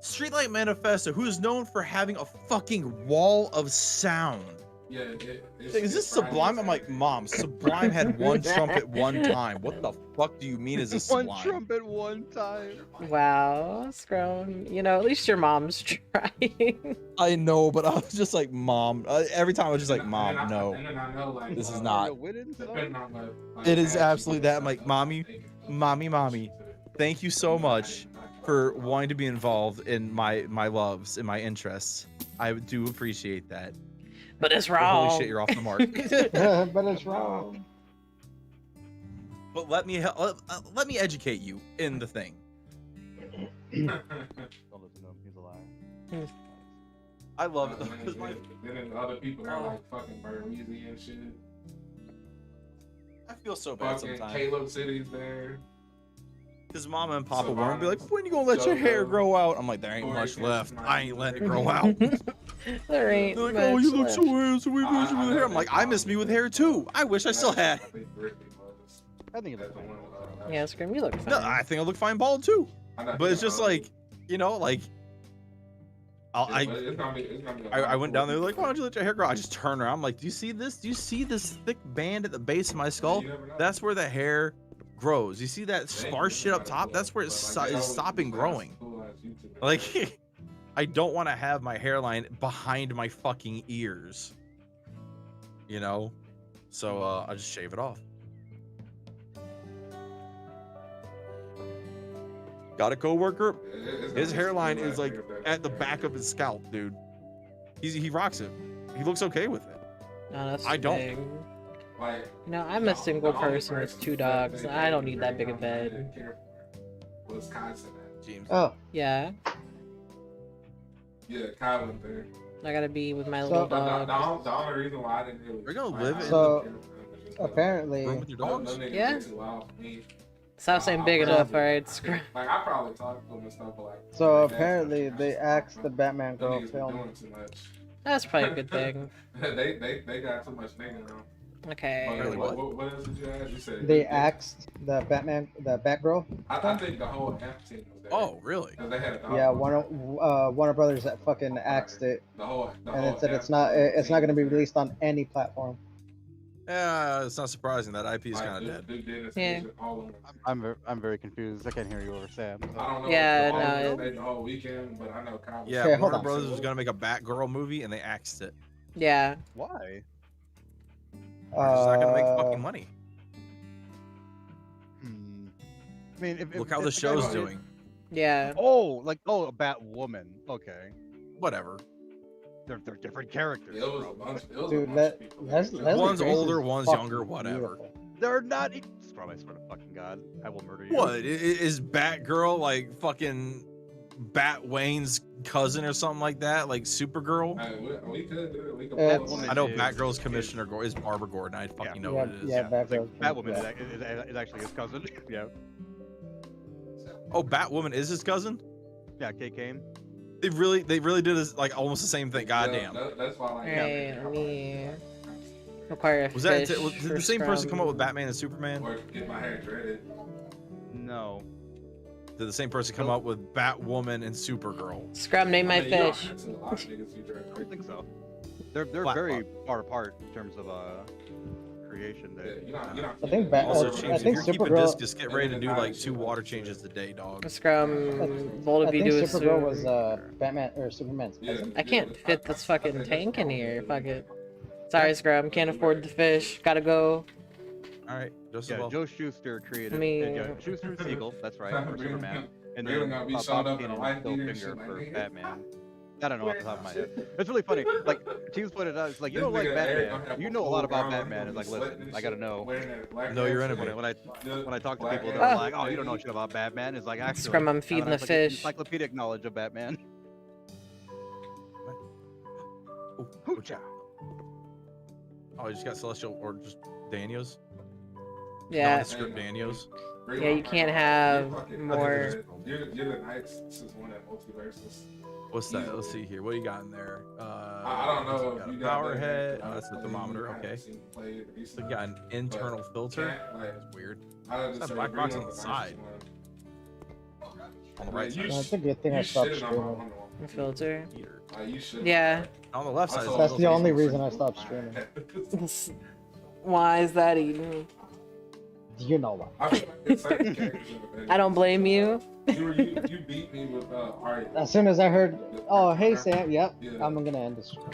Streetlight Manifesto, who is known for having a fucking wall of sound. Yeah, Like, is this Sublime? I'm like, Mom, Sublime had one trumpet one time. What the fuck do you mean is this One Sublime? trumpet, one time. Wow, Scrum. You know, at least your mom's trying. I know, but I was just like, Mom. Every time I was just like, Mom, no. And then I know, like, This is Are not. you winning, son? depending on like It is passion, absolutely that. I'm like, stuff, Mommy, Mommy, thank you so much for wanting to be involved in my loves and my interests. I do appreciate that. But it's But wrong. holy shit, you're off the mark. But it's wrong. But let me educate you in the thing. Don't listen to him. He's a liar. I love it. Then though, 'cause then the other people are like fucking Burmese and shit. I feel so bad Fucking sometimes. Caleb City's there. Because Mama and Papa So won't be like, Mama's- when you gonna let your so, hair grow out? I'm like, there ain't Corey much gets left. my- I ain't letting it grow out. There ain't They're like, much oh, you look left. so handsome. We miss you with hair. I'm like, I miss me with hair too. I wish I still had. I think Ricky was. I think it's That's the one, Yeah, Scrum, you look fine. No, I think I look fine bald too. But it's just like, you know, like, I went down there like, why don't you let your hair grow? I just turned around. I'm like, do you see this? Do you see this thick band at the base of my skull? That's where the hair grows. You see that sparse shit up top? That's where it is stopping growing. Like, I don't want to have my hairline behind my fucking ears. You know? So, I just shave it off. Got a coworker. His hairline is like at the back of his scalp, dude. He rocks it. He looks okay with it. No, that's I don't. big. No, I'm a single person with 2 dogs. I don't need that big a bed. Wisconsin. James. Oh, Yeah, Yeah, Kyle went there. I gotta be with my So- little But dog. the only reason why I didn't really. We're gonna live in So, apparently, room with your dogs. Yeah. Stop saying big enough, alright? Scrum. Like I probably talked to them and stuff, but like. so like, that's apparently not- they axed the Batman Them girl niggas been film. doing too much. That's probably a good thing. they got too much nigga now. Okay. Really, what? What else did you ask? You said They axed the Batgirl. I think the whole F team was there. Oh, really? 'Cause they had Yeah, Warner Brothers that fucking axed it, the whole and it said it's not going to be released on any platform. Yeah, it's not surprising that IP is kind of dead. Yeah. I'm very confused. I can't hear you over Sam. So. I don't know. Yeah, if no, the whole weekend, but I know Kyle. Yeah, Okay, hold Warner on. Brothers was gonna make a Batgirl movie and they axed it. Yeah. Why? They're just not gonna make fucking money. I mean, if Look how the guy show's did- doing. Yeah. a Batwoman. Okay, Whatever. they're different characters. It was bro. a bunch. It was Dude, a bunch let, of people. Leslie One's Grace is older, one's fucking younger, whatever. beautiful. They're not. Scrub, I swear to fucking God, I will murder you. What is Batgirl like fucking Batwayne's cousin or something like that? Like Supergirl? Hey, we could do it. We could. It's- pull it. I know is- Batgirl's commissioner is Barbara Gordon. I fucking know Yeah, what it is. yeah. It's like Batgirl. Batwoman Yeah. is actually his cousin. Yeah, Oh, Batwoman is his cousin? yeah, Kate Kane. They really did this, like almost the same thing. Goddamn. That's why, like, Alright, let me acquire a Was fish. that did the same person come up with Scrum. Batman and Superman? or get my hair dreaded. No. Did the same person come up with Batwoman and Supergirl? Scrum, name my I mean, you don't fish. have to. A lot of niggas be dreaded. I don't think so. They're Flat very far apart in terms of creation. Yeah, There. you don't I think Bat- Also, I James, if think you're keeping Supergirl- this, just get ready to do like 2 water changes a day, dog. Scrum, bold I of you think do it Supergirl soon. was Batman or Superman's Yeah. cousin. I can't fit this fucking tank in here. Fuck it. Sorry, Scrum. Can't afford the fish. Gotta go. All right, just Yeah, as well. Joe Schuster created. Me- Yeah, Schuster and Siegel. That's right, for Really- Superman. And really then gonna be Bob showing up in Kane a white and Phil beater and Finger shit, for like, Batman. I don't know off the top of my head. It's really funny. Like Teams pointed out, it's like you don't like Batman. You know a lot about Batman. It's like, listen, I gotta know. Know your enemy. When I talk to people, they're Ah. like, "Oh, you don't know shit about Batman." It's like actually, Scrum, I'm feeding the fish. Encyclopedic knowledge of Batman. Oh, watch out. Oh, you just got Celestial or just Daniels? Yeah. Nondescript Daniels. Yeah, you can't have more. You're the nicest one at multiverses. What's that? Let's see here. What do you got in there? I don't know. You got if a you power that, head. but Oh, that's the I mean, thermometer. I haven't Okay. seen him play it So recently, you got an internal filter. can't, like, That's weird. I just That say black Reno box on the was side. one. On the right Like, you side. That's a good thing I you stopped shitted on my streaming. Wonder Woman. Filter. Heater. Like, you should. Yeah. On the left side. saw- That's the only Pretty reason I cool. stopped streaming. Why is that even? You know why. I feel like it's certain characters in the video. I don't blame you. You beat me with Arya. As soon as I heard, oh hey Sam, yep, Yeah. I'm gonna end this stream.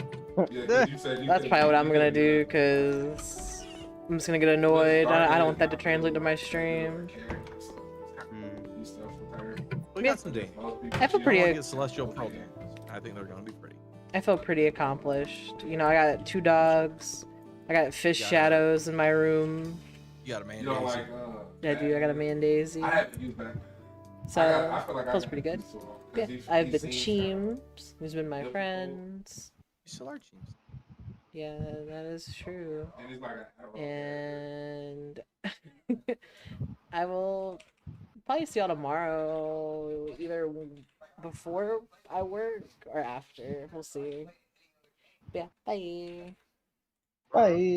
Yeah, 'cause you said you That's couldn't- probably what you I'm gonna couldn't do, cause I'm just gonna get annoyed. I don't want that to translate to my stream. Do stuff with her. We got some Daniels. Most people I feel cheat pretty- on Get Celestial Pearl Daniels. I think they're gonna be pretty. I feel pretty accomplished. You know, I got 2 dogs. I got fish Yeah. shadows in my room. You got a man. You don't Daisy. like. I do. I got a man daisy. I haven't used that. So I feel like I feels got pretty good. used to him, 'cause Yeah, he's- I've he's been seen- Cheems, who's been my friends. You still are James. Yeah, that is true. And he's like a- And I will probably see y'all tomorrow, either before I work or after. We'll see. Yeah, bye. Bye.